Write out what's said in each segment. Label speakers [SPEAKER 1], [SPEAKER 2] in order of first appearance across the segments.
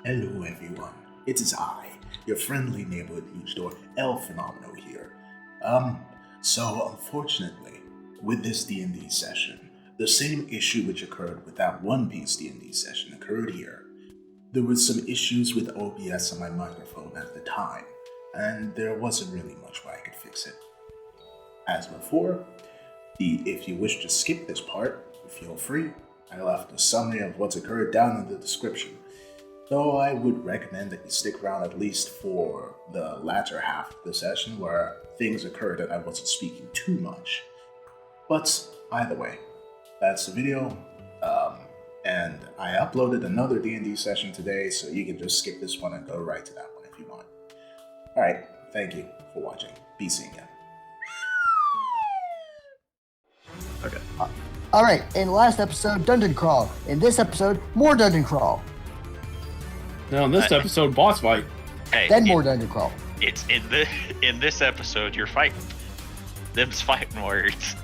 [SPEAKER 1] Hello everyone, it is I, your friendly neighborhood huge door, Phenomeno here. Um, so unfortunately, with this D&D session, the same issue which occurred with that One Piece D&D session occurred here. There was some issues with OBS on my microphone at the time, and there wasn't really much way I could fix it. As before, if you wish to skip this part, feel free. I left a summary of what's occurred down in the description. Though I would recommend that you stick around at least for the latter half of the session where things occurred and I wasn't speaking too much. But either way, that's the video. And I uploaded another D&D session today, so you can just skip this one and go right to that one if you want. Alright, thank you for watching. Be seeing you.
[SPEAKER 2] Okay.
[SPEAKER 3] All right. In last episode, dungeon crawl. In this episode, more dungeon crawl.
[SPEAKER 2] Now in this episode, boss fight.
[SPEAKER 4] Hey,
[SPEAKER 3] Then more dungeon crawl.
[SPEAKER 4] It's in this episode you're fighting. Them's fighting words.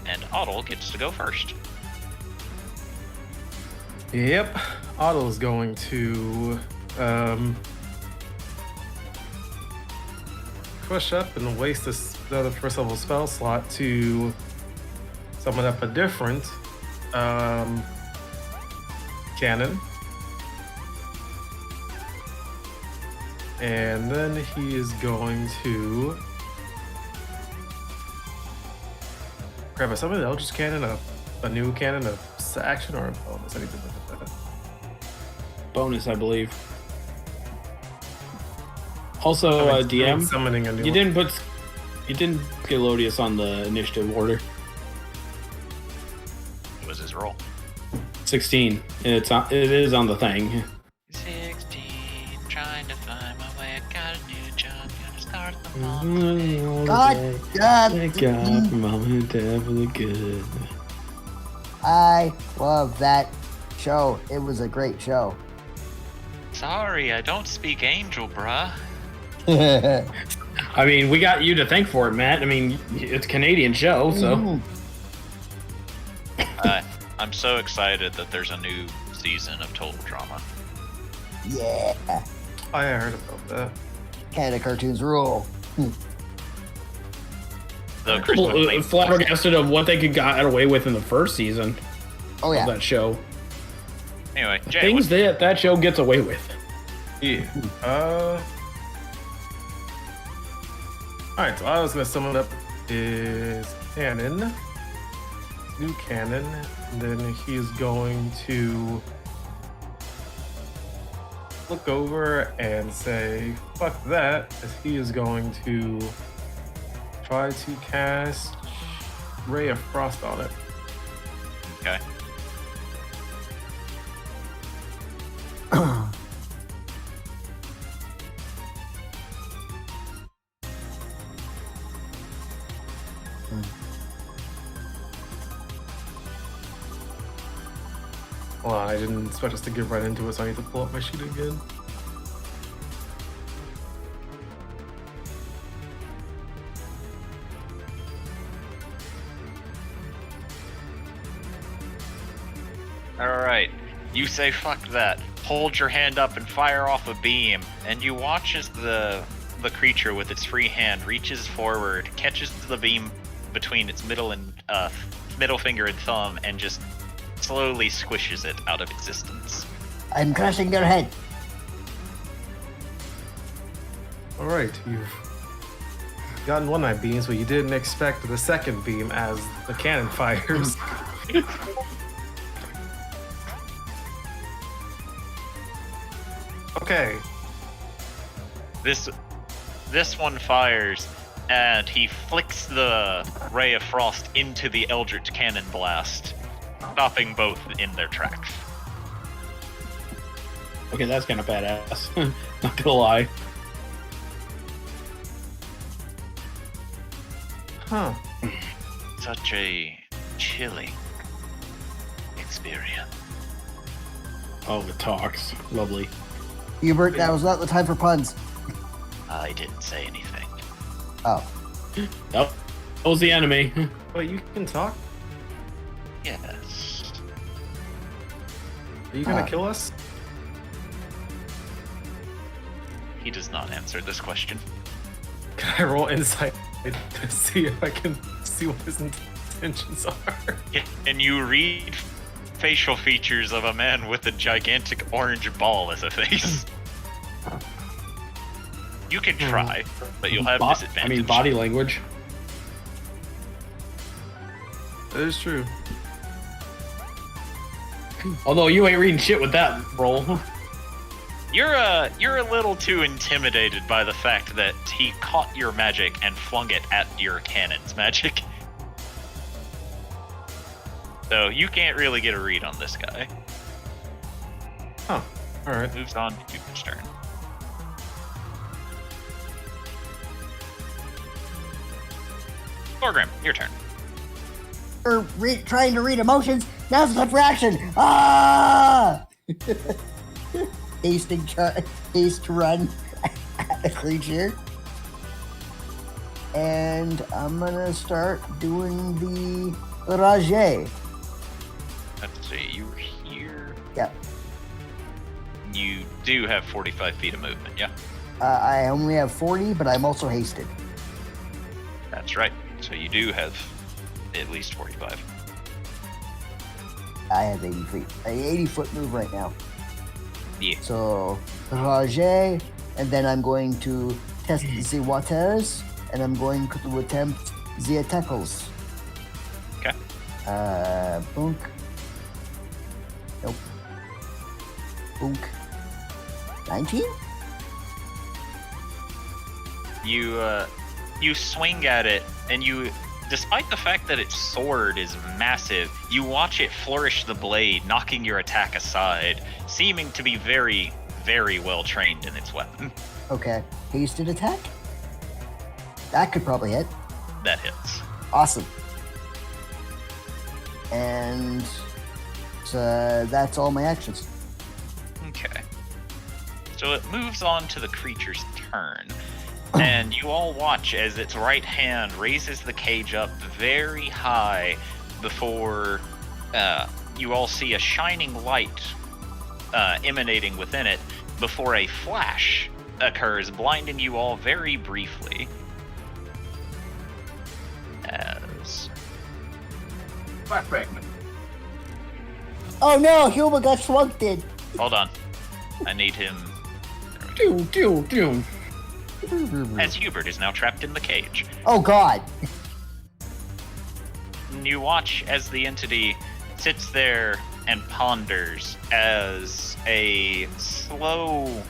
[SPEAKER 4] And Edel gets to go first.
[SPEAKER 2] Yep. Edel is going to push up and waste the other first level spell slot to summon up a different cannon. And then he is going to grab a summon Eldritch Cannon, a new cannon, a action, or a bonus. Anything like that. Bonus, I believe. Also, DM,
[SPEAKER 5] summoning a new
[SPEAKER 2] you didn't put Gelodius on the initiative order.
[SPEAKER 4] What was his roll?
[SPEAKER 2] 16. It is on the thing.
[SPEAKER 4] 16, trying to find my way. I got a new job, gonna start the month.
[SPEAKER 3] God,
[SPEAKER 2] Thank God for Mom and Dad for the good.
[SPEAKER 3] I love that show. It was a great show.
[SPEAKER 4] Sorry, I don't speak angel, bruh.
[SPEAKER 2] I mean, we got you to thank for it, Matt. I mean, it's a Canadian show, so.
[SPEAKER 4] I'm so excited that there's a new season of Total Drama.
[SPEAKER 3] Yeah.
[SPEAKER 5] I heard about that.
[SPEAKER 3] Canada cartoons rule.
[SPEAKER 4] The Christmas
[SPEAKER 2] Flabbergasted of what they could got away with in the first season
[SPEAKER 3] Oh
[SPEAKER 2] of
[SPEAKER 3] yeah.
[SPEAKER 2] that show.
[SPEAKER 4] Anyway, Jay,
[SPEAKER 2] Things that show gets away with.
[SPEAKER 5] Yeah. Alright, so I was gonna sum it up is cannon. New cannon. And then he's going to look over and say, fuck that, as he is going to try to cast Ray of Frost on it.
[SPEAKER 4] Okay.
[SPEAKER 5] Hold on, I didn't expect us to get right into it, so I need to pull up my sheet again.
[SPEAKER 4] Alright. You say fuck that. Hold your hand up and fire off a beam, and you watch as the creature with its free hand reaches forward, catches the beam between its middle finger and thumb, and just slowly squishes it out of existence.
[SPEAKER 3] I'm crushing your head.
[SPEAKER 5] Alright, you've gotten one night beams, but you didn't expect the second beam as the cannon fires. Okay.
[SPEAKER 4] This one fires, and he flicks the ray of frost into the Eldritch Cannon blast, stopping both in their tracks.
[SPEAKER 2] Okay, that's kind of badass. Not gonna lie.
[SPEAKER 5] Huh.
[SPEAKER 4] Such a chilling experience.
[SPEAKER 2] Oh, it talks. Lovely.
[SPEAKER 3] Hubert, that was not the time for puns.
[SPEAKER 4] I didn't say anything.
[SPEAKER 3] Oh.
[SPEAKER 2] That was the enemy.
[SPEAKER 5] Wait, you can talk?
[SPEAKER 4] Yes.
[SPEAKER 5] Are you gonna kill us?
[SPEAKER 4] He does not answer this question.
[SPEAKER 5] Can I roll insight to see if I can see what his intentions are?
[SPEAKER 4] Can you read facial features of a man with a gigantic orange ball as a face? You can try, but you'll have disadvantage.
[SPEAKER 2] Body language.
[SPEAKER 5] That is true.
[SPEAKER 2] Although you ain't reading shit with that roll.
[SPEAKER 4] You're a little too intimidated by the fact that he caught your magic and flung it at your cannon's magic. So you can't really get a read on this guy.
[SPEAKER 5] Oh, alright.
[SPEAKER 4] Moves on to Cupid's turn. Thorgrim, your turn.
[SPEAKER 3] Trying to read emotions. Now's the time for action. Ah! Haste to run at the creature. And I'm gonna start doing the Rage.
[SPEAKER 4] Let's see, you were here.
[SPEAKER 3] Yep.
[SPEAKER 4] You do have 45 feet of movement, yeah?
[SPEAKER 3] I only have 40, but I'm also hasted.
[SPEAKER 4] That's right. So you do have at least 45.
[SPEAKER 3] I have 80 feet. 80-foot move right now.
[SPEAKER 4] Yeah.
[SPEAKER 3] So, Rage, and then I'm going to test the waters, and I'm going to attempt the tackles.
[SPEAKER 4] Okay.
[SPEAKER 3] Boonk. Nope. Boonk. 19?
[SPEAKER 4] You swing at it, and despite the fact that its sword is massive, you watch it flourish the blade, knocking your attack aside, seeming to be very, very well trained in its weapon.
[SPEAKER 3] Okay. Hasted attack? That could probably hit.
[SPEAKER 4] That hits.
[SPEAKER 3] Awesome. And so that's all my actions.
[SPEAKER 4] Okay. So it moves on to the creature's turn. And you all watch as its right hand raises the cage up very high before you all see a shining light emanating within it before a flash occurs, blinding you all very briefly. As...
[SPEAKER 2] Flat fragment.
[SPEAKER 3] Oh no, Huma got swamped in.
[SPEAKER 4] Hold on. I need him...
[SPEAKER 2] Doom.
[SPEAKER 4] As Hubert is now trapped in the cage.
[SPEAKER 3] Oh god.
[SPEAKER 4] You watch as the entity sits there and ponders as a slow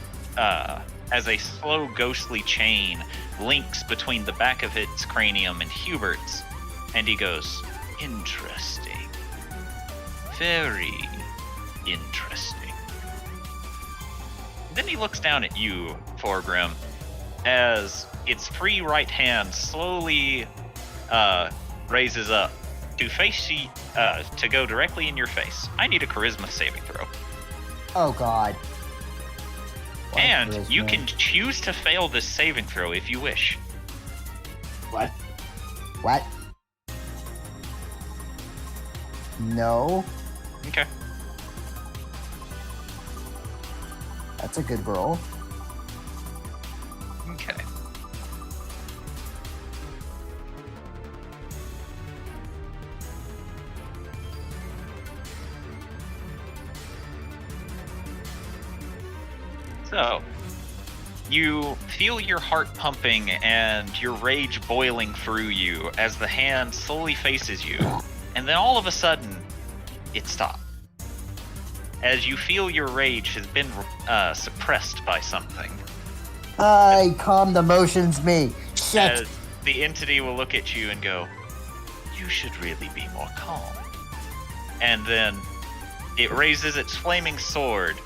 [SPEAKER 4] ghostly chain links between the back of its cranium and Hubert's, and he goes, "Interesting. Very interesting." Then he looks down at you, Thorgrim, as its free right hand slowly raises up to face you, to go directly in your face. I need a charisma saving throw.
[SPEAKER 3] Oh god.
[SPEAKER 4] And
[SPEAKER 3] Charisma.
[SPEAKER 4] you can choose to fail this saving throw if you wish.
[SPEAKER 2] What?
[SPEAKER 3] What? No.
[SPEAKER 4] Okay.
[SPEAKER 3] That's a good roll.
[SPEAKER 4] Okay. So, you feel your heart pumping and your rage boiling through you as the hand slowly faces you, and then all of a sudden, it stops. As you feel your rage has been suppressed by something.
[SPEAKER 3] I calmed emotions me. Shit.
[SPEAKER 4] As the entity will look at you and go, "You should really be more calm." And then it raises its flaming sword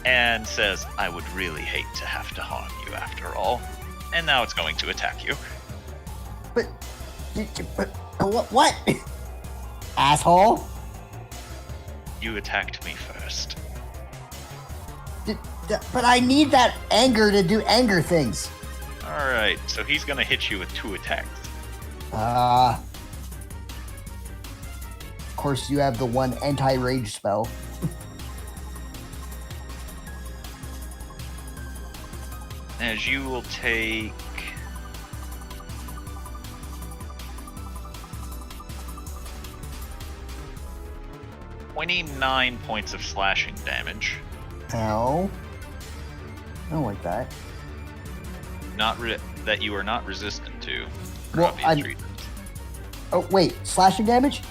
[SPEAKER 4] and says, "I would really hate to have to harm you after all." And now it's going to attack you.
[SPEAKER 3] But what? Asshole?
[SPEAKER 4] You attacked me first.
[SPEAKER 3] But I need that anger to do anger things.
[SPEAKER 4] Alright, so he's going to hit you with 2 attacks.
[SPEAKER 3] Of course, you have the one anti-rage spell.
[SPEAKER 4] as you will take 29 points of slashing damage.
[SPEAKER 3] Ow. I don't like that.
[SPEAKER 4] That you are not resistant to. For
[SPEAKER 3] Well,
[SPEAKER 4] obvious reasons.
[SPEAKER 3] Oh, wait. Slashing damage?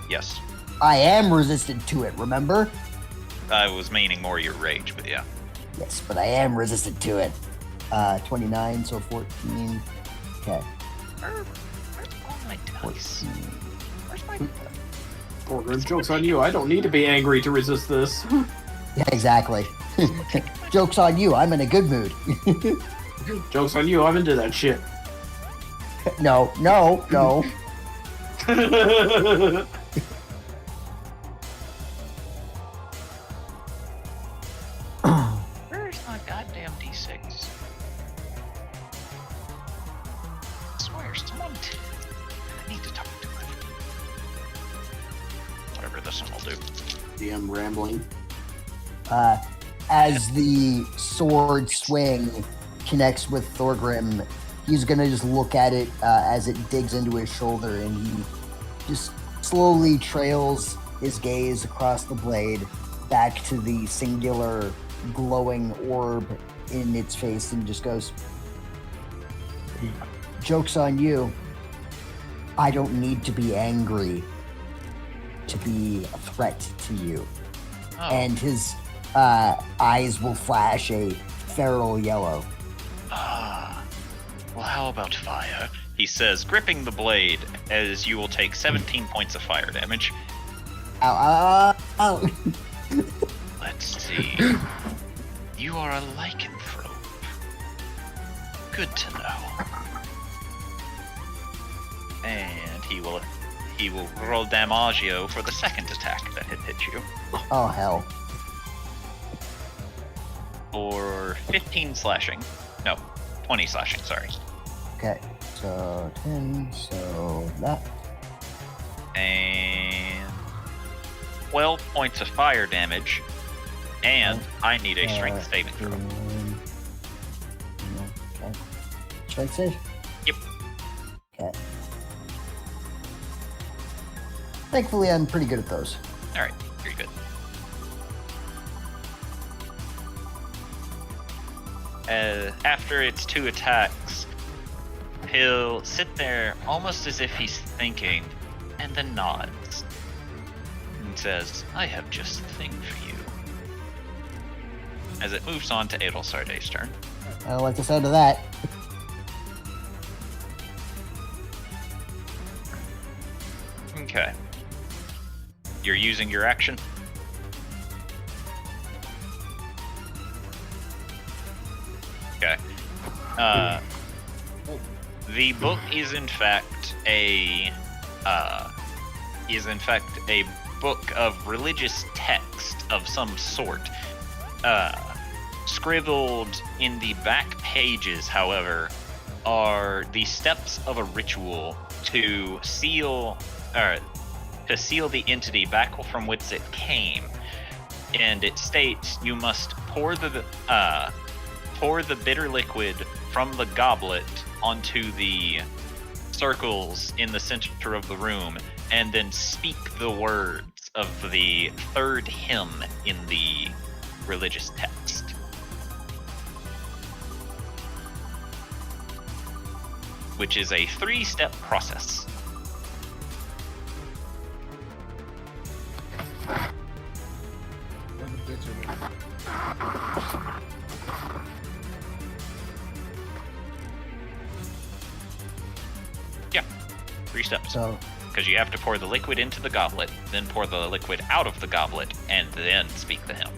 [SPEAKER 4] Yes.
[SPEAKER 3] I am resistant to it, remember?
[SPEAKER 4] I was meaning more your rage, but yeah.
[SPEAKER 3] Yes, but I am resistant to it. 29, so 14. Okay.
[SPEAKER 4] Where's all my dice?
[SPEAKER 3] 14.
[SPEAKER 4] Where's my...
[SPEAKER 5] Thorgrim, joke's on you. I don't need to be angry to resist this.
[SPEAKER 3] Yeah, exactly. Joke's on you. I'm in a good mood.
[SPEAKER 5] Joke's on you. I'm into that shit.
[SPEAKER 3] No.
[SPEAKER 4] Where's my goddamn D6? I swear, someone... I need to talk to it. Whatever this one will do.
[SPEAKER 5] DM rambling.
[SPEAKER 3] As the sword swing connects with Thorgrim, he's gonna just look at it as it digs into his shoulder, and he just slowly trails his gaze across the blade back to the singular glowing orb in its face and just goes, "Joke's on you. I don't need to be angry to be a threat to you."
[SPEAKER 4] Oh.
[SPEAKER 3] And his eyes will flash a feral yellow.
[SPEAKER 4] Well, how about fire? He says, gripping the blade, as you will take 17 points of fire damage.
[SPEAKER 3] Ow, ow.
[SPEAKER 4] Let's see. You are a lycanthrope. Good to know. And he will roll Damagio for the second attack that had hit you.
[SPEAKER 3] Oh, hell.
[SPEAKER 4] For 15 slashing. No, 20 slashing, sorry.
[SPEAKER 3] Okay, so 10, so that.
[SPEAKER 4] And 12 points of fire damage. And I need a strength saving throw.
[SPEAKER 3] Okay. Strength save?
[SPEAKER 4] Yep.
[SPEAKER 3] Okay. Thankfully, I'm pretty good at those.
[SPEAKER 4] Alright, very good. After its two attacks, he'll sit there almost as if he's thinking, and then nods and says, I have just the thing for you. As it moves on to Edel Sarday's turn.
[SPEAKER 3] I don't like the sound of that.
[SPEAKER 4] Okay. You're using your action? Okay. The book is in fact a book of religious text of some sort. Scribbled in the back pages, however, are the steps of a ritual to seal the entity back from whence it came. And it states you must pour the bitter liquid from the goblet onto the circles in the center of the room, and then speak the words of the third hymn in the religious text. Which is a 3-step process. Yeah, 3 steps.
[SPEAKER 3] So,
[SPEAKER 4] Because you have to pour the liquid into the goblet, then pour the liquid out of the goblet, and then speak the hymn.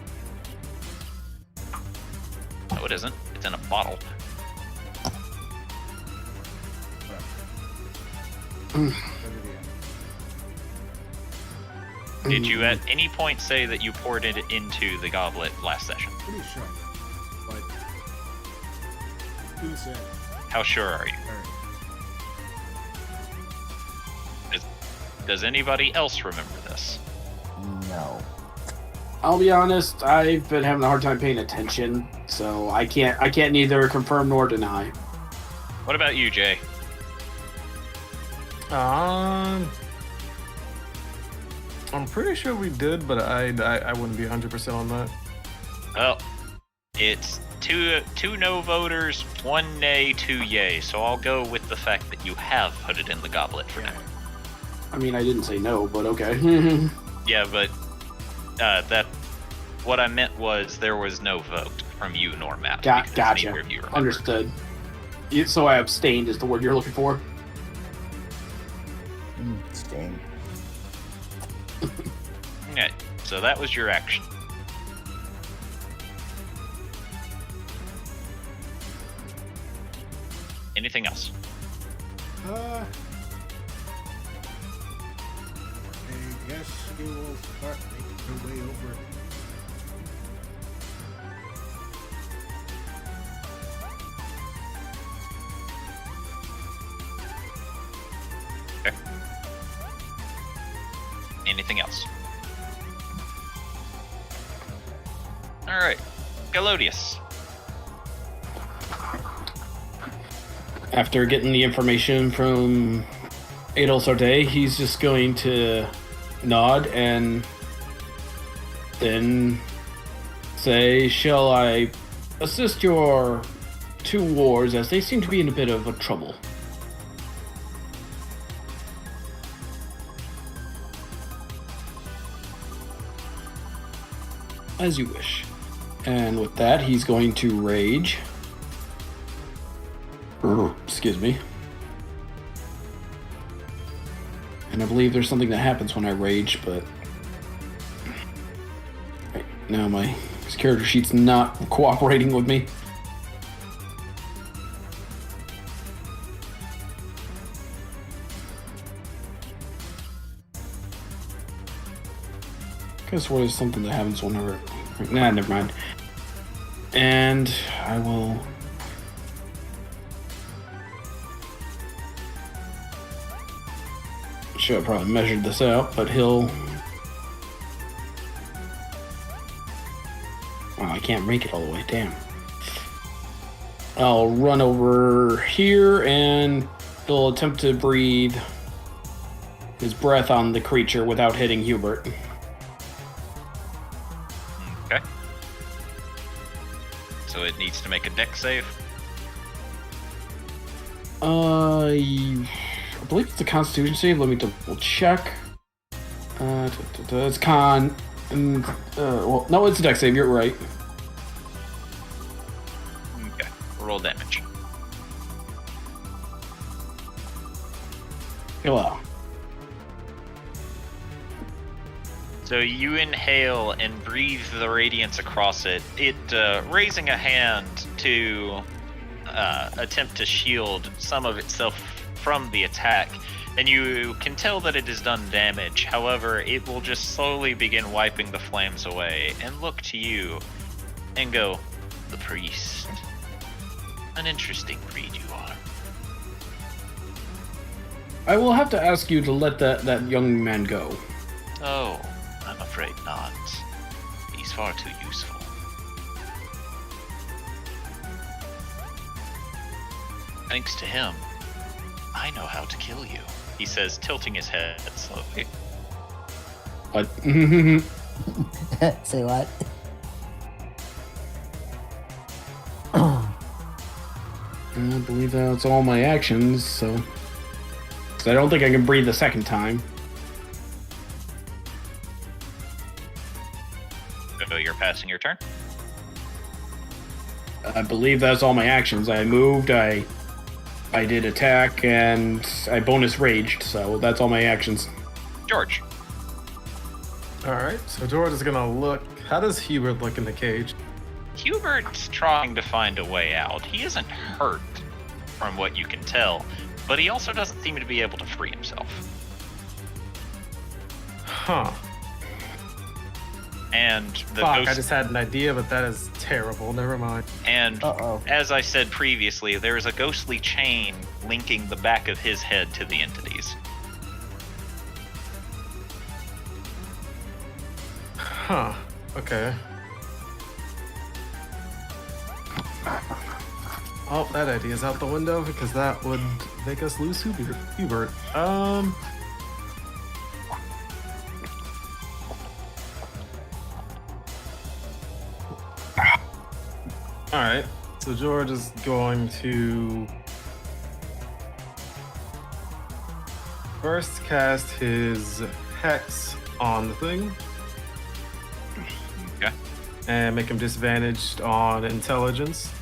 [SPEAKER 4] No, it isn't. It's in a bottle. Did you at any point say that you poured it into the goblet last session?
[SPEAKER 6] Pretty sure. But who said?
[SPEAKER 4] How sure are you? Does anybody else remember this?
[SPEAKER 3] no.
[SPEAKER 7] I'll be honest, I've been having a hard time paying attention, so I can't neither confirm nor deny.
[SPEAKER 4] What about you, Jay?
[SPEAKER 5] I'm pretty sure we did, but I wouldn't be 100% on that.
[SPEAKER 4] Well, it's two no voters, 1 nay, 2 yay. So I'll go with the fact that you have put it in the goblet for now.
[SPEAKER 7] I mean, I didn't say no, but okay.
[SPEAKER 4] Yeah, but what I meant was there was no vote from you nor Matt. because
[SPEAKER 7] Gotcha.
[SPEAKER 4] neither of you remembered.
[SPEAKER 7] Understood. So I abstained is the word you're looking for?
[SPEAKER 3] Sting.
[SPEAKER 4] Okay, so that was your action. Anything else?
[SPEAKER 6] I guess you will start making your way over.
[SPEAKER 4] Okay. Anything else? Alright. Galodius.
[SPEAKER 7] After getting the information from Edel he's just going to nod and then say, "Shall I assist your two wars as they seem to be in a bit of a trouble?" As you wish. And with that, he's going to rage. Excuse me. And I believe there's something that happens when I rage, but... Right, now my character sheet's not cooperating with me. Guess what is something that happens whenever... Nah, never mind. And I will... Should have probably measured this out, but he'll... Wow, I can't make it all the way, damn. I'll run over here and he'll attempt to breathe his breath on the creature without hitting Hubert.
[SPEAKER 4] Okay. So it needs to make a dex save.
[SPEAKER 7] I believe it's a Constitution save. Let me double check. It's con. Well, no, it's a dex save. You're right.
[SPEAKER 4] Okay. Roll damage.
[SPEAKER 7] Hello.
[SPEAKER 4] So you inhale and breathe the radiance across it. It raising a hand to attempt to shield some of itself from the attack, and you can tell that it has done damage. However, it will just slowly begin wiping the flames away and look to you and go, "The priest. An interesting breed you are."
[SPEAKER 7] I will have to ask you to let that young man go.
[SPEAKER 4] Oh, I'm afraid not. He's far too useful. Thanks to him, I know how to kill you, he says, tilting his head slowly.
[SPEAKER 7] But
[SPEAKER 3] Say what?
[SPEAKER 7] I believe that's all my actions, so... 'Cause I don't think I can breathe the second time.
[SPEAKER 4] So you're passing your turn?
[SPEAKER 7] I believe that's all my actions. I moved, I did attack, and I bonus raged, so that's all my actions.
[SPEAKER 4] George.
[SPEAKER 5] Alright, so George is gonna look. How does Hubert look in the cage?
[SPEAKER 4] Hubert's trying to find a way out. He isn't hurt, from what you can tell, but he also doesn't seem to be able to free himself.
[SPEAKER 5] Huh.
[SPEAKER 4] And the
[SPEAKER 5] Fuck,
[SPEAKER 4] ghost...
[SPEAKER 5] I just had an idea, but that is terrible. Never mind.
[SPEAKER 4] And
[SPEAKER 3] Uh-oh.
[SPEAKER 4] as I said previously, there is a ghostly chain linking the back of his head to the entities.
[SPEAKER 5] Huh. Okay. Oh, that idea's out the window because that would make us lose Hubert. Alright, so George is going to first cast his Hex on the thing.
[SPEAKER 4] Okay.
[SPEAKER 5] And make him disadvantaged on intelligence.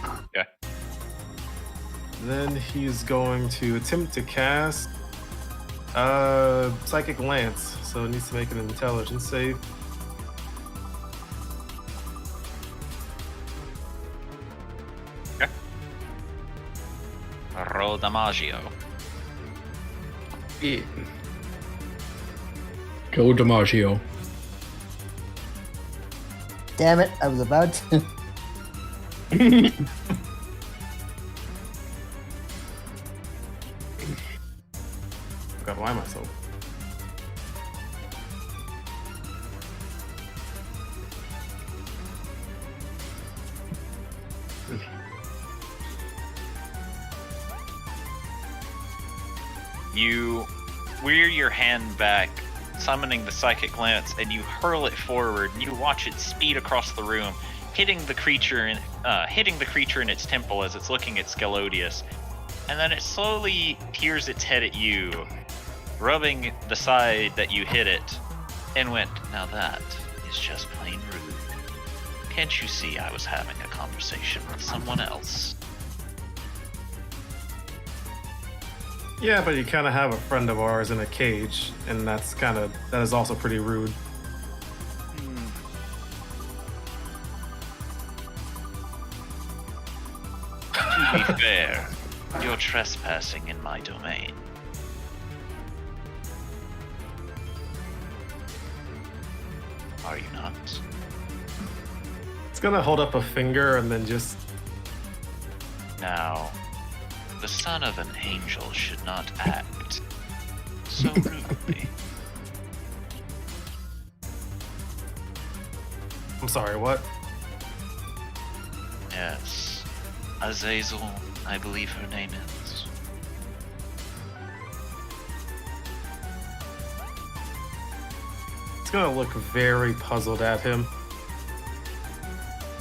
[SPEAKER 4] Okay.
[SPEAKER 5] Then he's going to attempt to cast Psychic Lance, so it needs to make an intelligence save.
[SPEAKER 4] Okay. Roll Damaggio.
[SPEAKER 7] Yeah. Go DiMaggio.
[SPEAKER 3] Damn it, I was about to.
[SPEAKER 5] Gotta lie myself.
[SPEAKER 4] You rear your hand back, summoning the Psychic Lance, and you hurl it forward, and you watch it speed across the room, hitting the creature in its temple as it's looking at Scalodius. And then it slowly peers its head at you, rubbing the side that you hit it, and went, "Now that is just plain rude. Can't you see I was having a conversation with someone else?"
[SPEAKER 5] Yeah, but you kind of have a friend of ours in a cage, and that is also pretty rude.
[SPEAKER 4] To be fair, you're trespassing in my domain. Are you not?
[SPEAKER 5] It's gonna hold up a finger and then just.
[SPEAKER 4] Now, the son of an angel should not act so rudely.
[SPEAKER 5] I'm sorry, what?
[SPEAKER 4] Yes, Azazel, I believe her name is.
[SPEAKER 5] It's gonna look very puzzled at him.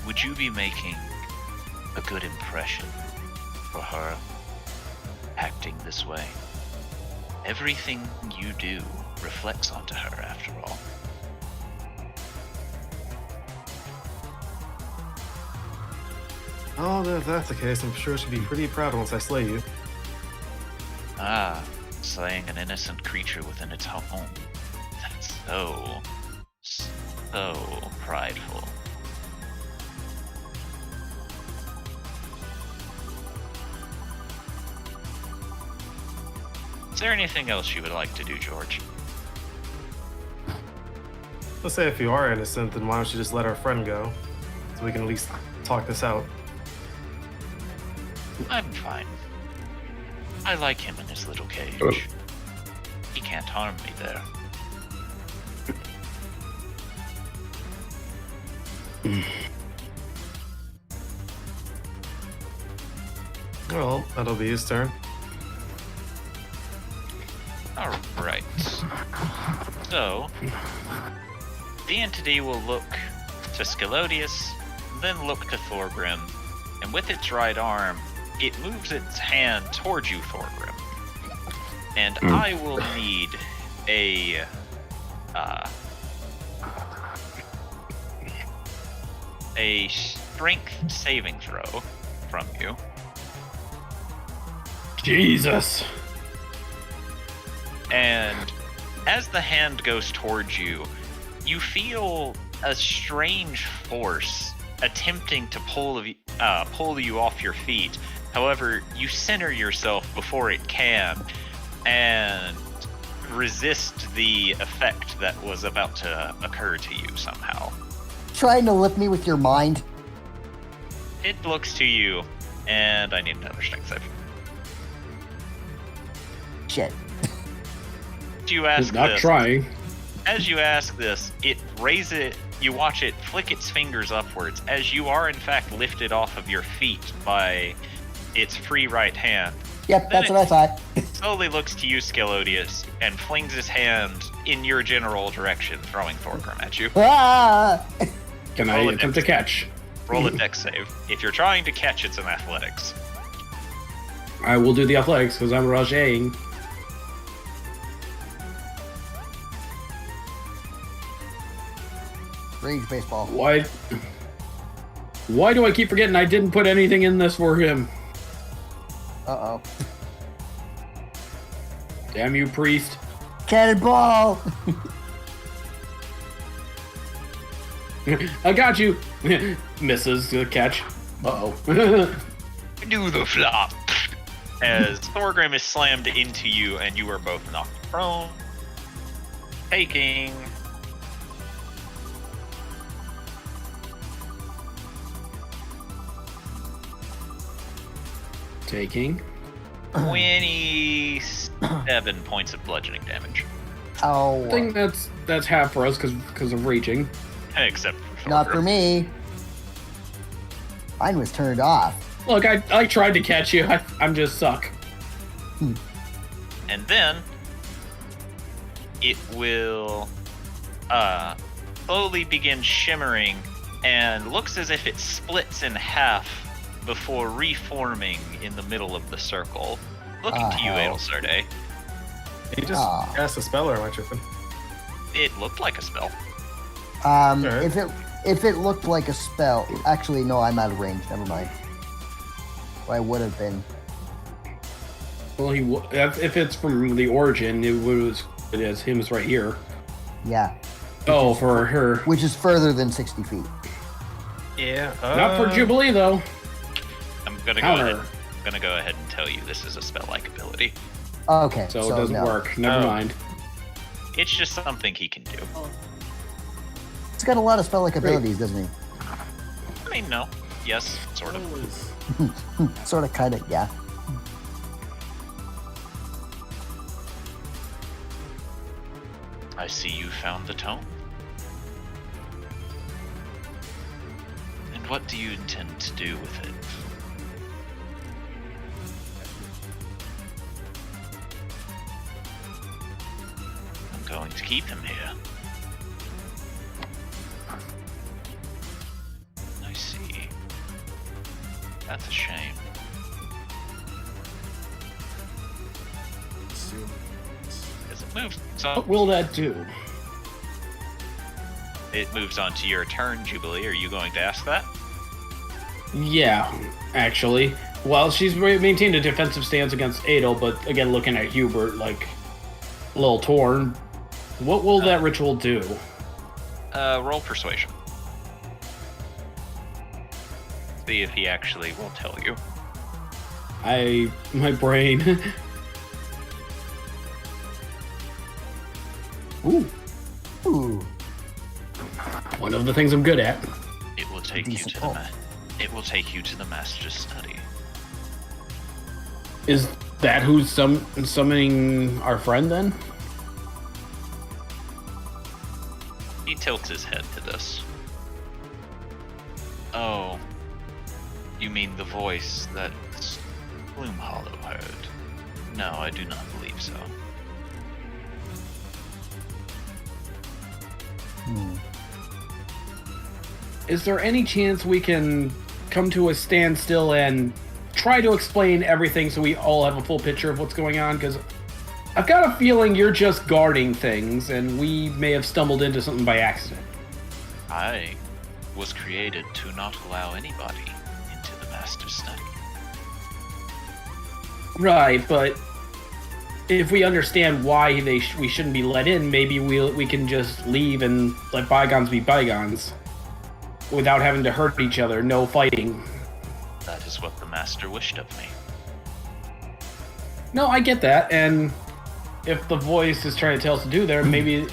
[SPEAKER 4] Would you be making a good impression for her, acting this way? Everything you do reflects onto her, after all.
[SPEAKER 5] Oh, if that's the case, I'm sure she'd be pretty proud once I slay you.
[SPEAKER 4] Ah, slaying an innocent creature within its home. That's so prideful. Is there anything else you would like to do, George?
[SPEAKER 5] Let's say if you are innocent, then why don't you just let our friend go? So we can at least talk this out.
[SPEAKER 4] I'm fine. I like him in his little cage. He can't harm me there.
[SPEAKER 5] Well, that'll be his turn.
[SPEAKER 4] Alright. So, the entity will look to Scalodius, then look to Thorgrim, and with its right arm, it moves its hand towards you, Thorgrim. And I will need a strength saving throw from you.
[SPEAKER 7] Jesus.
[SPEAKER 4] And as the hand goes towards you, you feel a strange force attempting to pull you off your feet. However, you center yourself before it can and resist the effect that was about to occur to you somehow.
[SPEAKER 3] Trying to lift me with your mind.
[SPEAKER 4] It looks to you, and I need another strength save.
[SPEAKER 3] Shit.
[SPEAKER 4] You ask
[SPEAKER 7] Not
[SPEAKER 4] this,
[SPEAKER 7] trying.
[SPEAKER 4] As you ask this, it raise it. You watch it flick its fingers upwards as you are in fact lifted off of your feet by its free right hand.
[SPEAKER 3] Yep,
[SPEAKER 4] Then
[SPEAKER 3] that's what I thought.
[SPEAKER 4] Slowly looks to you, Scalodius, and flings his hand in your general direction, throwing Thorgrim at you.
[SPEAKER 3] Ah!
[SPEAKER 7] Can I
[SPEAKER 4] Roll a
[SPEAKER 7] attempt to catch?
[SPEAKER 4] Roll a dex save. If you're trying to catch, it's an athletics.
[SPEAKER 7] I will do the athletics because I'm rushing.
[SPEAKER 3] Rage baseball.
[SPEAKER 7] Why do I keep forgetting I didn't put anything in this for him?
[SPEAKER 3] Uh-oh.
[SPEAKER 7] Damn you, priest.
[SPEAKER 3] Cannonball!
[SPEAKER 7] I got you. Misses the catch. Uh-oh.
[SPEAKER 4] Do the flop. As Thorgrim is slammed into you and you are both knocked prone. Taking...
[SPEAKER 7] Taking
[SPEAKER 4] 27 points of bludgeoning damage.
[SPEAKER 3] Oh,
[SPEAKER 7] I think that's half for us because of raging.
[SPEAKER 4] Except for
[SPEAKER 3] not for
[SPEAKER 4] Thorgrim.
[SPEAKER 3] me. Mine was turned off.
[SPEAKER 7] Look, I tried to catch you. I'm just suck.
[SPEAKER 4] And then it will slowly begin shimmering and looks as if it splits in half before reforming in the middle of the circle. Looking to you,
[SPEAKER 3] hell.
[SPEAKER 4] Edelsarde.
[SPEAKER 5] He just
[SPEAKER 3] Ah.
[SPEAKER 5] cast a spell, or am I tripping?
[SPEAKER 4] It looked like a spell.
[SPEAKER 5] Alright.
[SPEAKER 3] If it looked like a spell, actually no, I'm out of range. Never mind. Well, I would have been.
[SPEAKER 7] Well, if it's from the origin, it is him is right here.
[SPEAKER 3] Yeah,
[SPEAKER 7] Oh, for her.
[SPEAKER 3] which is further than 60 feet.
[SPEAKER 5] Yeah.
[SPEAKER 7] Not for Jubilee though.
[SPEAKER 4] I'm gonna
[SPEAKER 7] Counter.
[SPEAKER 4] go ahead and tell you this is a spell-like ability.
[SPEAKER 3] Okay,
[SPEAKER 7] So it doesn't
[SPEAKER 3] no.
[SPEAKER 7] work. Never
[SPEAKER 5] Oh.
[SPEAKER 7] mind.
[SPEAKER 4] It's just something he can do.
[SPEAKER 3] He's got a lot of spell-like abilities, doesn't he?
[SPEAKER 4] I mean, no. Yes, sort of.
[SPEAKER 6] Always.
[SPEAKER 3] Sort of, kind of, yeah.
[SPEAKER 4] I see you found the tome. And what do you intend to do with it? I'm going to keep him here. I see. That's a shame.
[SPEAKER 6] Assume.
[SPEAKER 4] As it moves
[SPEAKER 7] What will that do?
[SPEAKER 4] it moves on to your turn, Jubilee. Are you going to ask that?
[SPEAKER 7] Yeah, actually. Well, she's maintained a defensive stance against Edel, but again, looking at Hubert, like, a little torn. What will that ritual do?
[SPEAKER 4] Roll persuasion. See if he actually will tell you.
[SPEAKER 7] My brain. Ooh,
[SPEAKER 3] Ooh,
[SPEAKER 7] one of the things I'm good at.
[SPEAKER 4] It will take you
[SPEAKER 3] Decent
[SPEAKER 4] to
[SPEAKER 3] roll.
[SPEAKER 4] it will take you to the master's study.
[SPEAKER 7] Is that who's summoning our friend then?
[SPEAKER 4] He tilts his head to this. Oh, you mean the voice that Gloomhollow heard? No, I do not believe so.
[SPEAKER 7] Is there any chance we can come to a standstill and try to explain everything so we all have a full picture of what's going on? Because I've got a feeling you're just guarding things, and we may have stumbled into something by accident.
[SPEAKER 4] I was created to not allow anybody into the master's study.
[SPEAKER 7] Right, but if we understand why we shouldn't be let in, maybe we can just leave and let bygones be bygones without having to hurt each other. No fighting.
[SPEAKER 4] That is what the master wished of me.
[SPEAKER 7] No, I get that, and if the voice is trying to tell us to do there, maybe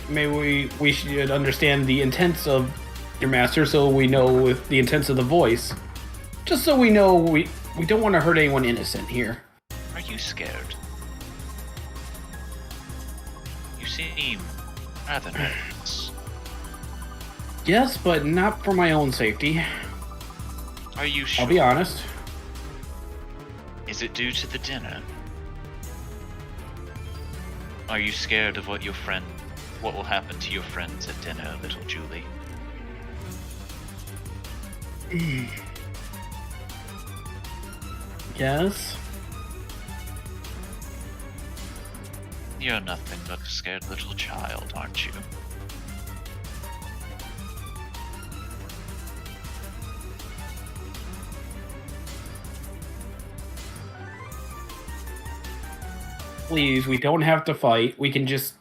[SPEAKER 7] we should understand the intents of your master, so we know with the intents of the voice. Just so we know we don't want to hurt anyone innocent here.
[SPEAKER 4] Are you scared? You seem rather nervous.
[SPEAKER 7] Yes, but not for my own safety.
[SPEAKER 4] Are you sure?
[SPEAKER 7] I'll be honest.
[SPEAKER 4] Is it due to the dinner? Are you scared of what will happen to your friends at dinner, little Julie?
[SPEAKER 7] Yes.
[SPEAKER 4] You're nothing but a scared little child, aren't you?
[SPEAKER 7] Please, we don't have to fight. We can just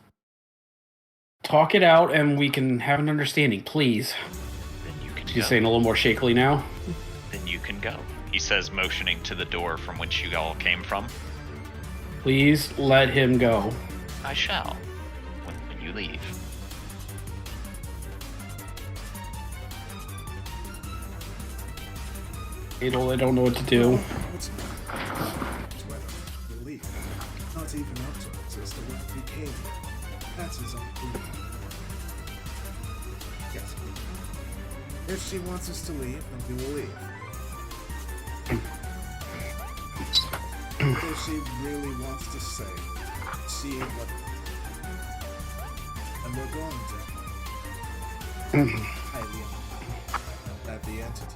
[SPEAKER 7] talk it out and we can have an understanding, please.
[SPEAKER 4] Then you can
[SPEAKER 7] She's
[SPEAKER 4] go.
[SPEAKER 7] saying a little more shakily now.
[SPEAKER 4] Then you can go. He says, motioning to the door from which you all came from.
[SPEAKER 7] Please let him go.
[SPEAKER 4] I shall, when you leave.
[SPEAKER 7] Edel, I don't know what to do.
[SPEAKER 6] It's whether we leave. Not even up to us as to what became here. That's his own doing. Yes. If she wants us to leave, then we will leave. If she really wants to stay, see what... And we're going to. Highly that the entity.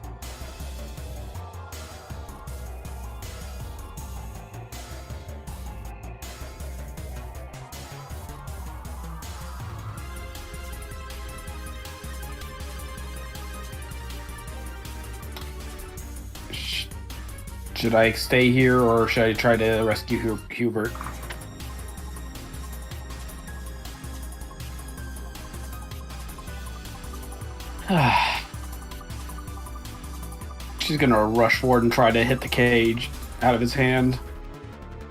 [SPEAKER 7] Should I stay here or should I try to rescue Hubert? She's gonna rush forward and try to hit the cage out of his hand.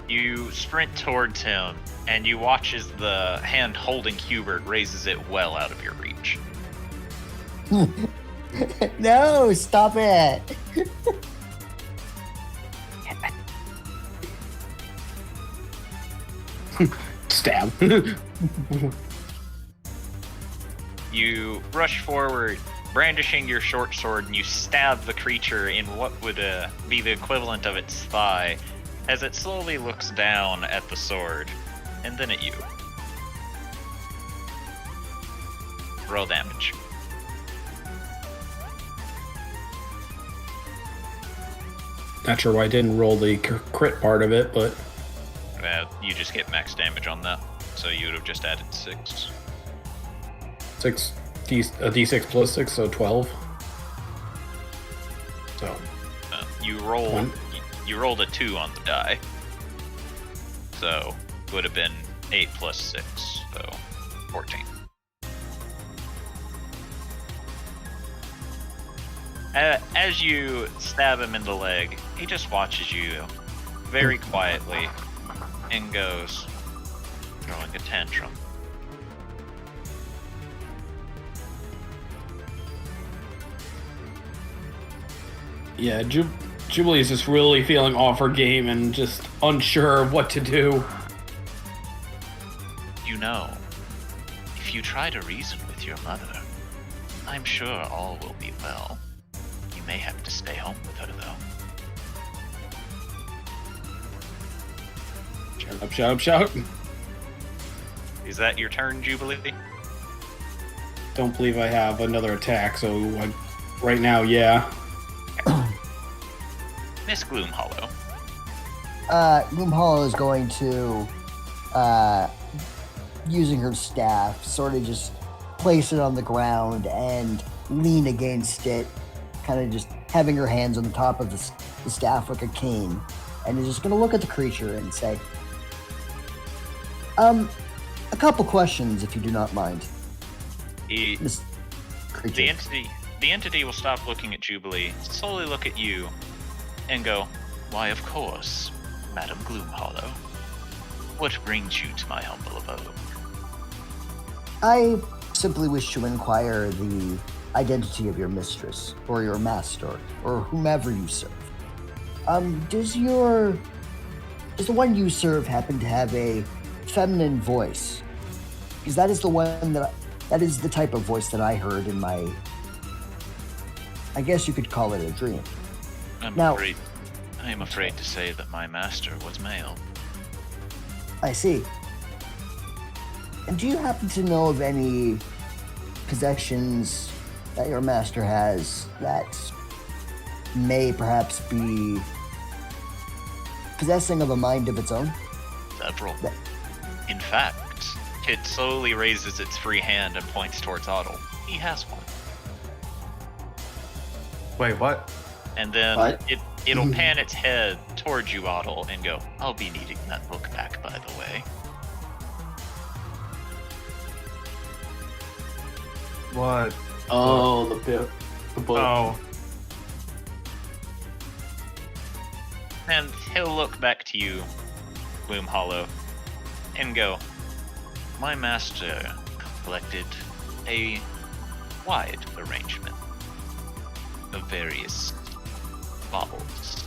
[SPEAKER 4] You sprint towards him, and you watch as the hand holding Hubert raises it well out of your reach.
[SPEAKER 3] No, stop it.
[SPEAKER 7] Stab.
[SPEAKER 4] You rush forward, brandishing your short sword, and you stab the creature in what would be the equivalent of its thigh, as it slowly looks down at the sword, and then at you. Roll damage.
[SPEAKER 7] Not sure why I didn't roll the crit part of it, but
[SPEAKER 4] You just get max damage on that, so you would have just added 6.
[SPEAKER 7] a d6 plus 6, so 12. So
[SPEAKER 4] You rolled.
[SPEAKER 7] One.
[SPEAKER 4] You rolled a 2 on the die, so it would have been 8 plus 6, so 14. As you stab him in the leg, he just watches you very quietly and goes, throwing a tantrum.
[SPEAKER 7] yeah, Jubilee is just really feeling off her game and just unsure of what to do.
[SPEAKER 4] You know, if you try to reason with your mother, I'm sure all will be well. You may have to stay home with her, though.
[SPEAKER 7] Shut up, shut up, shut up.
[SPEAKER 4] Is that your turn, Jubilee?
[SPEAKER 7] Don't believe I have another attack, so right now, yeah.
[SPEAKER 4] Miss Gloomhollow.
[SPEAKER 3] Gloomhollow is going to, using her staff, sort of just place it on the ground and lean against it, kind of just having her hands on the top of the staff like a cane, and is just going to look at the creature and say, a couple questions, if you do not mind. This creature.
[SPEAKER 4] The entity will stop looking at Jubilee, slowly look at you, and go, "Why, of course, Madam Gloomhollow. What brings you to my humble abode?"
[SPEAKER 3] I simply wish to inquire the identity of your mistress, or your master, or whomever you serve. Does the one you serve happen to have a feminine voice? Because that is the one that is the type of voice that I heard in my I guess you could call it a dream.
[SPEAKER 4] I am afraid to say that my master was male.
[SPEAKER 3] I see. And do you happen to know of any possessions that your master has that may perhaps be possessing of a mind of its own?
[SPEAKER 4] Several. In fact, it slowly raises its free hand and points towards Edel. He has one.
[SPEAKER 5] Wait, what?
[SPEAKER 4] And then
[SPEAKER 8] What?
[SPEAKER 4] it'll pan its head towards you, Edel, and go, I'll be needing that book back, by the way.
[SPEAKER 5] What?
[SPEAKER 8] Oh, the book.
[SPEAKER 5] Oh.
[SPEAKER 4] And he'll look back to you, Gloom Hollow, and go, my master collected a wide arrangement of various baubles.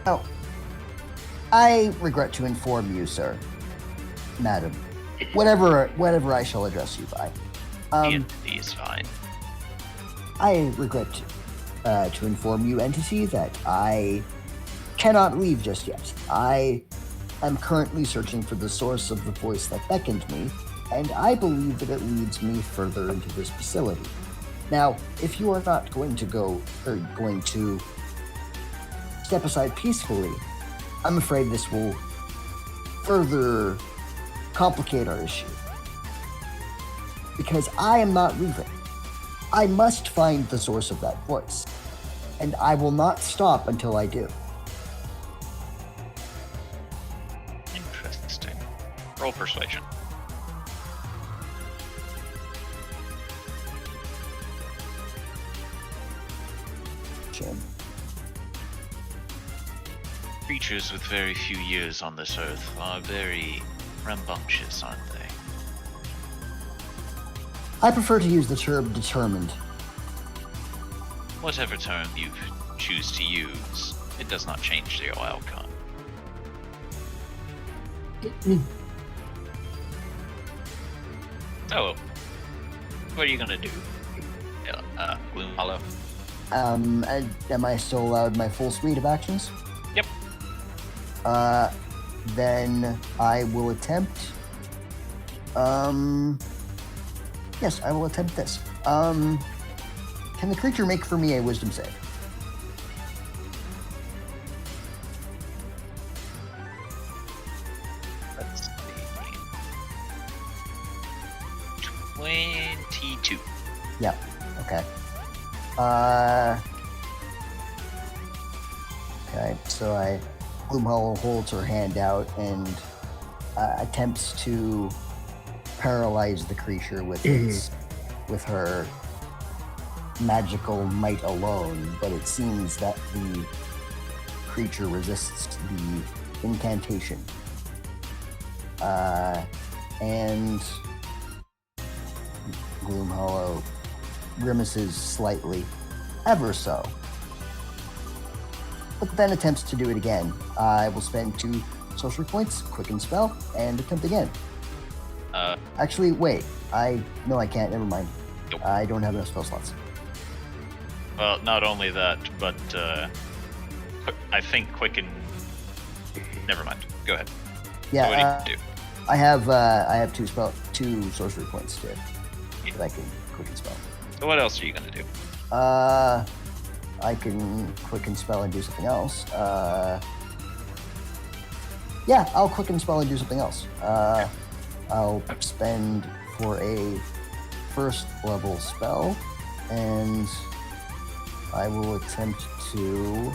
[SPEAKER 3] Oh, I regret to inform you, sir, madam, whatever I shall address you by.
[SPEAKER 4] The entity is fine.
[SPEAKER 3] I regret to inform you, entity, that I cannot leave just yet. I am currently searching for the source of the voice that beckoned me, and I believe that it leads me further into this facility. Now, if you are not going to step aside peacefully, I'm afraid this will further complicate our issue. Because I am not leaving. I must find the source of that voice, and I will not stop until I do.
[SPEAKER 4] Interesting. Roll persuasion.
[SPEAKER 3] Jim.
[SPEAKER 4] Creatures with very few years on this earth are very rambunctious, aren't they?
[SPEAKER 3] I prefer to use the term determined.
[SPEAKER 4] Whatever term you choose to use, it does not change the outcome. So, what are you gonna do, Gloom Hollow?
[SPEAKER 3] And am I still allowed my full suite of actions?
[SPEAKER 4] Yep.
[SPEAKER 3] Then I will attempt. Yes, I will attempt this. Can the creature make for me a wisdom save?
[SPEAKER 4] Let's see. 22.
[SPEAKER 3] Yeah. Okay. Okay. So Gloomhollow holds her hand out and attempts to paralyze the creature with her magical might alone, but it seems that the creature resists the incantation. And Gloomhollow grimaces slightly, ever so, but then attempts to do it again. I will spend 2 sorcery points, quicken spell, and attempt again. Actually, wait. No, I can't. Never mind.
[SPEAKER 4] Nope.
[SPEAKER 3] I don't have enough spell slots.
[SPEAKER 4] Well, not only that, but I think Quicken. Never mind. Go ahead.
[SPEAKER 3] Yeah.
[SPEAKER 4] So what do you do?
[SPEAKER 3] I have 2 sorcery points that I can quicken spell.
[SPEAKER 4] So what else are you gonna do?
[SPEAKER 3] I can quicken spell and do something else. Yeah, I'll quicken spell and do something else. I'll spend for a first level spell, and I will attempt to.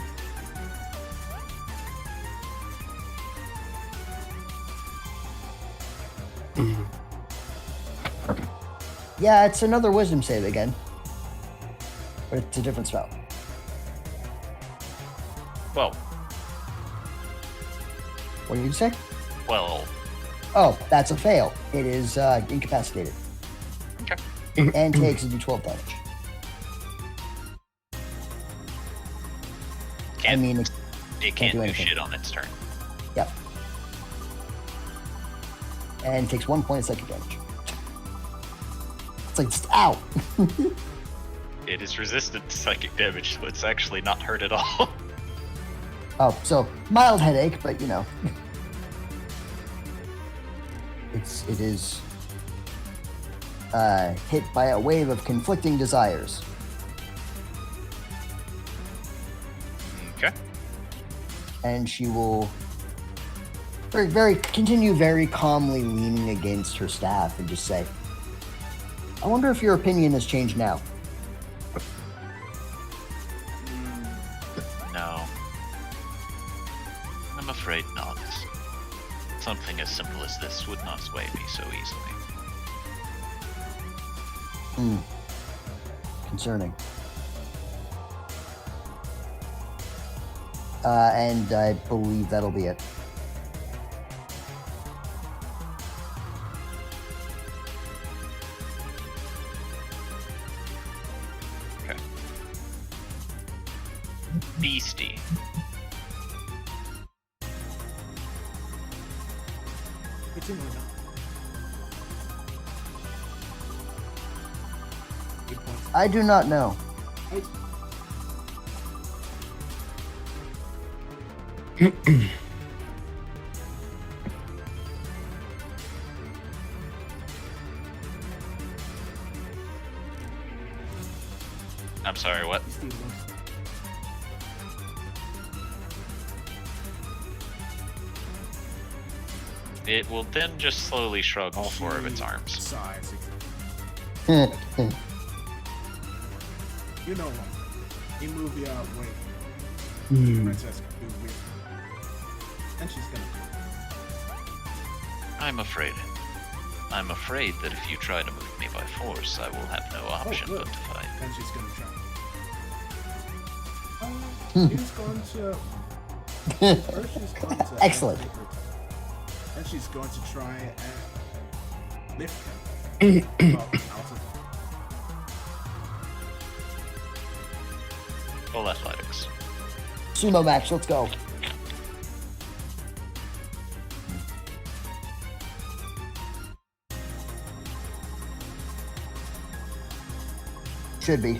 [SPEAKER 3] Yeah, it's another wisdom save again, but it's a different spell.
[SPEAKER 4] Well,
[SPEAKER 3] What did you say?
[SPEAKER 4] well,
[SPEAKER 3] Oh, that's a fail. It is incapacitated.
[SPEAKER 4] Okay.
[SPEAKER 3] And takes a d12 damage.
[SPEAKER 4] can't,
[SPEAKER 3] I mean,
[SPEAKER 4] it can't
[SPEAKER 3] do
[SPEAKER 4] do
[SPEAKER 3] anything.
[SPEAKER 4] shit on its turn.
[SPEAKER 3] Yep. And takes 1 point of psychic damage. It's like, just, ow.
[SPEAKER 4] It is resistant to psychic damage, so it's actually not hurt at all.
[SPEAKER 3] Oh, so mild headache, but you know, it is hit by a wave of conflicting desires.
[SPEAKER 4] Okay.
[SPEAKER 3] And she will continue very calmly leaning against her staff and just say, I wonder if your opinion has changed now.
[SPEAKER 4] No. I'm afraid not. Something as simple as this would not sway me so easily.
[SPEAKER 3] Concerning. And I believe that'll be it.
[SPEAKER 4] Okay. Beastie.
[SPEAKER 6] It's in my mouth. Good point.
[SPEAKER 3] I do not know.
[SPEAKER 4] I'm sorry, what?
[SPEAKER 6] Steve wants
[SPEAKER 4] It will then just slowly shrug all four of its arms.
[SPEAKER 6] sighs.
[SPEAKER 3] Hmm.
[SPEAKER 6] You know one. He moved the way. Princess can do with. And she's gonna do it.
[SPEAKER 4] I'm afraid that if you try to move me by force, I will have no option
[SPEAKER 6] good.
[SPEAKER 4] but to fight.
[SPEAKER 6] And she's gonna try. She's going to. First, she's going to.
[SPEAKER 3] Excellent.
[SPEAKER 6] And she's going to try and lift him out of.
[SPEAKER 4] Full athletics.
[SPEAKER 3] Sumo match, let's go. Should be.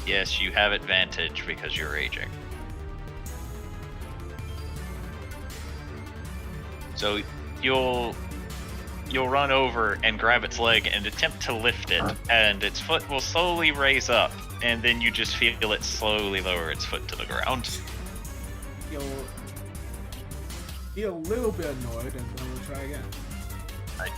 [SPEAKER 4] Yes, you have advantage because you're raging. So you'll run over and grab its leg and attempt to lift it, and its foot will slowly raise up, and then you just feel it slowly lower its foot to the ground.
[SPEAKER 6] You'll be a little bit annoyed, and then we'll try again.
[SPEAKER 4] Right.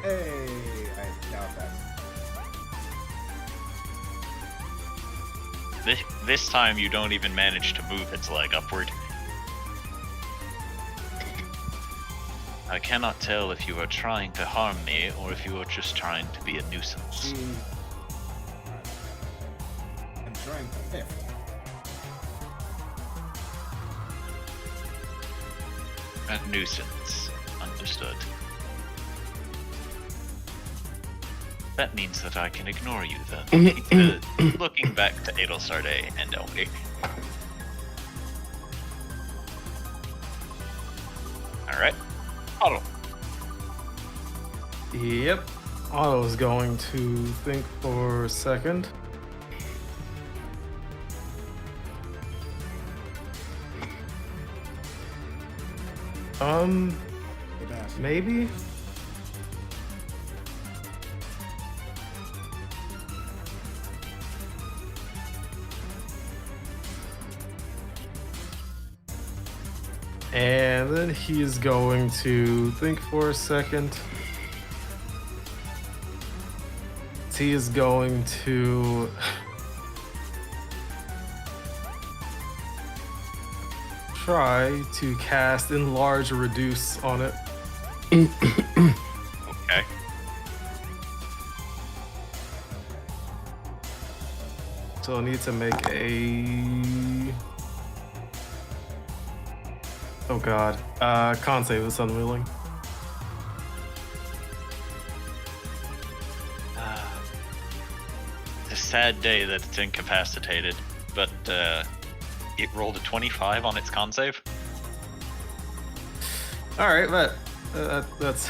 [SPEAKER 6] Hey, I doubt that.
[SPEAKER 4] This time you don't even manage to move its leg upward. I cannot tell if you are trying to harm me or if you are just trying to be a nuisance.
[SPEAKER 6] I'm trying to lift.
[SPEAKER 4] A nuisance. Understood. That means that I can ignore you then. Looking back to Edel, and Elmi. Alright. Otto.
[SPEAKER 5] Yep. Otto's going to think for a second. Maybe? And then he's going to think for a second. He is going to try to cast Enlarge or Reduce on it.
[SPEAKER 4] Okay.
[SPEAKER 5] So I need to make a... Oh god. Con save is unwilling.
[SPEAKER 4] a sad day that it's incapacitated, but it rolled a 25 on its con save.
[SPEAKER 2] Alright, but that's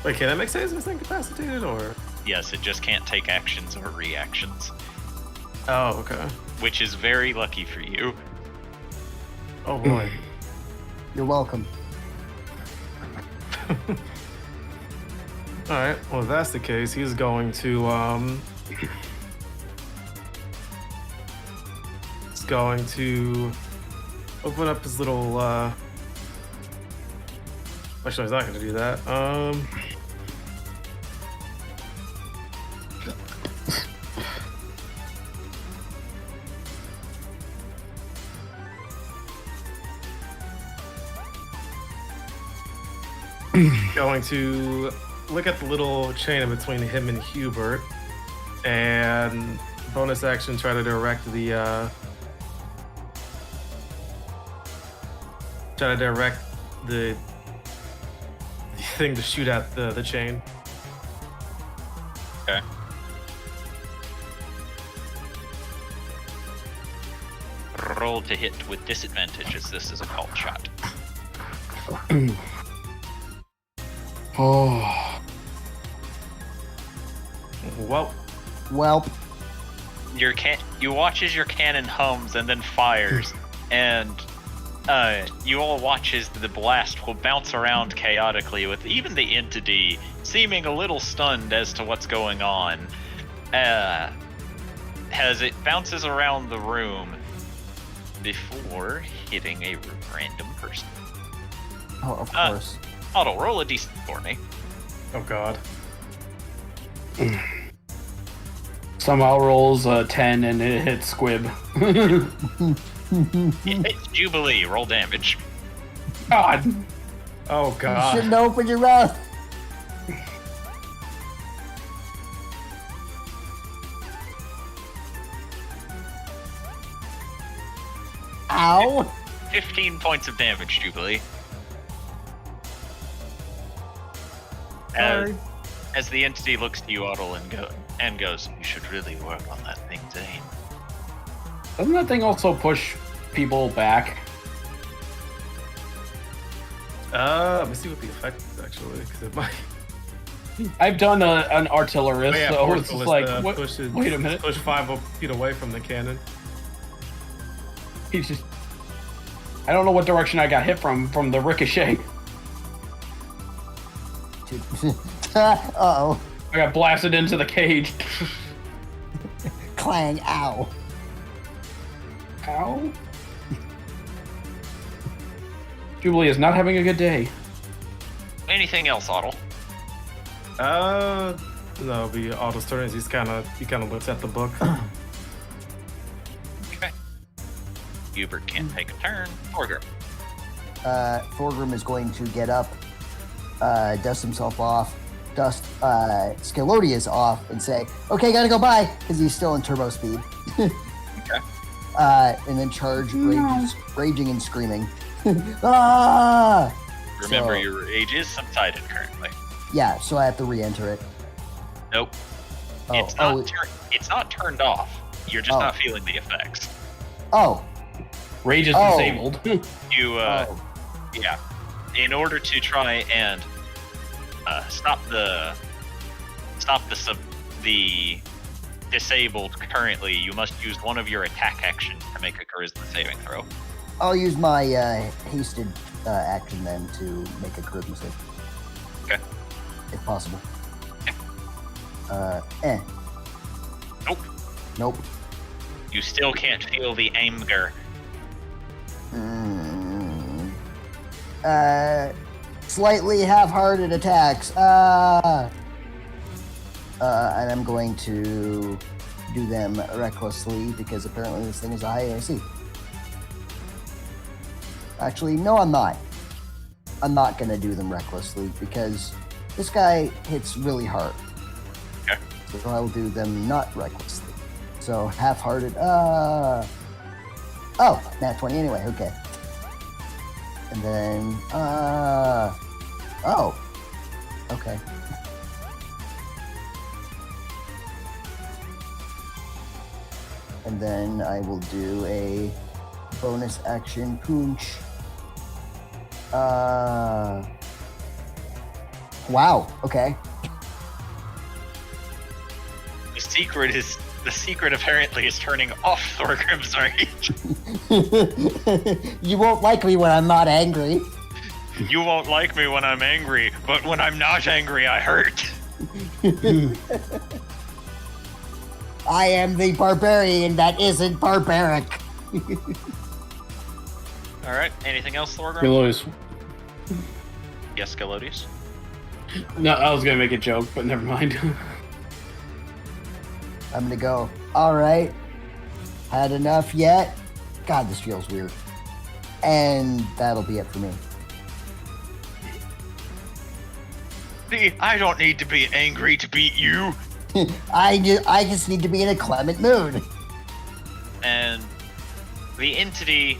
[SPEAKER 2] Wait, can it make saves if it's incapacitated, or?
[SPEAKER 4] Yes, it just can't take actions or reactions,
[SPEAKER 2] Oh, okay.
[SPEAKER 4] which is very lucky for you.
[SPEAKER 2] Oh boy.
[SPEAKER 3] You're welcome.
[SPEAKER 2] Alright, well if that's the case, he's going to he's going to open up his little actually he's not gonna do that. Going to look at the little chain in between him and Hubert, and bonus action try to direct the thing to shoot at the chain.
[SPEAKER 4] Okay. Roll to hit with disadvantage, as this is a called shot.
[SPEAKER 7] Oh.
[SPEAKER 2] Well,
[SPEAKER 3] Welp.
[SPEAKER 4] You watch as your cannon hums and then fires, and you all watch as the blast will bounce around chaotically, with even the entity seeming a little stunned as to what's going on. As it bounces around the room before hitting a random person.
[SPEAKER 3] Oh, of course.
[SPEAKER 4] Otto, roll a d6 for me.
[SPEAKER 2] oh god.
[SPEAKER 7] Somehow rolls a 10 and it hits Squib.
[SPEAKER 4] It hits Jubilee, roll damage.
[SPEAKER 7] God.
[SPEAKER 2] Oh
[SPEAKER 3] You
[SPEAKER 2] god.
[SPEAKER 3] shouldn't open your mouth. Ow.
[SPEAKER 4] 15 points of damage, Jubilee.
[SPEAKER 2] Sorry.
[SPEAKER 4] As the entity looks to you, Otto, and goes, "You should really work on that thing's aim."
[SPEAKER 7] Doesn't that thing also push people back?
[SPEAKER 2] Let me see what the effect is actually, because it might.
[SPEAKER 7] I've done an artillerist,
[SPEAKER 2] Oh, yeah,
[SPEAKER 7] so
[SPEAKER 2] Portal
[SPEAKER 7] it's just
[SPEAKER 2] is
[SPEAKER 7] like,
[SPEAKER 2] the
[SPEAKER 7] what?
[SPEAKER 2] pushes-
[SPEAKER 7] Wait a minute.
[SPEAKER 2] Push 5 feet away from the cannon.
[SPEAKER 7] He's just. I don't know what direction I got hit from the ricochet.
[SPEAKER 3] Uh-oh.
[SPEAKER 7] I got blasted into the cage.
[SPEAKER 3] Clang. Ow.
[SPEAKER 7] Ow. Jubilee is not having a good day.
[SPEAKER 4] Anything else, Otto?
[SPEAKER 2] No, it'll be Otto's turn as he kind of looks at the book.
[SPEAKER 4] Okay. Hubert can't take a turn. Thorgrim.
[SPEAKER 3] Thorgrim is going to get up, dust himself off, dust Scalodius off, and say, "Okay, gotta go bye," because he's still in turbo speed.
[SPEAKER 4] Okay.
[SPEAKER 3] And then charge, raging and screaming. Ah!
[SPEAKER 4] Remember,
[SPEAKER 3] So-
[SPEAKER 4] your rage is subsided currently.
[SPEAKER 3] Yeah, so I have to re-enter it.
[SPEAKER 4] Nope.
[SPEAKER 3] Oh,
[SPEAKER 4] It's not turned off. You're just
[SPEAKER 3] Oh.
[SPEAKER 4] not feeling the effects.
[SPEAKER 3] oh,
[SPEAKER 7] Rage is
[SPEAKER 3] Oh.
[SPEAKER 7] disabled.
[SPEAKER 4] You, yeah. In order to try and stop the disabled currently, you must use one of your attack actions to make a charisma saving throw.
[SPEAKER 3] I'll use my hasted action then to make a charisma save.
[SPEAKER 4] Okay.
[SPEAKER 3] If possible.
[SPEAKER 4] Nope.
[SPEAKER 3] Nope.
[SPEAKER 4] You still can't feel the anger.
[SPEAKER 3] Slightly half-hearted attacks. And I'm going to do them recklessly because apparently this thing is a high AC. Actually, no, I'm not. I'm not going to do them recklessly because this guy hits really hard.
[SPEAKER 4] Okay.
[SPEAKER 3] So I will do them not recklessly. So half-hearted. Oh, nat 20 anyway. Okay. And then, oh, okay. And then I will do a bonus action punch. Wow. Okay.
[SPEAKER 4] The secret apparently is turning off Thorgrim's rage.
[SPEAKER 3] You won't like me when I'm not angry.
[SPEAKER 4] You won't like me when I'm angry, but when I'm not angry, I hurt.
[SPEAKER 3] I am the barbarian that isn't barbaric.
[SPEAKER 4] All right. Anything else, Thorgrim?
[SPEAKER 7] Galodius.
[SPEAKER 4] Yes, Galodius.
[SPEAKER 7] No, I was gonna make a joke, but never mind.
[SPEAKER 3] I'm gonna go. All right. Had enough yet? God, this feels weird. And that'll be it for me.
[SPEAKER 4] See, I don't need to be angry to beat you.
[SPEAKER 3] I just need to be in a clement mood.
[SPEAKER 4] And the entity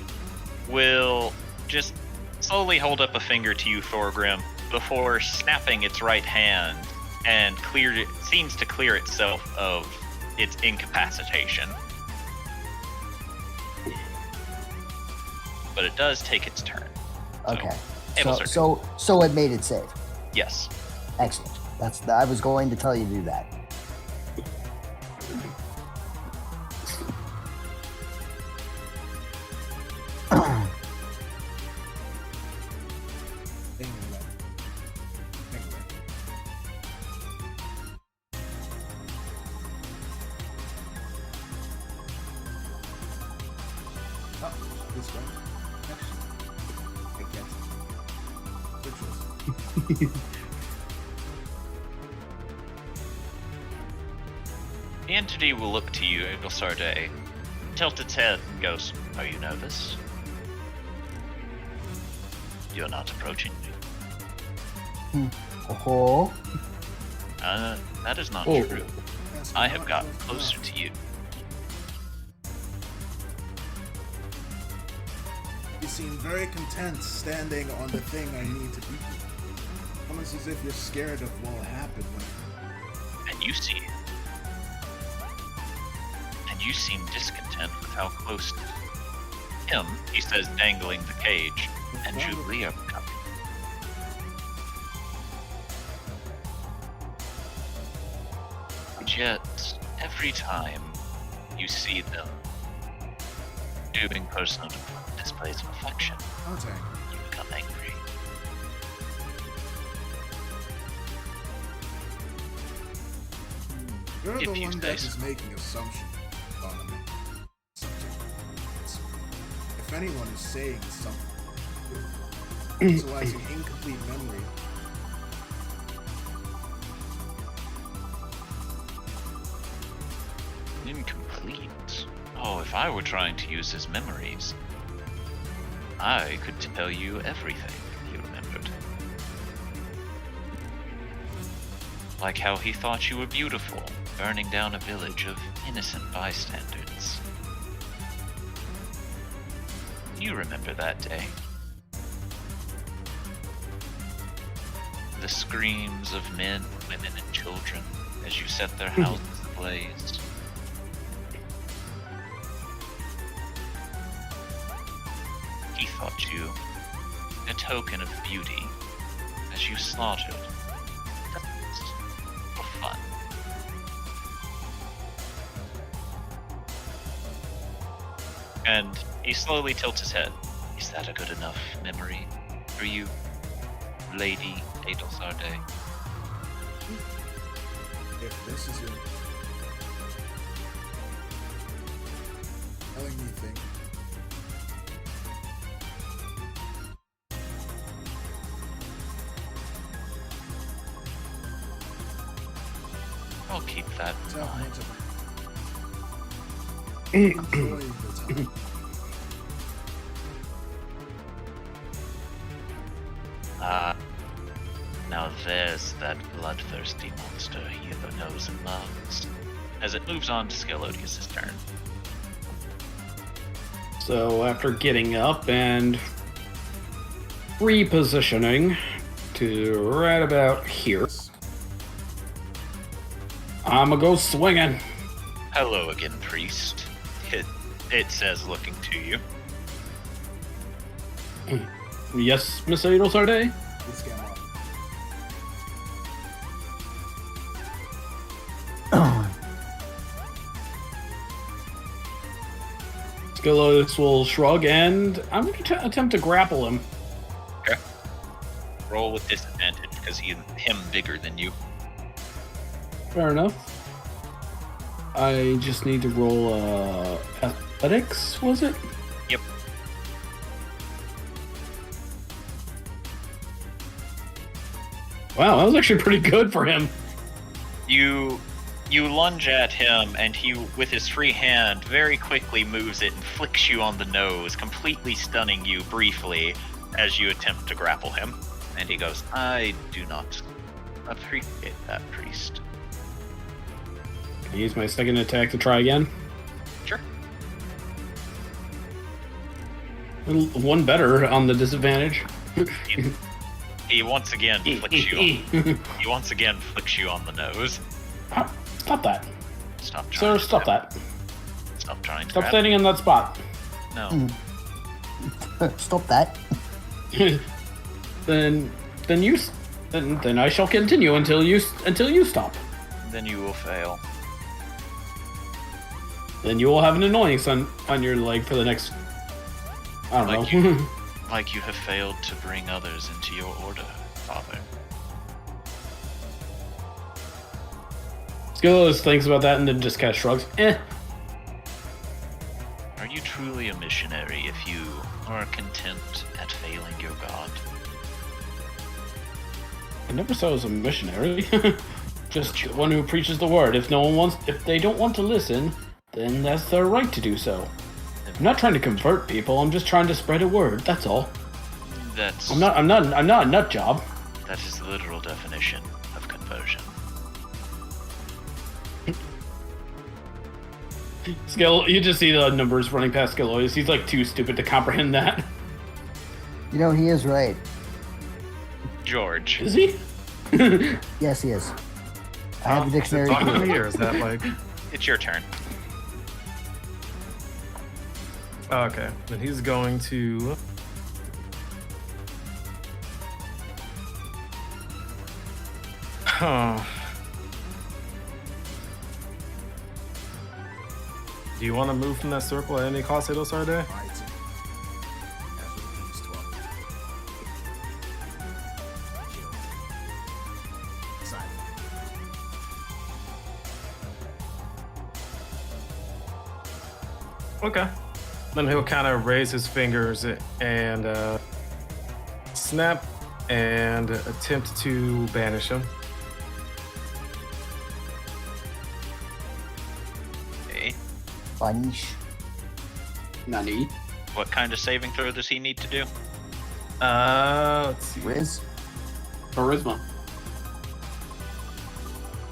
[SPEAKER 4] will just slowly hold up a finger to you, Thorgrim, before snapping its right hand and seems to clear itself of its incapacitation. But it does take its turn.
[SPEAKER 3] Okay.
[SPEAKER 4] So
[SPEAKER 3] So it made it save.
[SPEAKER 4] yes.
[SPEAKER 3] Excellent. I was going to tell you to do that.
[SPEAKER 6] This way. I guess. Good choice.
[SPEAKER 4] The entity will look to you, Edel Sarday, tilt its head and goes, "Oh, you know this? You're not approaching me."
[SPEAKER 3] Oh.
[SPEAKER 4] That is not
[SPEAKER 7] Oh.
[SPEAKER 4] true. I have gotten closer to you.
[SPEAKER 6] You seem very content standing on the thing I need to beat you. Almost as if you're scared of what will happen when.
[SPEAKER 4] And you seem discontent with how close to him, he says, dangling the cage, and Jubilee are coming. And yet, every time you see them doing personal displays of affection,
[SPEAKER 6] Contact.
[SPEAKER 4] you become angry.
[SPEAKER 6] You're
[SPEAKER 4] If
[SPEAKER 6] the
[SPEAKER 4] you
[SPEAKER 6] one
[SPEAKER 4] say
[SPEAKER 6] that
[SPEAKER 4] so.
[SPEAKER 6] is making assumptions on me. If anyone is saying something, utilizing incomplete memory.
[SPEAKER 4] Incomplete? Oh, if I were trying to use his memories, I could tell you everything he remembered. Like how he thought you were beautiful, burning down a village of innocent bystanders. You remember that day? The screams of men, women, and children as you set their houses ablaze. He thought you a token of beauty as you slaughtered peasants for fun. And he slowly tilts his head. Is that a good enough memory for you, Lady Edel Sarday?
[SPEAKER 6] If this is your telling me things.
[SPEAKER 4] I'll keep that in
[SPEAKER 6] Tell
[SPEAKER 4] mind.
[SPEAKER 6] much of it. Enjoy the time.
[SPEAKER 4] Now there's that bloodthirsty monster Hither knows and loves. As it moves on to Scalodius' turn.
[SPEAKER 7] So after getting up and repositioning to right about here, I'm gonna go swinging.
[SPEAKER 4] Hello again, priest. It says, looking to you.
[SPEAKER 7] Yes, Miss Edel Sarday?
[SPEAKER 6] Let's get off.
[SPEAKER 7] Skelos will shrug, and I'm going to attempt to grapple him.
[SPEAKER 4] Okay. Roll with disadvantage because him bigger than you.
[SPEAKER 7] Fair enough. I just need to roll athletics, was it?
[SPEAKER 4] Yep.
[SPEAKER 7] Wow, that was actually pretty good for him.
[SPEAKER 4] You lunge at him, and he, with his free hand, very quickly moves it and flicks you on the nose, completely stunning you briefly as you attempt to grapple him. And he goes, I do not appreciate that, priest.
[SPEAKER 7] Can I use my second attack to try again?
[SPEAKER 4] Sure.
[SPEAKER 7] One better on the disadvantage.
[SPEAKER 4] He once again flicks you. He once again flicks you on the nose.
[SPEAKER 7] Stop that.
[SPEAKER 4] Stop trying.
[SPEAKER 7] Sir, stop that.
[SPEAKER 4] Stop trying.
[SPEAKER 7] Stop standing in that spot.
[SPEAKER 4] No.
[SPEAKER 3] Stop that.
[SPEAKER 7] Then I shall continue until you stop.
[SPEAKER 4] Then you will fail.
[SPEAKER 7] Then you will have an annoyance on your leg for the next. I don't
[SPEAKER 4] Like
[SPEAKER 7] know.
[SPEAKER 4] Like you have failed to bring others into your order, Father.
[SPEAKER 7] Skelos thinks about that and then just kind of shrugs.
[SPEAKER 4] Are you truly a missionary if you are content at failing your God?
[SPEAKER 7] I never saw as a missionary. Just one who preaches the word. If they don't want to listen, then that's their right to do so. I'm not trying to convert people. I'm just trying to spread a word. That's all. I'm not a nut job.
[SPEAKER 4] That is the literal definition of conversion.
[SPEAKER 7] You just see the numbers running past Skelos. He's like too stupid to comprehend that.
[SPEAKER 3] You know, he is right.
[SPEAKER 4] George.
[SPEAKER 7] Is he?
[SPEAKER 3] Yes, he is. I have the dictionary.
[SPEAKER 5] Talking to me, or is that like?
[SPEAKER 4] It's your turn.
[SPEAKER 5] Okay, then he's going to. Huh. Do you want to move from that circle at any cost, Edel Sarday?
[SPEAKER 6] Alright, so after the piece 12. Kill. Silent.
[SPEAKER 5] Okay. Then he'll kind of raise his fingers and snap and attempt to banish him.
[SPEAKER 4] Okay.
[SPEAKER 3] Bunch.
[SPEAKER 7] Nani?
[SPEAKER 4] What kind of saving throw does he need to do?
[SPEAKER 5] Let's see.
[SPEAKER 3] Riz.
[SPEAKER 7] Charisma.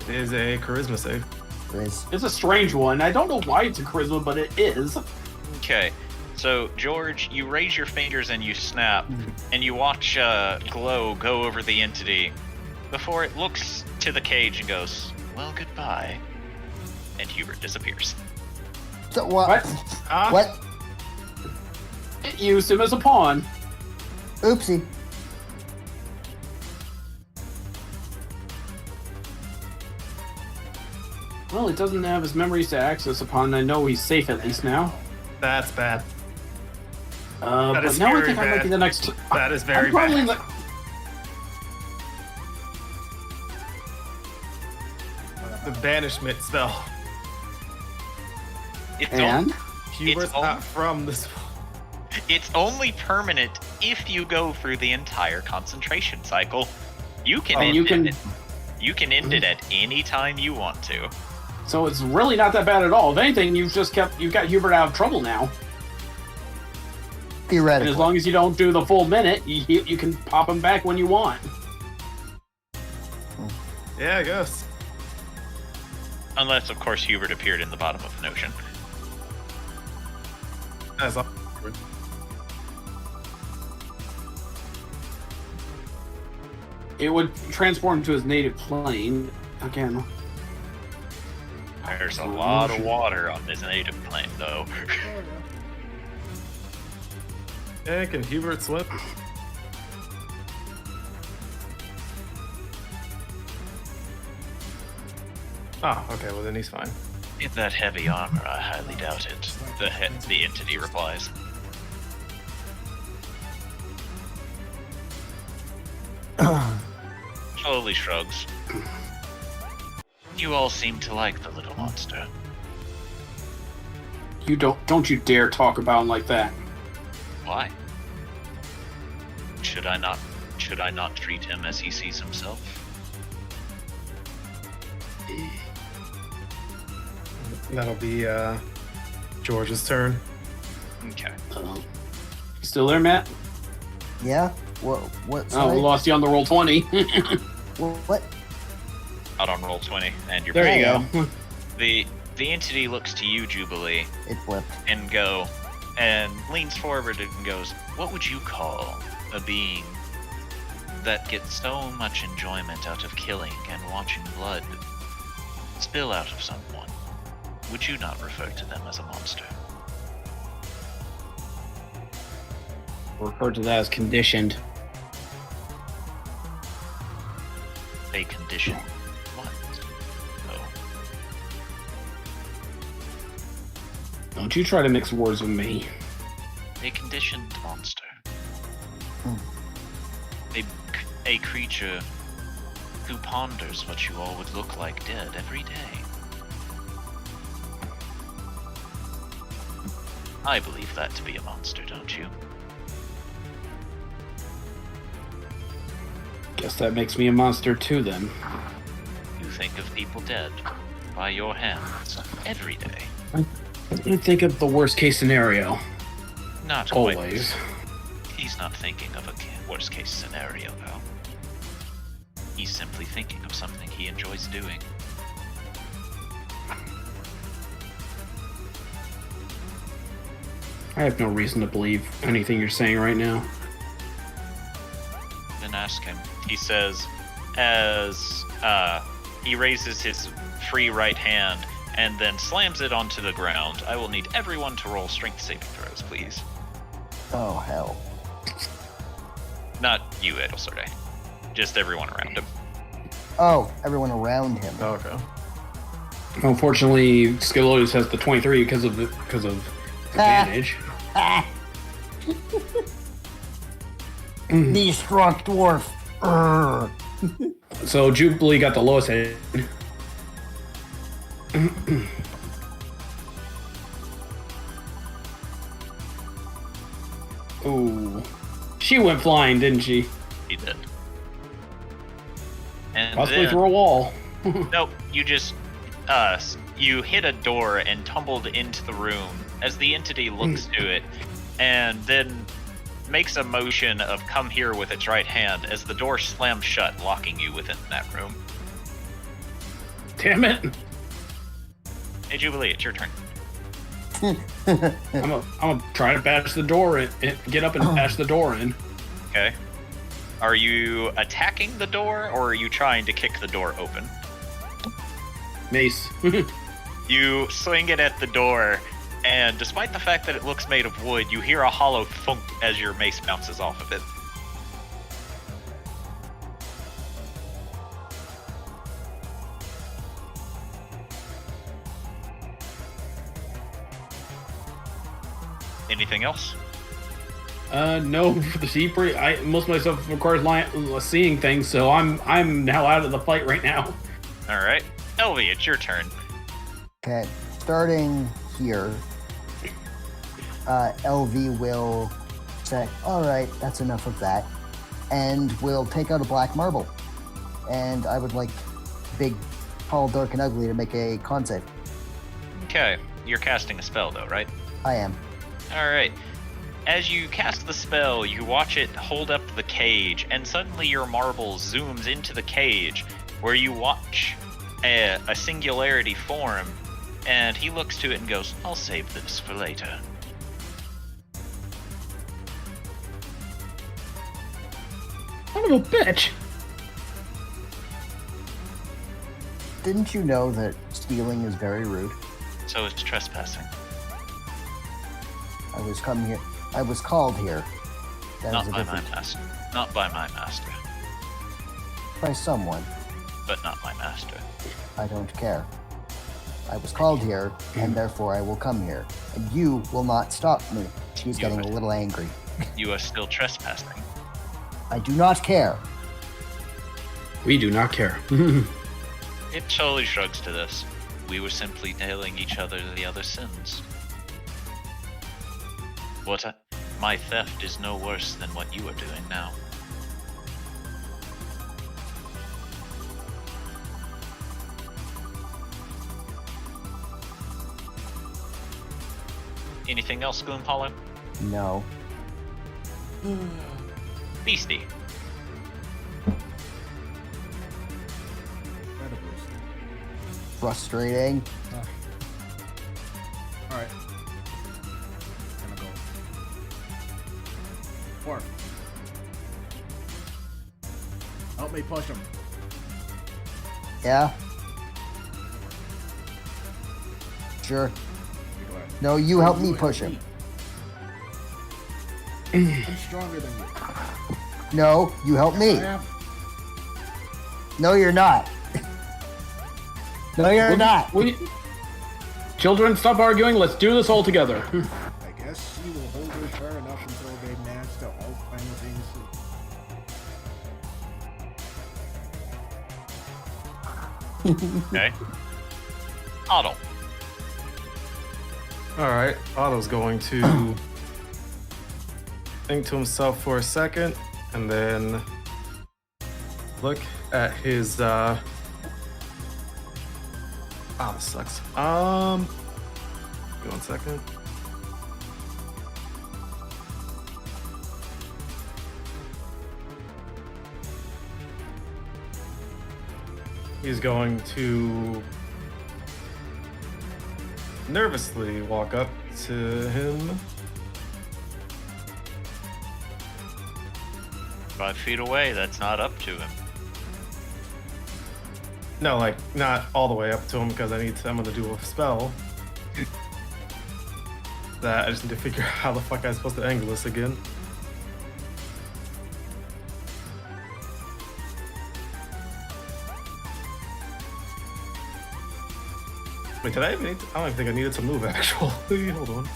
[SPEAKER 5] It is a charisma save.
[SPEAKER 3] Riz.
[SPEAKER 7] It's a strange one. I don't know why it's a charisma, but it is.
[SPEAKER 4] Okay. So, George, you raise your fingers and you snap, and you watch glow go over the entity before it looks to the cage and goes, well, goodbye. And Hubert disappears.
[SPEAKER 3] So what?
[SPEAKER 7] What?
[SPEAKER 3] What?
[SPEAKER 7] It used him as a pawn.
[SPEAKER 3] Oopsie.
[SPEAKER 7] Well, it doesn't have his memories to access upon. I know he's safe at least now.
[SPEAKER 5] That's bad.
[SPEAKER 7] But
[SPEAKER 5] is
[SPEAKER 7] now I
[SPEAKER 5] very
[SPEAKER 7] think I might
[SPEAKER 5] bad.
[SPEAKER 7] be the next.
[SPEAKER 5] That is very
[SPEAKER 7] I'm probably
[SPEAKER 5] bad. The banishment spell.
[SPEAKER 4] It's
[SPEAKER 7] And
[SPEAKER 5] Hubert's
[SPEAKER 4] only-
[SPEAKER 5] not from this.
[SPEAKER 4] It's only permanent if you go through the entire concentration cycle. You can end it. You can end it at any time you want to.
[SPEAKER 7] so it's really not that bad at all. If anything, you've got Hubert out of trouble now. And
[SPEAKER 3] Theoretically.
[SPEAKER 7] as long as you don't do the full minute, you can pop him back when you want.
[SPEAKER 5] Yeah, I guess.
[SPEAKER 4] Unless, of course, Hubert appeared in the bottom of an ocean.
[SPEAKER 5] That's all.
[SPEAKER 7] It would transform to his native plane again.
[SPEAKER 4] There's a lot of water on this native plane, though.
[SPEAKER 6] Oh, yeah.
[SPEAKER 5] Yeah, can Hubert slip? Ah, okay, well then he's fine.
[SPEAKER 4] In that heavy armor, I highly doubt it. The entity replies. Slowly shrugs. You all seem to like the little monster.
[SPEAKER 7] You don't you dare talk about him like that.
[SPEAKER 4] Why? Should I not treat him as he sees himself?
[SPEAKER 5] That'll be George's turn.
[SPEAKER 4] Okay.
[SPEAKER 7] Still there, Matt?
[SPEAKER 3] Yeah? What
[SPEAKER 7] Oh, we
[SPEAKER 3] side?
[SPEAKER 7] lost you on the roll 20.
[SPEAKER 3] What?
[SPEAKER 4] Out on roll 20, and you're
[SPEAKER 7] There you
[SPEAKER 3] Yeah.
[SPEAKER 7] go.
[SPEAKER 4] The entity looks to you, Jubilee,
[SPEAKER 3] It flipped.
[SPEAKER 4] and leans forward and goes, "What would you call a being that gets so much enjoyment out of killing and watching blood spill out of someone? Would you not refer to them as a monster?"
[SPEAKER 7] Refer to that as conditioned.
[SPEAKER 4] A condition. What? Oh,
[SPEAKER 7] Don't you try to mix words with me.
[SPEAKER 4] a conditioned monster.
[SPEAKER 3] Hmm.
[SPEAKER 4] A creature who ponders what you all would look like dead every day. I believe that to be a monster, don't you?
[SPEAKER 7] Guess that makes me a monster too, then.
[SPEAKER 4] You think of people dead by your hands every day.
[SPEAKER 7] I think of the worst case scenario.
[SPEAKER 4] Not quite.
[SPEAKER 7] Always.
[SPEAKER 4] He's not thinking of a worst case scenario, though. He's simply thinking of something he enjoys doing.
[SPEAKER 7] I have no reason to believe anything you're saying right now.
[SPEAKER 4] Then ask him. He says, as he raises his free right hand and then slams it onto the ground, "I will need everyone to roll strength saving throws, please."
[SPEAKER 3] Oh, hell.
[SPEAKER 4] Not you, Edel, sorry. Just everyone around him.
[SPEAKER 3] Oh, everyone around him.
[SPEAKER 5] Oh, okay.
[SPEAKER 7] Unfortunately, Skillotus has the 23 because of advantage.
[SPEAKER 3] Ah. The strong dwarf. Urgh.
[SPEAKER 7] So Jubilee got the lowest hit. Ooh. She went flying, didn't she?
[SPEAKER 4] He did. And
[SPEAKER 7] Possibly
[SPEAKER 4] then,
[SPEAKER 7] through a wall.
[SPEAKER 4] nope, you just, you hit a door and tumbled into the room as the entity looks to it and then makes a motion of come here with its right hand as the door slams shut, locking you within that room.
[SPEAKER 7] Damn it.
[SPEAKER 4] Hey, Jubilee, it's your turn.
[SPEAKER 7] I'm gonna try to bash the door in, get up and bash the door in.
[SPEAKER 4] Okay. Are you attacking the door, or are you trying to kick the door open?
[SPEAKER 7] Mace.
[SPEAKER 4] You swing it at the door, and despite the fact that it looks made of wood, you hear a hollow thunk as your mace bounces off of it. Anything else?
[SPEAKER 7] No, for the sheep, most of my stuff requires seeing things, so I'm now out of the fight right now.
[SPEAKER 4] All right, Elvie, it's your turn.
[SPEAKER 3] Okay, starting here, LV will say, "All right, that's enough of that," and will take out a black marble. And I would like Big, Tall, Dark, and Ugly to make a con save.
[SPEAKER 4] Okay, you're casting a spell though, right?
[SPEAKER 3] I am.
[SPEAKER 4] All right. As you cast the spell, you watch it hold up the cage, and suddenly your marble zooms into the cage, where you watch a singularity form, and he looks to it and goes, "I'll save this for later."
[SPEAKER 7] Son of a bitch.
[SPEAKER 3] Didn't you know that stealing is very rude?
[SPEAKER 4] So it's trespassing.
[SPEAKER 3] I was called here. That
[SPEAKER 4] Not
[SPEAKER 3] is a
[SPEAKER 4] by my
[SPEAKER 3] different
[SPEAKER 4] master. Not by my master.
[SPEAKER 3] by someone.
[SPEAKER 4] But not my master.
[SPEAKER 3] I don't care. I was called here, and therefore I will come here. And you will not stop me. She's getting a little angry.
[SPEAKER 4] You are still trespassing.
[SPEAKER 3] I do not care.
[SPEAKER 7] We do not care.
[SPEAKER 4] It totally shrugs to this. We were simply nailing each other to the other sins. My theft is no worse than what you are doing now. Anything else, Gloomhollow?
[SPEAKER 3] No.
[SPEAKER 4] Beastie.
[SPEAKER 3] Frustrating.
[SPEAKER 6] Alright. Gonna go. 4. Help me push him.
[SPEAKER 3] Yeah? Sure.
[SPEAKER 6] Be glad.
[SPEAKER 3] No, you help me
[SPEAKER 6] You
[SPEAKER 3] push him.
[SPEAKER 6] I'm stronger than you.
[SPEAKER 3] No, you help me.
[SPEAKER 6] I am.
[SPEAKER 3] No, you're not. No, you're not.
[SPEAKER 7] Children, stop arguing. Let's do this all together.
[SPEAKER 6] I guess she will hold her turn up until they match to all simultaneously.
[SPEAKER 4] Okay. Otto.
[SPEAKER 5] Alright, Otto's going to think to himself for a second and then look at his this sucks. Give me 1 second. He's going to nervously walk up to him.
[SPEAKER 4] 5 feet away, that's not up to him.
[SPEAKER 5] No, like, not all the way up to him because I'm gonna do a spell. That I just need to figure out how the fuck I'm supposed to angle this again. Wait, did I even need to, I don't even think I needed to move actually. Hold on.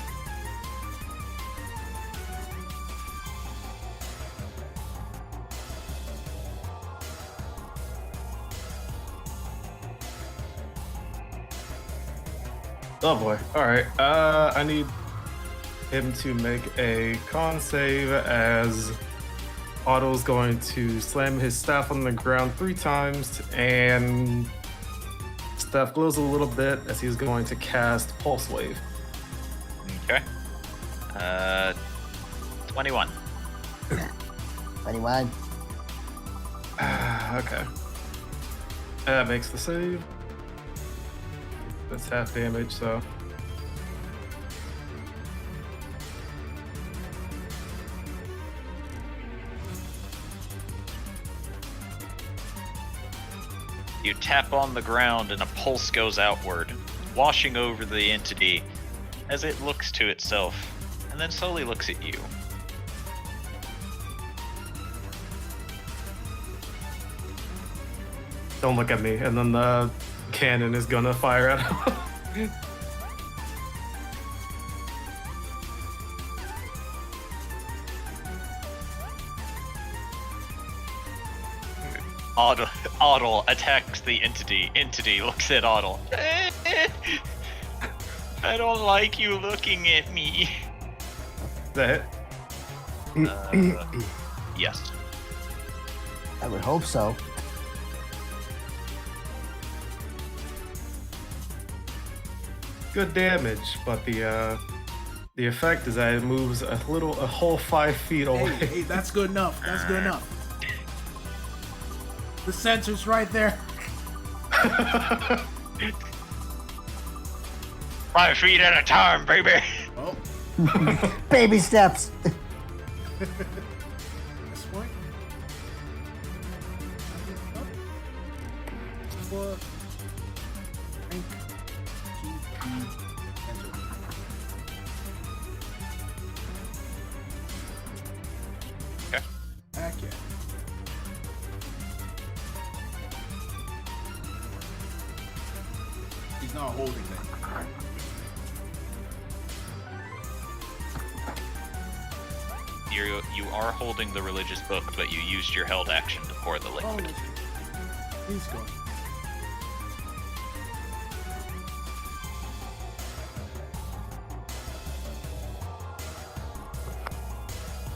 [SPEAKER 5] Oh boy. Alright. I need him to make a con save as Otto's going to slam his staff on the ground 3 times and staff glows a little bit as he's going to cast Pulse Wave.
[SPEAKER 4] Okay. 21.
[SPEAKER 3] 21.
[SPEAKER 5] Okay. That makes the save. That's half damage, so.
[SPEAKER 4] You tap on the ground and a pulse goes outward, washing over the entity as it looks to itself, and then slowly looks at you.
[SPEAKER 5] Don't look at me, and then the cannon is gonna fire at him.
[SPEAKER 4] Audle attacks the entity. Entity looks at Audle. I don't like you looking at me.
[SPEAKER 5] Is that it?
[SPEAKER 4] Yes.
[SPEAKER 3] I would hope so.
[SPEAKER 5] Good damage, but the effect is that it moves a whole 5 feet away.
[SPEAKER 6] Hey, that's good enough. That's good enough. The sensor's right there.
[SPEAKER 4] 5 feet at a time, baby.
[SPEAKER 6] Oh,
[SPEAKER 3] Baby steps.
[SPEAKER 6] this point. not holding it.
[SPEAKER 4] You are holding the religious book, but you used your held action to pour the
[SPEAKER 6] Oh,
[SPEAKER 4] liquid.
[SPEAKER 6] he's going.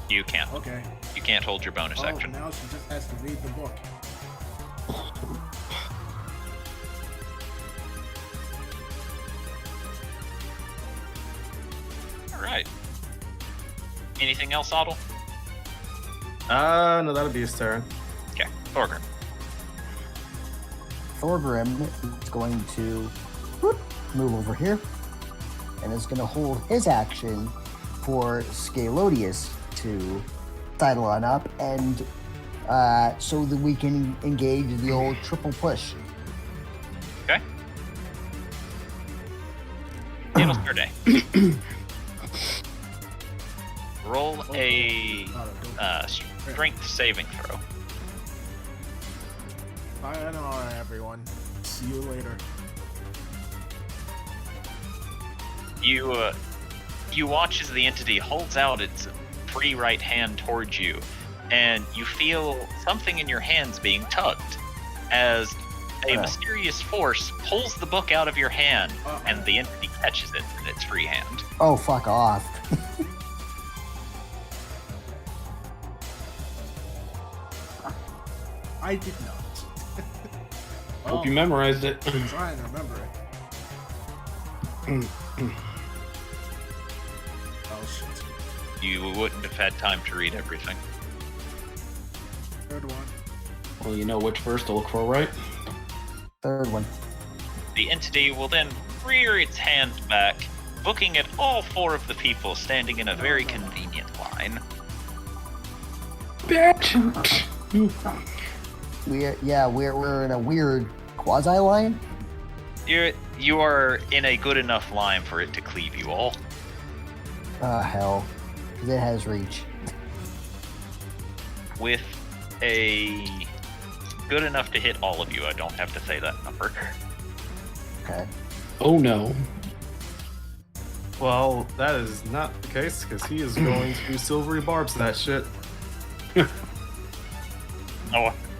[SPEAKER 4] You can't.
[SPEAKER 6] Okay.
[SPEAKER 4] You can't hold your bonus
[SPEAKER 6] Oh,
[SPEAKER 4] action.
[SPEAKER 6] now she just has to read the book.
[SPEAKER 4] All right. Anything else, Otto?
[SPEAKER 5] No, that'll be his turn.
[SPEAKER 4] Okay, Thorgrim.
[SPEAKER 3] Thorgrim is going to move over here and is going to hold his action for Scalodius to sidle on up and so that we can engage the old triple push.
[SPEAKER 4] Okay. Edel Surde. Roll a strength saving throw.
[SPEAKER 6] Sayonara, everyone. See you later.
[SPEAKER 4] You watch as the entity holds out its free right hand towards you, and you feel something in your hands being tugged as a mysterious force pulls the book out of your hand, and the entity catches it in its free hand.
[SPEAKER 3] Oh, fuck off.
[SPEAKER 6] I did not.
[SPEAKER 7] Hope you memorized it.
[SPEAKER 6] I'm trying to remember it. Oh, shit.
[SPEAKER 4] You wouldn't have had time to read everything.
[SPEAKER 6] Third one.
[SPEAKER 7] Well, you know which verse to look for, right?
[SPEAKER 3] Third one.
[SPEAKER 4] The entity will then rear its hand back, looking at all four of the people standing in a very convenient line.
[SPEAKER 7] Bitch!
[SPEAKER 3] We're in a weird quasi line.
[SPEAKER 4] You are in a good enough line for it to cleave you all.
[SPEAKER 3] Hell, 'cause it has reach.
[SPEAKER 4] With a good enough to hit all of you. I don't have to say that number.
[SPEAKER 3] Okay.
[SPEAKER 7] Oh no.
[SPEAKER 5] Well, that is not the case because he is going to do silvery barbs that shit.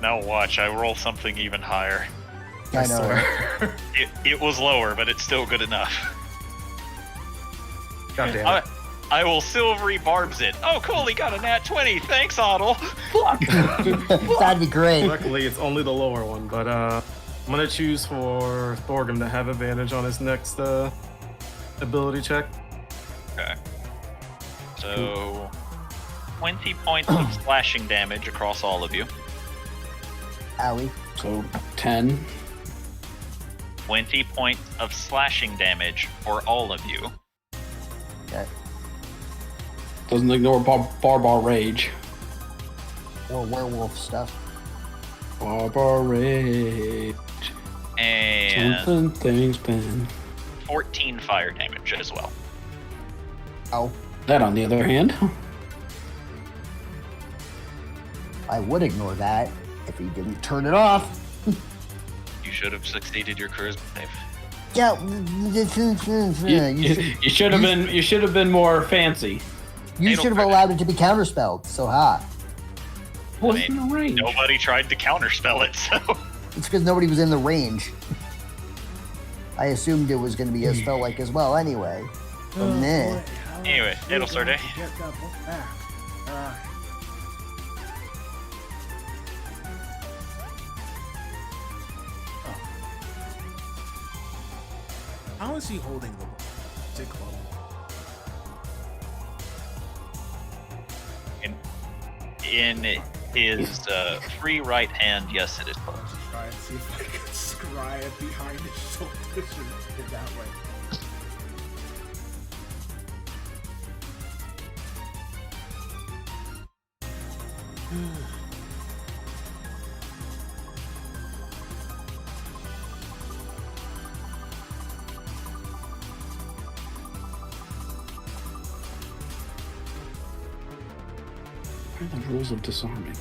[SPEAKER 4] Now watch, I roll something even higher.
[SPEAKER 3] I know.
[SPEAKER 5] swear.
[SPEAKER 4] It was lower, but it's still good enough.
[SPEAKER 5] God damn it.
[SPEAKER 4] I will silvery barbs it. Oh, cool, he got a nat 20. Thanks, Otto.
[SPEAKER 3] That'd be great.
[SPEAKER 5] Luckily, it's only the lower one, but I'm gonna choose for Thorgrim to have advantage on his next ability check.
[SPEAKER 4] Okay. So, 20 points of slashing damage across all of you.
[SPEAKER 3] Owie.
[SPEAKER 7] So 10.
[SPEAKER 4] 20 points of slashing damage for all of you.
[SPEAKER 3] Okay.
[SPEAKER 7] Doesn't ignore Barbar Rage.
[SPEAKER 3] Or werewolf stuff.
[SPEAKER 7] Barbar Rage.
[SPEAKER 4] And
[SPEAKER 7] Something things been.
[SPEAKER 4] 14 fire damage as well.
[SPEAKER 3] Oh,
[SPEAKER 7] That, on the other hand.
[SPEAKER 3] I would ignore that if he didn't turn it off.
[SPEAKER 4] You should have succeeded your charisma save.
[SPEAKER 3] Yeah.
[SPEAKER 7] You should have been. You should have been more fancy.
[SPEAKER 3] You should have allowed it to be counterspelled. So ha.
[SPEAKER 7] Wasn't in the range.
[SPEAKER 4] Nobody tried to counterspell it, so.
[SPEAKER 3] It's because nobody was in the range. I assumed it was going to be a spell like as well. Anyway. But meh.
[SPEAKER 4] Anyway, Edel Surde.
[SPEAKER 6] Get that book back. How is he holding the book? Is it close?
[SPEAKER 4] In his free right hand, yes, it is close.
[SPEAKER 6] Let's try and see if I can scry it behind his shoulders and get that way.
[SPEAKER 7] What are the rules of disarming?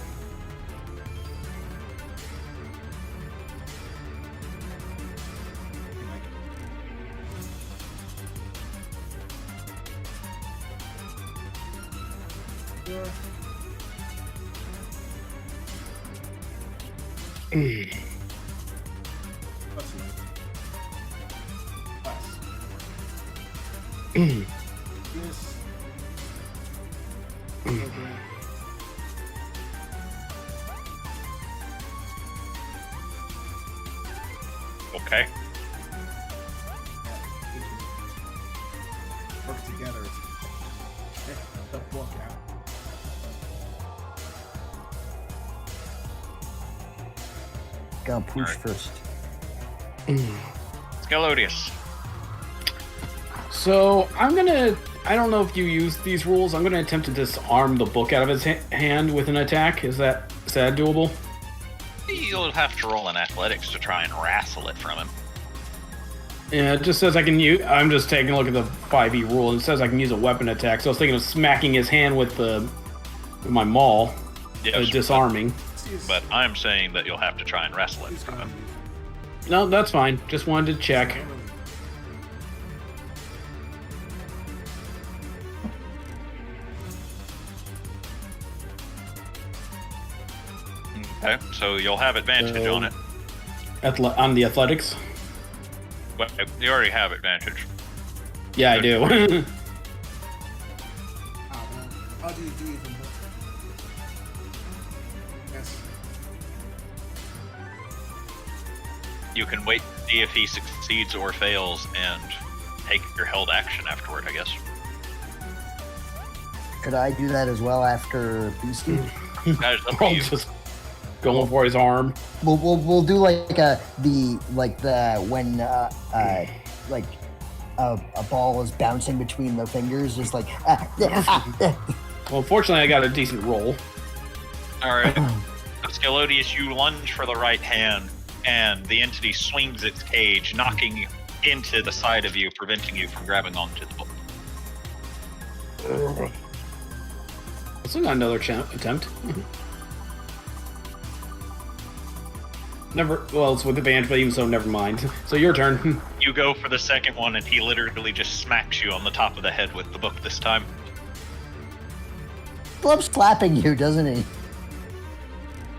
[SPEAKER 6] Sure. Let's see. Less. This. Okay.
[SPEAKER 4] Okay.
[SPEAKER 6] Work together to get the book out.
[SPEAKER 3] Gonna push
[SPEAKER 4] Alright.
[SPEAKER 3] first.
[SPEAKER 4] Scalodius.
[SPEAKER 7] So I'm gonna. I don't know if you use these rules. I'm gonna attempt to disarm the book out of his hand with an attack. Is that doable?
[SPEAKER 4] You'll have to roll in athletics to try and wrestle it from him.
[SPEAKER 7] Yeah, it just says I can use. I'm just taking a look at the 5e rule, and it says I can use a weapon attack. So I was thinking of smacking his hand with my maul,
[SPEAKER 4] Yes,
[SPEAKER 7] disarming.
[SPEAKER 4] But I'm saying that you'll have to try and wrestle it
[SPEAKER 6] Who's
[SPEAKER 4] from
[SPEAKER 6] gonna
[SPEAKER 4] him.
[SPEAKER 6] use
[SPEAKER 7] No, that's fine. Just wanted to check.
[SPEAKER 6] it?
[SPEAKER 4] Okay, so you'll have advantage on it.
[SPEAKER 7] On the athletics.
[SPEAKER 4] Well, you already have advantage.
[SPEAKER 7] Yeah, I do.
[SPEAKER 6] How do you do even more? Yes.
[SPEAKER 4] You can wait to see if he succeeds or fails and take your held action afterward, I guess.
[SPEAKER 3] Could I do that as well after Beastie?
[SPEAKER 4] That is up to
[SPEAKER 7] I'm
[SPEAKER 4] you.
[SPEAKER 7] just going for his arm.
[SPEAKER 3] We'll do like when a ball is bouncing between the fingers, just like
[SPEAKER 7] Well, fortunately, I got a decent roll.
[SPEAKER 4] Alright. Scalodius, you lunge for the right hand, and the entity swings its cage, knocking into the side of you, preventing you from grabbing onto the book.
[SPEAKER 7] Still got another attempt. Never. Well, it's with advantage, but even so, never mind. So your turn.
[SPEAKER 4] You go for the second one, and he literally just smacks you on the top of the head with the book this time.
[SPEAKER 3] loves clapping you, doesn't he?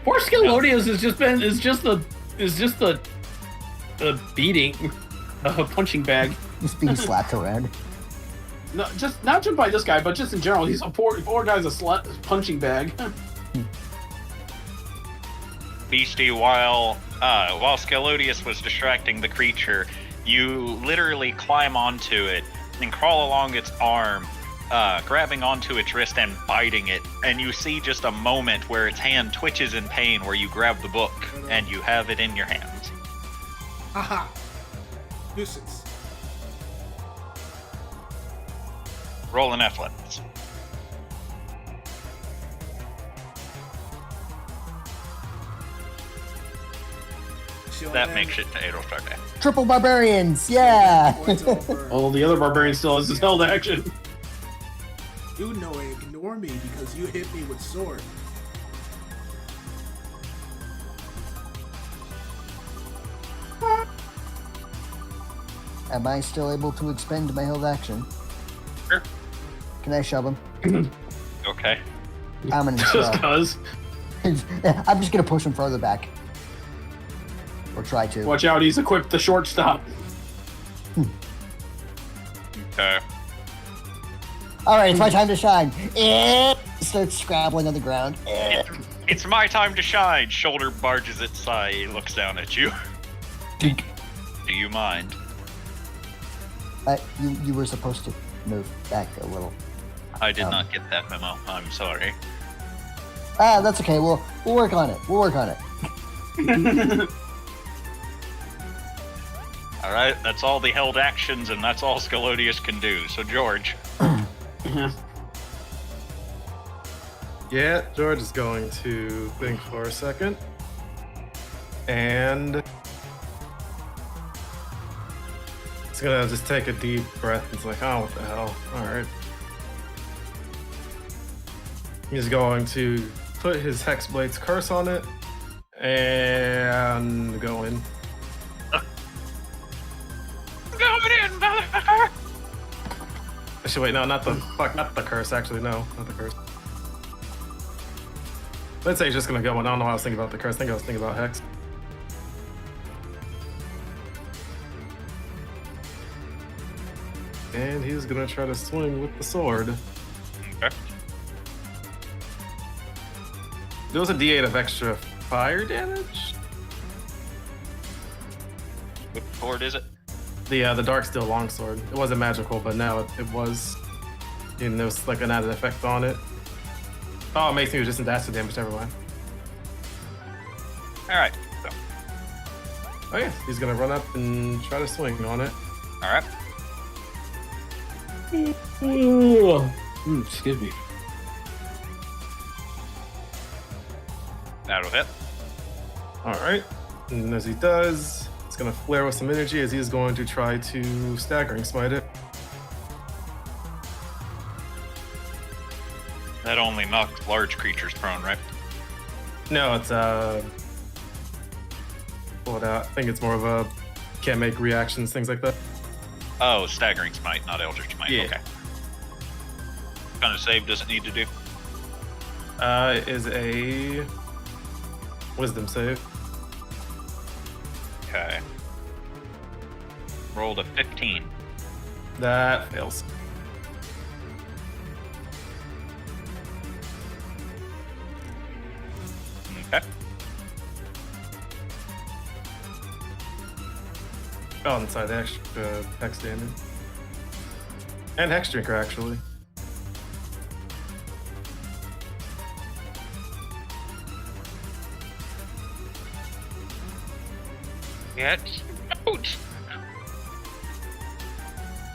[SPEAKER 7] Poor Scalodius is just the beating, a punching bag.
[SPEAKER 3] He's being slapped around.
[SPEAKER 7] No, just not just by this guy, but just in general. He's a poor guy's a punching bag.
[SPEAKER 4] Beastie, while Scalodius was distracting the creature, you literally climb onto it and crawl along its arm, grabbing onto its wrist and biting it. And you see just a moment where its hand twitches in pain where you grab the book and you have it in your hands.
[SPEAKER 6] Haha. Nuisance.
[SPEAKER 4] Roll an athletics. That makes it to Edel Starday.
[SPEAKER 3] Triple barbarians, yeah.
[SPEAKER 7] Oh, the other barbarian still has his held action.
[SPEAKER 6] You know it. Ignore me because you hit me with sword.
[SPEAKER 3] Am I still able to expend my held action?
[SPEAKER 4] Sure.
[SPEAKER 3] Can I shove him?
[SPEAKER 4] Okay.
[SPEAKER 3] I'm gonna
[SPEAKER 7] Just
[SPEAKER 3] shove.
[SPEAKER 7] cause.
[SPEAKER 3] I'm just gonna push him further back. Or try to.
[SPEAKER 7] Watch out, he's equipped the shortstop.
[SPEAKER 4] Okay.
[SPEAKER 3] Alright, it's my time to shine. Starts scrabbling on the ground.
[SPEAKER 4] It's my time to shine. Shoulder barges its side, looks down at you.
[SPEAKER 3] Dink.
[SPEAKER 4] Do you mind?
[SPEAKER 3] You were supposed to move back a little.
[SPEAKER 4] I did not get that memo. I'm sorry.
[SPEAKER 3] That's okay. We'll work on it. We'll work on it.
[SPEAKER 4] All right, that's all the held actions, and that's all Scalodius can do. So, George.
[SPEAKER 5] Yeah, George is going to think for a second. And he's gonna just take a deep breath. It's like, oh, what the hell? Alright. He's going to put his Hexblade's curse on it and go in.
[SPEAKER 4] Going in, motherfucker!
[SPEAKER 5] Actually, wait, no, not the curse, actually, no, not the curse. Let's say he's just gonna go. I don't know why I was thinking about the curse. I think I was thinking about Hex. And he's gonna try to swing with the sword.
[SPEAKER 4] Okay.
[SPEAKER 5] There was a D8 of extra fire damage.
[SPEAKER 4] What sword is it?
[SPEAKER 5] The dark steel longsword. It wasn't magical, but now it was. And there was like an added effect on it. Oh, it makes me resistant to acid damage. Never mind.
[SPEAKER 4] All right. So,
[SPEAKER 5] Oh yeah, he's gonna run up and try to swing on it.
[SPEAKER 4] all right.
[SPEAKER 7] Excuse me.
[SPEAKER 4] That'll hit.
[SPEAKER 5] All right, and as he does, it's gonna flare with some energy as he's going to try to staggering smite it.
[SPEAKER 4] That only knocks large creatures prone, right?
[SPEAKER 5] No, it's pull it out. I think it's more of a can't make reactions, things like that.
[SPEAKER 4] Oh, staggering smite, not eldritch smite.
[SPEAKER 5] Yeah.
[SPEAKER 4] Okay. What kind of save does it need to do?
[SPEAKER 5] Is a wisdom save.
[SPEAKER 4] Okay. Rolled a 15.
[SPEAKER 5] That fails.
[SPEAKER 4] Okay.
[SPEAKER 5] Oh, inside the extra hex damage. And hex drinker, actually.
[SPEAKER 4] Get out.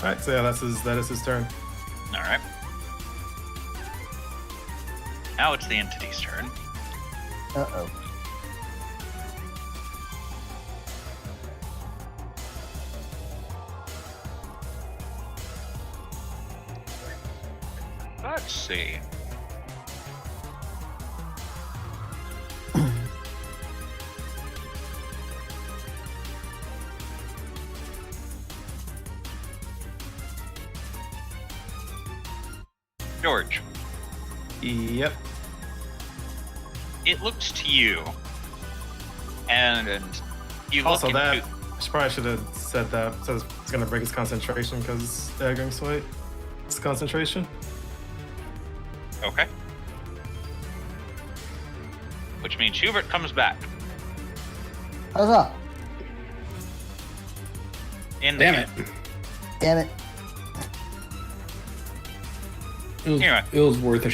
[SPEAKER 5] Alright, so yeah, that is his turn.
[SPEAKER 4] All right. Now it's the entity's turn.
[SPEAKER 3] Uh-oh.
[SPEAKER 4] Let's see. George,
[SPEAKER 5] Yep.
[SPEAKER 4] it looks to you, and you look
[SPEAKER 5] Also,
[SPEAKER 4] into...
[SPEAKER 5] that I probably should have said that. It says it's gonna break his concentration because staggering smite. It's concentration.
[SPEAKER 4] Okay. Which means Hubert comes back.
[SPEAKER 3] Huzzah!
[SPEAKER 4] In
[SPEAKER 7] Damn it.
[SPEAKER 3] Damn it.
[SPEAKER 4] Anyway.
[SPEAKER 7] It was worth a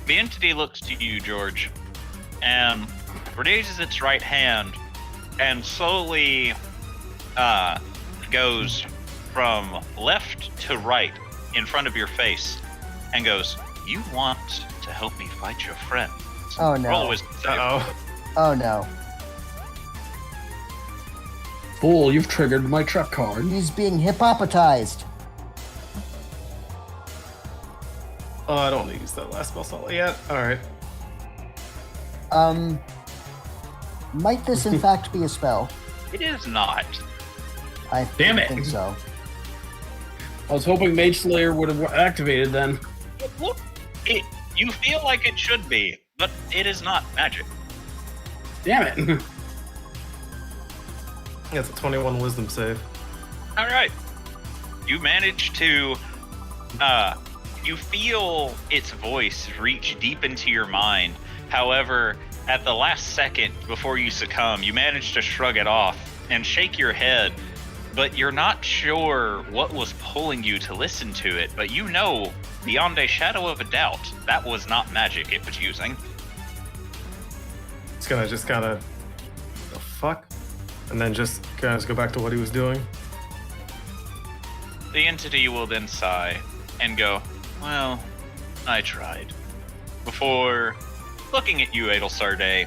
[SPEAKER 4] The entity looks to you, George, and raises its right hand and slowly goes from left to right in front of your face and goes, "You want to help me fight your friend?"
[SPEAKER 3] Oh no.
[SPEAKER 4] Roll a wisdom save.
[SPEAKER 5] Uh-oh.
[SPEAKER 3] Oh no.
[SPEAKER 7] Fool, you've triggered my trap card.
[SPEAKER 3] He's being hippopotized.
[SPEAKER 5] Oh, I don't want to use that last spell slot yet. Alright.
[SPEAKER 3] Might this in fact be a spell?
[SPEAKER 4] It is not.
[SPEAKER 3] I
[SPEAKER 7] Damn
[SPEAKER 3] don't
[SPEAKER 7] it.
[SPEAKER 3] think so.
[SPEAKER 7] I was hoping Mage Slayer would have activated then.
[SPEAKER 4] You feel like it should be, but it is not magic.
[SPEAKER 7] Damn it.
[SPEAKER 5] Yeah, it's a 21 wisdom save.
[SPEAKER 4] All right. You manage to, you feel its voice reach deep into your mind. However, at the last second before you succumb, you manage to shrug it off and shake your head, but you're not sure what was pulling you to listen to it, but you know, beyond a shadow of a doubt, that was not magic it was using.
[SPEAKER 5] It's gonna just kind of, the fuck? And then just kind of go back to what he was doing.
[SPEAKER 4] The entity will then sigh and go, "Well, I tried." Before looking at you, Edel Sarday,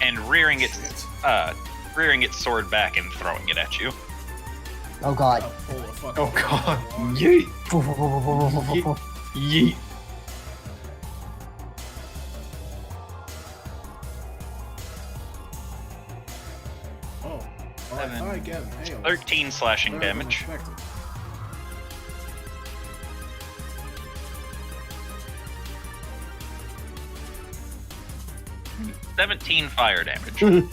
[SPEAKER 4] and rearing its sword back and throwing it at you.
[SPEAKER 3] Oh god.
[SPEAKER 6] Pull a fucking
[SPEAKER 5] Oh god.
[SPEAKER 7] Yeet. Yeet.
[SPEAKER 6] Oh. Alright, try again. Hey,
[SPEAKER 4] 13 slashing
[SPEAKER 6] better than
[SPEAKER 4] damage.
[SPEAKER 6] expected.
[SPEAKER 4] 17 fire damage.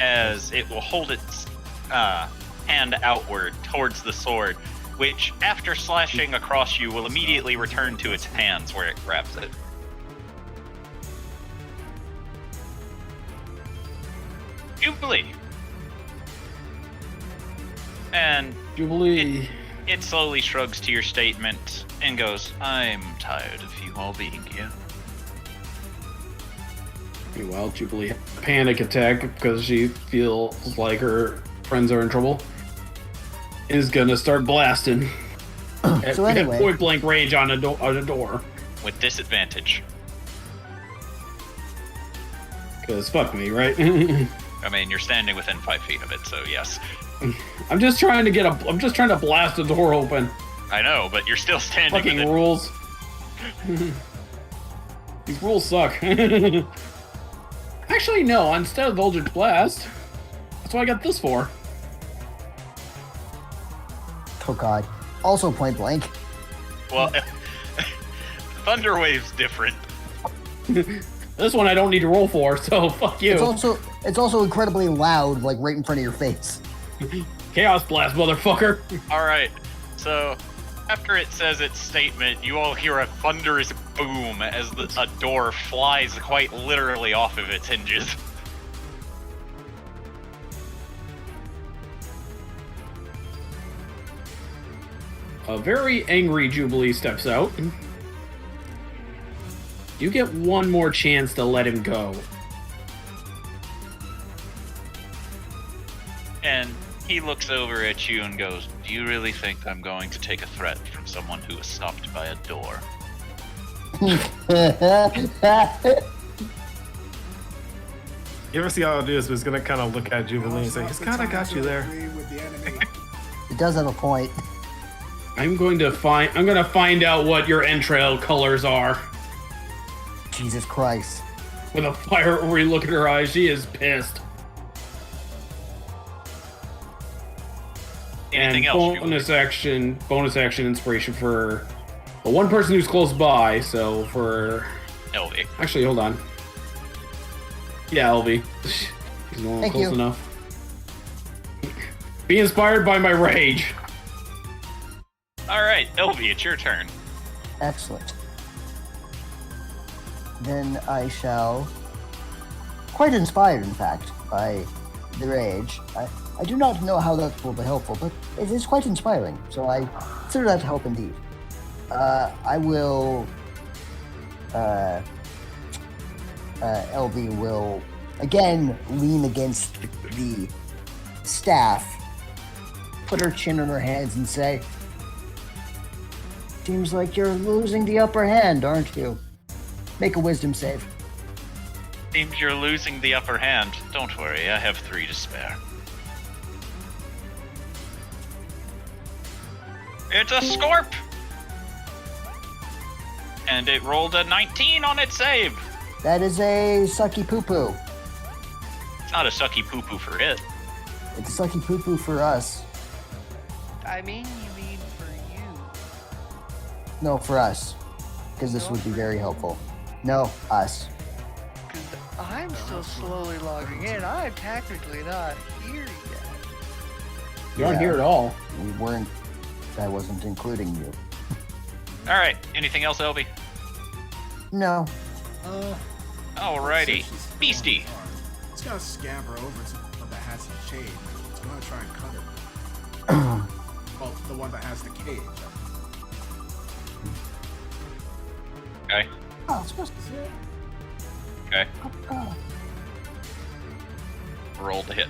[SPEAKER 4] As it will hold its hand outward towards the sword, which, after slashing across you, will immediately return to its hands where it grabs it. Jubilee. And
[SPEAKER 7] Jubilee.
[SPEAKER 4] it slowly shrugs to your statement and goes, I'm tired of you all being here.
[SPEAKER 7] Meanwhile, Jubilee panic attack because she feels like her friends are in trouble. Is gonna start blasting at,
[SPEAKER 3] So anyway.
[SPEAKER 7] at point blank range on a door.
[SPEAKER 4] With disadvantage.
[SPEAKER 7] Cause fuck me, right?
[SPEAKER 4] I mean, you're standing within 5 feet of it, so yes.
[SPEAKER 7] I'm just trying to blast the door open.
[SPEAKER 4] I know, but you're still standing
[SPEAKER 7] Fucking
[SPEAKER 4] with it.
[SPEAKER 7] rules. These rules suck. Actually, no. Instead of Eldritch Blast, that's what I got this for.
[SPEAKER 3] Oh god. Also point blank.
[SPEAKER 4] Well, Thunder Wave's different.
[SPEAKER 7] This one I don't need to roll for, so fuck you.
[SPEAKER 3] It's also incredibly loud, like right in front of your face.
[SPEAKER 7] Chaos Blast, motherfucker.
[SPEAKER 4] Alright, so after it says its statement, you all hear a thunderous boom as a door flies quite literally off of its hinges.
[SPEAKER 7] A very angry Jubilee steps out. You get one more chance to let him go.
[SPEAKER 4] And he looks over at you and goes, do you really think I'm going to take a threat from someone who was stopped by a door?
[SPEAKER 5] You ever see how it is? He's gonna kind of look at Jubilee and say, he's kind of got you there.
[SPEAKER 6] With the enemy.
[SPEAKER 3] It does have a point.
[SPEAKER 7] I'm gonna find out what your entrail colors are.
[SPEAKER 3] Jesus Christ.
[SPEAKER 7] With a fiery look in her eyes, she is pissed.
[SPEAKER 4] Anything
[SPEAKER 7] and
[SPEAKER 4] else?
[SPEAKER 7] bonus action inspiration for the one person who's close by. So for
[SPEAKER 4] LV.
[SPEAKER 7] actually, hold on. Yeah, LV. He's no
[SPEAKER 3] Thank
[SPEAKER 7] close
[SPEAKER 3] you.
[SPEAKER 7] enough. Be inspired by my rage.
[SPEAKER 4] Alright, LV, it's your turn.
[SPEAKER 3] Excellent. Then I shall, quite inspired in fact, by the rage. I do not know how that will be helpful, but it is quite inspiring, so I consider that help indeed. I will, LV will again lean against the staff, put her chin on her hands and say, seems like you're losing the upper hand, aren't you? Make a wisdom save.
[SPEAKER 4] Seems you're losing the upper hand. Don't worry, I have 3 to spare. It's a Scorp! And it rolled a 19 on its save!
[SPEAKER 3] That is a sucky poo-poo.
[SPEAKER 4] It's not a sucky poo-poo for it.
[SPEAKER 3] It's a sucky poo-poo for us.
[SPEAKER 9] I mean, you mean for you.
[SPEAKER 3] No, for us. Because this would be very helpful. No, us.
[SPEAKER 9] Because I'm still slowly logging in. I'm technically not here yet.
[SPEAKER 7] You aren't
[SPEAKER 3] Yeah.
[SPEAKER 7] here at all.
[SPEAKER 3] We weren't. I wasn't including you.
[SPEAKER 4] Alright, anything else, LV?
[SPEAKER 3] No.
[SPEAKER 4] Alrighty.
[SPEAKER 6] So she's still
[SPEAKER 4] Beastie.
[SPEAKER 6] on the farm. It's gonna scamper over to the one that has the shade. It's gonna try and cut it. Well, the one that has the cage.
[SPEAKER 4] Okay,
[SPEAKER 3] Oh, it's supposed to see it.
[SPEAKER 4] okay.
[SPEAKER 3] Oh.
[SPEAKER 4] Roll to hit.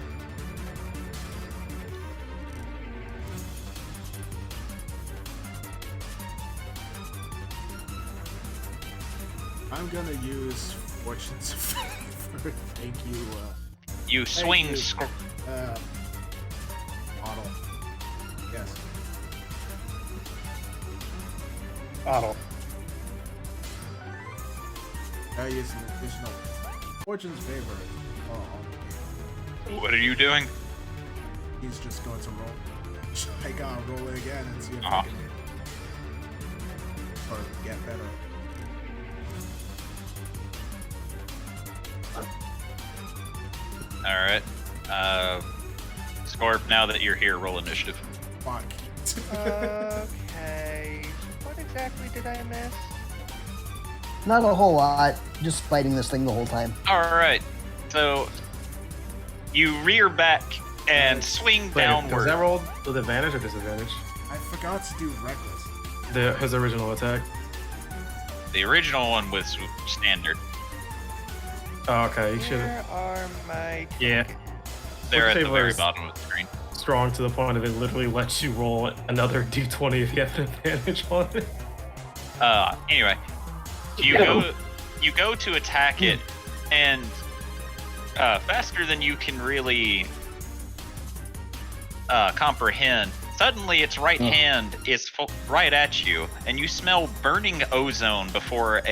[SPEAKER 6] I'm gonna use Fortune's Favor. Thank you,
[SPEAKER 4] You swing
[SPEAKER 6] you. Model. Yes.
[SPEAKER 5] Otto.
[SPEAKER 6] I use an additional Fortune's Favor.
[SPEAKER 4] What are you doing?
[SPEAKER 6] He's just going to roll. I gotta roll it again and see if
[SPEAKER 4] Uh-huh.
[SPEAKER 6] I can. or get better.
[SPEAKER 4] All right. Scorp, now that you're here, roll initiative.
[SPEAKER 6] Fuck.
[SPEAKER 9] Okay. What exactly did I miss?
[SPEAKER 3] Not a whole lot. Just fighting this thing the whole time.
[SPEAKER 4] All right. So you rear back and swing
[SPEAKER 5] Wait,
[SPEAKER 4] downward.
[SPEAKER 5] was that rolled with advantage or disadvantage?
[SPEAKER 6] I forgot to do reckless.
[SPEAKER 5] His original attack.
[SPEAKER 4] The original one was standard.
[SPEAKER 5] Oh, okay, you should
[SPEAKER 9] Where
[SPEAKER 5] have.
[SPEAKER 9] are my...
[SPEAKER 5] Yeah,
[SPEAKER 4] They're at
[SPEAKER 5] What
[SPEAKER 4] the
[SPEAKER 5] they
[SPEAKER 4] very
[SPEAKER 5] was-
[SPEAKER 4] bottom of the screen.
[SPEAKER 5] strong to the point of it literally lets you roll another d20 if you have an advantage on it.
[SPEAKER 4] Anyway, you go to attack it, and faster than you can really comprehend. Suddenly, its right hand is right at you, and you smell burning ozone before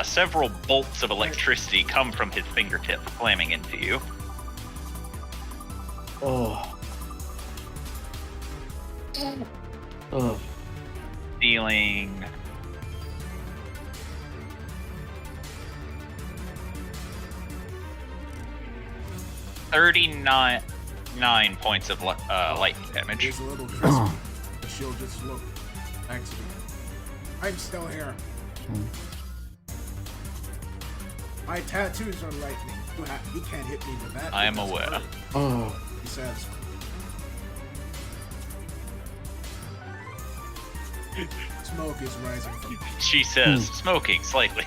[SPEAKER 4] several bolts of electricity come from his fingertip, slamming into you.
[SPEAKER 8] Oh. Oh.
[SPEAKER 4] Dealing 39 points of lightning damage.
[SPEAKER 6] It's a little crispy. The shield just looked. Actually, I'm still here. My tattoos are lightning. You can't hit me with that.
[SPEAKER 4] I am
[SPEAKER 6] That's
[SPEAKER 4] aware.
[SPEAKER 6] hurt,"
[SPEAKER 8] Oh.
[SPEAKER 6] He says. Smoke is rising from.
[SPEAKER 4] She says, smoking slightly.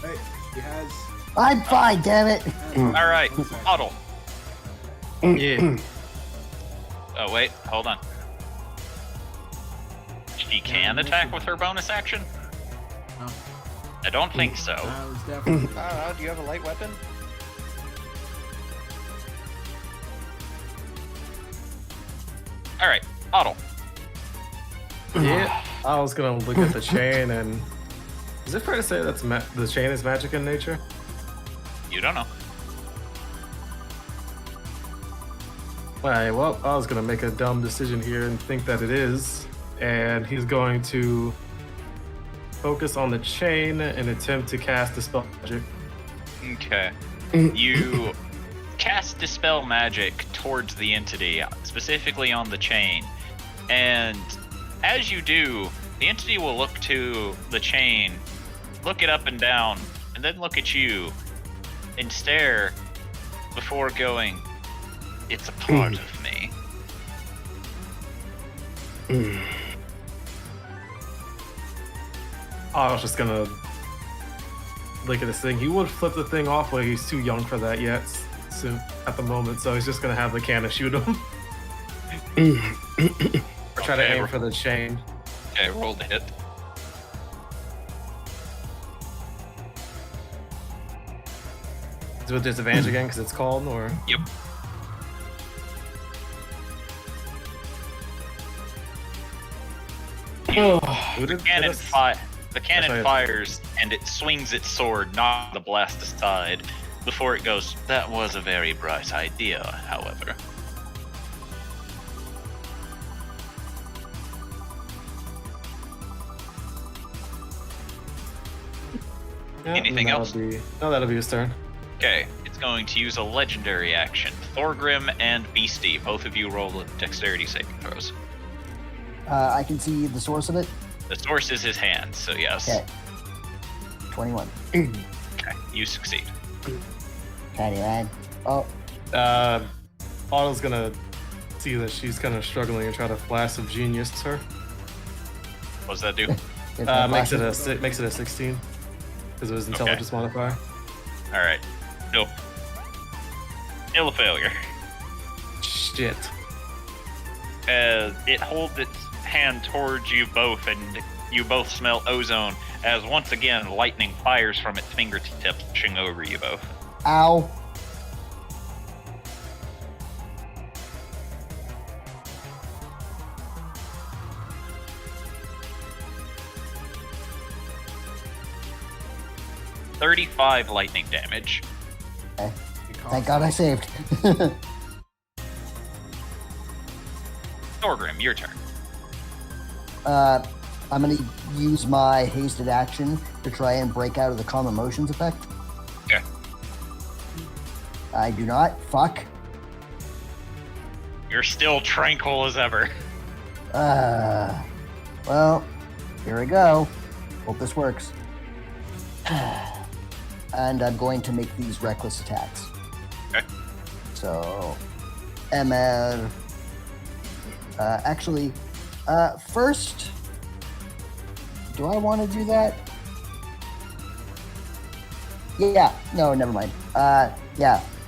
[SPEAKER 6] Hey, he has.
[SPEAKER 3] I'm fine, damn it.
[SPEAKER 4] All right, Huddle.
[SPEAKER 5] Yeah.
[SPEAKER 4] Oh wait, hold on. She can attack with her bonus action?
[SPEAKER 6] No.
[SPEAKER 4] I don't think so.
[SPEAKER 6] That was definitely.
[SPEAKER 9] I don't know, do you have a light weapon?
[SPEAKER 4] All right, Huddle.
[SPEAKER 5] Yeah. I was gonna look at the chain and. Is it fair to say that's the chain is magic in nature?
[SPEAKER 4] You don't know.
[SPEAKER 5] Alright, well, I was gonna make a dumb decision here and think that it is. And he's going to focus on the chain and attempt to cast Dispel Magic.
[SPEAKER 4] Okay. You cast Dispel Magic towards the entity, specifically on the chain. And as you do, the entity will look to the chain, look it up and down, and then look at you and stare before going, "It's a part of me."
[SPEAKER 5] I was just gonna look at this thing. He would flip the thing off, but he's too young for that yet at the moment, so he's just gonna have the cannon shoot him. Or try to
[SPEAKER 4] Okay,
[SPEAKER 5] aim for the chain.
[SPEAKER 4] Okay, roll the hit.
[SPEAKER 5] Is it with disadvantage again because it's called, or?
[SPEAKER 4] Yep. The cannon, the cannon
[SPEAKER 5] That's right.
[SPEAKER 4] fires, and it swings its sword, knocking the blast aside, before it goes, "That was a very bright idea, however."
[SPEAKER 5] Yeah,
[SPEAKER 4] Anything
[SPEAKER 5] that'll
[SPEAKER 4] else?
[SPEAKER 5] That'll be his turn.
[SPEAKER 4] Okay, it's going to use a legendary action. Thorgrim and Beastie, both of you roll dexterity saving throws.
[SPEAKER 3] I can see the source of it.
[SPEAKER 4] The source is his hand, so yes.
[SPEAKER 3] Okay. 21.
[SPEAKER 4] Okay, you succeed.
[SPEAKER 3] Tiny man. Oh,
[SPEAKER 5] Otto's gonna see that she's kind of struggling and try to flash of genius her.
[SPEAKER 4] What does that do?
[SPEAKER 3] if my
[SPEAKER 5] Makes it
[SPEAKER 3] flash-
[SPEAKER 5] makes it a 16 because of his intelligence modifier.
[SPEAKER 4] Alright. Nope. Still a failure.
[SPEAKER 5] Shit.
[SPEAKER 4] As it holds its hand towards you both, and you both smell ozone, as once again lightning fires from its fingertips, pushing over you both.
[SPEAKER 3] Ow.
[SPEAKER 4] $35 lightning damage.
[SPEAKER 3] Thank God I saved.
[SPEAKER 4] Thorgrim, your turn.
[SPEAKER 3] I'm gonna use my hasted action to try and break out of the calm emotions effect.
[SPEAKER 4] Okay.
[SPEAKER 3] I do not. Fuck.
[SPEAKER 4] You're still tranquil as ever.
[SPEAKER 3] Well, here we go. Hope this works. And I'm going to make these reckless attacks.
[SPEAKER 4] Okay.
[SPEAKER 3] So, MR. First, do I want to do that? Yeah. No, never mind.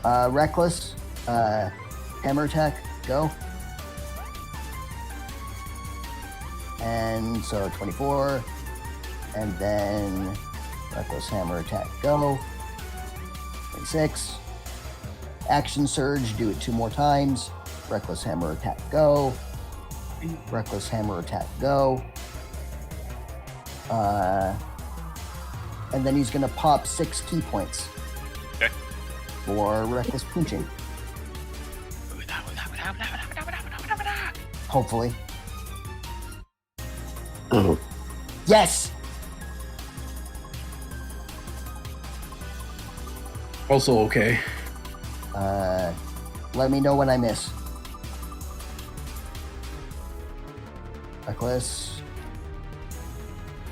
[SPEAKER 3] Reckless. Hammer attack. Go. And so 24. And then reckless hammer attack. Go. 26. Action surge. Do it 2 more times. Reckless hammer attack. Go. Reckless hammer attack. Go. And then he's gonna pop 6 key points.
[SPEAKER 4] Okay.
[SPEAKER 3] For reckless punching. Hopefully.
[SPEAKER 8] Oh.
[SPEAKER 3] Yes!
[SPEAKER 7] Also okay.
[SPEAKER 3] Let me know when I miss. Reckless.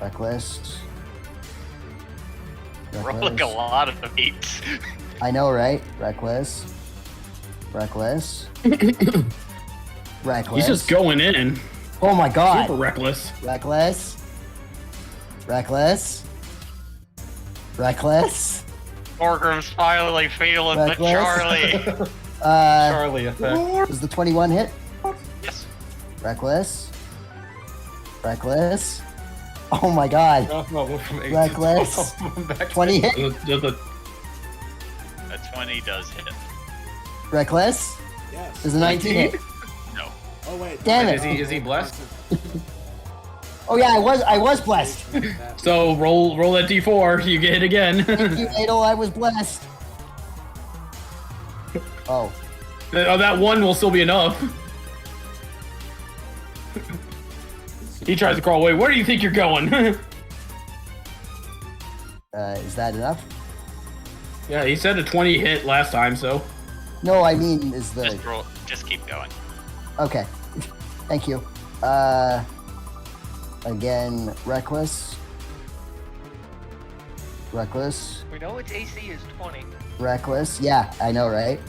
[SPEAKER 3] Reckless.
[SPEAKER 4] Rolling a lot of 8s.
[SPEAKER 3] I know, right? Reckless. Reckless. Reckless.
[SPEAKER 7] He's just going in.
[SPEAKER 3] Oh my god.
[SPEAKER 7] Super reckless.
[SPEAKER 3] Reckless. Reckless. Reckless.
[SPEAKER 4] Thorgrim's finally feeling the
[SPEAKER 3] Reckless.
[SPEAKER 4] Charlie.
[SPEAKER 5] Charlie effect.
[SPEAKER 3] Does the 21 hit?
[SPEAKER 4] Yes.
[SPEAKER 3] Reckless. Reckless. Oh my god.
[SPEAKER 5] No, went from 8 to
[SPEAKER 3] Reckless.
[SPEAKER 5] 12. Back to
[SPEAKER 3] 20 hit.
[SPEAKER 4] A 20 does hit.
[SPEAKER 3] Reckless.
[SPEAKER 6] Yes.
[SPEAKER 3] Does the 19 hit?
[SPEAKER 4] No.
[SPEAKER 6] Oh wait.
[SPEAKER 3] Damn it.
[SPEAKER 5] Is he blessed?
[SPEAKER 3] Oh yeah, I was blessed.
[SPEAKER 7] So roll that d4. You get hit again.
[SPEAKER 3] Thank you, Edel. I was blessed. Oh.
[SPEAKER 7] That one will still be enough. He tries to crawl away. Where do you think you're going?
[SPEAKER 3] Is that enough?
[SPEAKER 7] Yeah, he said a 20 hit last time, so.
[SPEAKER 3] No, I mean, is the...
[SPEAKER 4] Just roll. Just keep going.
[SPEAKER 3] Okay. Thank you. Again, reckless. Reckless.
[SPEAKER 9] We know its AC is 20.
[SPEAKER 3] Reckless. Yeah, I know, right?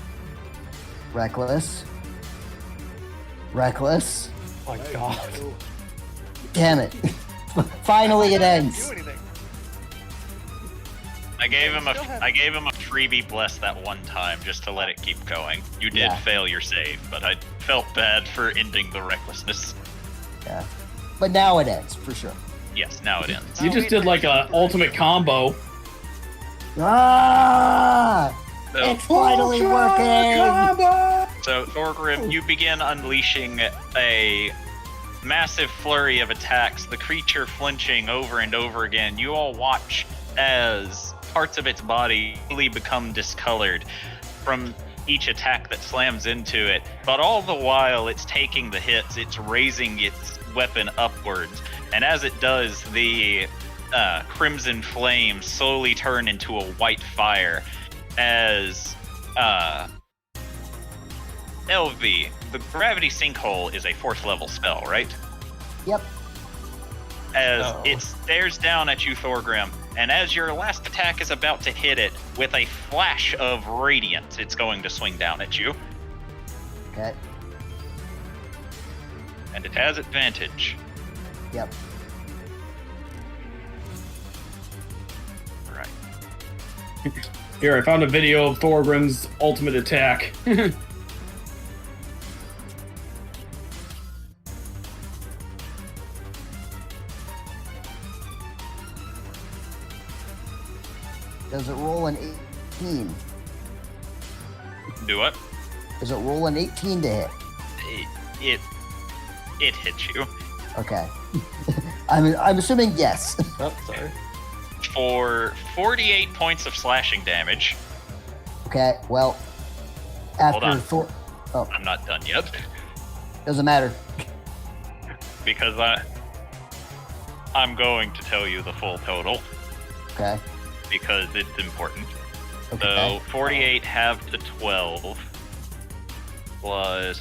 [SPEAKER 3] Reckless. Reckless.
[SPEAKER 5] Oh my god.
[SPEAKER 3] Damn it. Finally it
[SPEAKER 9] Do
[SPEAKER 3] ends.
[SPEAKER 9] anything.
[SPEAKER 4] I gave him a freebie bless that one time just to let it keep going. You did
[SPEAKER 3] Yeah.
[SPEAKER 4] fail your save, but I felt bad for ending the recklessness.
[SPEAKER 3] Yeah. But now it ends, for sure.
[SPEAKER 4] Yes, now it ends.
[SPEAKER 7] You just did like a ultimate combo.
[SPEAKER 3] Ah!
[SPEAKER 4] So,
[SPEAKER 3] It's finally working!
[SPEAKER 4] so Thorgrim, you begin unleashing a massive flurry of attacks, the creature flinching over and over again. You all watch as parts of its body really become discolored from each attack that slams into it, but all the while it's taking the hits, it's raising its weapon upwards, and as it does, the crimson flames slowly turn into a white fire as LV, the gravity sinkhole is a 4th level spell, right?
[SPEAKER 3] Yep.
[SPEAKER 4] As it stares down at you, Thorgrim, and as your last attack is about to hit it, with a flash of radiance, it's going to swing down at you.
[SPEAKER 3] Okay.
[SPEAKER 4] And it has advantage.
[SPEAKER 3] Yep.
[SPEAKER 4] Right.
[SPEAKER 7] Here, I found a video of Thorgrim's ultimate attack.
[SPEAKER 3] Does it roll an 18?
[SPEAKER 4] Do what?
[SPEAKER 3] Does it roll an 18 to hit?
[SPEAKER 4] It hits you.
[SPEAKER 3] Okay. I'm assuming yes.
[SPEAKER 5] Oh, sorry.
[SPEAKER 4] For 48 points of slashing damage.
[SPEAKER 3] Okay, well,
[SPEAKER 4] Hold
[SPEAKER 3] after
[SPEAKER 4] on.
[SPEAKER 3] Thor... Oh,
[SPEAKER 4] I'm not done yet.
[SPEAKER 3] doesn't matter.
[SPEAKER 4] Because I'm going to tell you the full total
[SPEAKER 3] Okay.
[SPEAKER 4] because it's important.
[SPEAKER 3] Okay.
[SPEAKER 4] So 48 halved to 12 plus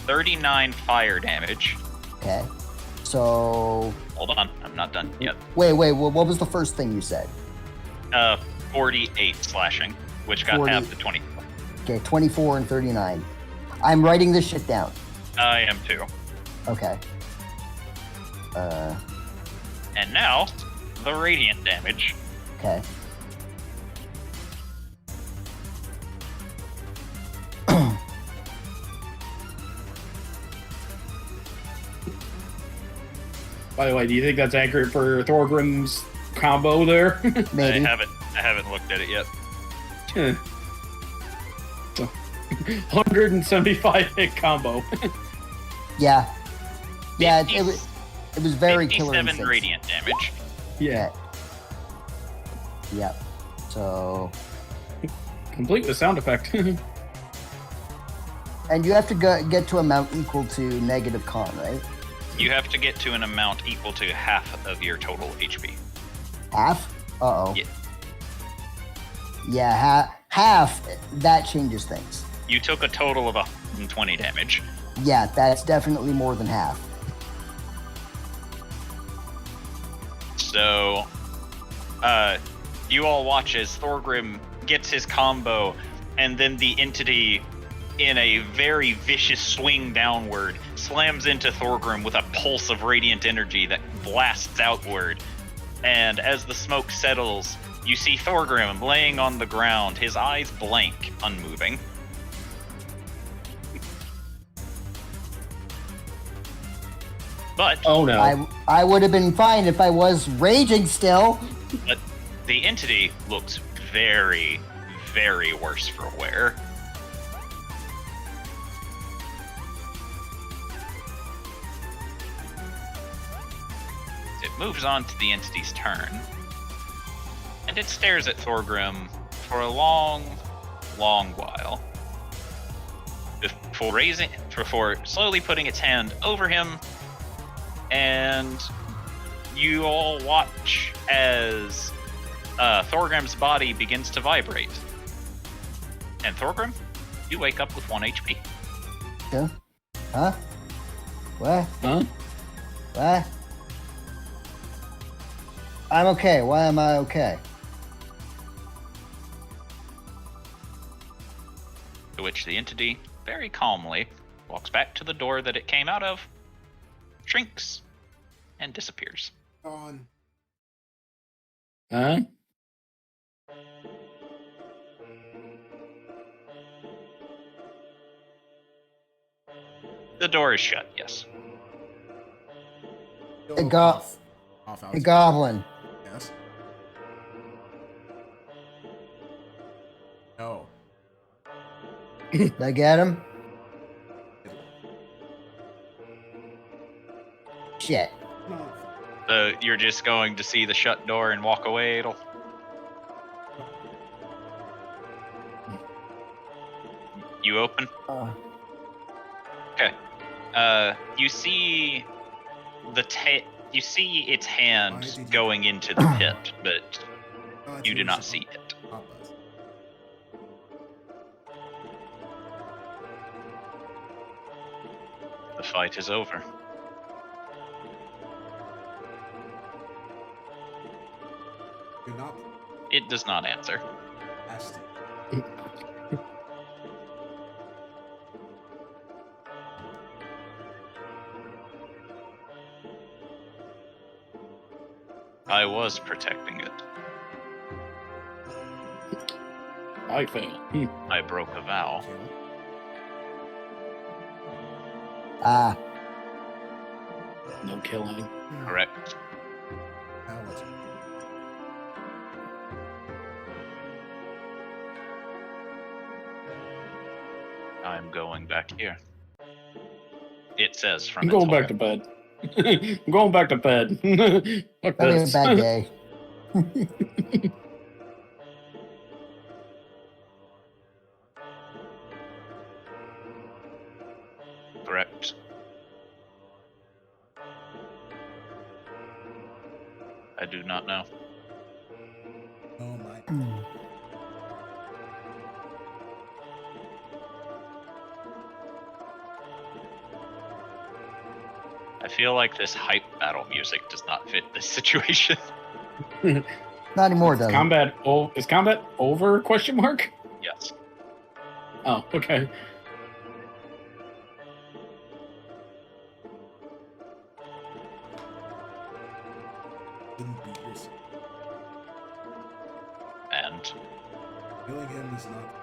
[SPEAKER 4] 39 fire damage.
[SPEAKER 3] Okay. So
[SPEAKER 4] Hold on, I'm not done yet.
[SPEAKER 3] wait. What was the first thing you said?
[SPEAKER 4] 48 slashing, which got
[SPEAKER 3] 40.
[SPEAKER 4] halved to 20.
[SPEAKER 3] Okay, 24 and 39. I'm writing this shit down.
[SPEAKER 4] I am too.
[SPEAKER 3] Okay.
[SPEAKER 4] And now, the radiant damage.
[SPEAKER 3] Okay.
[SPEAKER 7] By the way, do you think that's accurate for Thorgrim's combo there?
[SPEAKER 3] Maybe.
[SPEAKER 4] I haven't looked at it yet.
[SPEAKER 7] So, 175 hit combo.
[SPEAKER 3] Yeah. Yeah, it was very killer
[SPEAKER 4] 57
[SPEAKER 3] instincts.
[SPEAKER 4] radiant damage.
[SPEAKER 7] Yeah.
[SPEAKER 3] Yeah. So,
[SPEAKER 7] Complete with sound effect.
[SPEAKER 3] and you have to get to amount equal to negative con, right?
[SPEAKER 4] You have to get to an amount equal to half of your total HP.
[SPEAKER 3] Half? Uh-oh.
[SPEAKER 4] Yeah.
[SPEAKER 3] Yeah, half, that changes things.
[SPEAKER 4] You took a total of 120 damage.
[SPEAKER 3] Yeah, that's definitely more than half.
[SPEAKER 4] So, you all watch as Thorgrim gets his combo, and then the entity, in a very vicious swing downward, slams into Thorgrim with a pulse of radiant energy that blasts outward. And as the smoke settles, you see Thorgrim laying on the ground, his eyes blank, unmoving. But
[SPEAKER 7] Oh no.
[SPEAKER 3] I would have been fine if I was raging still.
[SPEAKER 4] But the entity looks very, very worse for wear. It moves on to the entity's turn, and it stares at Thorgrim for a long, long while. Before slowly putting its hand over him, and you all watch as Thorgrim's body begins to vibrate. And Thorgrim, you wake up with 1 HP.
[SPEAKER 3] Yeah. Huh? What?
[SPEAKER 7] Huh?
[SPEAKER 3] What? I'm okay. Why am I okay?
[SPEAKER 4] To which the entity, very calmly, walks back to the door that it came out of, shrinks, and disappears.
[SPEAKER 6] On.
[SPEAKER 7] Huh?
[SPEAKER 4] The door is shut, yes.
[SPEAKER 3] Hey, Hey, Goblin.
[SPEAKER 6] Yes. No.
[SPEAKER 3] Did I get him? Shit.
[SPEAKER 6] No.
[SPEAKER 4] You're just going to see the shut door and walk away, Edel? You open? Okay. You see you see its hand going into the pit, but you do not see it. The fight is over.
[SPEAKER 6] You're not
[SPEAKER 4] It does not answer.
[SPEAKER 6] asked.
[SPEAKER 4] I was protecting it.
[SPEAKER 7] I fail.
[SPEAKER 4] I broke a vow.
[SPEAKER 3] Ah,
[SPEAKER 7] No killing.
[SPEAKER 4] Correct. I'm going back here. It says from
[SPEAKER 7] I'm
[SPEAKER 4] its
[SPEAKER 7] going back
[SPEAKER 4] hole.
[SPEAKER 7] to bed. I'm going back to bed. Fuck
[SPEAKER 3] having a
[SPEAKER 7] this.
[SPEAKER 3] bad day.
[SPEAKER 4] do not know.
[SPEAKER 6] Oh my.
[SPEAKER 4] I feel like this hype battle music does not fit this situation.
[SPEAKER 3] Not anymore, does it?
[SPEAKER 7] Is combat over? Question mark.
[SPEAKER 4] Yes.
[SPEAKER 7] Oh, okay.
[SPEAKER 6] Didn't beat yourself.
[SPEAKER 4] And
[SPEAKER 6] Killing him is not.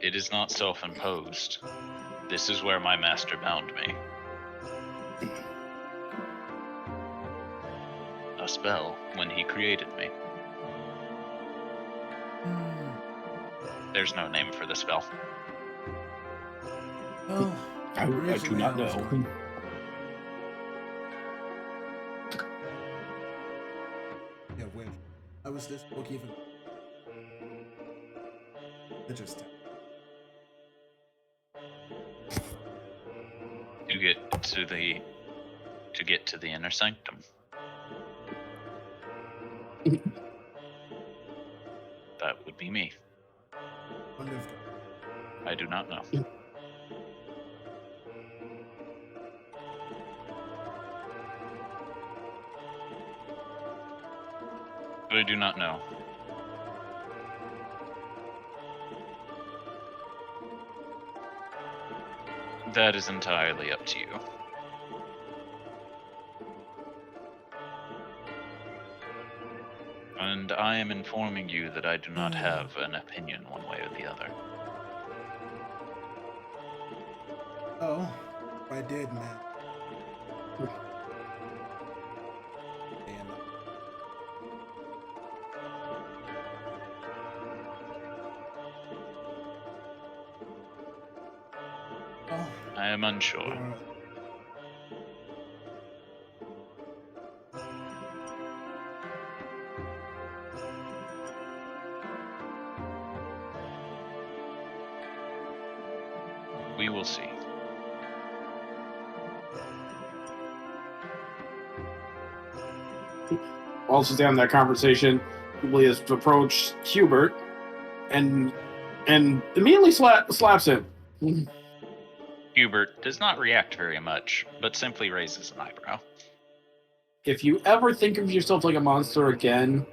[SPEAKER 4] it is not self-imposed. This is where my master bound me. A spell when he created me. There's no name for the spell.
[SPEAKER 6] Oh,
[SPEAKER 7] I do
[SPEAKER 6] originally
[SPEAKER 7] not
[SPEAKER 6] was
[SPEAKER 7] know.
[SPEAKER 6] going- Yeah, wait. How was this book even? Interesting.
[SPEAKER 4] To get to the inner sanctum. That would be me.
[SPEAKER 6] Wonder if
[SPEAKER 4] I do not know. I do not know. That is entirely up to you. And I am informing you that I do not have an opinion one way or the other.
[SPEAKER 6] Oh, I did, man. And oh,
[SPEAKER 4] I am unsure.
[SPEAKER 6] you're-
[SPEAKER 4] We will see.
[SPEAKER 7] While she's having that conversation, Julie has approached Hubert and immediately slaps him.
[SPEAKER 4] Hubert does not react very much, but simply raises an eyebrow.
[SPEAKER 7] If you ever think of yourself like a monster again,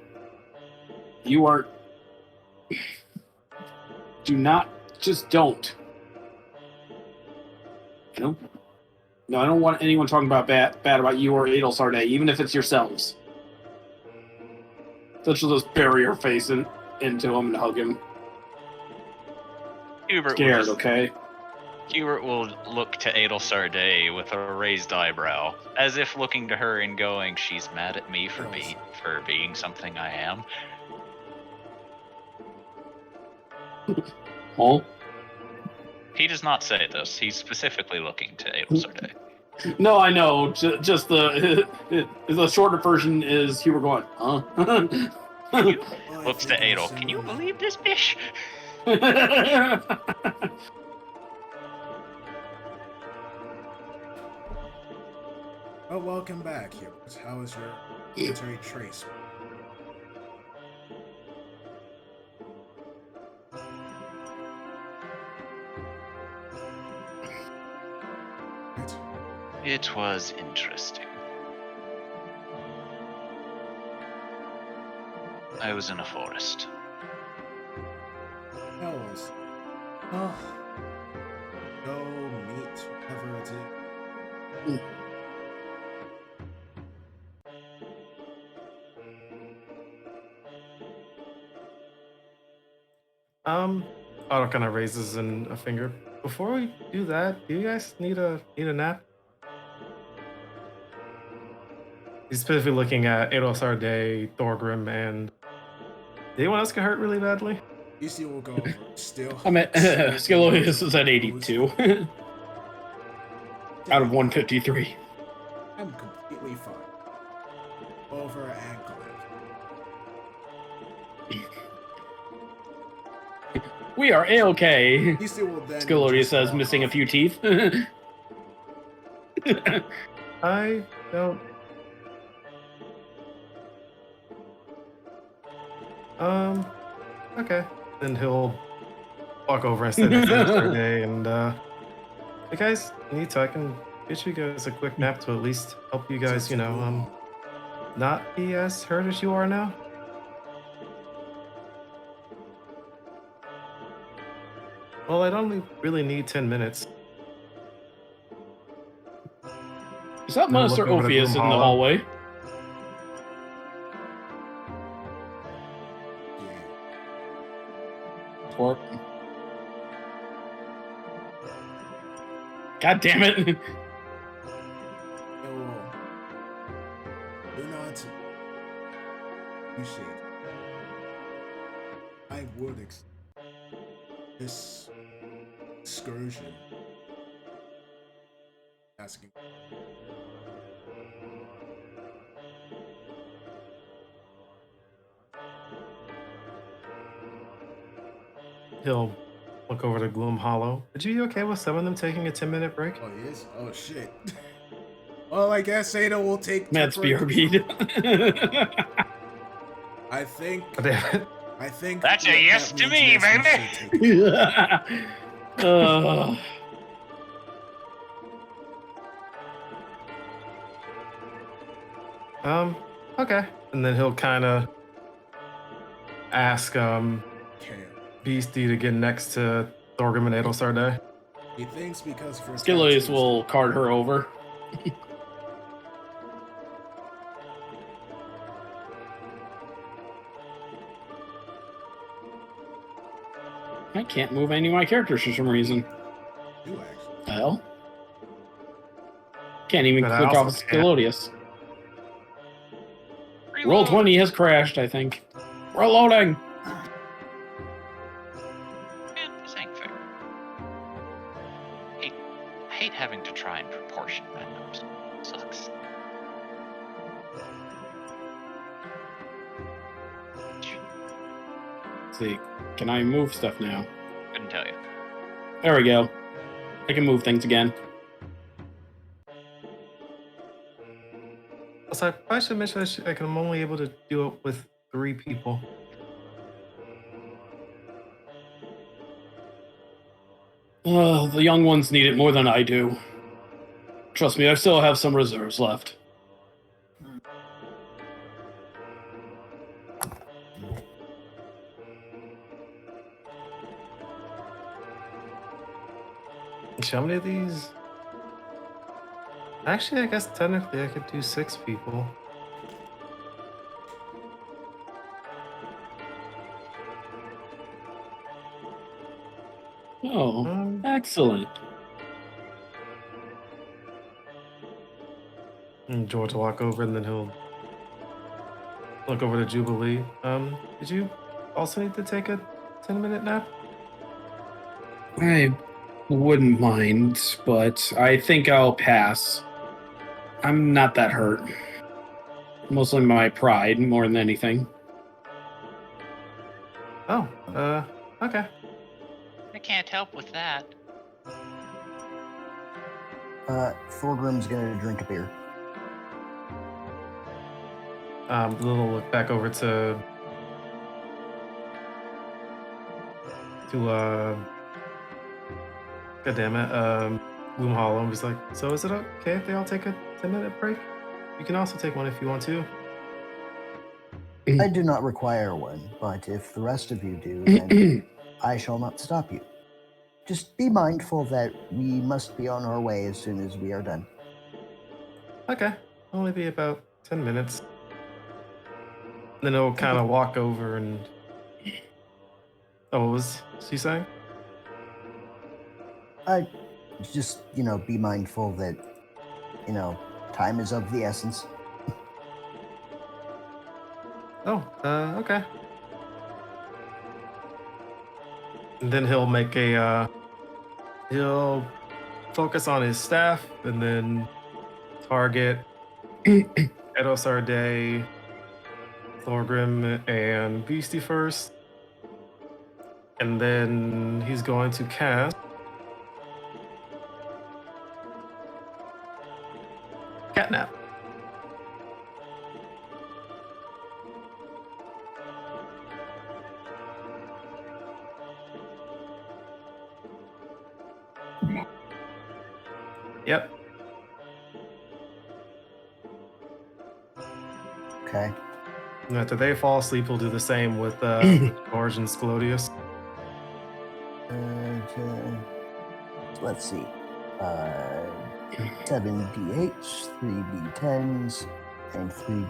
[SPEAKER 7] you are. Do not. Just don't. You know? No, I don't want anyone talking about bad about you or Edel Sarday, even if it's yourselves. So she'll just bury her face into him and hug him.
[SPEAKER 4] Hubert
[SPEAKER 7] Scared, okay?
[SPEAKER 4] Hubert will look to Edel Sarday with a raised eyebrow, as if looking to her and going, "She's mad at me for being something I am."
[SPEAKER 7] Oh?
[SPEAKER 4] He does not say this. He's specifically looking to Edel Sarday.
[SPEAKER 7] No, I know. Just the shorter version is Hubert going, huh?
[SPEAKER 4] Looks to Edel. Can you believe this bitch?
[SPEAKER 6] Oh, welcome back, Hubert. How was your military trace?
[SPEAKER 4] It was interesting. I was in a forest.
[SPEAKER 6] How was? Oh, go meet whoever it is.
[SPEAKER 5] Otto kind of raises a finger. Before we do that, do you guys need a nap? He's specifically looking at Edel Sarday, Thorgrim, and anyone else get hurt really badly?
[SPEAKER 6] EC will go over. Still.
[SPEAKER 7] I'm at Scalius is at 82 out of 153.
[SPEAKER 6] I'm completely fine. Over and collect.
[SPEAKER 7] We are A-okay.
[SPEAKER 6] Beastie will then
[SPEAKER 7] Scolodia
[SPEAKER 6] just
[SPEAKER 7] says,
[SPEAKER 6] walk
[SPEAKER 7] missing a
[SPEAKER 6] off.
[SPEAKER 7] few teeth.
[SPEAKER 5] I don't. Okay. Then he'll walk over and stand for our day, and hey guys, need to I can get you guys a quick nap to at least help you guys, not be as hurt as you are now. Well, I'd only really need 10 minutes.
[SPEAKER 7] Is that
[SPEAKER 5] Now
[SPEAKER 7] Master
[SPEAKER 5] look over to
[SPEAKER 7] Ophius in
[SPEAKER 5] Gloom
[SPEAKER 7] the
[SPEAKER 5] Hollow.
[SPEAKER 7] hallway? Or... God damn it!
[SPEAKER 6] Yo, do not appreciate. I would this excursion asking.
[SPEAKER 5] He'll look over to Gloom Hollow. Would you be okay with some of them taking a 10-minute break?
[SPEAKER 6] Oh, he is? Oh, shit. Well, I guess Ada will take
[SPEAKER 7] Matt's
[SPEAKER 6] temporary
[SPEAKER 7] BRB'd.
[SPEAKER 6] I think.
[SPEAKER 5] Oh, damn it.
[SPEAKER 6] I think
[SPEAKER 4] That's a
[SPEAKER 6] that
[SPEAKER 4] yes to
[SPEAKER 6] means
[SPEAKER 4] me,
[SPEAKER 6] yes, we
[SPEAKER 4] baby.
[SPEAKER 6] should take it.
[SPEAKER 5] Okay. And then he'll kind of ask
[SPEAKER 6] Cam.
[SPEAKER 5] Beastie to get next to Thorgrim and Edel Sarday.
[SPEAKER 6] He thinks because for
[SPEAKER 7] Skillius will card her over. I can't move any of my characters for some reason.
[SPEAKER 6] You actually.
[SPEAKER 7] The hell? Can't even
[SPEAKER 5] But I
[SPEAKER 7] click off
[SPEAKER 5] also can't.
[SPEAKER 7] Skilodius. Roll 20 has crashed, I think. We're loading!
[SPEAKER 4] Man, this ain't fair. I hate having to try and proportion my nose. Sucks.
[SPEAKER 7] Let's see. Can I move stuff now?
[SPEAKER 4] Couldn't tell you.
[SPEAKER 7] There we go. I can move things again.
[SPEAKER 5] Also, I probably should mention that I'm only able to do it with 3 people.
[SPEAKER 7] The young ones need it more than I do. Trust me, I still have some reserves left.
[SPEAKER 5] How many of these? Actually, I guess technically I could do 6 people.
[SPEAKER 7] Oh, excellent.
[SPEAKER 5] And George will walk over and then he'll look over to Jubilee. Did you also need to take a 10-minute nap?
[SPEAKER 7] I wouldn't mind, but I think I'll pass. I'm not that hurt. Mostly my pride more than anything.
[SPEAKER 5] Oh, okay.
[SPEAKER 4] I can't help with that.
[SPEAKER 3] Thorgrim's gonna drink a beer.
[SPEAKER 5] We'll look back over to God damn it, Gloom Hollow, and was like, so is it okay if they all take a 10-minute break? You can also take one if you want to.
[SPEAKER 3] I do not require one, but if the rest of you do, then I shall not stop you. Just be mindful that we must be on our way as soon as we are done.
[SPEAKER 5] Okay, only be about 10 minutes. Then he'll kind of walk over and... Oh, what was she saying?
[SPEAKER 3] I just, be mindful that, time is of the essence.
[SPEAKER 5] Oh, okay. And then he'll make he'll focus on his staff and then target Edel Sarday, Thorgrim, and Beastie first. And then he's going to cast Catnap. Yep.
[SPEAKER 3] Okay.
[SPEAKER 5] And after they fall asleep, he'll do the same with George and Sclodius.
[SPEAKER 3] Let's see. 7 d8s, 3 d10s, and 3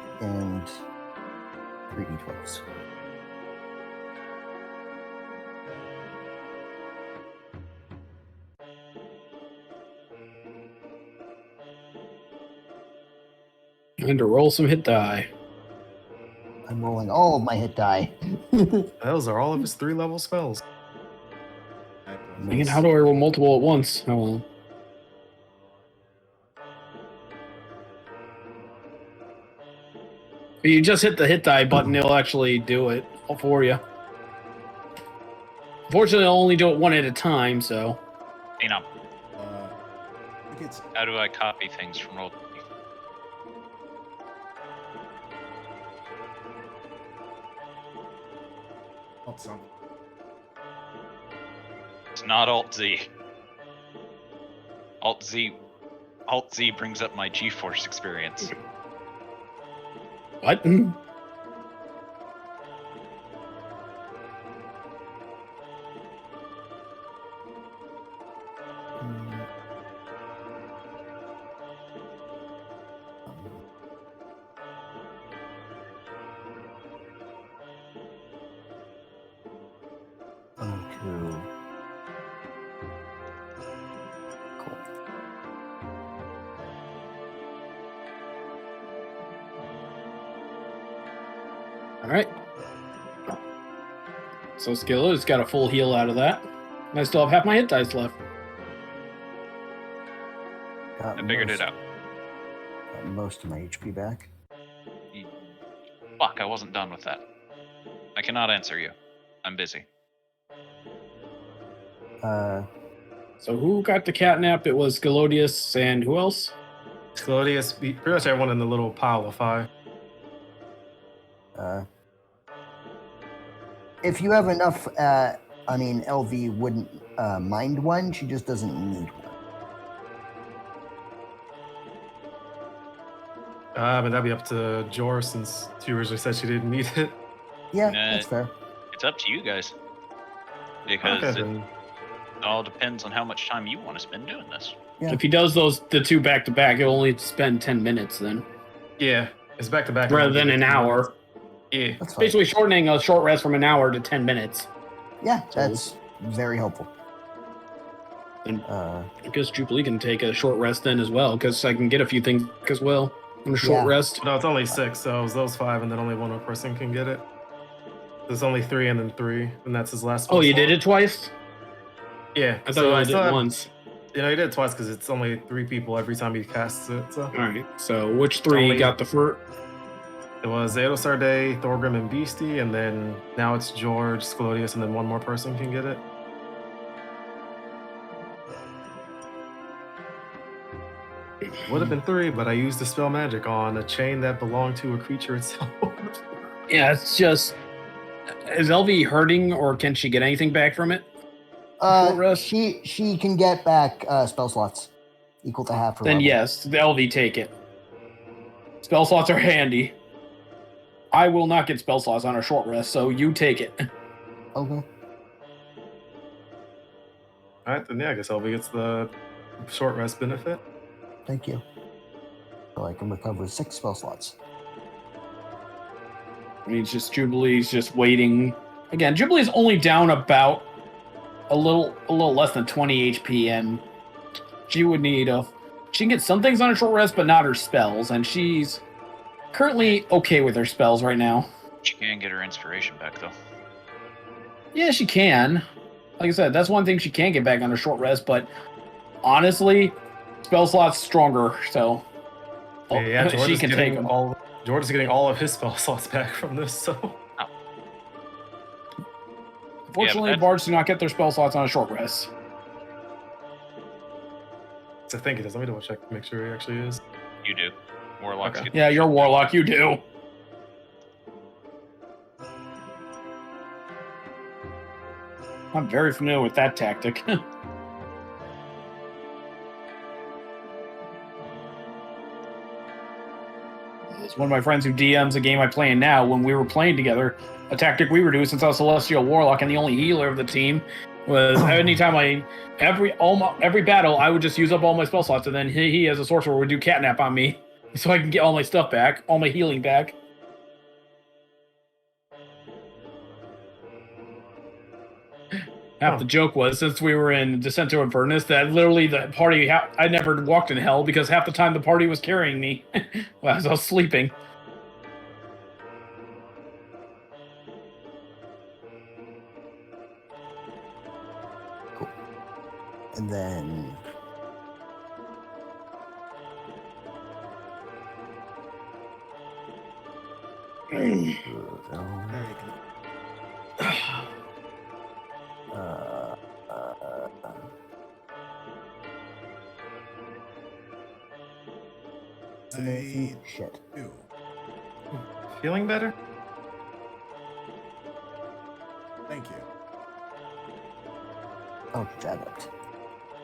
[SPEAKER 3] d12s.
[SPEAKER 7] And to roll some hit die.
[SPEAKER 3] I'm rolling all of my hit die.
[SPEAKER 5] Those are all of his 3-level spells.
[SPEAKER 7] Man, how do I roll multiple at once? Oh well. You just hit the hit die button, it'll actually do it all for you. Fortunately, I'll only do it one at a time, so.
[SPEAKER 4] Phenom,
[SPEAKER 6] It gets
[SPEAKER 4] how do I copy things from roll?
[SPEAKER 6] Alt something.
[SPEAKER 4] It's not Alt Z. Alt Z brings up my G-Force experience.
[SPEAKER 7] What?
[SPEAKER 3] Okay. Cool.
[SPEAKER 7] Alright. So Skillet's got a full heal out of that. And I still have half my hit dice left.
[SPEAKER 3] Got
[SPEAKER 4] I figured
[SPEAKER 3] most-
[SPEAKER 4] it out.
[SPEAKER 3] Got most of my HP back.
[SPEAKER 4] Fuck, I wasn't done with that. I cannot answer you. I'm busy.
[SPEAKER 7] So who got the catnap? It was Galodius and who else?
[SPEAKER 5] Sclodius, pretty much everyone in the little pile of fire.
[SPEAKER 3] If you have enough, I mean, LV wouldn't mind one. She just doesn't need one.
[SPEAKER 5] But that'd be up to Jor since she originally said she didn't need it.
[SPEAKER 3] Yeah,
[SPEAKER 4] Nah.
[SPEAKER 3] that's fair.
[SPEAKER 4] It's up to you guys. Because
[SPEAKER 5] Okay,
[SPEAKER 4] it
[SPEAKER 5] then.
[SPEAKER 4] all depends on how much time you want to spend doing this.
[SPEAKER 3] Yeah.
[SPEAKER 7] If he does the two back to back, he'll only spend 10 minutes then.
[SPEAKER 5] Yeah, it's back to back.
[SPEAKER 7] Rather than an hour.
[SPEAKER 5] Yeah.
[SPEAKER 3] That's fine.
[SPEAKER 7] Basically shortening a short rest from an hour to 10 minutes.
[SPEAKER 3] Yeah, that's very helpful.
[SPEAKER 7] And
[SPEAKER 3] Uh,
[SPEAKER 7] I guess Jubilee can take a short rest then as well, because I can get a few things back as well in a short
[SPEAKER 3] Yeah.
[SPEAKER 7] rest.
[SPEAKER 5] No, it's only 6, so it's those 5, and then only one more person can get it. There's only 3 and then 3, and that's his last.
[SPEAKER 7] Oh, you
[SPEAKER 5] spell
[SPEAKER 7] did it twice?
[SPEAKER 5] Yeah.
[SPEAKER 7] I thought you only did
[SPEAKER 5] still
[SPEAKER 7] it
[SPEAKER 5] have-
[SPEAKER 7] once.
[SPEAKER 5] You know, he did it twice because it's only 3 people every time he casts it. So
[SPEAKER 7] Alright, so which three
[SPEAKER 5] Only-
[SPEAKER 7] got the first?
[SPEAKER 5] it was Edel, Thorgrim, and Beastie, and then now it's George, Sclodius, and then one more person can get it. Would have been 3, but I used the spell magic on a chain that belonged to a creature itself.
[SPEAKER 7] Yeah, it's just. Is LV hurting or can she get anything back from it? Short rest?
[SPEAKER 3] she can get back spell slots equal to half her
[SPEAKER 7] Then
[SPEAKER 3] level.
[SPEAKER 7] yes, the LV take it. Spell slots are handy. I will not get spell slots on a short rest, so you take it.
[SPEAKER 3] Okay.
[SPEAKER 5] Alright, then yeah, I guess LV gets the short rest benefit.
[SPEAKER 3] Thank you. So I can recover 6 spell slots.
[SPEAKER 7] I mean, it's just Jubilee's just waiting. Again, Jubilee's only down about a little less than 20 HP, and she would need she can get some things on a short rest, but not her spells, and she's currently okay with her spells right now.
[SPEAKER 4] She can get her inspiration back, though.
[SPEAKER 7] Yeah, she can. Like I said, that's one thing she can get back on her short rest, but honestly, spell slots stronger, so
[SPEAKER 5] Yeah, George
[SPEAKER 7] she
[SPEAKER 5] is
[SPEAKER 7] can take
[SPEAKER 5] getting
[SPEAKER 7] them.
[SPEAKER 5] George is getting all of his spell slots back from this, so
[SPEAKER 7] Fortunately,
[SPEAKER 4] that's-
[SPEAKER 7] bards do not get their spell slots on a short rest.
[SPEAKER 5] I think it does. Let me double check to make sure he actually is.
[SPEAKER 4] You do. Warlocks
[SPEAKER 5] Okay.
[SPEAKER 4] get
[SPEAKER 7] Yeah, you're a warlock. You do. I'm very familiar with that tactic. It's one of my friends who DMs a game I'm playing now. When we were playing together, a tactic we were doing since I was Celestial Warlock and the only healer of the team was anytime every battle I would just use up all my spell slots, and then he as a sorcerer would do catnap on me so I can get all my stuff back, all my healing back. Half the joke was, since we were in Descent to Infernus, that literally the party, I never walked in hell because half the time the party was carrying me as I was sleeping.
[SPEAKER 3] And then
[SPEAKER 6] Very good. I
[SPEAKER 3] shit.
[SPEAKER 6] do.
[SPEAKER 5] Feeling better?
[SPEAKER 6] Thank you.
[SPEAKER 3] Oh, damn it.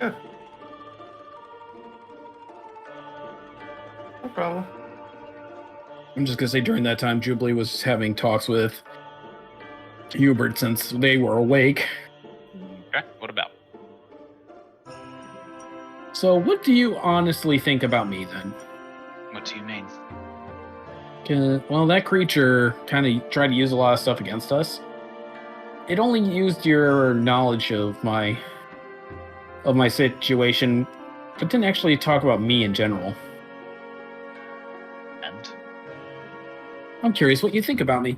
[SPEAKER 5] Good. No problem.
[SPEAKER 7] I'm just gonna say during that time, Jubilee was having talks with Hubert since they were awake.
[SPEAKER 4] Okay, what about?
[SPEAKER 7] So, what do you honestly think about me then?
[SPEAKER 4] What do you mean?
[SPEAKER 7] Well, that creature kind of tried to use a lot of stuff against us. It only used your knowledge of my situation, but didn't actually talk about me in general.
[SPEAKER 4] And?
[SPEAKER 7] I'm curious what you think about me.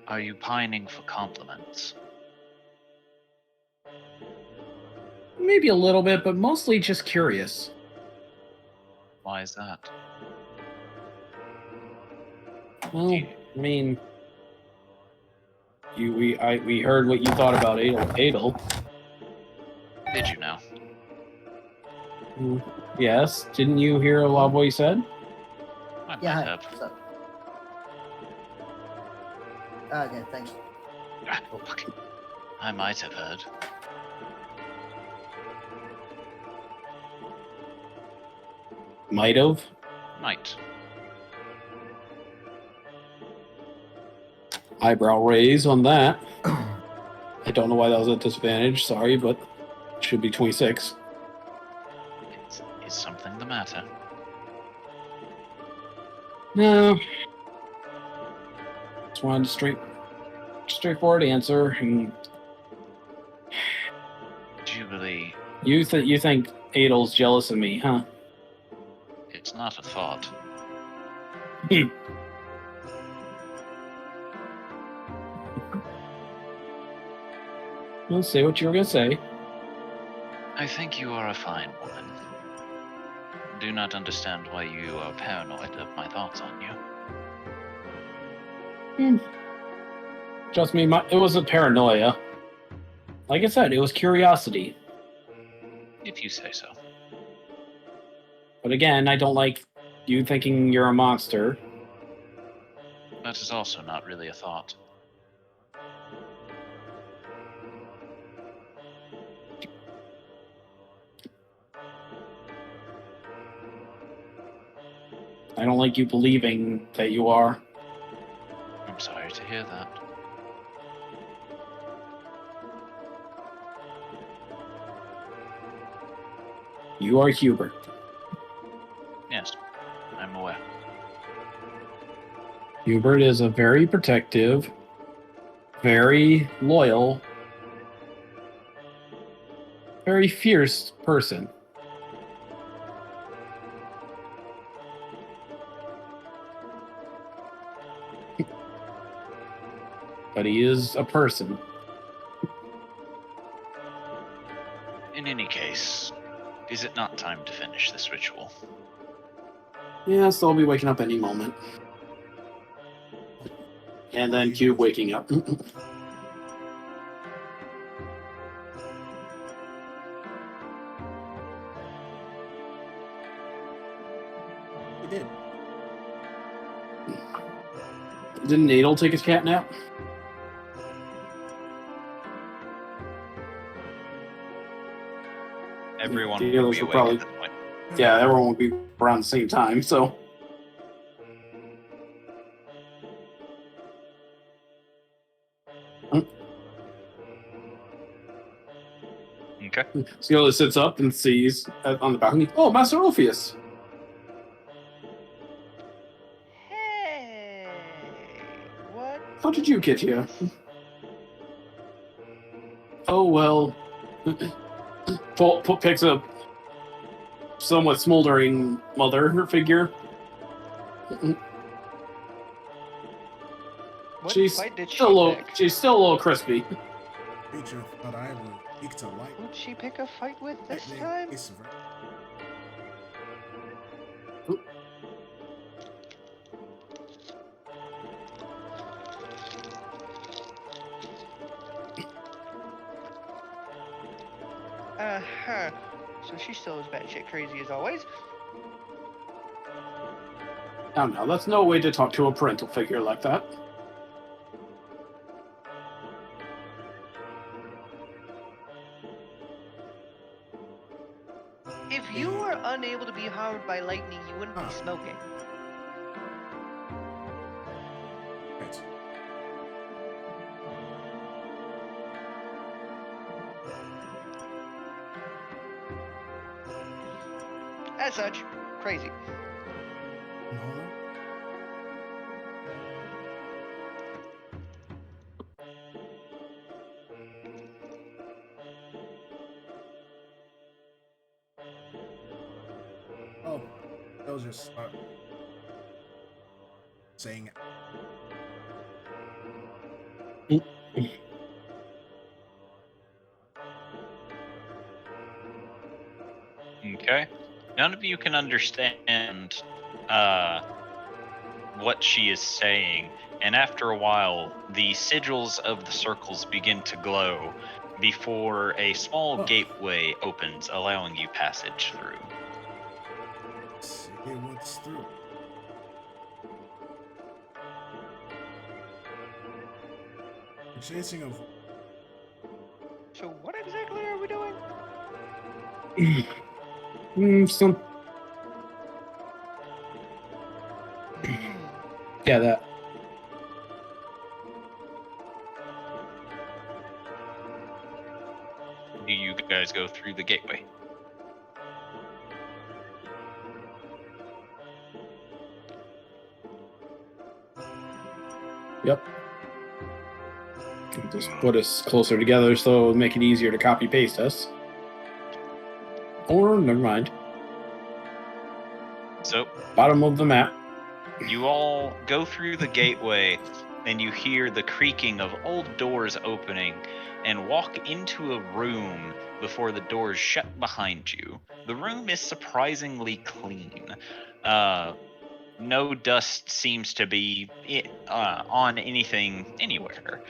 [SPEAKER 4] Are you pining for compliments?
[SPEAKER 7] Maybe a little bit, but mostly just curious.
[SPEAKER 4] Why is that?
[SPEAKER 7] Well, I mean, we heard what you thought about Edel.
[SPEAKER 4] Did you know?
[SPEAKER 7] Yes. Didn't you hear a lot of what he said?
[SPEAKER 4] I
[SPEAKER 3] Yeah,
[SPEAKER 4] might
[SPEAKER 3] hi.
[SPEAKER 4] have.
[SPEAKER 3] What's up? Okay, thanks.
[SPEAKER 4] Fuck. I might have heard.
[SPEAKER 7] Might have.
[SPEAKER 4] Might.
[SPEAKER 7] Eyebrow raise on that. I don't know why that was a disadvantage. Sorry, but it should be 26.
[SPEAKER 4] Is something the matter?
[SPEAKER 7] No. Just wanted a straightforward answer. And
[SPEAKER 4] Jubilee,
[SPEAKER 7] you think Edel's jealous of me, huh?
[SPEAKER 4] it's not a thought.
[SPEAKER 7] Well, say what you were gonna say.
[SPEAKER 4] I think you are a fine woman. Do not understand why you are paranoid of my thoughts on you.
[SPEAKER 7] Trust me, it wasn't paranoia. Like I said, it was curiosity.
[SPEAKER 4] If you say so.
[SPEAKER 7] But again, I don't like you thinking you're a monster.
[SPEAKER 4] That is also not really a thought.
[SPEAKER 7] I don't like you believing that you are.
[SPEAKER 4] I'm sorry to hear that.
[SPEAKER 7] You are Hubert.
[SPEAKER 4] Yes, I'm aware.
[SPEAKER 7] Hubert is a very protective, very loyal, very fierce person. But he is a person.
[SPEAKER 4] In any case, is it not time to finish this ritual?
[SPEAKER 7] Yes, I'll be waking up any moment. And then Cube waking up.
[SPEAKER 6] You did.
[SPEAKER 7] Didn't Edel take his cat nap?
[SPEAKER 4] Everyone
[SPEAKER 7] The
[SPEAKER 4] will
[SPEAKER 7] others
[SPEAKER 4] be
[SPEAKER 7] were
[SPEAKER 4] awake
[SPEAKER 7] probably-
[SPEAKER 4] at this point.
[SPEAKER 7] Yeah, everyone will be around the same time, so.
[SPEAKER 4] Okay.
[SPEAKER 7] Scylla sits up and sees on the balcony, oh, Master Orpheus!
[SPEAKER 9] Hey, what?
[SPEAKER 7] How did you get here? Oh, well. Picks up somewhat smoldering mother figure.
[SPEAKER 9] What
[SPEAKER 7] She's
[SPEAKER 9] fight did she
[SPEAKER 7] still a little,
[SPEAKER 9] pick?
[SPEAKER 7] she's still a little crispy.
[SPEAKER 6] Creature thought I would speak to light.
[SPEAKER 9] Who'd she pick a fight with this
[SPEAKER 6] Lightning
[SPEAKER 9] time?
[SPEAKER 6] is ver-
[SPEAKER 9] Uh-huh. So she's still as batshit crazy as always.
[SPEAKER 7] Now, that's no way to talk to a parental figure like that.
[SPEAKER 9] If you were unable to be harmed by lightning, you wouldn't be smoking.
[SPEAKER 6] Right.
[SPEAKER 9] As such, crazy.
[SPEAKER 6] Nala? Oh, they'll just start saying
[SPEAKER 4] Okay. None of you can understand what she is saying, and after a while, the sigils of the circles begin to glow before a small
[SPEAKER 6] Oh.
[SPEAKER 4] gateway opens, allowing you passage through.
[SPEAKER 6] see what's through. We're chasing a
[SPEAKER 9] So what exactly are we doing?
[SPEAKER 7] Some. Yeah, that.
[SPEAKER 4] Do you guys go through the gateway?
[SPEAKER 7] Yep. Just put us closer together so it would make it easier to copy paste us. Or, never mind.
[SPEAKER 4] So,
[SPEAKER 7] Bottom of the map.
[SPEAKER 4] you all go through the gateway, and you hear the creaking of old doors opening, and walk into a room before the doors shut behind you. The room is surprisingly clean. No dust seems to be on anything anywhere.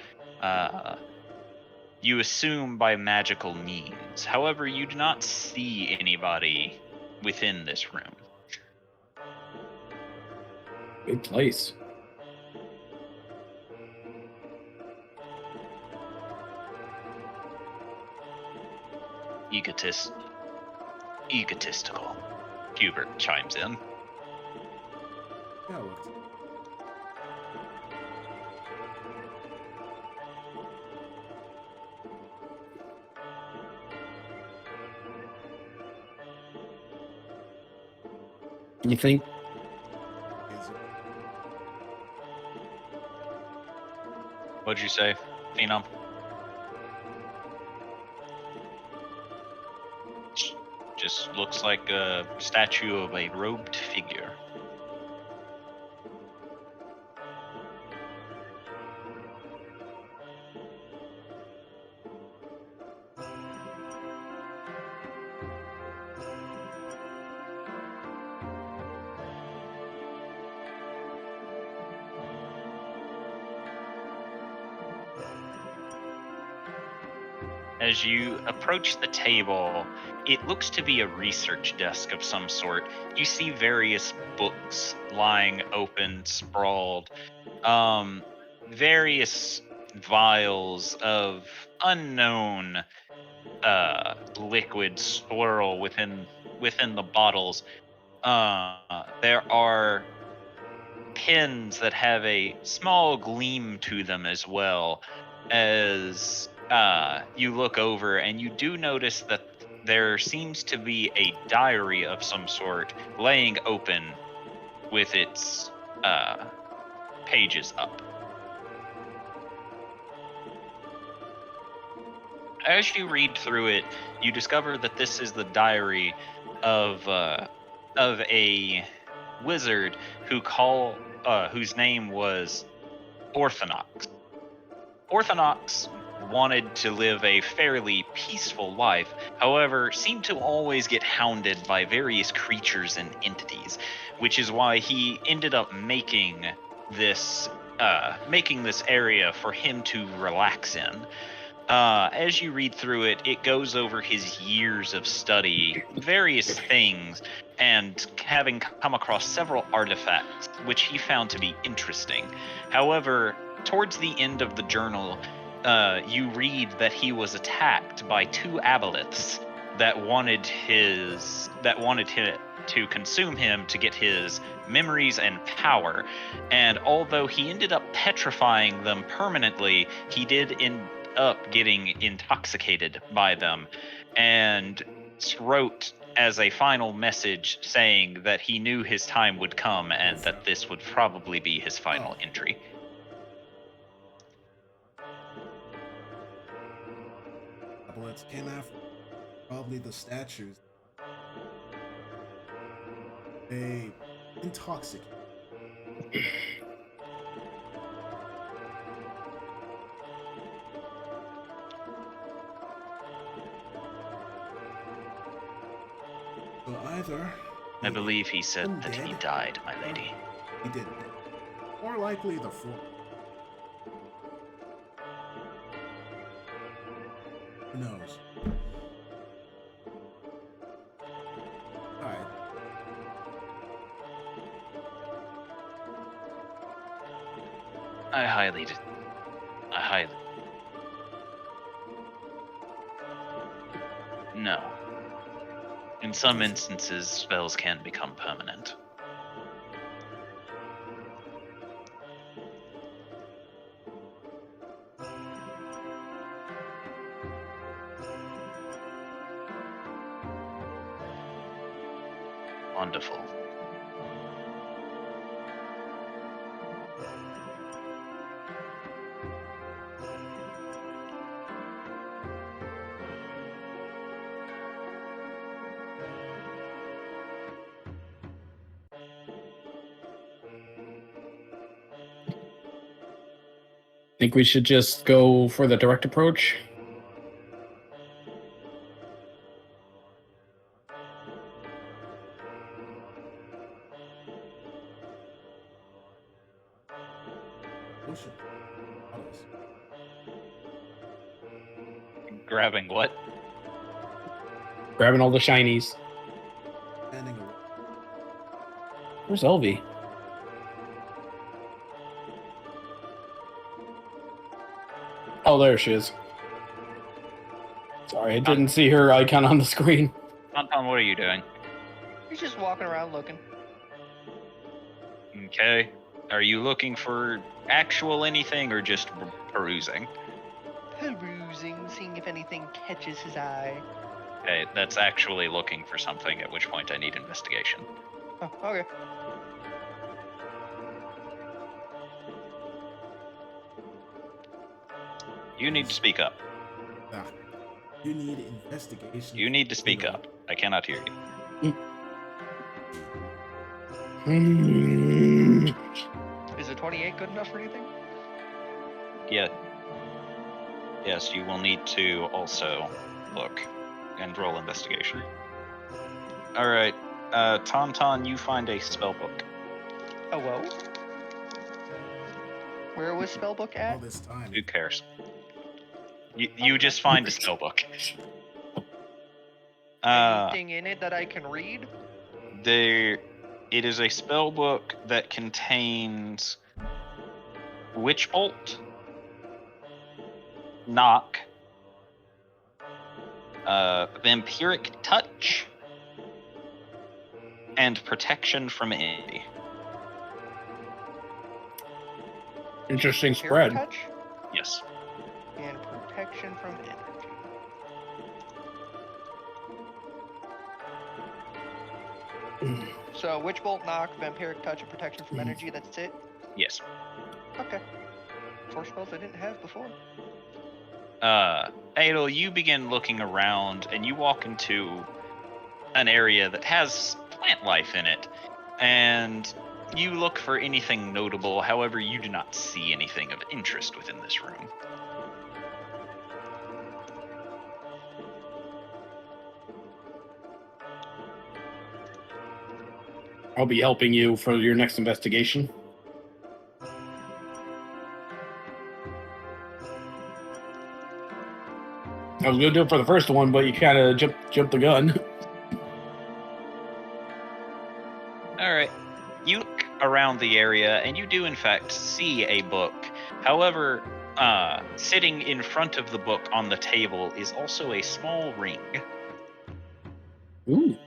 [SPEAKER 4] You assume by magical means. However, you do not see anybody within this room.
[SPEAKER 7] Good place.
[SPEAKER 4] Egotistical. Hubert chimes in.
[SPEAKER 6] yeah, look.
[SPEAKER 7] You think?
[SPEAKER 6] Is it?
[SPEAKER 4] What'd you say, Phenom? Just looks like a statue of a robed figure. As you approach the table, it looks to be a research desk of some sort. You see various books lying open, sprawled, various vials of unknown liquid swirl within the bottles. There are pins that have a small gleam to them as well. As you look over, and you do notice that there seems to be a diary of some sort laying open with its pages up. As you read through it, you discover that this is the diary of a wizard whose name was Orthodox. Orthodox wanted to live a fairly peaceful life, however, seemed to always get hounded by various creatures and entities, which is why he ended up making this area for him to relax in. As you read through it, it goes over his years of study, various things, and having come across several artifacts, which he found to be interesting. However, towards the end of the journal, you read that he was attacked by two aboleths that wanted him to consume him to get his memories and power. And although he ended up petrifying them permanently, he did end up getting intoxicated by them, and wrote as a final message saying that he knew his time would come and that this would probably be his final entry.
[SPEAKER 6] Tablets came after. Probably the statues. They intoxicate. So either
[SPEAKER 4] I believe he said that he
[SPEAKER 6] undead,
[SPEAKER 4] died, my lady.
[SPEAKER 6] he didn't. More likely the former. Who knows? Alright.
[SPEAKER 4] I highly. No. In some instances, spells can become permanent. Wonderful.
[SPEAKER 7] Think we should just go for the direct approach?
[SPEAKER 6] Ocean. Bottles.
[SPEAKER 4] Grabbing what?
[SPEAKER 7] Grabbing all the shinies.
[SPEAKER 6] Standing away.
[SPEAKER 7] Where's Elvie? Oh, there she is. Sorry, I didn't see her icon on the screen.
[SPEAKER 4] Anton, what are you doing?
[SPEAKER 9] He's just walking around looking.
[SPEAKER 4] Okay. Are you looking for actual anything or just perusing?
[SPEAKER 9] Perusing, seeing if anything catches his eye.
[SPEAKER 4] Okay, that's actually looking for something, at which point I need investigation.
[SPEAKER 9] Oh, okay.
[SPEAKER 4] You need to speak up.
[SPEAKER 6] Ah. You need investigation.
[SPEAKER 4] You need to speak up. I cannot hear you.
[SPEAKER 9] Is a 28 good enough for anything?
[SPEAKER 4] Yeah. Yes, you will need to also look and roll investigation. Alright. Tauntaun, you find a spellbook.
[SPEAKER 9] Oh, whoa. Where was spellbook
[SPEAKER 6] All
[SPEAKER 9] at?
[SPEAKER 6] this time.
[SPEAKER 4] Who cares? You just find a spell book.
[SPEAKER 9] Anything in it that I can read?
[SPEAKER 4] It is a spell book that contains Witch Bolt, Knock, Vampiric Touch, and Protection from Enemy.
[SPEAKER 7] Interesting
[SPEAKER 9] Pure
[SPEAKER 7] spread.
[SPEAKER 9] touch
[SPEAKER 4] Yes.
[SPEAKER 9] and protection from energy. So, Witch Bolt, Knock, Vampiric Touch, and Protection from Energy, that's it?
[SPEAKER 4] Yes.
[SPEAKER 9] Okay. 4 spells I didn't have before.
[SPEAKER 4] Edel, you begin looking around, and you walk into an area that has plant life in it, and you look for anything notable. However, you do not see anything of interest within this room.
[SPEAKER 7] I'll be helping you for your next investigation. I was gonna do it for the first one, but you kind of jumped the gun.
[SPEAKER 4] All right. You look around the area, and you do in fact see a book. However, sitting in front of the book on the table is also a small ring.
[SPEAKER 7] Ooh.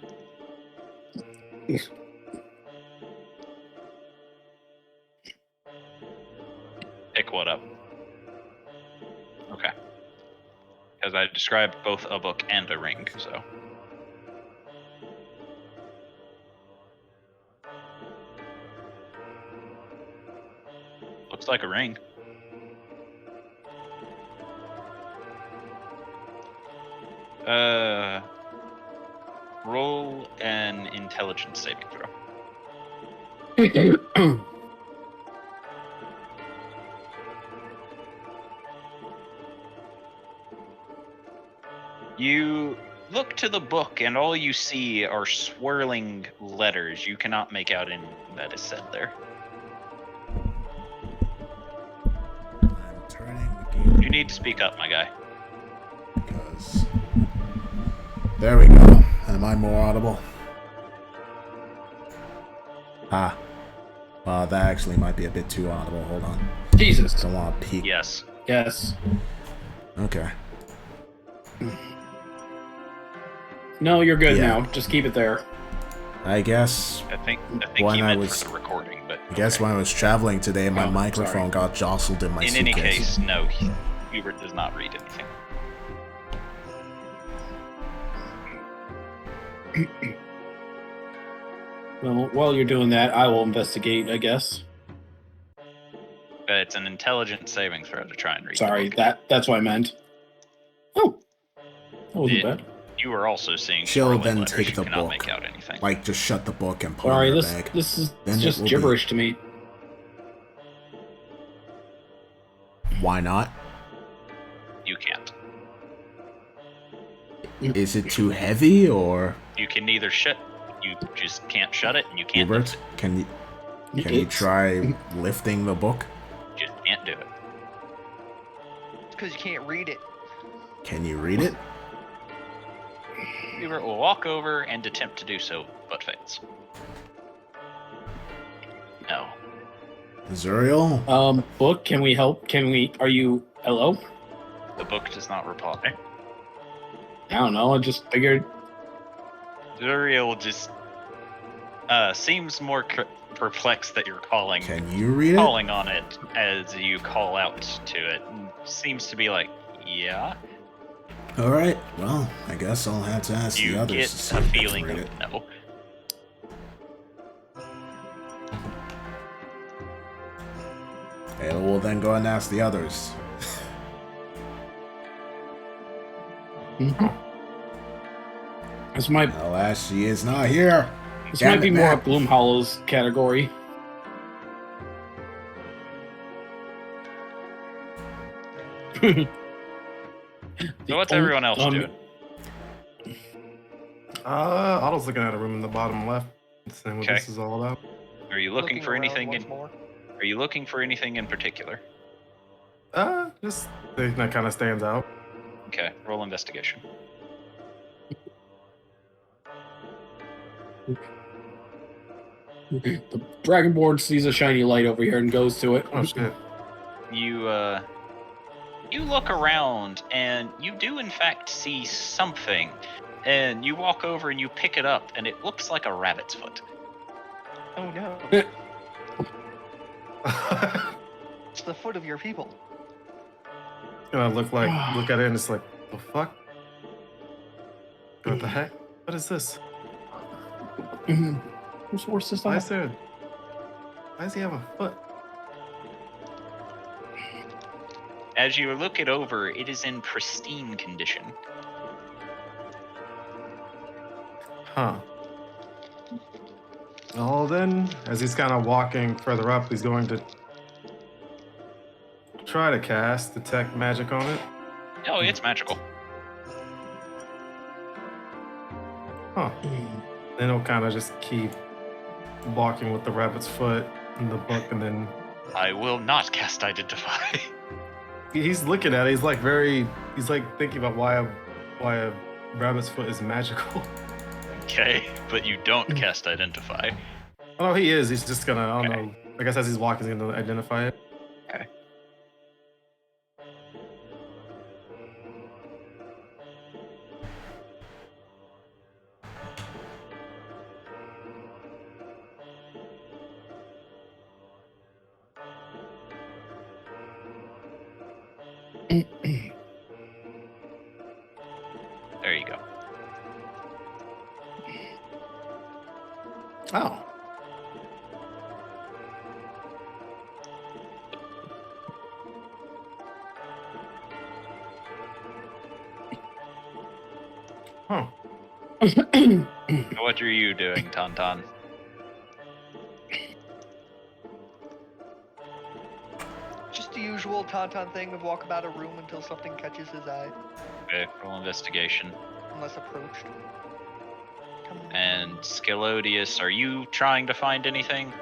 [SPEAKER 4] Pick what up? Okay. Because I described both a book and a ring, so. Looks like a ring. Roll an intelligence saving throw. You look to the book, and all you see are swirling letters. You cannot make out anything that is said there.
[SPEAKER 1] I'm turning the game
[SPEAKER 4] You need to speak up, my guy.
[SPEAKER 1] because. There we go. Am I more audible? Ah. That actually might be a bit too audible. Hold on.
[SPEAKER 7] Jesus.
[SPEAKER 1] Don't want to peek.
[SPEAKER 4] Yes.
[SPEAKER 7] Yes.
[SPEAKER 1] Okay.
[SPEAKER 7] No, you're good
[SPEAKER 1] Yeah.
[SPEAKER 7] now. Just keep it there.
[SPEAKER 1] I guess.
[SPEAKER 4] I think
[SPEAKER 1] When
[SPEAKER 4] he
[SPEAKER 1] I
[SPEAKER 4] meant
[SPEAKER 1] was-
[SPEAKER 4] for the recording, but
[SPEAKER 1] I guess when I was traveling today, my
[SPEAKER 7] Oh,
[SPEAKER 1] microphone got jostled in my
[SPEAKER 4] in
[SPEAKER 1] suitcase.
[SPEAKER 4] any case, no, Hubert does not read anything.
[SPEAKER 7] Well, while you're doing that, I will investigate, I guess.
[SPEAKER 4] It's an intelligence saving throw to try and read.
[SPEAKER 7] Sorry,
[SPEAKER 4] the book.
[SPEAKER 7] that's what I meant. Oh, that wasn't
[SPEAKER 4] Yeah.
[SPEAKER 7] bad.
[SPEAKER 4] You are also seeing.
[SPEAKER 1] She'll
[SPEAKER 4] swirling
[SPEAKER 1] then
[SPEAKER 4] letters.
[SPEAKER 1] take
[SPEAKER 4] You
[SPEAKER 1] the
[SPEAKER 4] cannot
[SPEAKER 1] book.
[SPEAKER 4] make out anything.
[SPEAKER 1] Like, just shut the book and put it
[SPEAKER 7] Sorry,
[SPEAKER 1] in her
[SPEAKER 7] this
[SPEAKER 1] bag.
[SPEAKER 7] this is
[SPEAKER 1] Then it
[SPEAKER 7] just
[SPEAKER 1] will be-
[SPEAKER 7] gibberish to me.
[SPEAKER 1] Why not?
[SPEAKER 4] You can't.
[SPEAKER 1] Is it too heavy, or
[SPEAKER 4] You can neither shut. You just can't shut it, and you can't
[SPEAKER 1] Hubert?
[SPEAKER 4] lift it.
[SPEAKER 1] Can you
[SPEAKER 7] It's-
[SPEAKER 1] try lifting the book?
[SPEAKER 4] You just can't do it.
[SPEAKER 9] It's because you can't read it.
[SPEAKER 1] Can you read it?
[SPEAKER 4] Hubert will walk over and attempt to do so, but fails. No.
[SPEAKER 1] Zuriel?
[SPEAKER 7] Book, can we help? Are you, hello?
[SPEAKER 4] The book does not reply.
[SPEAKER 7] I don't know, I just figured,
[SPEAKER 4] Zuriel just seems more perplexed that you're calling
[SPEAKER 1] Can you read it?
[SPEAKER 4] calling on it as you call out to it. And seems to be like, yeah.
[SPEAKER 1] Alright, well, I guess I'll have to ask the
[SPEAKER 4] You
[SPEAKER 1] others
[SPEAKER 4] get
[SPEAKER 1] to see
[SPEAKER 4] a
[SPEAKER 1] if they can
[SPEAKER 4] feeling
[SPEAKER 1] read
[SPEAKER 4] of
[SPEAKER 1] it.
[SPEAKER 4] no.
[SPEAKER 1] Okay, we'll then go and ask the others.
[SPEAKER 7] this might
[SPEAKER 1] Alas, she is not here.
[SPEAKER 7] this
[SPEAKER 1] Damn
[SPEAKER 7] might be
[SPEAKER 1] it,
[SPEAKER 7] more
[SPEAKER 1] Matt.
[SPEAKER 7] up Gloomhollow's category.
[SPEAKER 4] So what's everyone else doing?
[SPEAKER 5] Otto's looking at a room in the bottom left, seeing what
[SPEAKER 4] Okay.
[SPEAKER 5] this is all about.
[SPEAKER 4] Are you looking for
[SPEAKER 9] around
[SPEAKER 4] anything
[SPEAKER 9] once
[SPEAKER 4] in
[SPEAKER 9] more.
[SPEAKER 4] Are you looking for anything in particular?
[SPEAKER 5] Just thing that kind of stands out.
[SPEAKER 4] Okay, roll investigation.
[SPEAKER 7] The Dragonborn sees a shiny light over here and goes to it.
[SPEAKER 5] Oh shit.
[SPEAKER 4] You look around and you do in fact see something, and you walk over and you pick it up, and it looks like a rabbit's foot.
[SPEAKER 9] Oh no. It's the foot of your people.
[SPEAKER 5] And I look at it and it's like, the fuck? What the heck? What is this?
[SPEAKER 7] Where's this
[SPEAKER 5] Why
[SPEAKER 7] at?
[SPEAKER 5] does he have a foot?
[SPEAKER 4] As you look it over, it is in pristine condition.
[SPEAKER 5] Huh. Well then, as he's kind of walking further up, he's going to try to cast Detect Magic on it.
[SPEAKER 4] Oh, it's magical.
[SPEAKER 5] Huh. Then he'll kind of just keep walking with the rabbit's foot in the book, and then
[SPEAKER 4] I will not cast Identify.
[SPEAKER 5] he's looking at it. He's like thinking about why a rabbit's foot is magical.
[SPEAKER 4] Okay, but you don't cast Identify.
[SPEAKER 5] Oh, he is. He's just gonna, I don't know. I guess as he's walking, he's gonna identify it.
[SPEAKER 4] Okay. There you go.
[SPEAKER 5] Oh. Huh.
[SPEAKER 4] What are you doing, Tauntaun?
[SPEAKER 9] Just the usual Tauntaun thing of walk about a room until something catches his eye,
[SPEAKER 4] Okay, roll investigation.
[SPEAKER 9] unless approached. Come on.
[SPEAKER 4] And Skilodius, are you trying to find anything?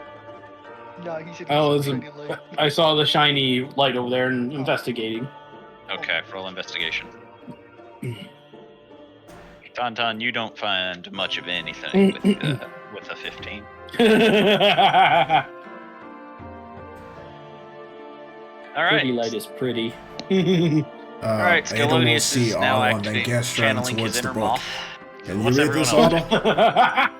[SPEAKER 9] No, he said
[SPEAKER 7] Oh,
[SPEAKER 9] he's
[SPEAKER 7] it's
[SPEAKER 9] shiny light.
[SPEAKER 7] I saw the shiny light over there and investigating.
[SPEAKER 4] Okay, roll investigation. Tauntaun, you don't find much of anything with a 15. All
[SPEAKER 7] Pretty
[SPEAKER 4] right.
[SPEAKER 7] light is pretty.
[SPEAKER 4] All right,
[SPEAKER 1] Edel will
[SPEAKER 4] Skilodius
[SPEAKER 1] see
[SPEAKER 4] is now
[SPEAKER 1] Otto and then
[SPEAKER 4] acting,
[SPEAKER 1] gestures down
[SPEAKER 4] channeling his
[SPEAKER 1] towards the
[SPEAKER 4] inner
[SPEAKER 1] book.
[SPEAKER 4] moth.
[SPEAKER 1] Can you
[SPEAKER 4] What's
[SPEAKER 1] read
[SPEAKER 4] everyone
[SPEAKER 1] this,
[SPEAKER 4] else
[SPEAKER 1] Otto?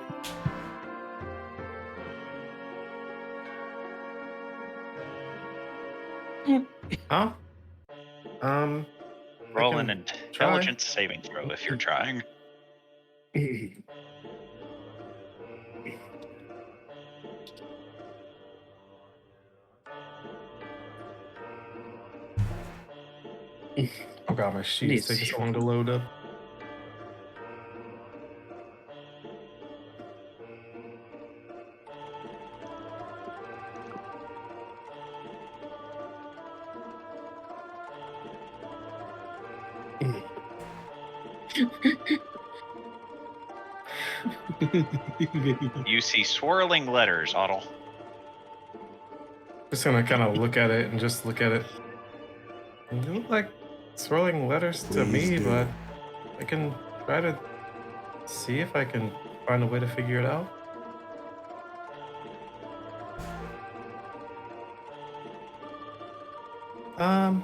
[SPEAKER 5] Huh?
[SPEAKER 4] Roll
[SPEAKER 5] I
[SPEAKER 4] an
[SPEAKER 5] can
[SPEAKER 4] intelligence saving throw if you're trying.
[SPEAKER 5] Oh god, my sheets take so long to load up.
[SPEAKER 4] You see swirling letters, Otto.
[SPEAKER 5] Just gonna kind of look at it and just look at it. They look like swirling letters to
[SPEAKER 1] Please
[SPEAKER 5] me,
[SPEAKER 1] do.
[SPEAKER 5] but I can try to see if I can find a way to figure it out.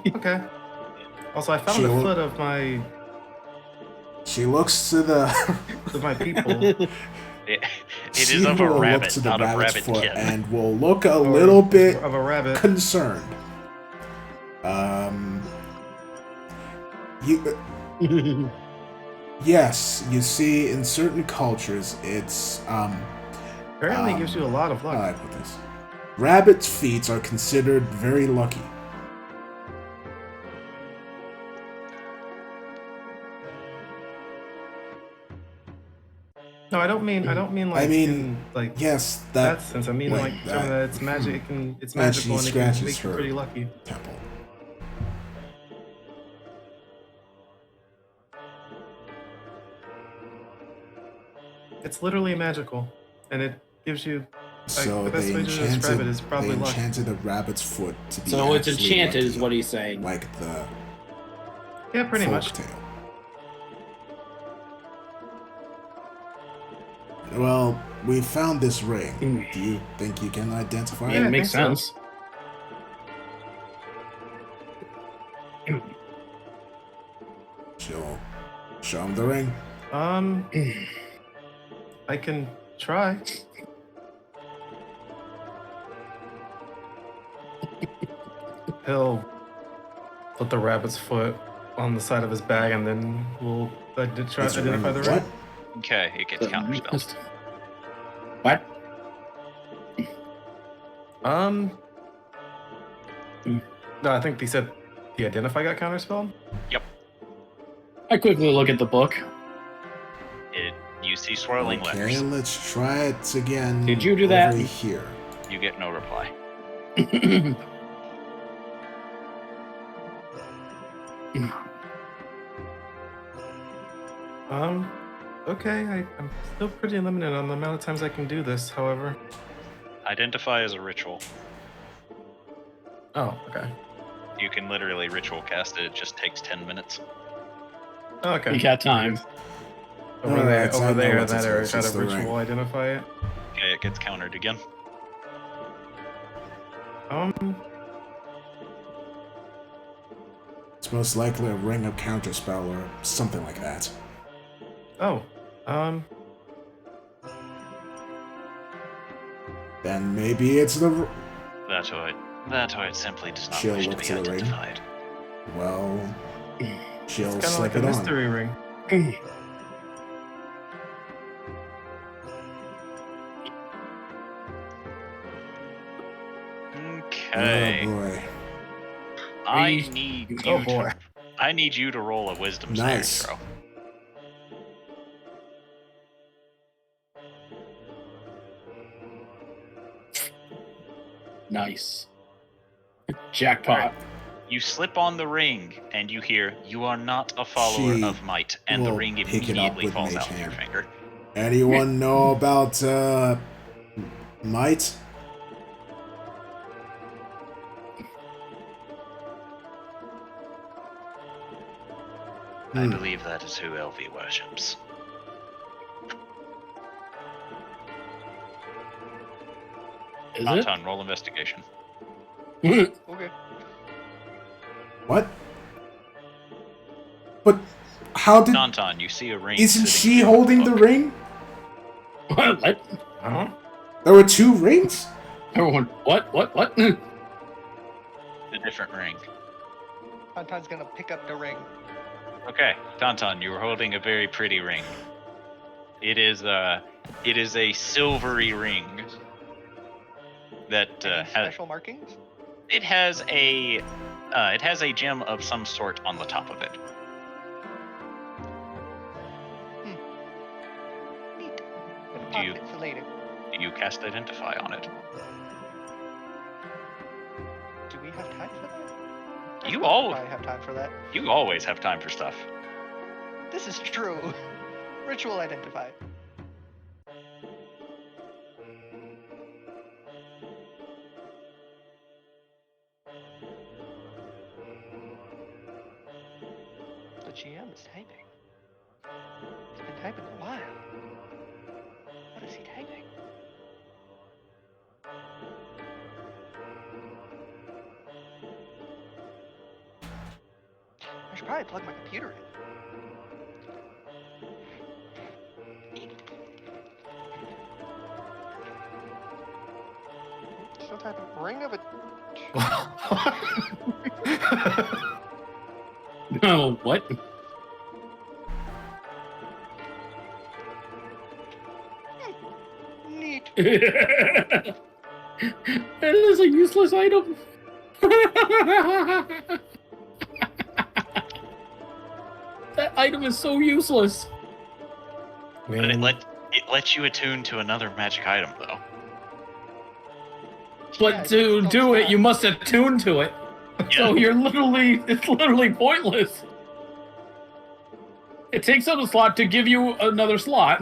[SPEAKER 5] Okay. Also, I found
[SPEAKER 1] She
[SPEAKER 5] the
[SPEAKER 1] will-
[SPEAKER 5] foot of my
[SPEAKER 1] She looks to the.
[SPEAKER 5] of my people.
[SPEAKER 4] It
[SPEAKER 1] She
[SPEAKER 4] is of a
[SPEAKER 1] will look
[SPEAKER 4] rabbit,
[SPEAKER 1] to the
[SPEAKER 4] not a
[SPEAKER 1] rabbit's
[SPEAKER 4] rabbit
[SPEAKER 1] foot
[SPEAKER 4] kid.
[SPEAKER 1] and will look a
[SPEAKER 5] Or
[SPEAKER 1] little bit
[SPEAKER 5] of a rabbit.
[SPEAKER 1] concerned. You. Yes, you see, in certain cultures, it's
[SPEAKER 5] Apparently, gives you a lot of
[SPEAKER 1] how do
[SPEAKER 5] luck.
[SPEAKER 1] I put this? Rabbits' feet are considered very lucky.
[SPEAKER 5] No, I don't mean like
[SPEAKER 1] I mean,
[SPEAKER 5] in, like
[SPEAKER 1] Yes, that
[SPEAKER 5] that sense. I mean
[SPEAKER 1] like
[SPEAKER 5] like
[SPEAKER 1] that.
[SPEAKER 5] that it's magic and it's
[SPEAKER 1] And she
[SPEAKER 5] magical and it
[SPEAKER 1] scratches
[SPEAKER 5] can make you
[SPEAKER 1] her
[SPEAKER 5] pretty lucky.
[SPEAKER 1] temple.
[SPEAKER 5] It's literally magical, and it gives you.
[SPEAKER 1] So
[SPEAKER 5] the best
[SPEAKER 1] they
[SPEAKER 5] way to describe
[SPEAKER 1] enchanted,
[SPEAKER 5] it is probably
[SPEAKER 1] they
[SPEAKER 5] luck.
[SPEAKER 1] enchanted a rabbit's foot to be
[SPEAKER 7] So it's
[SPEAKER 1] actually
[SPEAKER 7] enchanted, is
[SPEAKER 1] lucky,
[SPEAKER 7] what he's saying.
[SPEAKER 1] like the
[SPEAKER 5] Yeah, pretty much.
[SPEAKER 6] folktale. Well, we found this ring. Do you think you can identify
[SPEAKER 7] Yeah,
[SPEAKER 6] it?
[SPEAKER 7] it makes
[SPEAKER 5] think so.
[SPEAKER 7] sense.
[SPEAKER 6] She'll show him the ring.
[SPEAKER 5] I can try. He'll put the rabbit's foot on the side of his bag, and then we'll try to
[SPEAKER 6] It's a
[SPEAKER 5] identify
[SPEAKER 6] ring
[SPEAKER 5] the
[SPEAKER 6] of
[SPEAKER 5] ring.
[SPEAKER 6] what?
[SPEAKER 4] Okay, it gets counterspelled.
[SPEAKER 7] What?
[SPEAKER 5] No, I think they said the identify got counterspelled.
[SPEAKER 7] I quickly look at the book.
[SPEAKER 4] You see swirling
[SPEAKER 6] Okay,
[SPEAKER 4] letters.
[SPEAKER 6] let's try it again.
[SPEAKER 7] Did you do that?
[SPEAKER 6] Over here.
[SPEAKER 4] You get no reply.
[SPEAKER 5] Okay, I'm still pretty limited on the amount of times I can do this, however.
[SPEAKER 4] Identify as a ritual.
[SPEAKER 5] Oh, okay.
[SPEAKER 4] You can literally ritual cast it. It just takes 10 minutes.
[SPEAKER 5] Oh, okay.
[SPEAKER 7] You got time.
[SPEAKER 5] Over
[SPEAKER 6] Alright,
[SPEAKER 5] there,
[SPEAKER 6] so I
[SPEAKER 5] over
[SPEAKER 6] know
[SPEAKER 5] there,
[SPEAKER 6] what to
[SPEAKER 5] that
[SPEAKER 6] do.
[SPEAKER 5] area.
[SPEAKER 6] It's
[SPEAKER 5] Try to
[SPEAKER 6] just the ring.
[SPEAKER 5] ritual identify it.
[SPEAKER 4] Okay, it gets countered again.
[SPEAKER 6] It's most likely a ring of counterspell or something like that.
[SPEAKER 5] Oh,
[SPEAKER 6] Then maybe it's the.
[SPEAKER 4] That it simply does not
[SPEAKER 6] She'll
[SPEAKER 4] wish to
[SPEAKER 6] look
[SPEAKER 4] be
[SPEAKER 6] to the ring.
[SPEAKER 4] identified.
[SPEAKER 6] Well, she'll
[SPEAKER 5] it's kind of
[SPEAKER 6] slip
[SPEAKER 5] like a
[SPEAKER 6] it on.
[SPEAKER 5] mystery ring.
[SPEAKER 4] Okay.
[SPEAKER 6] Oh boy.
[SPEAKER 4] I need you
[SPEAKER 5] Oh boy.
[SPEAKER 4] I need you to roll a wisdom
[SPEAKER 6] Nice.
[SPEAKER 4] saving throw.
[SPEAKER 7] Nice. Jackpot.
[SPEAKER 4] You slip on the ring, and you hear, "You are not a follower
[SPEAKER 6] She
[SPEAKER 4] of might," and the
[SPEAKER 6] will
[SPEAKER 4] ring
[SPEAKER 6] pick it up
[SPEAKER 4] immediately
[SPEAKER 6] with
[SPEAKER 4] falls
[SPEAKER 6] Mage
[SPEAKER 4] out of your
[SPEAKER 6] Hand.
[SPEAKER 4] finger.
[SPEAKER 6] Anyone know about might?
[SPEAKER 4] I believe that is who LV worships.
[SPEAKER 7] Is it?
[SPEAKER 4] Anton, roll investigation.
[SPEAKER 9] Okay.
[SPEAKER 6] What? But how did?
[SPEAKER 4] Anton, you see a ring.
[SPEAKER 6] Isn't
[SPEAKER 4] sitting
[SPEAKER 6] she
[SPEAKER 4] in
[SPEAKER 6] holding the
[SPEAKER 4] book.
[SPEAKER 6] ring?
[SPEAKER 7] What?
[SPEAKER 5] Huh?
[SPEAKER 6] There were two rings.
[SPEAKER 7] Everyone, what?
[SPEAKER 4] A different ring.
[SPEAKER 9] Anton's gonna pick up the ring.
[SPEAKER 4] Okay, Tauntaun, you were holding a very pretty ring. It is a silvery ring that
[SPEAKER 9] Any
[SPEAKER 4] has
[SPEAKER 9] special markings?
[SPEAKER 4] it has a gem of some sort on the top of it.
[SPEAKER 9] Neat. Gonna
[SPEAKER 4] Do
[SPEAKER 9] pop
[SPEAKER 4] you-
[SPEAKER 9] it for later.
[SPEAKER 4] Do you cast Identify on it?
[SPEAKER 9] Do we have time for that?
[SPEAKER 4] You
[SPEAKER 9] We'll
[SPEAKER 4] all-
[SPEAKER 9] probably have time for that.
[SPEAKER 4] You always have time for stuff.
[SPEAKER 9] This is true. Ritual identify. The GM is typing. He's been typing a while. What is he typing? I should probably plug my computer in. Still typing ring of a.
[SPEAKER 7] No, what?
[SPEAKER 9] Neat.
[SPEAKER 7] That is a useless item. That item is so useless.
[SPEAKER 4] But it lets you attune to another magic item though.
[SPEAKER 7] But
[SPEAKER 9] Yeah,
[SPEAKER 7] to
[SPEAKER 9] it's
[SPEAKER 7] do
[SPEAKER 9] so
[SPEAKER 7] it,
[SPEAKER 9] sad.
[SPEAKER 7] you must attune to it. So it's literally pointless. It takes up a slot to give you another slot.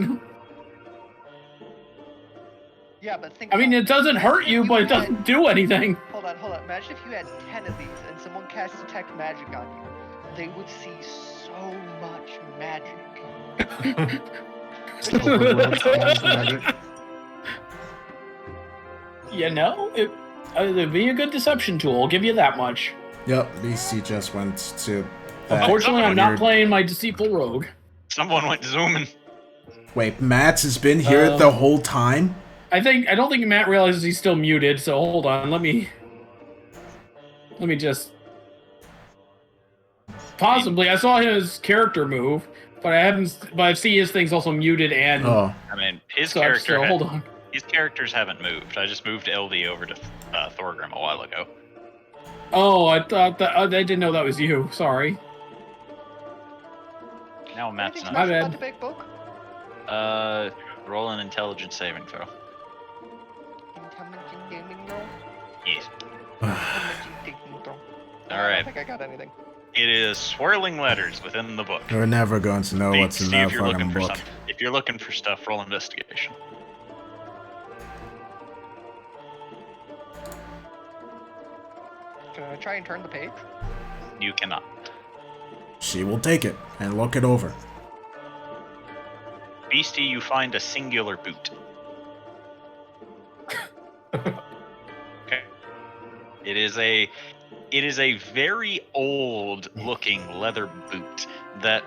[SPEAKER 9] Yeah, but think.
[SPEAKER 7] I mean,
[SPEAKER 9] about
[SPEAKER 7] it doesn't hurt you, but it doesn't do anything.
[SPEAKER 9] Hold on. Imagine if you had 10 of these and someone cast detect magic on you. they would see so much magic.
[SPEAKER 7] You know, it'd be a good deception tool. I'll give you that much.
[SPEAKER 6] Yep, BC just went to that.
[SPEAKER 7] Unfortunately, I'm not
[SPEAKER 6] weird-
[SPEAKER 7] playing my deceitful rogue.
[SPEAKER 4] Someone went zooming.
[SPEAKER 6] Wait, Matt's has been here the whole time?
[SPEAKER 7] I don't think Matt realizes he's still muted, so hold on, let me just possibly I saw his character move, but I see his thing's also muted and
[SPEAKER 6] Oh.
[SPEAKER 4] I mean, his
[SPEAKER 7] so
[SPEAKER 4] character.
[SPEAKER 7] still, hold on.
[SPEAKER 4] His characters haven't moved. I just moved LD over to Thorgrim a while ago.
[SPEAKER 7] Oh, I thought that I didn't know that was you. Sorry.
[SPEAKER 4] Now Matt's
[SPEAKER 9] Anything
[SPEAKER 7] My
[SPEAKER 9] special
[SPEAKER 7] bad.
[SPEAKER 9] about the big book?
[SPEAKER 4] Roll an intelligence saving throw.
[SPEAKER 9] Intelligent gaming roll?
[SPEAKER 4] Yes.
[SPEAKER 9] Intelligent gaming roll. I
[SPEAKER 4] Alright.
[SPEAKER 9] don't think I got anything.
[SPEAKER 4] It is swirling letters within the book.
[SPEAKER 6] We're never going to know what's in
[SPEAKER 4] See
[SPEAKER 6] that
[SPEAKER 4] if you're looking
[SPEAKER 6] fucking
[SPEAKER 4] for
[SPEAKER 6] book.
[SPEAKER 4] something. If you're looking for stuff, roll investigation.
[SPEAKER 9] Can I try and turn the page?
[SPEAKER 4] You cannot.
[SPEAKER 6] She will take it and look it over.
[SPEAKER 4] Beastie, you find a singular boot. Okay. It is a very old looking leather boot that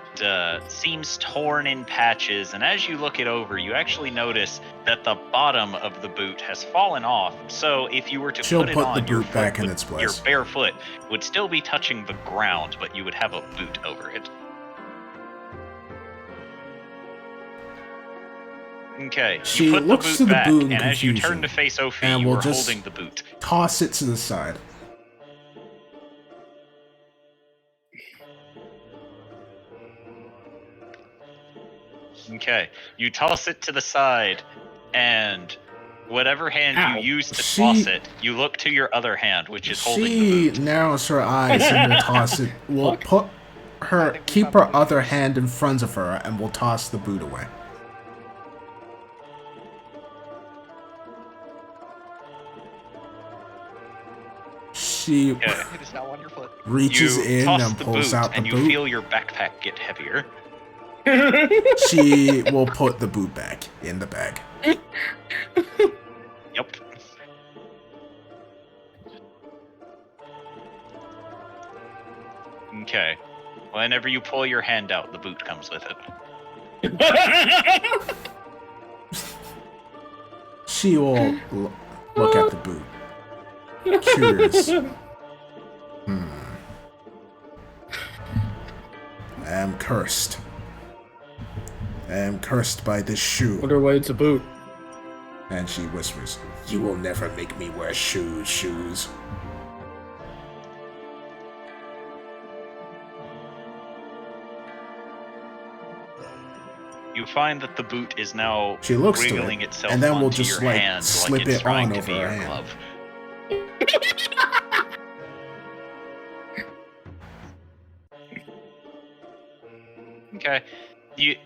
[SPEAKER 4] seems torn in patches, and as you look it over, you actually notice that the bottom of the boot has fallen off. So if you were to
[SPEAKER 6] She'll
[SPEAKER 4] put it
[SPEAKER 6] put
[SPEAKER 4] on,
[SPEAKER 6] the
[SPEAKER 4] your
[SPEAKER 6] boot back
[SPEAKER 4] foot
[SPEAKER 6] in
[SPEAKER 4] would-
[SPEAKER 6] its place.
[SPEAKER 4] Your bare foot would still be touching the ground, but you would have a boot over it. Okay,
[SPEAKER 6] She
[SPEAKER 4] you put
[SPEAKER 6] looks
[SPEAKER 4] the boot
[SPEAKER 6] to the
[SPEAKER 4] back,
[SPEAKER 6] boot in
[SPEAKER 4] and as you turn
[SPEAKER 6] confusion,
[SPEAKER 4] to face Ophi,
[SPEAKER 6] and
[SPEAKER 4] you
[SPEAKER 6] we'll
[SPEAKER 4] are
[SPEAKER 6] just-
[SPEAKER 4] holding the boot.
[SPEAKER 6] Toss it to the side.
[SPEAKER 4] Okay, you toss it to the side, and whatever hand
[SPEAKER 7] Ow.
[SPEAKER 4] you use to
[SPEAKER 6] She-
[SPEAKER 4] toss it, you look to your other hand, which is holding
[SPEAKER 6] She
[SPEAKER 4] the boot.
[SPEAKER 6] narrows her eyes and will toss it. We'll put her, keep her other hand in front of her, and we'll toss the boot away. She
[SPEAKER 4] Okay.
[SPEAKER 9] It is now on your foot.
[SPEAKER 6] reaches
[SPEAKER 4] You
[SPEAKER 6] in
[SPEAKER 4] toss
[SPEAKER 6] and
[SPEAKER 4] the
[SPEAKER 6] pulls
[SPEAKER 4] boot,
[SPEAKER 6] out the
[SPEAKER 4] and you
[SPEAKER 6] boot.
[SPEAKER 4] feel your backpack get heavier.
[SPEAKER 6] She will put the boot back in the bag.
[SPEAKER 4] Yep. Okay. Whenever you pull your hand out, the boot comes with it.
[SPEAKER 6] She will look at the boot. Curious. I am cursed. I am cursed by this shoe.
[SPEAKER 7] Wonder why it's a boot.
[SPEAKER 6] And she whispers, "You will never make me wear shoes."
[SPEAKER 4] You find that the boot is now
[SPEAKER 6] She looks to
[SPEAKER 4] wiggling
[SPEAKER 6] it,
[SPEAKER 4] itself
[SPEAKER 6] and then we'll
[SPEAKER 4] onto
[SPEAKER 6] just,
[SPEAKER 4] your
[SPEAKER 6] like,
[SPEAKER 4] hand
[SPEAKER 6] slip
[SPEAKER 4] like it's
[SPEAKER 6] it
[SPEAKER 4] trying
[SPEAKER 6] on
[SPEAKER 4] to
[SPEAKER 6] over
[SPEAKER 4] be
[SPEAKER 6] her
[SPEAKER 4] your
[SPEAKER 6] hand.
[SPEAKER 4] glove. Okay.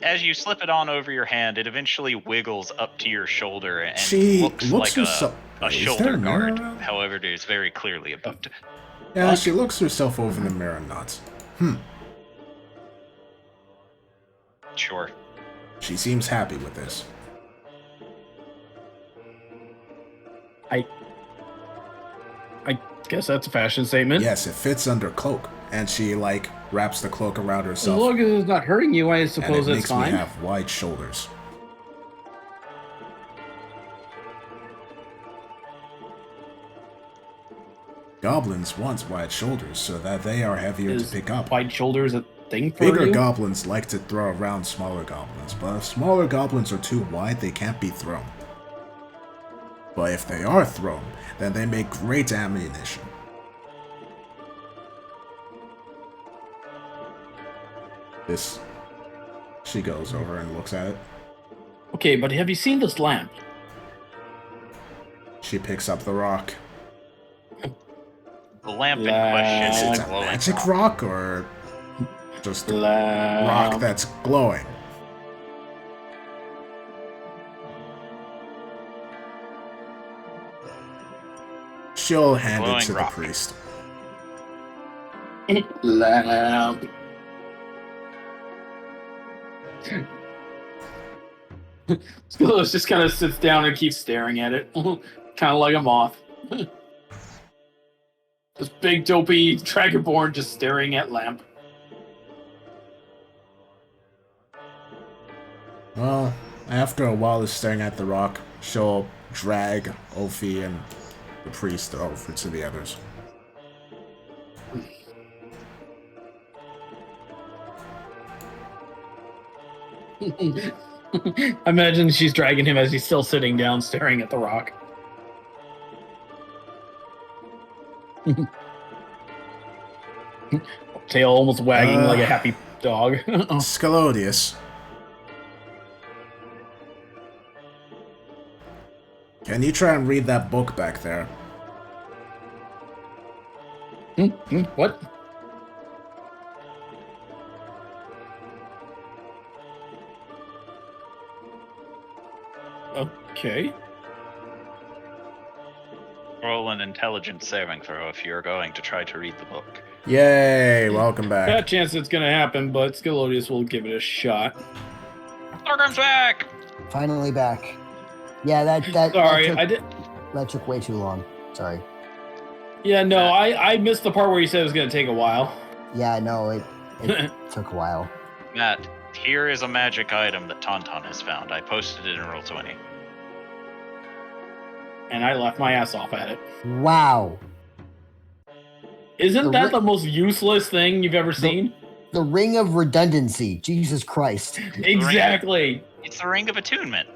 [SPEAKER 4] As you slip it on over your hand, it eventually wiggles up to your shoulder and
[SPEAKER 6] She
[SPEAKER 4] looks
[SPEAKER 6] looks
[SPEAKER 4] like
[SPEAKER 6] herself.
[SPEAKER 4] a
[SPEAKER 6] Is there
[SPEAKER 4] shoulder
[SPEAKER 6] a mirror
[SPEAKER 4] guard.
[SPEAKER 6] around?
[SPEAKER 4] However, it is very clearly a boot.
[SPEAKER 6] Yeah, she looks herself over in the mirror and nods.
[SPEAKER 4] Sure.
[SPEAKER 6] She seems happy with this.
[SPEAKER 7] I guess that's a fashion statement.
[SPEAKER 6] Yes, it fits under cloak, and she like wraps the cloak around
[SPEAKER 7] As
[SPEAKER 6] herself,
[SPEAKER 7] long as it's not hurting you, I
[SPEAKER 6] and
[SPEAKER 7] suppose
[SPEAKER 6] it
[SPEAKER 7] it's
[SPEAKER 6] makes
[SPEAKER 7] fine.
[SPEAKER 6] me have wide shoulders. Goblins want wide shoulders so that they are heavier
[SPEAKER 7] Is
[SPEAKER 6] to pick up.
[SPEAKER 7] wide shoulders a thing for
[SPEAKER 6] Bigger
[SPEAKER 7] you?
[SPEAKER 6] goblins like to throw around smaller goblins, but if smaller goblins are too wide, they can't be thrown. But if they are thrown, then they make great ammunition. This... She goes over and looks at it.
[SPEAKER 7] Okay, but have you seen this lamp?
[SPEAKER 6] She picks up the rock.
[SPEAKER 4] The lamp in
[SPEAKER 7] Lamp.
[SPEAKER 4] question
[SPEAKER 6] Is
[SPEAKER 4] is
[SPEAKER 6] it a
[SPEAKER 4] glowing.
[SPEAKER 6] magic rock or just a rock
[SPEAKER 7] Lamp.
[SPEAKER 6] that's glowing? She'll hand it
[SPEAKER 4] Glowing
[SPEAKER 6] to
[SPEAKER 4] rock.
[SPEAKER 6] the priest.
[SPEAKER 7] Lamp. Skillos just kind of sits down and keeps staring at it, kind of like a moth. This big dopey dragonborn just staring at Lamp.
[SPEAKER 6] Well, after a while of staring at the rock, she'll drag Ophi and the priest over to the others.
[SPEAKER 7] I imagine she's dragging him as he's still sitting down staring at the rock. Tail almost wagging like a happy dog.
[SPEAKER 6] Scalodius. Can you try and read that book back there?
[SPEAKER 7] What? Okay.
[SPEAKER 4] Roll an intelligence saving throw if you're going to try to read the book.
[SPEAKER 6] Yay, welcome back.
[SPEAKER 7] Got a chance it's gonna happen, but Scalodius will give it a shot.
[SPEAKER 4] Thorgrim's back!
[SPEAKER 3] Finally back. Yeah, that
[SPEAKER 7] Sorry,
[SPEAKER 3] that
[SPEAKER 7] I
[SPEAKER 3] took,
[SPEAKER 7] did.
[SPEAKER 3] that took way too long. Sorry.
[SPEAKER 7] Yeah, no, I missed the part where you said it was gonna take a while.
[SPEAKER 3] Yeah, no, it took a while.
[SPEAKER 4] Matt, here is a magic item that Tauntaun has found. I posted it in Roll20.
[SPEAKER 7] And I left my ass off at it.
[SPEAKER 3] Wow.
[SPEAKER 7] Isn't that the most useless thing you've ever seen?
[SPEAKER 3] The ring of redundancy. Jesus Christ.
[SPEAKER 7] Exactly.
[SPEAKER 4] It's the ring of attunement.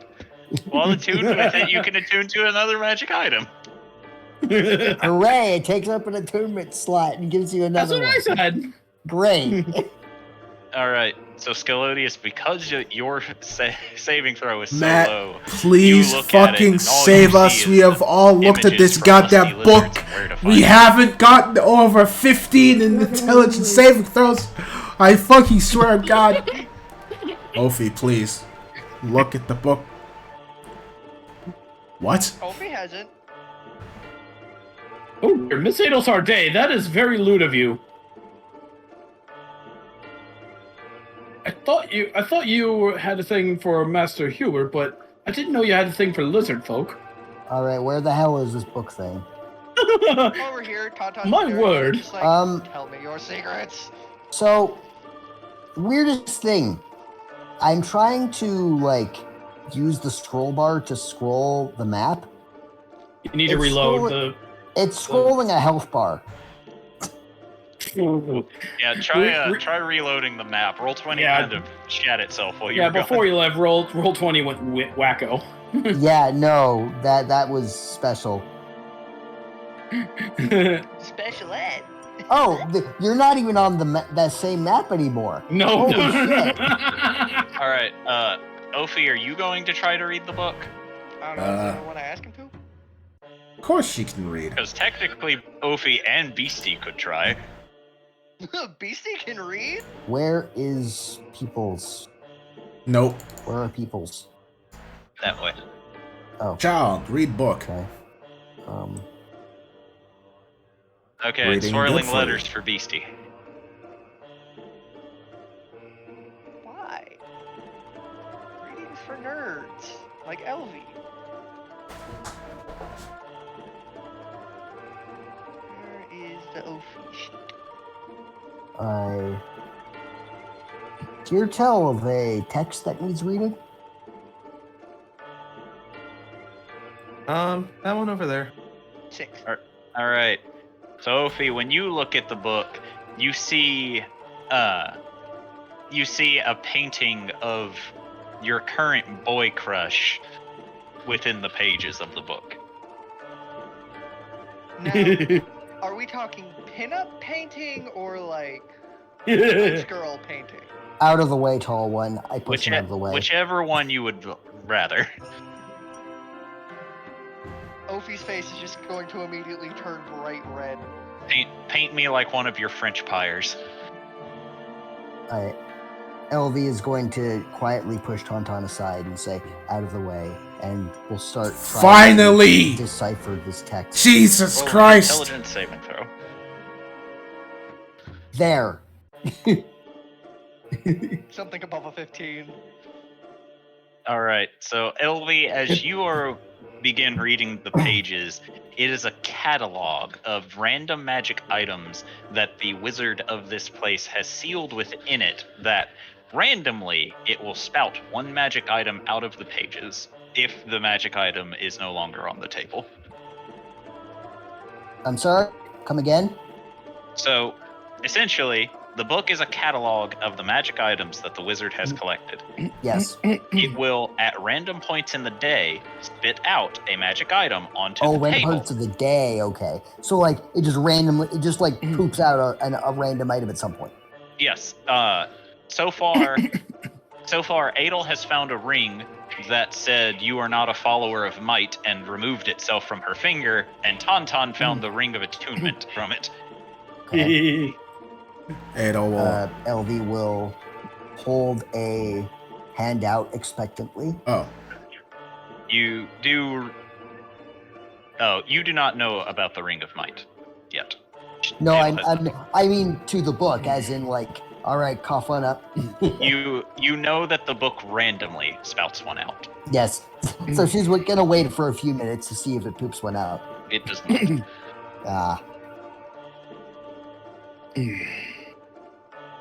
[SPEAKER 4] While attuned with it, you can attune to another magic item.
[SPEAKER 3] Hooray! It takes up an attunement slot and gives you another
[SPEAKER 7] That's what
[SPEAKER 3] one.
[SPEAKER 7] I said.
[SPEAKER 3] Great.
[SPEAKER 4] Alright, so Scalodius, because your saving throw is so
[SPEAKER 6] Matt,
[SPEAKER 4] low,
[SPEAKER 6] please
[SPEAKER 4] you look at it,
[SPEAKER 6] fucking
[SPEAKER 4] and all
[SPEAKER 6] save
[SPEAKER 4] you
[SPEAKER 6] us.
[SPEAKER 4] see
[SPEAKER 6] We
[SPEAKER 4] is
[SPEAKER 6] have all looked at
[SPEAKER 4] images
[SPEAKER 6] this
[SPEAKER 4] from
[SPEAKER 6] goddamn
[SPEAKER 4] lusty
[SPEAKER 6] book.
[SPEAKER 4] lizards and where to
[SPEAKER 6] We
[SPEAKER 4] find
[SPEAKER 6] haven't gotten over 15 in intelligence saving throws. I fucking swear to God. Ophi, please. Look at the book. What?
[SPEAKER 9] Ophi hasn't.
[SPEAKER 7] Oh, Miss Edel Sarday, that is very lewd of you. I thought you had a thing for Master Hubert, but I didn't know you had a thing for lizard folk.
[SPEAKER 3] All right, where the hell is this book thing?
[SPEAKER 9] Over here, Tauntaun's
[SPEAKER 7] My
[SPEAKER 9] staring,
[SPEAKER 7] word.
[SPEAKER 9] Just like, tell me your secrets.
[SPEAKER 3] So, weirdest thing. I'm trying to use the scroll bar to scroll the map.
[SPEAKER 7] You need to
[SPEAKER 3] It's
[SPEAKER 7] reload
[SPEAKER 3] It's scrolling a health bar.
[SPEAKER 4] Yeah, try reloading the map. Roll20 kind of shat itself while you were
[SPEAKER 7] before
[SPEAKER 4] going.
[SPEAKER 7] you left, roll 20 went wacko.
[SPEAKER 3] Yeah, no, that was special.
[SPEAKER 9] Special ed.
[SPEAKER 3] Oh, you're not even on that same map anymore.
[SPEAKER 7] No.
[SPEAKER 3] Holy shit.
[SPEAKER 4] All right, Ophi, are you going to try to read the book?
[SPEAKER 9] I don't know. Does anyone want to ask him to?
[SPEAKER 6] Of course she can read.
[SPEAKER 4] Because technically, Ophi and Beastie could try.
[SPEAKER 9] Beastie can read?
[SPEAKER 3] Where is Peoples?
[SPEAKER 6] Nope.
[SPEAKER 3] Where are Peoples?
[SPEAKER 4] That way.
[SPEAKER 3] Oh,
[SPEAKER 6] Child, read book.
[SPEAKER 3] okay.
[SPEAKER 4] Okay,
[SPEAKER 6] Reading
[SPEAKER 4] swirling
[SPEAKER 6] good for
[SPEAKER 4] letters
[SPEAKER 6] you.
[SPEAKER 4] for Beastie.
[SPEAKER 9] Why? Reading's for nerds, like Elvie. Where is the Ophi sheet?
[SPEAKER 3] I hear tell of a text that needs reading.
[SPEAKER 2] That one over there.
[SPEAKER 9] 6.
[SPEAKER 4] All right. So, Ophi, when you look at the book, you see a painting of your current boy crush within the pages of the book.
[SPEAKER 9] Now, are we talking pinup painting or like French girl painting?
[SPEAKER 3] Out of the way, tall one. I push him out of the way.
[SPEAKER 4] Whichever one you would rather.
[SPEAKER 9] Ophi's face is just going to immediately turn bright red.
[SPEAKER 4] Paint me like one of your French pyres.
[SPEAKER 3] Alright. LV is going to quietly push Tauntaun aside and say, out of the way, and we'll start trying
[SPEAKER 6] Finally!
[SPEAKER 3] to decipher this text.
[SPEAKER 6] Jesus
[SPEAKER 4] Roll an
[SPEAKER 6] Christ!
[SPEAKER 4] Intelligence saving throw.
[SPEAKER 3] There.
[SPEAKER 9] Something above a 15.
[SPEAKER 4] All right. So, Elvi, as you begin reading the pages, it is a catalog of random magic items that the wizard of this place has sealed within it that randomly it will spout one magic item out of the pages if the magic item is no longer on the table.
[SPEAKER 3] I'm sorry. Come again?
[SPEAKER 4] So, essentially, the book is a catalog of the magic items that the wizard has collected.
[SPEAKER 3] Yes.
[SPEAKER 4] It will, at random points in the day, spit out a magic item onto
[SPEAKER 3] Oh,
[SPEAKER 4] the
[SPEAKER 3] random
[SPEAKER 4] table.
[SPEAKER 3] parts of the day. Okay. So like it just randomly, it just like poops out a random item at some point.
[SPEAKER 4] Yes. So far, Edel has found a ring that said "You are not a follower of might" and removed itself from her finger, and Tauntaun found the ring of attunement from it.
[SPEAKER 3] Okay.
[SPEAKER 6] Edel will.
[SPEAKER 3] LV will hold a hand out expectantly.
[SPEAKER 6] Oh,
[SPEAKER 4] You do. Oh, you do not know about the ring of might yet.
[SPEAKER 3] No,
[SPEAKER 4] Edel has not.
[SPEAKER 3] I mean to the book, as in like, all right, cough one up.
[SPEAKER 4] You know that the book randomly spouts one out.
[SPEAKER 3] Yes. So she's gonna wait for a few minutes to see if it poops one out.
[SPEAKER 4] It does not.
[SPEAKER 3] Ah.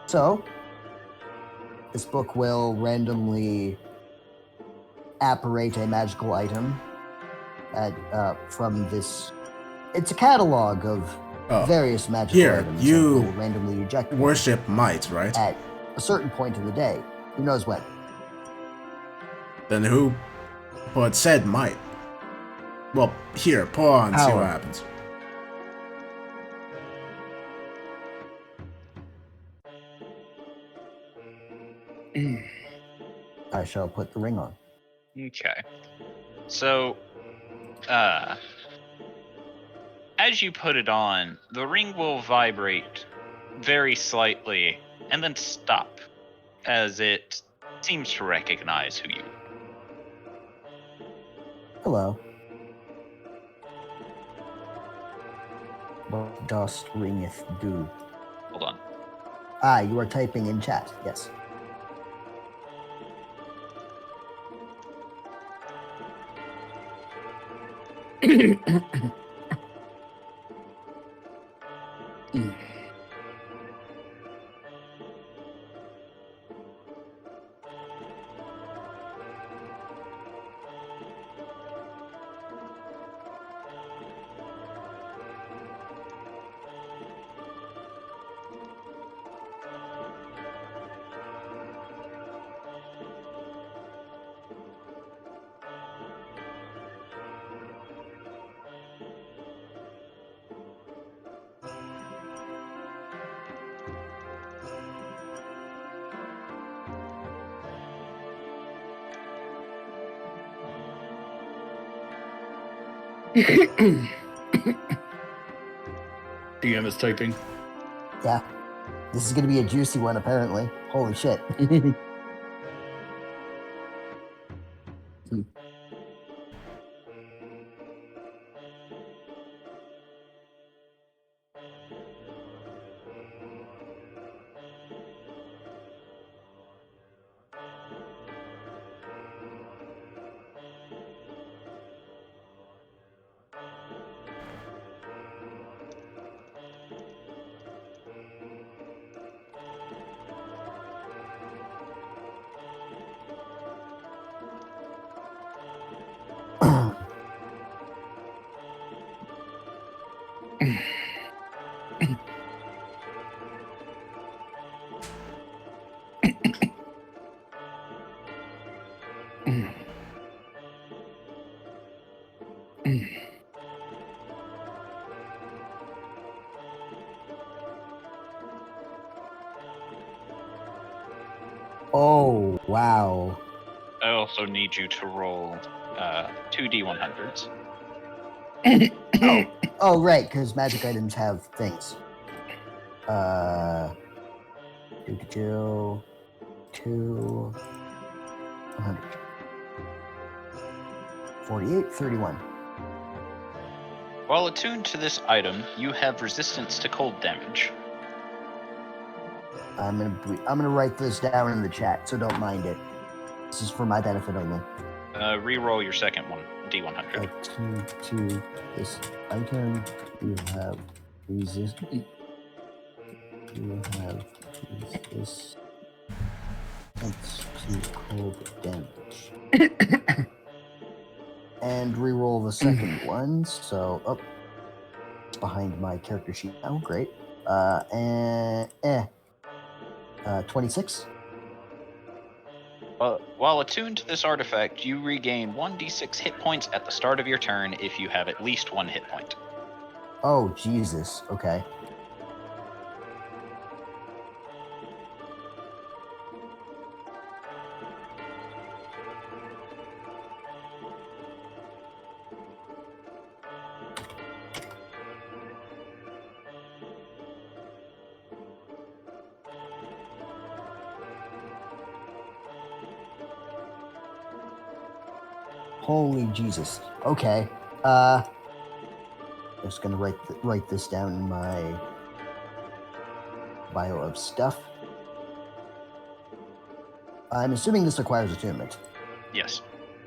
[SPEAKER 3] So, this book will randomly apparate a magical item from this. It's a catalog of various magical
[SPEAKER 6] here,
[SPEAKER 3] items.
[SPEAKER 6] you
[SPEAKER 3] that will randomly eject
[SPEAKER 6] worship might, right?
[SPEAKER 3] at a certain point in the day. Who knows when?
[SPEAKER 6] Then who put said might? Well, here, pour on, see what happens.
[SPEAKER 3] I shall put the ring on.
[SPEAKER 4] Okay. So, as you put it on, the ring will vibrate very slightly and then stop as it seems to recognize who you are.
[SPEAKER 3] Hello. What dost ringeth do?
[SPEAKER 4] Hold on.
[SPEAKER 3] Ah, you are typing in chat. Yes.
[SPEAKER 7] DM is typing.
[SPEAKER 3] Yeah. This is going to be a juicy one, apparently. Holy shit. Oh, wow.
[SPEAKER 4] I also need you to roll 2d100s.
[SPEAKER 3] Oh, right, because magic items have things. 2, 100. 48, 31.
[SPEAKER 4] While attuned to this item, you have resistance to cold damage.
[SPEAKER 3] I'm gonna write this down in the chat, so don't mind it. This is for my benefit only.
[SPEAKER 4] Reroll your second one, D100.
[SPEAKER 3] Attune to this item. You have resist. You have resistance to cold damage. And reroll the second one. So up behind my character sheet now. Great. 26.
[SPEAKER 4] While attuned to this artifact, you regain 1d6 hit points at the start of your turn if you have at least 1 hit point.
[SPEAKER 3] Oh Jesus. Okay. Holy Jesus. Okay. Just gonna write this down in my bio of stuff. I'm assuming this requires attunement.
[SPEAKER 4] Yes.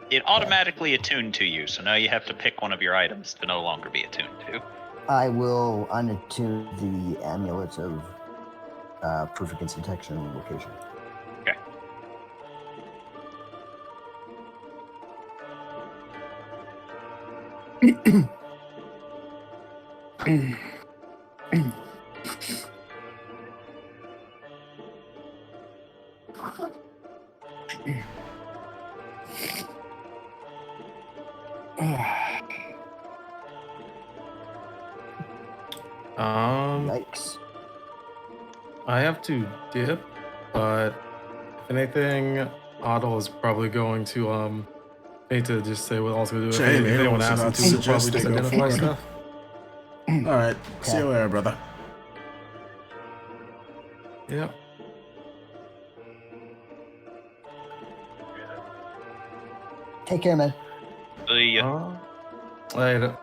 [SPEAKER 4] It automatically attuned to you, so now you have to pick one of your items to no longer be attuned to.
[SPEAKER 3] I will unattune the amulet of proof against detection and location.
[SPEAKER 4] Okay.
[SPEAKER 3] Yikes.
[SPEAKER 5] I have to dip, but if anything, Otto is probably going to need to just say what else to do.
[SPEAKER 6] Sure,
[SPEAKER 5] If
[SPEAKER 6] Edel
[SPEAKER 5] anyone
[SPEAKER 6] was
[SPEAKER 5] asks him
[SPEAKER 6] about
[SPEAKER 5] to,
[SPEAKER 6] to
[SPEAKER 5] he'll probably
[SPEAKER 6] suggest
[SPEAKER 5] just
[SPEAKER 6] they go
[SPEAKER 5] identify
[SPEAKER 6] for it.
[SPEAKER 5] stuff.
[SPEAKER 6] Alright, see you
[SPEAKER 3] Okay.
[SPEAKER 6] later, brother.
[SPEAKER 5] Yep.
[SPEAKER 3] Take care, man.
[SPEAKER 5] Later.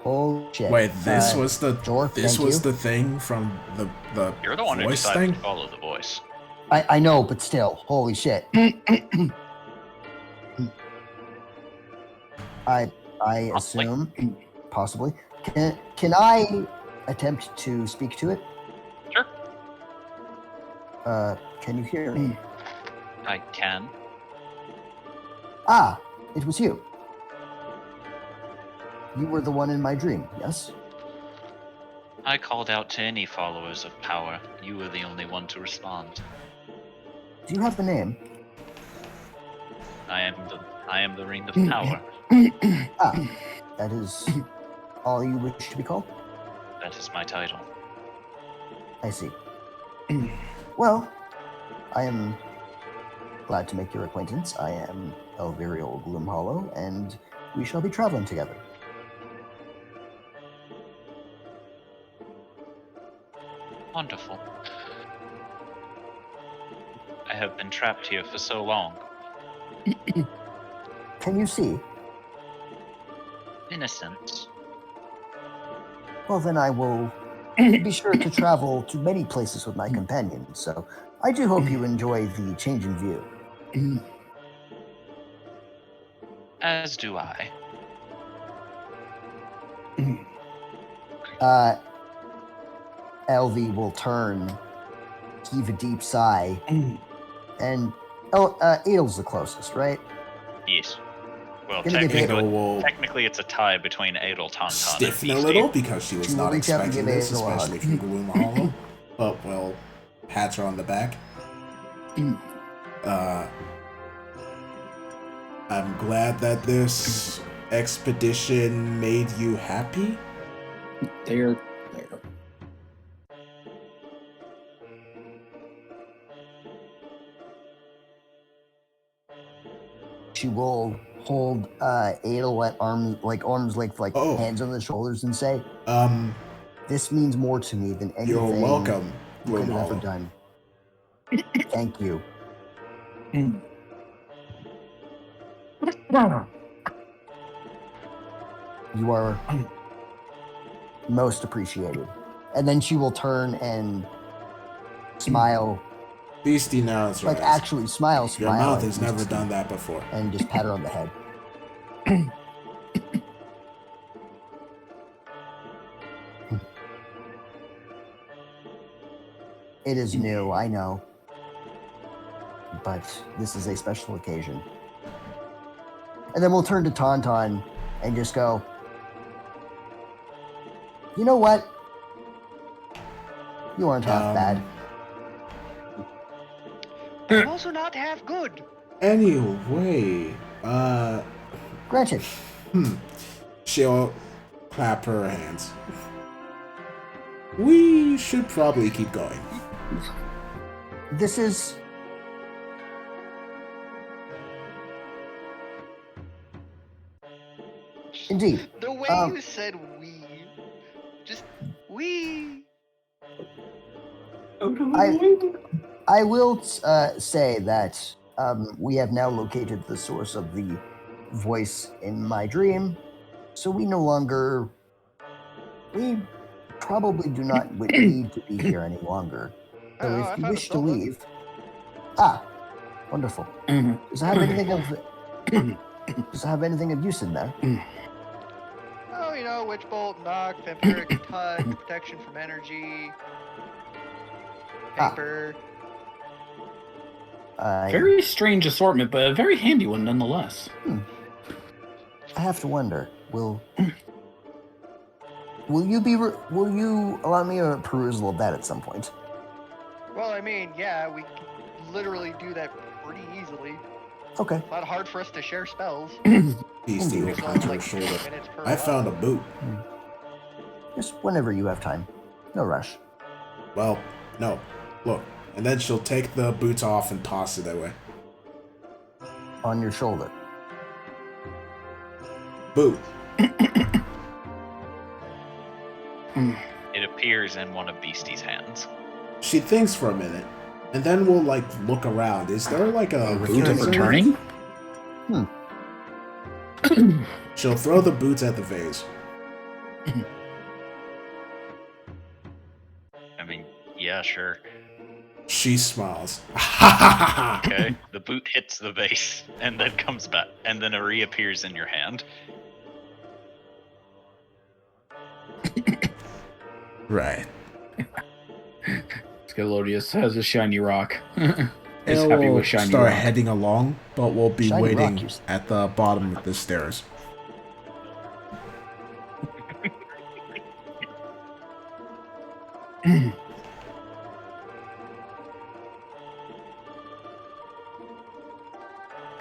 [SPEAKER 3] Holy shit.
[SPEAKER 6] Wait, this was the
[SPEAKER 3] Jor,
[SPEAKER 6] this
[SPEAKER 3] thank
[SPEAKER 6] was
[SPEAKER 3] you.
[SPEAKER 6] the thing from the
[SPEAKER 4] You're the one who
[SPEAKER 6] voice
[SPEAKER 4] decided
[SPEAKER 6] thing?
[SPEAKER 4] to follow the voice.
[SPEAKER 3] I know, but still, holy shit. I assume, possibly. Can I attempt to speak to it?
[SPEAKER 4] Sure.
[SPEAKER 3] Can you hear me?
[SPEAKER 4] I can.
[SPEAKER 3] Ah, it was you. You were the one in my dream, yes?
[SPEAKER 4] I called out to any followers of power. You were the only one to respond.
[SPEAKER 3] Do you have the name?
[SPEAKER 4] I am the ring of power.
[SPEAKER 3] Ah, that is all you wish to be called?
[SPEAKER 4] That is my title.
[SPEAKER 3] I see. Well, I am glad to make your acquaintance. I am Elvirial Gloomhollow, and we shall be traveling together.
[SPEAKER 4] Wonderful. I have been trapped here for so long.
[SPEAKER 3] Can you see?
[SPEAKER 4] In a sense.
[SPEAKER 3] Well, then I will be sure to travel to many places with my companions, so I do hope you enjoy the change in view.
[SPEAKER 4] As do I.
[SPEAKER 3] LV will turn, heave a deep sigh, and Edel's the closest, right?
[SPEAKER 4] Yes. Well,
[SPEAKER 3] Gonna give
[SPEAKER 6] Edel will
[SPEAKER 4] technically it's a tie between Edel, Tauntaun, and
[SPEAKER 6] stiffen a
[SPEAKER 4] Beastie.
[SPEAKER 6] little because she was
[SPEAKER 3] She will
[SPEAKER 6] not
[SPEAKER 3] reach out and
[SPEAKER 6] expecting
[SPEAKER 3] give
[SPEAKER 6] this,
[SPEAKER 3] Edel a hug.
[SPEAKER 6] especially from Gloom Hollow. But will pat her on the back. I'm glad that this expedition made you happy.
[SPEAKER 7] There.
[SPEAKER 3] She will hold Edel at arms length, like
[SPEAKER 6] Oh.
[SPEAKER 3] hands on the shoulders, and say, "This means more to me than anything
[SPEAKER 6] You're welcome,
[SPEAKER 3] you could
[SPEAKER 6] Gloom
[SPEAKER 3] have ever
[SPEAKER 6] Hollow.
[SPEAKER 3] done. Thank you." You are most appreciated. And then she will turn and smile,
[SPEAKER 6] Beastie narrows her
[SPEAKER 3] like
[SPEAKER 6] eyes.
[SPEAKER 3] actually smile.
[SPEAKER 6] Your mouth
[SPEAKER 3] at
[SPEAKER 6] has never
[SPEAKER 3] Beastie,
[SPEAKER 6] done that before.
[SPEAKER 3] and just pat her on the head. It is new, I know. But this is a special occasion. And then we'll turn to Tauntaun and just go, you know what? You aren't half bad.
[SPEAKER 9] I'm also not half good.
[SPEAKER 6] Anyway,
[SPEAKER 3] Granted.
[SPEAKER 6] she'll clap her hands. We should probably keep going.
[SPEAKER 3] This is... Indeed.
[SPEAKER 9] The way you said we. Just we.
[SPEAKER 3] I will say that we have now located the source of the voice in my dream, so we no longer... We probably do not need to be here any longer. So
[SPEAKER 9] Oh, I
[SPEAKER 3] if you
[SPEAKER 9] found a
[SPEAKER 3] wish to
[SPEAKER 9] spell book.
[SPEAKER 3] leave... Ah, wonderful. Does it have anything of... Does it have anything of use in there?
[SPEAKER 9] Oh, you know, Witch Bolt, Knock, Vampiric Touch, Protection from Energy, Paper.
[SPEAKER 7] Very strange assortment, but a very handy one nonetheless.
[SPEAKER 3] I have to wonder, will you allow me a perusal of that at some point?
[SPEAKER 9] Well, I mean, yeah, we can literally do that pretty easily.
[SPEAKER 3] Okay.
[SPEAKER 9] Not hard for us to share spells.
[SPEAKER 6] Beastie will
[SPEAKER 9] It's
[SPEAKER 6] pat
[SPEAKER 9] only
[SPEAKER 6] her
[SPEAKER 9] like
[SPEAKER 6] shoulder.
[SPEAKER 9] 15 minutes per
[SPEAKER 6] I found a
[SPEAKER 9] level.
[SPEAKER 6] boot.
[SPEAKER 3] Just whenever you have time. No rush.
[SPEAKER 6] Well, no. Look. And then she'll take the boots off and toss it away.
[SPEAKER 3] On your shoulder.
[SPEAKER 6] Boot.
[SPEAKER 4] It appears in one of Beastie's hands.
[SPEAKER 6] She thinks for a minute, and then we'll, like, look around. Is there, like, a
[SPEAKER 7] Boot
[SPEAKER 6] vase
[SPEAKER 7] of
[SPEAKER 6] or
[SPEAKER 7] returning?
[SPEAKER 6] anything? She'll throw the boots at the vase.
[SPEAKER 4] I mean, yeah, sure.
[SPEAKER 6] She smiles.
[SPEAKER 4] Okay. The boot hits the vase and then comes back, and then it reappears in your hand.
[SPEAKER 6] Right.
[SPEAKER 7] Scalodius has a shiny rock. He's
[SPEAKER 6] And
[SPEAKER 7] happy
[SPEAKER 6] we'll
[SPEAKER 7] with shiny
[SPEAKER 6] start
[SPEAKER 7] rock.
[SPEAKER 6] heading along, but we'll be
[SPEAKER 3] Shiny
[SPEAKER 6] waiting
[SPEAKER 3] rock, you s-
[SPEAKER 6] at the bottom of the stairs.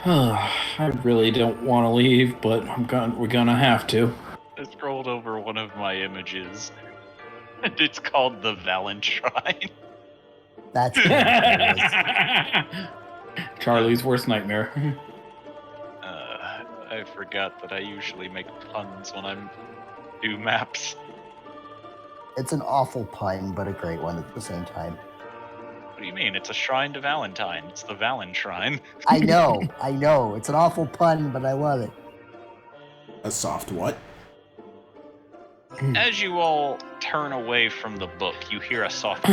[SPEAKER 7] I really don't want to leave, but we're gonna have to.
[SPEAKER 4] I scrolled over one of my images, and it's called the Valentine.
[SPEAKER 3] That's hilarious.
[SPEAKER 7] Charlie's worst nightmare.
[SPEAKER 4] I forgot that I usually make puns when I'm do maps.
[SPEAKER 3] It's an awful pun, but a great one at the same time.
[SPEAKER 4] What do you mean? It's a shrine to Valentine. It's the Valentine.
[SPEAKER 3] I know. It's an awful pun, but I love it.
[SPEAKER 6] A soft what?
[SPEAKER 4] As you all turn away from the book, you hear a soft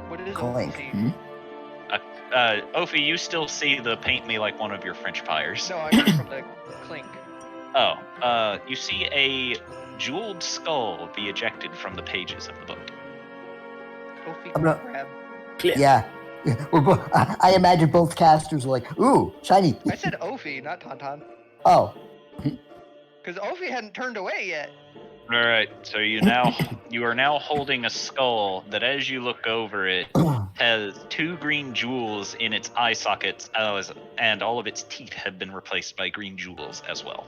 [SPEAKER 9] What is
[SPEAKER 3] Clank.
[SPEAKER 9] it?
[SPEAKER 4] Ophi, you still see the paint me like one of your French pies.
[SPEAKER 9] No, I mean from the clink.
[SPEAKER 4] Oh, you see a jeweled skull be ejected from the pages of the book.
[SPEAKER 9] Kofi
[SPEAKER 3] I'm not-
[SPEAKER 9] grab.
[SPEAKER 3] Yeah. I imagine both casters are like, ooh, shiny.
[SPEAKER 9] I said Ophi, not Tauntaun.
[SPEAKER 3] Oh,
[SPEAKER 9] Because Ophi hadn't turned away yet.
[SPEAKER 4] All right, so you are now holding a skull that, as you look over it, has 2 green jewels in its eye sockets, and all of its teeth have been replaced by green jewels as well.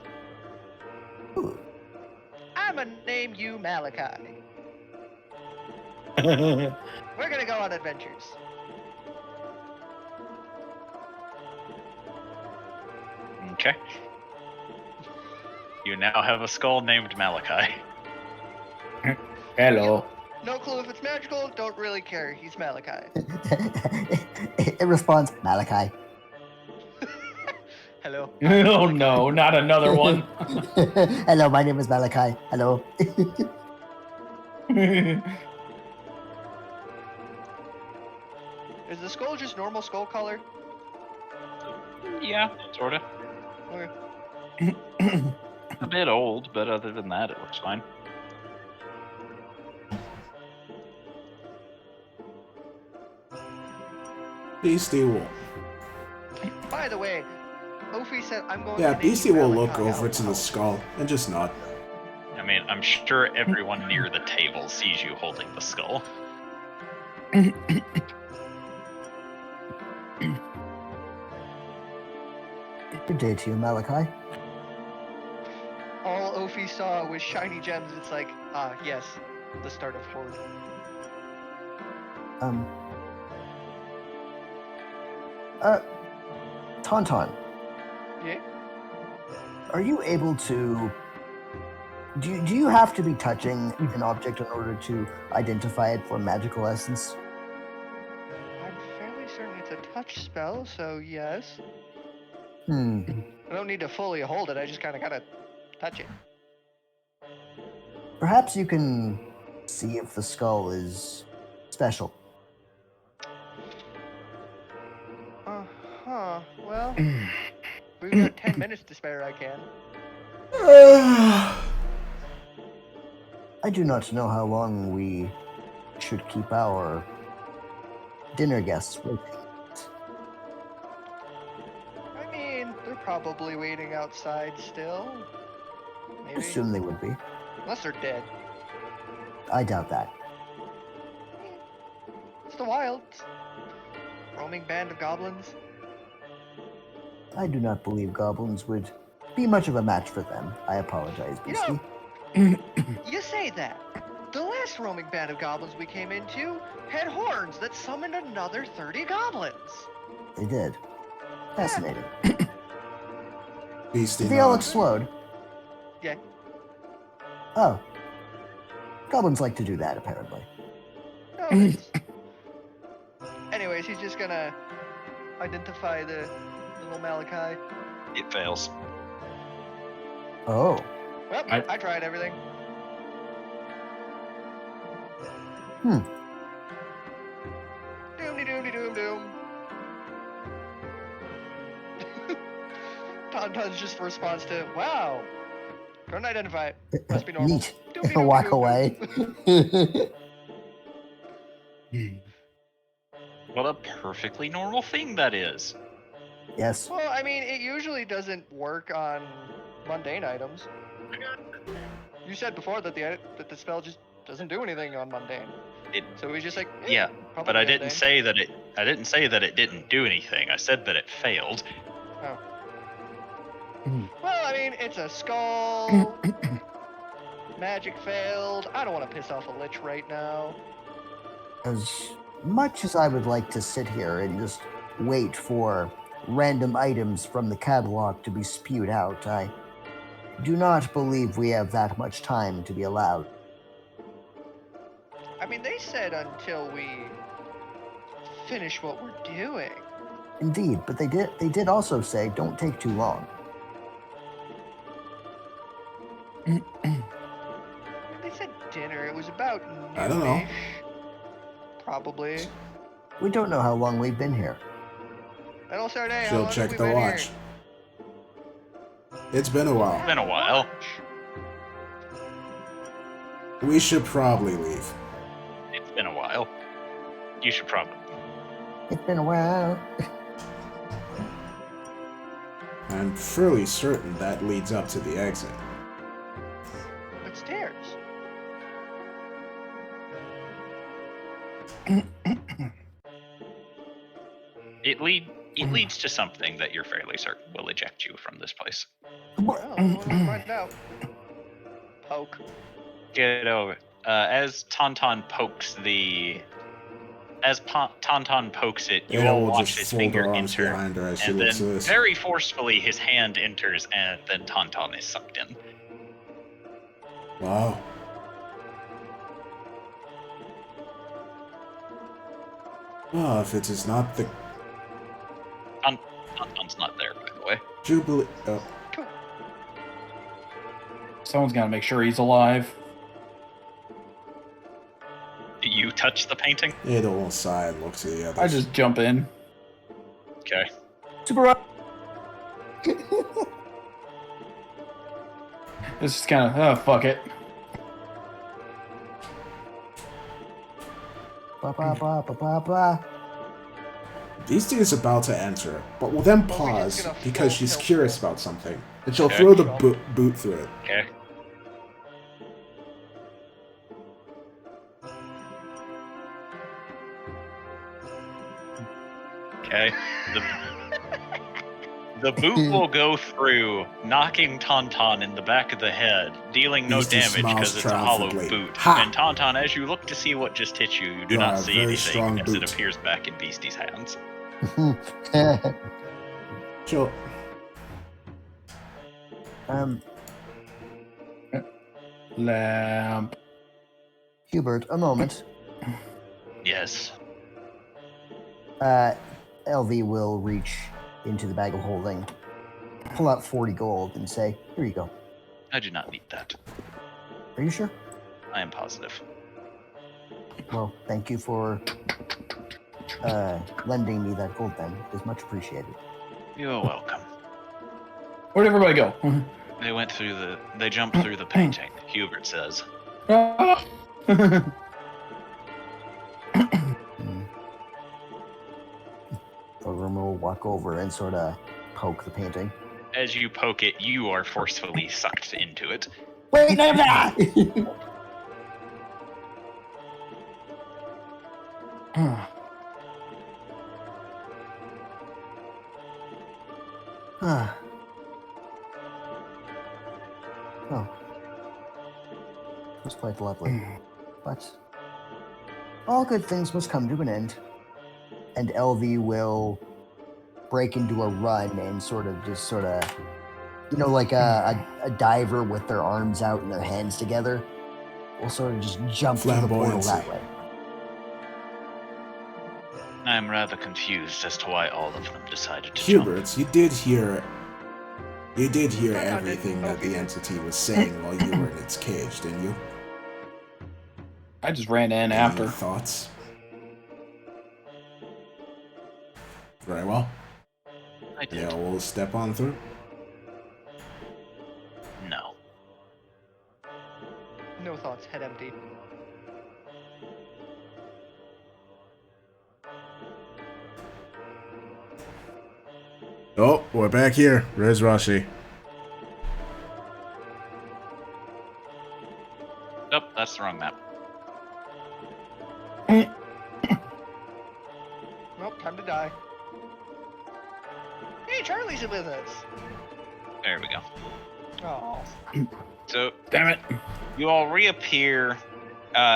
[SPEAKER 9] I'm gonna name you Malachi. We're gonna go on adventures.
[SPEAKER 4] Okay. You now have a skull named Malachi.
[SPEAKER 7] Hello.
[SPEAKER 9] No clue if it's magical, don't really care. He's Malachi.
[SPEAKER 3] it responds, Malachi.
[SPEAKER 9] Hello.
[SPEAKER 7] Oh no, not another one.
[SPEAKER 3] Hello, my name is Malachi. Hello.
[SPEAKER 9] Is the skull just normal skull color?
[SPEAKER 4] Yeah, sorta.
[SPEAKER 9] Okay.
[SPEAKER 4] A bit old, but other than that, it looks fine.
[SPEAKER 6] Beastie will.
[SPEAKER 9] By the way, Ophi said I'm going
[SPEAKER 6] Yeah,
[SPEAKER 9] to make
[SPEAKER 6] Beastie
[SPEAKER 9] you
[SPEAKER 6] will
[SPEAKER 9] Malachi
[SPEAKER 6] look over
[SPEAKER 9] out
[SPEAKER 6] to the
[SPEAKER 9] loud.
[SPEAKER 6] skull and just nod.
[SPEAKER 4] I mean, I'm sure everyone near the table sees you holding the skull.
[SPEAKER 3] Good day to you, Malachi.
[SPEAKER 9] All Ophi saw was shiny gems. It's like, yes, the start of Horde.
[SPEAKER 3] Tauntaun,
[SPEAKER 9] Yeah?
[SPEAKER 3] are you able to... Do you have to be touching an object in order to identify it for magical essence?
[SPEAKER 9] I'm fairly certain it's a touch spell, so yes.
[SPEAKER 3] Hmm.
[SPEAKER 9] I don't need to fully hold it, I just kind of gotta touch it.
[SPEAKER 3] Perhaps you can see if the skull is special.
[SPEAKER 9] Uh-huh. Well, we've got 10 minutes to spare, I can.
[SPEAKER 3] I do not know how long we should keep our dinner guests waiting.
[SPEAKER 9] I mean, they're probably waiting outside still.
[SPEAKER 3] I
[SPEAKER 9] Maybe.
[SPEAKER 3] assume they would be.
[SPEAKER 9] Unless they're dead.
[SPEAKER 3] I doubt that.
[SPEAKER 9] It's the wilds. Roaming band of goblins.
[SPEAKER 3] I do not believe goblins would be much of a match for them. I apologize,
[SPEAKER 9] You
[SPEAKER 3] Beastie.
[SPEAKER 9] know, you say that. The last roaming band of goblins we came into had horns that summoned another 30 goblins.
[SPEAKER 3] They did. Fascinating.
[SPEAKER 6] Beastie
[SPEAKER 3] Did they all
[SPEAKER 6] nods.
[SPEAKER 3] explode?
[SPEAKER 9] Yeah.
[SPEAKER 3] Oh. Goblins like to do that, apparently.
[SPEAKER 9] No, it's... Anyways, he's just gonna identify the little Malachi.
[SPEAKER 4] It fails.
[SPEAKER 3] Oh.
[SPEAKER 9] Well, I tried everything.
[SPEAKER 3] Hmm.
[SPEAKER 9] Doom. Tauntaun's just response to, wow. Couldn't identify it. Must be normal.
[SPEAKER 3] Neat.
[SPEAKER 9] Doom-de-doom-de-doom-doom.
[SPEAKER 3] Walk away.
[SPEAKER 4] What a perfectly normal thing that is.
[SPEAKER 3] Yes.
[SPEAKER 9] Well, I mean, it usually doesn't work on mundane items. You said before that the spell just doesn't do anything on mundane. So he's just like,
[SPEAKER 4] Yeah,
[SPEAKER 9] probably
[SPEAKER 4] but I didn't
[SPEAKER 9] mundane.
[SPEAKER 4] say that it. I didn't say that it didn't do anything. I said that it failed.
[SPEAKER 9] Oh. Well, I mean, it's a skull. Magic failed. I don't want to piss off a lich right now.
[SPEAKER 3] As much as I would like to sit here and just wait for random items from the catalog to be spewed out, I do not believe we have that much time to be allowed.
[SPEAKER 9] I mean, they said until we finish what we're doing.
[SPEAKER 3] Indeed, but they did also say don't take too long.
[SPEAKER 9] They said dinner. It was about noonish.
[SPEAKER 6] I don't know.
[SPEAKER 9] Probably.
[SPEAKER 3] We don't know how long we've been here.
[SPEAKER 9] And also, hey, how
[SPEAKER 6] She'll
[SPEAKER 9] long
[SPEAKER 6] check
[SPEAKER 9] have
[SPEAKER 6] the
[SPEAKER 9] we been
[SPEAKER 6] watch.
[SPEAKER 9] here?
[SPEAKER 6] It's been a while.
[SPEAKER 4] Been a while.
[SPEAKER 6] We should probably leave.
[SPEAKER 4] It's been a while. You should probably.
[SPEAKER 3] It's been a while.
[SPEAKER 6] I'm fairly certain that leads up to the exit.
[SPEAKER 9] Upstairs.
[SPEAKER 4] It leads to something that you're fairly certain will eject you from this place.
[SPEAKER 9] Well, we'll find out. Poke.
[SPEAKER 4] Get over it. As Tauntaun pokes it, you
[SPEAKER 6] Edel
[SPEAKER 4] all
[SPEAKER 6] will
[SPEAKER 4] watch
[SPEAKER 6] just
[SPEAKER 4] his
[SPEAKER 6] fold
[SPEAKER 4] finger
[SPEAKER 6] her arms
[SPEAKER 4] enter,
[SPEAKER 6] behind her as she
[SPEAKER 4] and
[SPEAKER 6] looks
[SPEAKER 4] then
[SPEAKER 6] at this.
[SPEAKER 4] very forcefully his hand enters, and then Tauntaun is sucked in.
[SPEAKER 6] Wow. Oh, if it is not the
[SPEAKER 4] Tauntaun's not there, by the way.
[SPEAKER 6] Jubilee. Oh,
[SPEAKER 7] Someone's got to make sure he's alive.
[SPEAKER 4] touch the painting?
[SPEAKER 6] Edel will sigh and look to the others.
[SPEAKER 7] I just jump in.
[SPEAKER 4] Okay.
[SPEAKER 3] Super rock.
[SPEAKER 7] It's just kind of, oh, fuck it.
[SPEAKER 3] Ba, ba, ba, ba, ba, ba.
[SPEAKER 6] Beastie is about to enter, but will then
[SPEAKER 9] Well, we're just
[SPEAKER 6] pause
[SPEAKER 9] gonna
[SPEAKER 6] because
[SPEAKER 9] full
[SPEAKER 6] she's
[SPEAKER 9] tilt
[SPEAKER 6] curious
[SPEAKER 9] it.
[SPEAKER 6] about something, and she'll
[SPEAKER 4] Okay.
[SPEAKER 6] throw the boot through it.
[SPEAKER 4] Okay. Okay. The boot will go through, knocking Tauntaun in the back of the head, dealing no
[SPEAKER 6] Beastie
[SPEAKER 4] damage
[SPEAKER 6] smiles
[SPEAKER 4] because it's a hollow
[SPEAKER 6] triumphantly.
[SPEAKER 4] boot.
[SPEAKER 6] Ha!
[SPEAKER 4] And Tauntaun, as you look to see what just hit you, you do
[SPEAKER 6] You are
[SPEAKER 4] not
[SPEAKER 6] a
[SPEAKER 4] see
[SPEAKER 6] very
[SPEAKER 4] anything
[SPEAKER 6] strong
[SPEAKER 4] as it
[SPEAKER 6] boot.
[SPEAKER 4] appears back in Beastie's hands.
[SPEAKER 6] She'll
[SPEAKER 7] Lamp.
[SPEAKER 3] Hubert, a moment.
[SPEAKER 4] Yes.
[SPEAKER 3] LV will reach into the bag of holding, pull out 40 gold, and say, "Here you go."
[SPEAKER 4] I do not need that.
[SPEAKER 3] Are you sure?
[SPEAKER 4] I am positive.
[SPEAKER 3] Well, thank you for lending me that gold. Then it is much appreciated.
[SPEAKER 4] You're welcome.
[SPEAKER 7] Where'd everybody go?
[SPEAKER 4] They jumped through the painting, Hubert says.
[SPEAKER 3] Thorgrim will walk over and sort of poke the painting.
[SPEAKER 4] As you poke it, you are forcefully sucked into it.
[SPEAKER 3] Wait, no, that! Oh, it was quite lovely. But all good things must come to an end. And LV will break into a run and sort of, like a diver with their arms out and their hands together. Will sort of just jump to the portal that way.
[SPEAKER 4] I'm rather confused as to why all of them decided to
[SPEAKER 6] Hubert, you did hear
[SPEAKER 9] I
[SPEAKER 6] everything that the entity was saying while you were in its cage, didn't you?
[SPEAKER 7] I just ran in
[SPEAKER 6] Any
[SPEAKER 7] after.
[SPEAKER 6] thoughts? Very well.
[SPEAKER 4] jump. I did.
[SPEAKER 6] Yeah, we'll step on through.
[SPEAKER 4] No.
[SPEAKER 9] No thoughts, head empty.
[SPEAKER 6] Oh, we're back here. Where's Rashi?
[SPEAKER 4] Nope, that's the wrong map.
[SPEAKER 9] Nope, time to die. Hey, Charlie's with us.
[SPEAKER 4] There we go.
[SPEAKER 9] Oh.
[SPEAKER 4] So,
[SPEAKER 7] Damn it.
[SPEAKER 4] you all reappear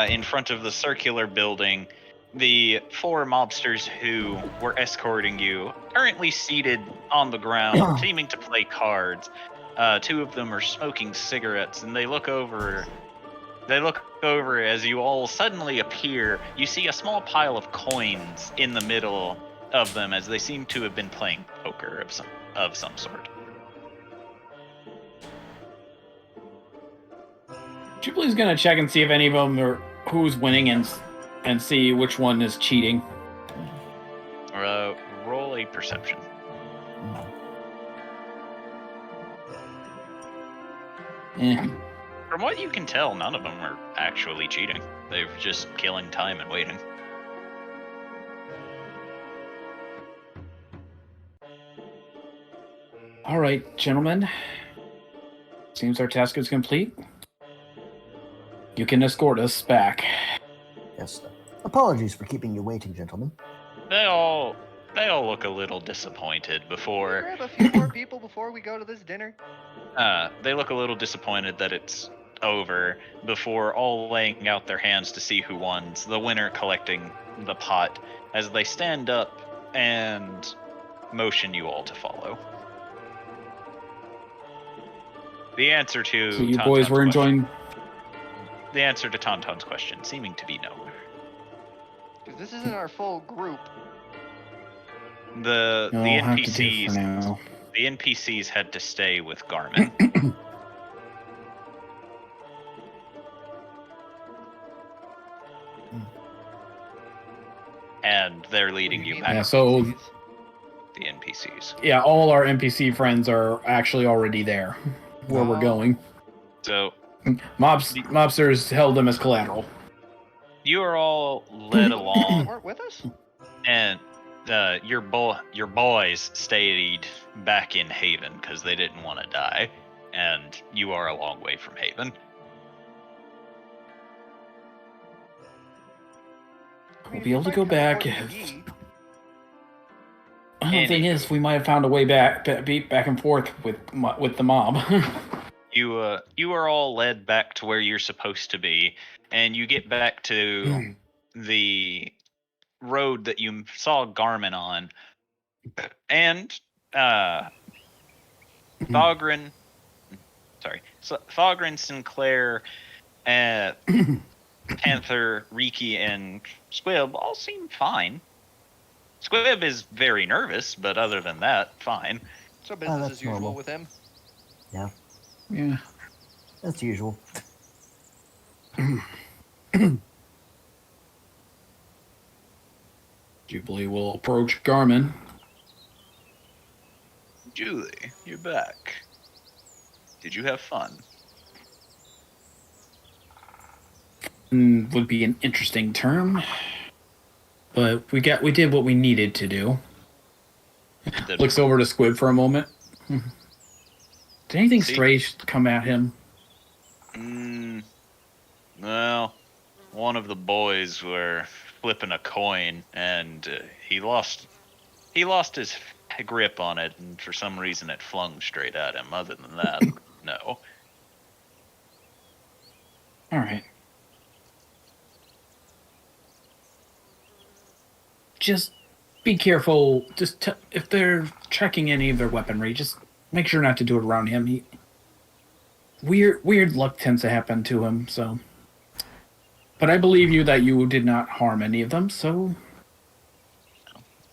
[SPEAKER 4] in front of the circular building. The 4 mobsters who were escorting you, currently seated on the ground, seeming to play cards. 2 of them are smoking cigarettes, and they look over. As you all suddenly appear. You see a small pile of coins in the middle of them, as they seem to have been playing poker of some sort.
[SPEAKER 7] Would you please gonna check and see if any of them are who's winning and see which one is cheating?
[SPEAKER 4] Roll a perception.
[SPEAKER 7] Eh.
[SPEAKER 4] From what you can tell, none of them are actually cheating. They're just killing time and waiting.
[SPEAKER 7] All right, gentlemen. Seems our task is complete. You can escort us back.
[SPEAKER 3] Yes. Apologies for keeping you waiting, gentlemen.
[SPEAKER 4] They all look a little disappointed before.
[SPEAKER 9] Grab a few more people before we go to this dinner.
[SPEAKER 4] They look a little disappointed that it's over before all laying out their hands to see who won. The winner collecting the pot as they stand up and motion you all to follow. The answer to
[SPEAKER 7] So you boys were enjoying.
[SPEAKER 4] The answer to Tauntaun's question seeming to be no.
[SPEAKER 9] Because this isn't our full group.
[SPEAKER 4] The
[SPEAKER 7] No, I'll have to do it for
[SPEAKER 4] NPCs
[SPEAKER 7] now.
[SPEAKER 4] the NPCs had to stay with Garmin. and they're leading you back.
[SPEAKER 7] Yeah, so
[SPEAKER 4] The NPCs.
[SPEAKER 7] yeah, all our NPC friends are actually already there, where we're going.
[SPEAKER 4] So
[SPEAKER 7] Mobsters held them as collateral.
[SPEAKER 4] you are all led
[SPEAKER 9] They
[SPEAKER 4] along,
[SPEAKER 9] weren't with us?
[SPEAKER 4] and your boys stayed back in Haven because they didn't want to die, and you are a long way from Haven.
[SPEAKER 7] We'll be able to go back.
[SPEAKER 9] Teleport me.
[SPEAKER 7] The thing is, we might have found a way back and forth with the mob.
[SPEAKER 4] You are all led back to where you're supposed to be, and you get back to the road that you saw Garmin on, and Thorgrim, Sinclair, Panther, Riki, and Squib all seem fine. Squib is very nervous, but other than that, fine.
[SPEAKER 9] So business
[SPEAKER 3] that's
[SPEAKER 9] as usual
[SPEAKER 3] normal.
[SPEAKER 9] with him.
[SPEAKER 3] Yeah,
[SPEAKER 7] Yeah.
[SPEAKER 3] that's usual.
[SPEAKER 7] Jubilee will approach Garmin.
[SPEAKER 4] Julie, you're back. Did you have fun?
[SPEAKER 7] Would be an interesting term, but we did what we needed to do. Looks over to Squib for a moment. Did anything strange come at him?
[SPEAKER 4] Well, one of the boys were flipping a coin, and he lost his grip on it, and for some reason it flung straight at him. Other than that, no.
[SPEAKER 7] All right. Just be careful. Just if they're checking any of their weaponry, just make sure not to do it around him. Weird luck tends to happen to him. So, but I believe you that you did not harm any of them. So,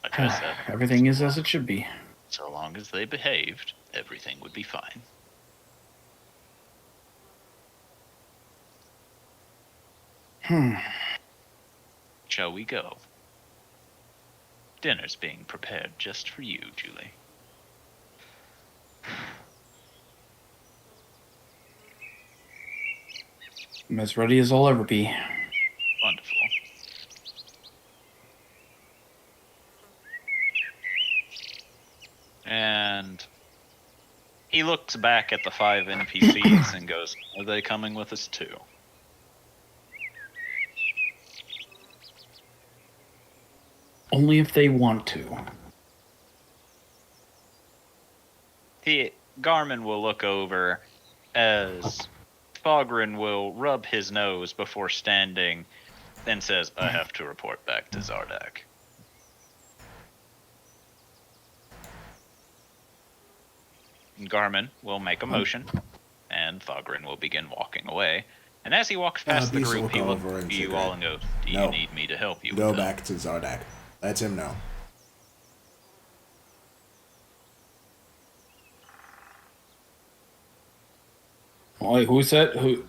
[SPEAKER 4] Like I said,
[SPEAKER 7] everything is as it should be.
[SPEAKER 4] so long as they behaved, everything would be fine. Shall we go? Dinner's being prepared just for you, Julie.
[SPEAKER 7] I'm as ready as I'll ever be.
[SPEAKER 4] Wonderful. And he looks back at the 5 NPCs and goes, "Are they coming with us too?"
[SPEAKER 7] Only if they want to.
[SPEAKER 4] Garmin will look over as Thorgrim will rub his nose before standing, then says, "I have to report back to Zardak." Garmin will make a motion, and Thorgrim will begin walking away. And as he walks past the
[SPEAKER 6] Beast
[SPEAKER 4] group,
[SPEAKER 6] will
[SPEAKER 4] he
[SPEAKER 6] go
[SPEAKER 4] looks
[SPEAKER 6] over and
[SPEAKER 4] at you
[SPEAKER 6] say,
[SPEAKER 4] all and goes, "Do
[SPEAKER 6] No.
[SPEAKER 4] you need me to help you?"
[SPEAKER 6] Go
[SPEAKER 4] with that?"
[SPEAKER 6] back to Zardak. Let him know.
[SPEAKER 7] Wait, who said who?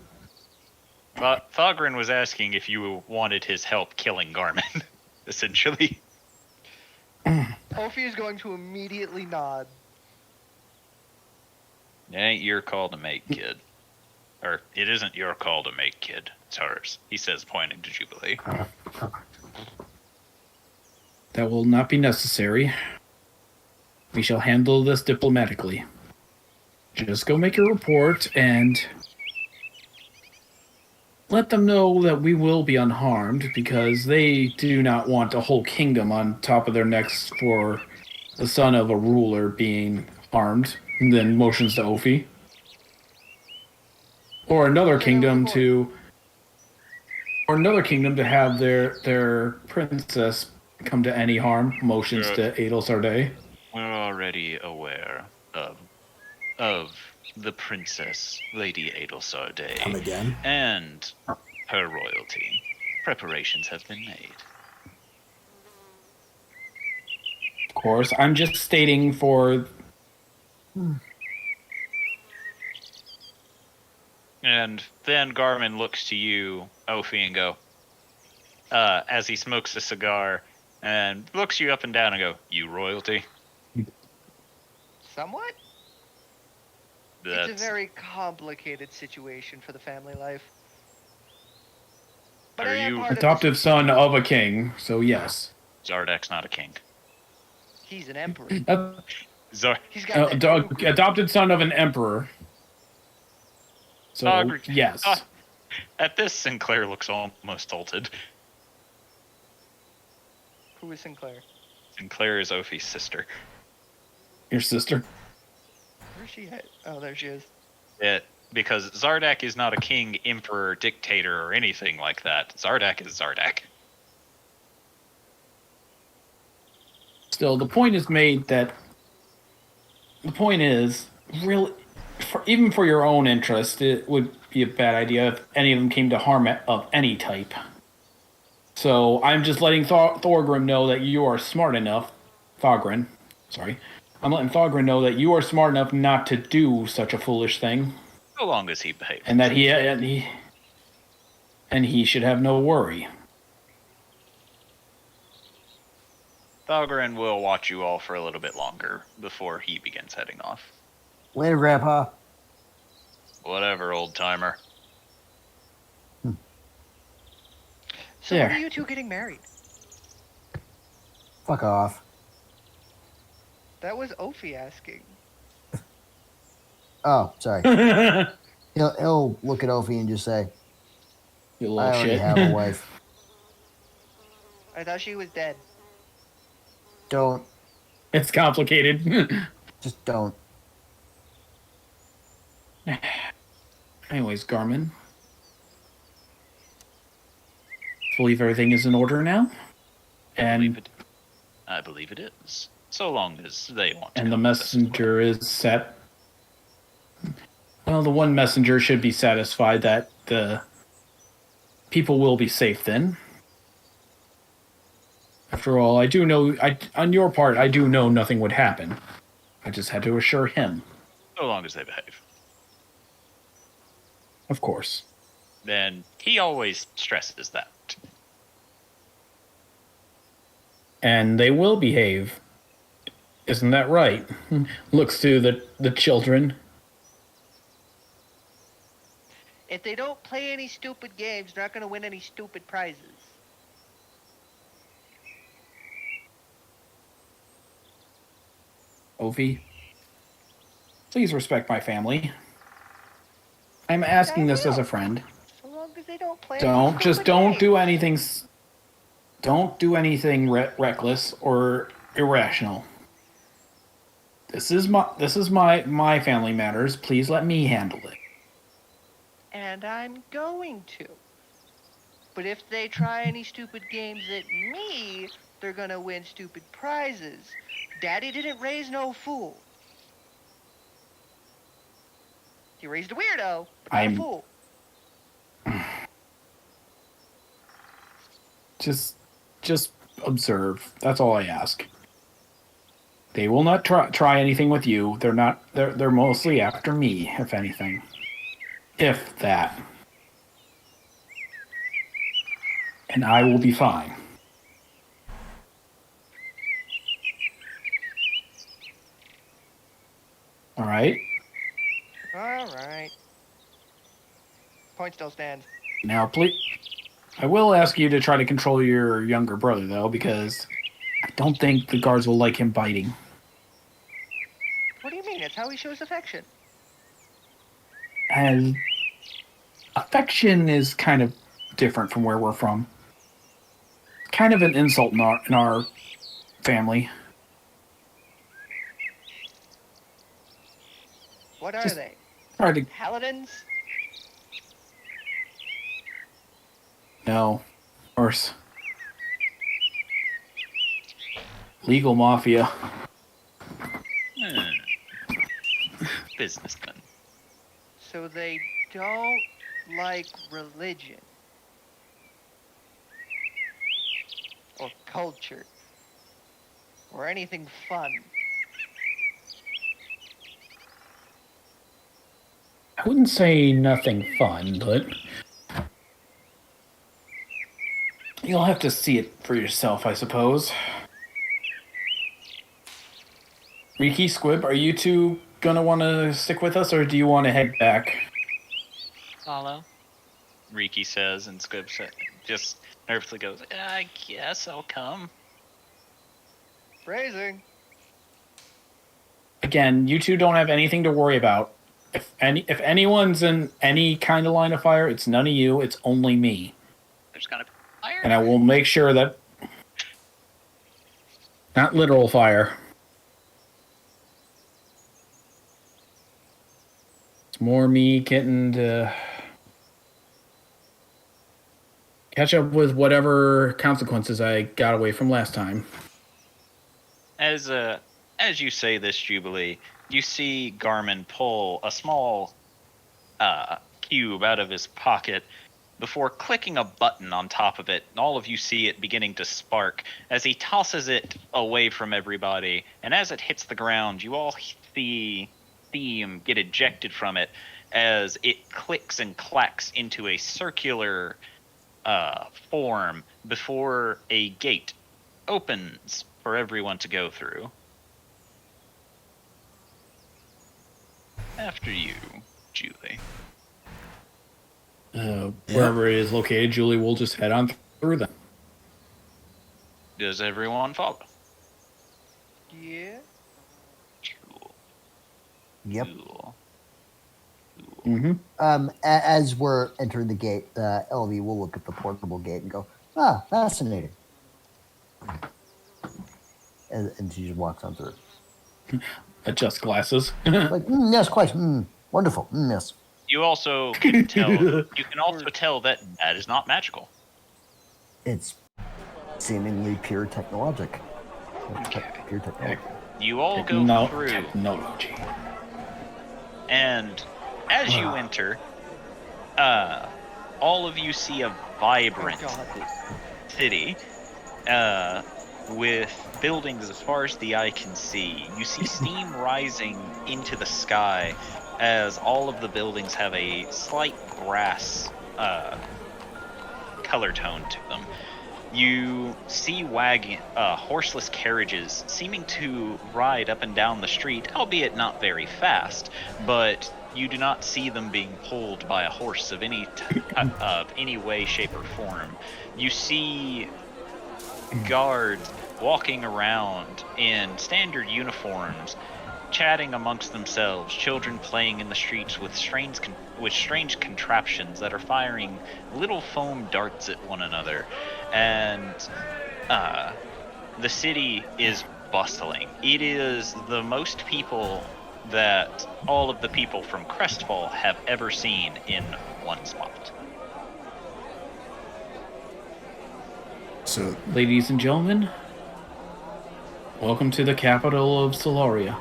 [SPEAKER 4] Thorgrim was asking if you wanted his help killing Garmin, essentially.
[SPEAKER 9] Ophi is going to immediately nod.
[SPEAKER 4] It ain't your call to make, kid. Or, it isn't your call to make, kid. It's hers, he says, pointing to Jubilee.
[SPEAKER 7] That will not be necessary. We shall handle this diplomatically. Just go make a report and let them know that we will be unharmed because they do not want a whole kingdom on top of their necks for the son of a ruler being harmed. And then motions to Ophi. Or another kingdom to have their princess come to any harm. Motions to Edel Sarday.
[SPEAKER 4] We're already aware of the princess, Lady Edel Sarday.
[SPEAKER 6] Come again?
[SPEAKER 4] And her royalty. Preparations have been made.
[SPEAKER 7] Of course, I'm just stating for...
[SPEAKER 4] And then Garmin looks to you, Ophi, and go, as he smokes a cigar, and looks you up and down and go, "You royalty?"
[SPEAKER 9] Somewhat.
[SPEAKER 4] That's
[SPEAKER 9] It's a very complicated situation for the family life. But
[SPEAKER 4] Are
[SPEAKER 9] I am
[SPEAKER 4] you-
[SPEAKER 9] part of
[SPEAKER 7] Adoptive
[SPEAKER 9] this-
[SPEAKER 7] son of a king, so yes.
[SPEAKER 4] Zardak's not a king.
[SPEAKER 9] He's an emperor. He's got that new-
[SPEAKER 7] Adopted son of an emperor. So yes.
[SPEAKER 4] At this, Sinclair looks almost tilted.
[SPEAKER 9] Who is Sinclair?
[SPEAKER 4] Sinclair is Ophie's sister.
[SPEAKER 7] Your sister.
[SPEAKER 9] Where's she at? Oh, there she is.
[SPEAKER 4] Because Zardak is not a king, emperor, dictator, or anything like that. Zardak is Zardak.
[SPEAKER 7] Still, the point is made that the point is really, even for your own interest, it would be a bad idea if any of them came to harm of any type. So I'm just letting Thorgrim know that you are smart enough. Thorgrim, sorry. I'm letting Thorgrim know that you are smart enough not to do such a foolish thing.
[SPEAKER 4] So long as he behaves.
[SPEAKER 7] And that he should have no worry.
[SPEAKER 4] Thorgrim will watch you all for a little bit longer before he begins heading off.
[SPEAKER 3] Later, Grandpa.
[SPEAKER 4] Whatever, old timer.
[SPEAKER 9] So
[SPEAKER 7] There.
[SPEAKER 9] when are you two getting married?
[SPEAKER 3] Fuck off.
[SPEAKER 9] That was Ophie asking.
[SPEAKER 3] Oh, sorry. He'll look at Ophi and just say,
[SPEAKER 7] You little
[SPEAKER 3] I already
[SPEAKER 7] shit.
[SPEAKER 3] have a wife.
[SPEAKER 9] I thought she was dead.
[SPEAKER 3] Don't.
[SPEAKER 7] It's complicated.
[SPEAKER 3] Just don't.
[SPEAKER 7] Anyways, Garmin. I believe everything is in order now. And
[SPEAKER 4] I believe it is. So long as they want to.
[SPEAKER 7] the messenger is set. Well, the one messenger should be satisfied that the people will be safe then. After all, I do know, on your part, I do know nothing would happen. I just had to assure him.
[SPEAKER 4] So long as they behave.
[SPEAKER 7] Of course.
[SPEAKER 4] Then he always stresses that.
[SPEAKER 7] And they will behave. Isn't that right? Looks to the children.
[SPEAKER 9] If they don't play any stupid games, they're not going to win any stupid prizes.
[SPEAKER 7] Ovi, please respect my family. I'm asking this as a friend.
[SPEAKER 9] So long as they don't play
[SPEAKER 7] Don't
[SPEAKER 9] any
[SPEAKER 7] just
[SPEAKER 9] stupid
[SPEAKER 7] don't
[SPEAKER 9] games.
[SPEAKER 7] do anything. Don't do anything reckless or irrational. This is my family matters. Please let me handle it.
[SPEAKER 9] And I'm going to. But if they try any stupid games at me, they're gonna win stupid prizes. Daddy didn't raise no fool. He raised a weirdo, but not a fool.
[SPEAKER 7] Just observe. That's all I ask. They will not try anything with you. They're mostly after me, if anything. If that. And I will be fine. All right?
[SPEAKER 9] Alright. Point still stands.
[SPEAKER 7] Now, please. I will ask you to try to control your younger brother, though, because I don't think the guards will like him biting.
[SPEAKER 9] What do you mean? It's how he shows affection.
[SPEAKER 7] And affection is kind of different from where we're from. Kind of an insult in our family.
[SPEAKER 9] What are
[SPEAKER 7] Just
[SPEAKER 9] they?
[SPEAKER 7] Try to
[SPEAKER 9] Paladins?
[SPEAKER 7] no, worse. Legal mafia.
[SPEAKER 4] Businessmen.
[SPEAKER 9] So they don't like religion. Or culture. Or anything fun.
[SPEAKER 7] I wouldn't say nothing fun, but You'll have to see it for yourself, I suppose. Riki, Squib, are you two gonna want to stick with us, or do you want to head back?
[SPEAKER 4] Follow. Riki says, and Squib just nervously goes, I guess I'll come.
[SPEAKER 9] Phrasing.
[SPEAKER 7] Again, you two don't have anything to worry about. If anyone's in any kind of line of fire, it's none of you. It's only me.
[SPEAKER 4] There's gonna be fire.
[SPEAKER 7] And I will make sure that... Not literal fire. It's more me getting to... catch up with whatever consequences I got away from last time.
[SPEAKER 4] As you say this, Jubilee, you see Garmin pull a small cube out of his pocket before clicking a button on top of it, and all of you see it beginning to spark as he tosses it away from everybody, and as it hits the ground, you all see steam get ejected from it as it clicks and clacks into a circular form before a gate opens for everyone to go through. After you, Julie.
[SPEAKER 7] Wherever it is located, Julie will just head on through them.
[SPEAKER 4] Does everyone follow?
[SPEAKER 9] Yeah.
[SPEAKER 4] Cool.
[SPEAKER 3] Yep.
[SPEAKER 4] Cool.
[SPEAKER 7] Mm-hmm.
[SPEAKER 3] As we're entering the gate, LV will look at the portable gate and go, fascinating. And she just walks on through.
[SPEAKER 7] Adjust glasses.
[SPEAKER 3] Like, yes, quite. Wonderful. Yes.
[SPEAKER 4] You also can tell. You can also tell that is not magical.
[SPEAKER 3] It's seemingly pure technologic. Pure technology.
[SPEAKER 4] You all go through,
[SPEAKER 7] technology.
[SPEAKER 4] and as you enter, all of you see a vibrant city with buildings as far as the eye can see. You see steam rising into the sky as all of the buildings have a slight brass color tone to them. You see horseless carriages seeming to ride up and down the street, albeit not very fast, but you do not see them being pulled by a horse of any way, shape, or form. You see guards walking around in standard uniforms, chatting amongst themselves, children playing in the streets with strange contraptions that are firing little foam darts at one another, and the city is bustling. It is the most people that all of the people from Crestfall have ever seen in one spot.
[SPEAKER 6] So,
[SPEAKER 7] Ladies and gentlemen, welcome to the capital of Solaria.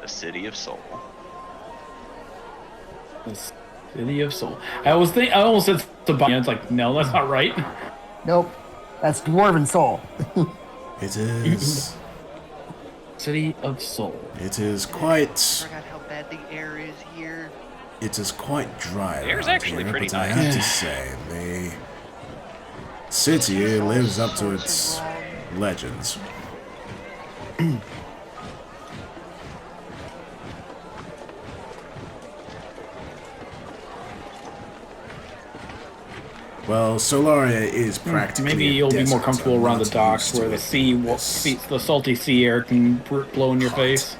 [SPEAKER 4] The City of Soul.
[SPEAKER 7] The City of Soul. I almost said Sabania. It's like, no, that's not right.
[SPEAKER 3] Nope. That's Dwarven Soul.
[SPEAKER 6] it is.
[SPEAKER 7] City of Soul.
[SPEAKER 6] It is quite.
[SPEAKER 9] I forgot how bad the air is here.
[SPEAKER 6] It is quite dry.
[SPEAKER 4] Air's
[SPEAKER 6] around
[SPEAKER 4] actually
[SPEAKER 6] here,
[SPEAKER 4] pretty
[SPEAKER 6] but
[SPEAKER 4] nice.
[SPEAKER 6] I have to say, the city lives up to its legends. Well, Solaria is practically
[SPEAKER 7] Maybe
[SPEAKER 6] a
[SPEAKER 7] you'll be more
[SPEAKER 6] desert.
[SPEAKER 7] comfortable
[SPEAKER 6] I'm
[SPEAKER 7] around
[SPEAKER 6] not
[SPEAKER 7] the docks
[SPEAKER 6] used to
[SPEAKER 7] where the
[SPEAKER 6] it.
[SPEAKER 7] the salty sea air can blow in your
[SPEAKER 6] Hot.
[SPEAKER 7] face.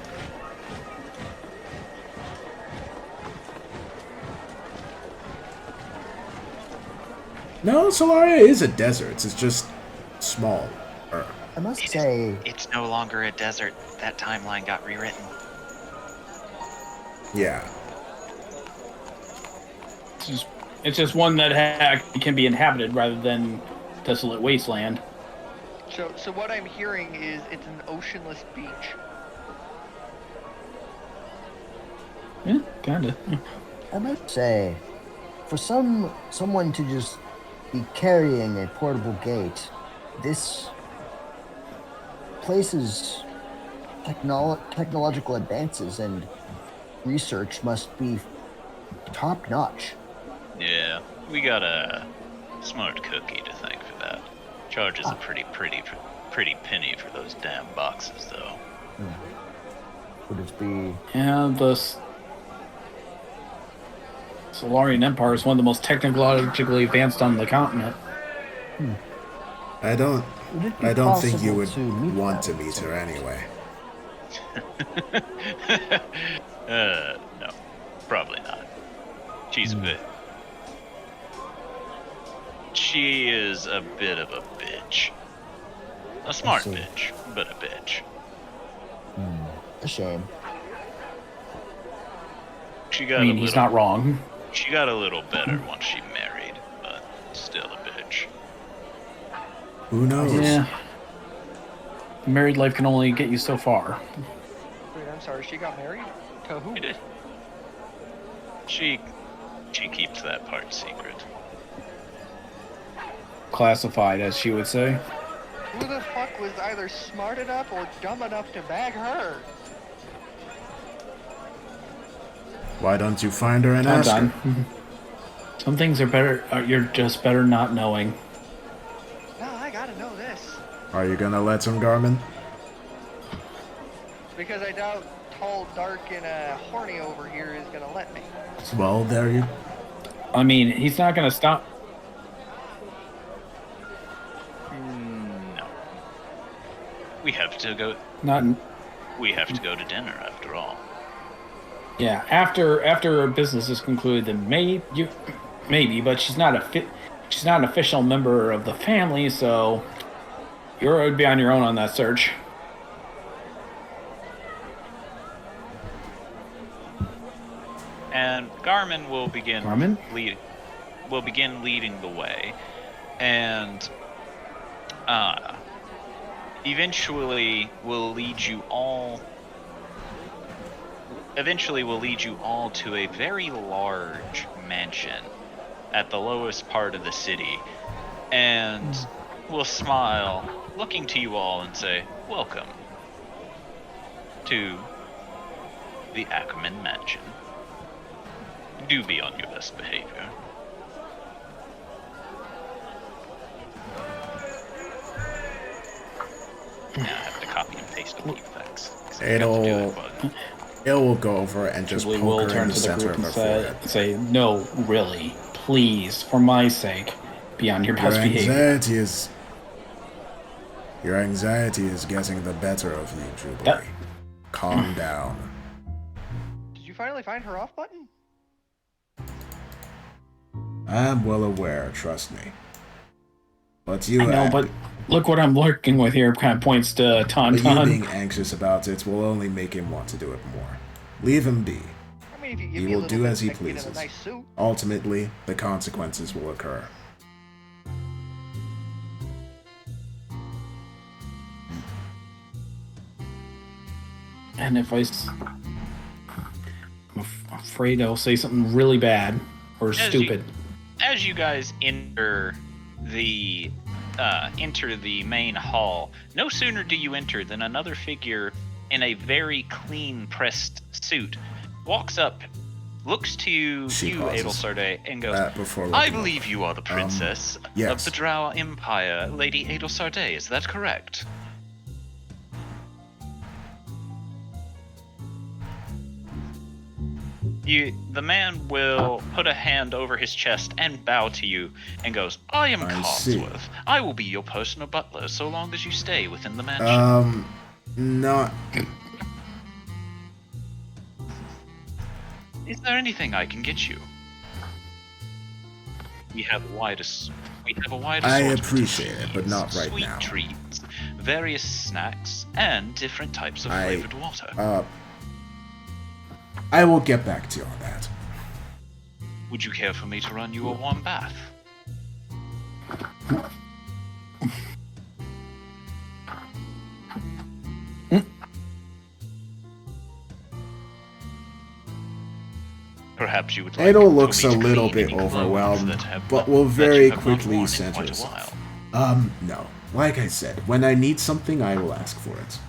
[SPEAKER 6] No, Solaria is a desert. It's just small.
[SPEAKER 3] I must say,
[SPEAKER 4] It's no longer a desert. That timeline got rewritten.
[SPEAKER 6] Yeah.
[SPEAKER 7] It's just one that can be inhabited rather than desolate wasteland.
[SPEAKER 9] So what I'm hearing is it's an oceanless beach.
[SPEAKER 7] Yeah, kinda.
[SPEAKER 3] I must say, for someone to just be carrying a portable gate, this place's technological advances and research must be top notch.
[SPEAKER 4] Yeah, we got a smart cookie to thank for that. Charges a pretty penny for those damn boxes, though.
[SPEAKER 3] Would it be?
[SPEAKER 7] Yeah, the Solarian Empire is one of the most technologically advanced on the continent.
[SPEAKER 6] I don't
[SPEAKER 3] Would it be
[SPEAKER 6] think you
[SPEAKER 3] possible
[SPEAKER 6] would
[SPEAKER 3] to meet
[SPEAKER 6] want
[SPEAKER 3] them
[SPEAKER 6] to meet her anyway.
[SPEAKER 4] No, probably not. She's a bit. She is a bit of a bitch. A smart
[SPEAKER 3] see.
[SPEAKER 4] bitch, but a bitch.
[SPEAKER 3] A shame.
[SPEAKER 4] She got
[SPEAKER 7] I mean,
[SPEAKER 4] a
[SPEAKER 7] he's
[SPEAKER 4] little,
[SPEAKER 7] not wrong.
[SPEAKER 4] She got a little better once she married, but still a bitch.
[SPEAKER 6] Who knows?
[SPEAKER 7] Yeah. Married life can only get you so far.
[SPEAKER 9] Wait, I'm sorry, she got married? To who?
[SPEAKER 4] She did. She keeps that part secret.
[SPEAKER 7] Classified, as she would say.
[SPEAKER 9] Who the fuck was either smart enough or dumb enough to bag her?
[SPEAKER 6] Why don't you find her and
[SPEAKER 7] I'm
[SPEAKER 6] ask her?
[SPEAKER 7] done. Some things are better. You're just better not knowing.
[SPEAKER 9] No, I gotta know this.
[SPEAKER 6] Are you gonna let him, Garmin?
[SPEAKER 9] Because I doubt tall, dark, and horny over here is gonna let me.
[SPEAKER 6] Well, there you.
[SPEAKER 7] I mean, he's not gonna stop.
[SPEAKER 4] No. We have to go.
[SPEAKER 7] Not.
[SPEAKER 4] We have to go to dinner after all.
[SPEAKER 7] Yeah. After business is concluded, then maybe, but she's not she's not an official member of the family, so you would be on your own on that search.
[SPEAKER 4] And Garmin will begin leading the way, and eventually will lead you all to a very large mansion at the lowest part of the city, and will smile, looking to you all and say, "Welcome to the Ackerman Mansion. Do be on your best behavior." Now I have to copy and paste the effects. 'Cause I forgot to do
[SPEAKER 6] It'll
[SPEAKER 4] that, but-
[SPEAKER 6] it will go over and just
[SPEAKER 7] We
[SPEAKER 6] poke
[SPEAKER 7] will
[SPEAKER 6] her in
[SPEAKER 7] turn
[SPEAKER 6] the
[SPEAKER 7] to the
[SPEAKER 6] center
[SPEAKER 7] group
[SPEAKER 6] of
[SPEAKER 7] and
[SPEAKER 6] her forehead.
[SPEAKER 7] say, no, really, please, for my sake, be on your
[SPEAKER 6] Your
[SPEAKER 7] best behavior.
[SPEAKER 6] anxiety is getting the better of you, Jubilee. Calm down.
[SPEAKER 9] Did you finally find her off button?
[SPEAKER 6] I'm well aware, trust me. But
[SPEAKER 7] I know, but look what I'm working with here. Kind of points to
[SPEAKER 6] but you
[SPEAKER 7] Tauntaun.
[SPEAKER 6] being anxious about it will only make him want to do it more. Leave him be.
[SPEAKER 9] I mean, if you give
[SPEAKER 6] He
[SPEAKER 9] me a
[SPEAKER 6] will
[SPEAKER 9] little
[SPEAKER 6] do
[SPEAKER 9] bit,
[SPEAKER 6] as he
[SPEAKER 9] I can get in
[SPEAKER 6] pleases.
[SPEAKER 9] a nice suit.
[SPEAKER 6] Ultimately, the consequences will occur.
[SPEAKER 7] And if I'm afraid I'll say something really bad or stupid.
[SPEAKER 4] As you guys enter the main hall, no sooner do you enter than another figure in a very clean pressed suit walks up, looks to
[SPEAKER 6] She
[SPEAKER 4] you,
[SPEAKER 6] pauses.
[SPEAKER 4] Edel Sarday, and goes,
[SPEAKER 6] Before
[SPEAKER 4] "I
[SPEAKER 6] looking
[SPEAKER 4] believe you are the princess
[SPEAKER 6] yes.
[SPEAKER 4] of the Drow Empire, Lady Edel Sarday. Is that correct?" The man will put a hand over his chest and bow to you and goes, "I am
[SPEAKER 6] I see.
[SPEAKER 4] Cogsworth. I will be your personal butler so long as you stay within the mansion."
[SPEAKER 6] Not.
[SPEAKER 4] Is there anything I can get you? We have a wide
[SPEAKER 6] I
[SPEAKER 4] assortment
[SPEAKER 6] appreciate
[SPEAKER 4] of
[SPEAKER 6] it, but not right
[SPEAKER 4] sweet
[SPEAKER 6] now.
[SPEAKER 4] treats, various snacks, and different types of flavored water.
[SPEAKER 6] I will get back to you on that.
[SPEAKER 4] Would you care for me to run you a warm bath? Perhaps you would like
[SPEAKER 6] Edel
[SPEAKER 4] for
[SPEAKER 6] looks
[SPEAKER 4] me
[SPEAKER 6] a
[SPEAKER 4] to
[SPEAKER 6] little
[SPEAKER 4] clean
[SPEAKER 6] bit
[SPEAKER 4] any clothes
[SPEAKER 6] overwhelmed,
[SPEAKER 4] that have-
[SPEAKER 6] but will
[SPEAKER 4] that
[SPEAKER 6] very
[SPEAKER 4] you have not
[SPEAKER 6] quickly
[SPEAKER 4] worn in
[SPEAKER 6] center
[SPEAKER 4] quite a
[SPEAKER 6] herself.
[SPEAKER 4] while.
[SPEAKER 6] No. Like I said, when I need something, I will ask for it.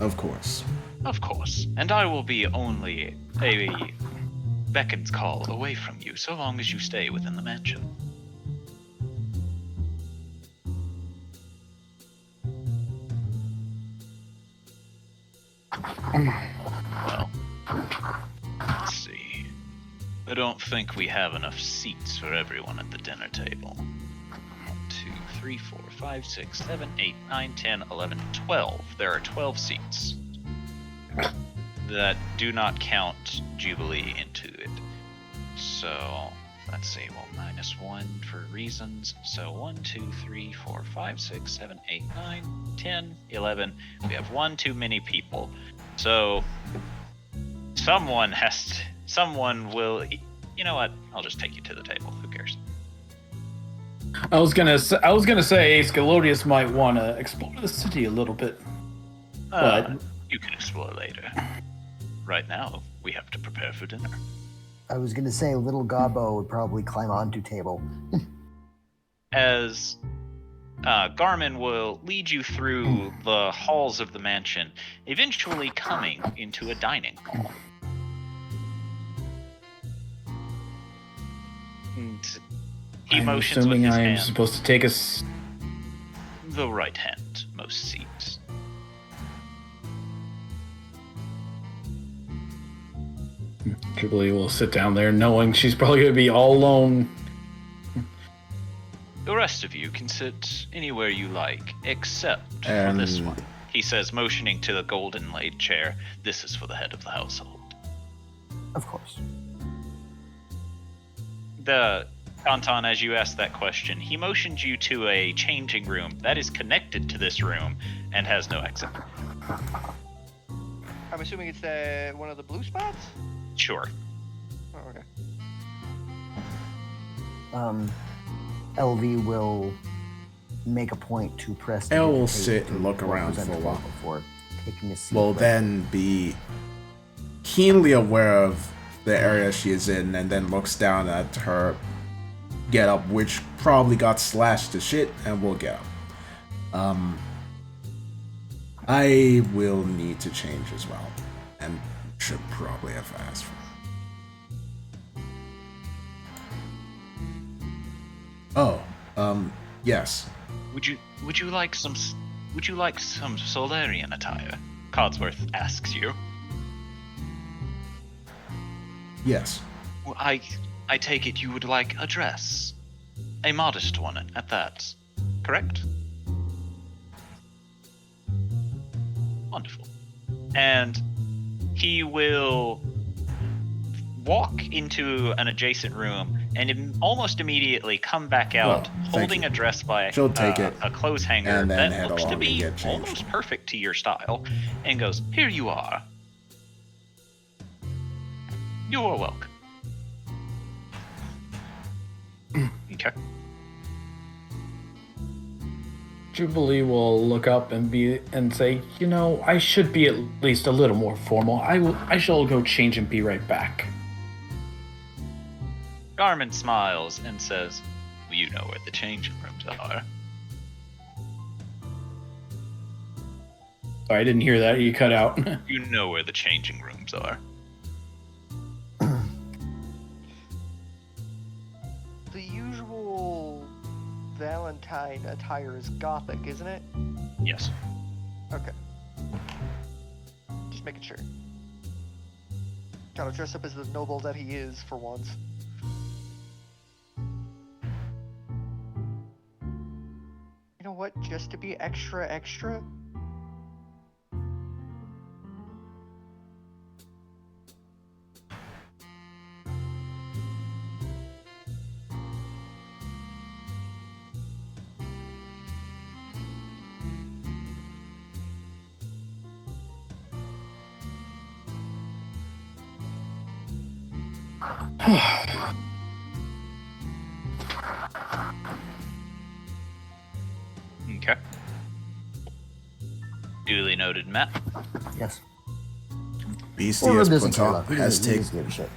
[SPEAKER 6] Of course.
[SPEAKER 4] Of course. And I will be only a beckons call away from you so long as you stay within the mansion. Well, let's see. I don't think we have enough seats for everyone at the dinner table. 1, 2, 3, 4, 5, 6, 7, 8, 9, 10, 11, 12. There are 12 seats. That do not count Jubilee into it. So, let's see, well, -1 for reasons. So 1, 2, 3, 4, 5, 6, 7, 8, 9, 10, 11. We have one too many people. So, someone will, you know what? I'll just take you to the table. Who cares?
[SPEAKER 7] I was gonna say Scalodius might want to explore the city a little bit, but
[SPEAKER 4] You can explore later. Right now, we have to prepare for dinner.
[SPEAKER 3] I was gonna say little Gobbo would probably climb onto table.
[SPEAKER 4] As Garmin will lead you through the halls of the mansion, eventually coming into a dining hall. And he
[SPEAKER 7] I'm
[SPEAKER 4] motions with
[SPEAKER 7] assuming
[SPEAKER 4] his
[SPEAKER 7] I am
[SPEAKER 4] hand.
[SPEAKER 7] supposed to take us.
[SPEAKER 4] The right hand, most seats.
[SPEAKER 7] Jubilee will sit down there knowing she's probably going to be all alone.
[SPEAKER 4] The rest of you can sit anywhere you like, except for this one. He says, motioning to the golden laid chair. This is for the head of the household.
[SPEAKER 3] Of course.
[SPEAKER 4] Anton, as you asked that question, he motioned you to a changing room that is connected to this room and has no exit.
[SPEAKER 9] I'm assuming it's one of the blue spots?
[SPEAKER 4] Sure.
[SPEAKER 9] Oh, okay.
[SPEAKER 3] LV will make a point to press.
[SPEAKER 6] Elle will sit and look around for a while.
[SPEAKER 3] Before taking a seat.
[SPEAKER 6] Will then be keenly aware of the area she is in, and then looks down at her getup, which probably got slashed to shit, and will get up. I will need to change as well, and should probably have asked for it. Oh, yes.
[SPEAKER 4] Would you like some Solarian attire? Codsworth asks you.
[SPEAKER 6] Yes.
[SPEAKER 4] Well, I take it you would like a dress. A modest one at that. Correct? Wonderful. And he will walk into an adjacent room and almost immediately come back out holding a dress by
[SPEAKER 6] She'll take it
[SPEAKER 4] a clothes hanger
[SPEAKER 6] and then
[SPEAKER 4] that
[SPEAKER 6] head
[SPEAKER 4] looks to
[SPEAKER 6] along and
[SPEAKER 4] be
[SPEAKER 6] get changed.
[SPEAKER 4] almost perfect to your style, and goes, "Here you are. You are welcome." Okay.
[SPEAKER 7] Jubilee will look up and say, "You know, I should be at least a little more formal. I shall go change and be right back."
[SPEAKER 4] Garmin smiles and says, "Well, you know where the changing rooms are."
[SPEAKER 7] Sorry, I didn't hear that. You cut out.
[SPEAKER 4] You know where the changing rooms are.
[SPEAKER 9] The usual Valentine attire is gothic, isn't it?
[SPEAKER 4] Yes.
[SPEAKER 9] Okay. Just making sure. Gotta dress up as the noble that he is for once. You know what? Just to be extra extra?
[SPEAKER 4] Okay. Duly noted, Matt.
[SPEAKER 3] Yes.
[SPEAKER 6] Beastie
[SPEAKER 3] Thorgrim
[SPEAKER 6] as
[SPEAKER 3] doesn't care
[SPEAKER 6] Platon
[SPEAKER 3] about. He
[SPEAKER 6] has
[SPEAKER 3] doesn't
[SPEAKER 6] taken.
[SPEAKER 3] give a shit.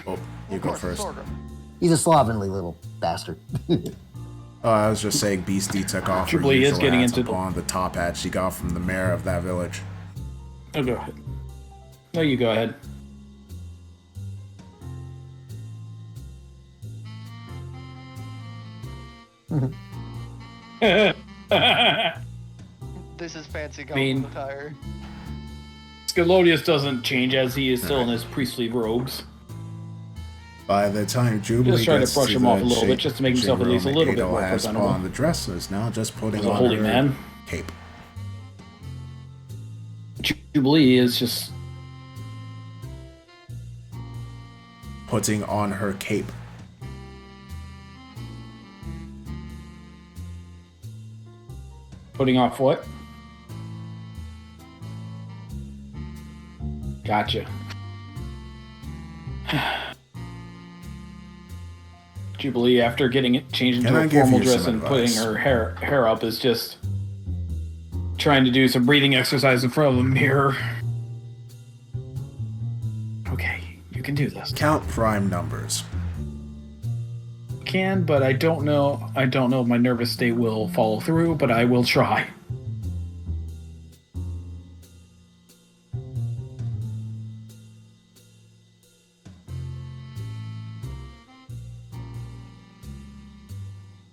[SPEAKER 6] Oh, you
[SPEAKER 9] Of
[SPEAKER 6] go
[SPEAKER 9] course,
[SPEAKER 6] first.
[SPEAKER 9] Thorgrim.
[SPEAKER 3] He's a slovenly little bastard.
[SPEAKER 6] Oh, I was just saying Beastie took off her
[SPEAKER 7] Jubilee is
[SPEAKER 6] usual
[SPEAKER 7] getting
[SPEAKER 6] hats
[SPEAKER 7] into
[SPEAKER 6] upon the top hat she got from the mayor of that village.
[SPEAKER 7] Oh, go ahead. No, you go ahead.
[SPEAKER 9] This is fancy
[SPEAKER 7] mean-
[SPEAKER 9] goblin attire.
[SPEAKER 7] Scalodius doesn't change as he is still in his priestly robes.
[SPEAKER 6] By the time Jubilee
[SPEAKER 7] Just trying to
[SPEAKER 6] gets
[SPEAKER 7] brush
[SPEAKER 6] to
[SPEAKER 7] him
[SPEAKER 6] the
[SPEAKER 7] off a little bit, just to make himself at least a
[SPEAKER 6] room,
[SPEAKER 7] little bit
[SPEAKER 6] Edel
[SPEAKER 7] more
[SPEAKER 6] has
[SPEAKER 7] presentable.
[SPEAKER 6] on the dress is now just putting
[SPEAKER 7] As a
[SPEAKER 6] on
[SPEAKER 7] holy
[SPEAKER 6] her
[SPEAKER 7] man.
[SPEAKER 6] cape.
[SPEAKER 7] Jubilee is just
[SPEAKER 6] Putting on her cape.
[SPEAKER 7] putting off what? Gotcha. Jubilee, after getting it changed into
[SPEAKER 6] Can I
[SPEAKER 7] a
[SPEAKER 6] give
[SPEAKER 7] formal
[SPEAKER 6] you
[SPEAKER 7] dress
[SPEAKER 6] some
[SPEAKER 7] and putting
[SPEAKER 6] advice?
[SPEAKER 7] her hair up, is just trying to do some breathing exercise in front of a mirror. Okay, you can do this.
[SPEAKER 6] Count prime numbers.
[SPEAKER 7] Can, but I don't know. I don't know if my nervous state will follow through, but I will try.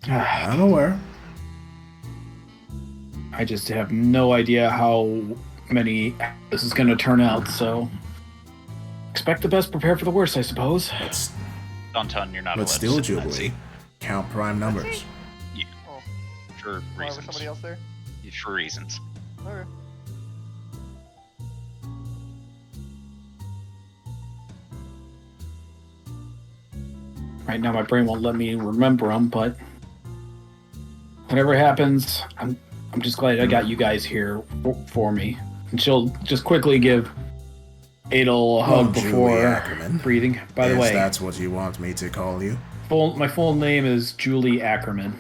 [SPEAKER 6] I'm aware.
[SPEAKER 7] I just have no idea how many this is going to turn out, so expect the best, prepare for the worst, I suppose.
[SPEAKER 6] But,
[SPEAKER 4] Danton, you're not
[SPEAKER 6] but
[SPEAKER 4] allowed
[SPEAKER 6] still,
[SPEAKER 4] to sit in that
[SPEAKER 6] Jubilee.
[SPEAKER 4] seat.
[SPEAKER 6] Count prime numbers.
[SPEAKER 4] Yeah,
[SPEAKER 9] Oh,
[SPEAKER 4] for
[SPEAKER 9] why was
[SPEAKER 4] reasons.
[SPEAKER 9] somebody else there?
[SPEAKER 4] For reasons.
[SPEAKER 9] Okay.
[SPEAKER 7] Right now, my brain won't let me remember them, but whatever happens, I'm just glad I got you guys here for me. And she'll just quickly give Edel a hug
[SPEAKER 6] Julie
[SPEAKER 7] before
[SPEAKER 6] Ackerman.
[SPEAKER 7] breathing. By the
[SPEAKER 6] If
[SPEAKER 7] way,
[SPEAKER 6] that's what you want me to call you.
[SPEAKER 7] my full name is Julie Ackerman.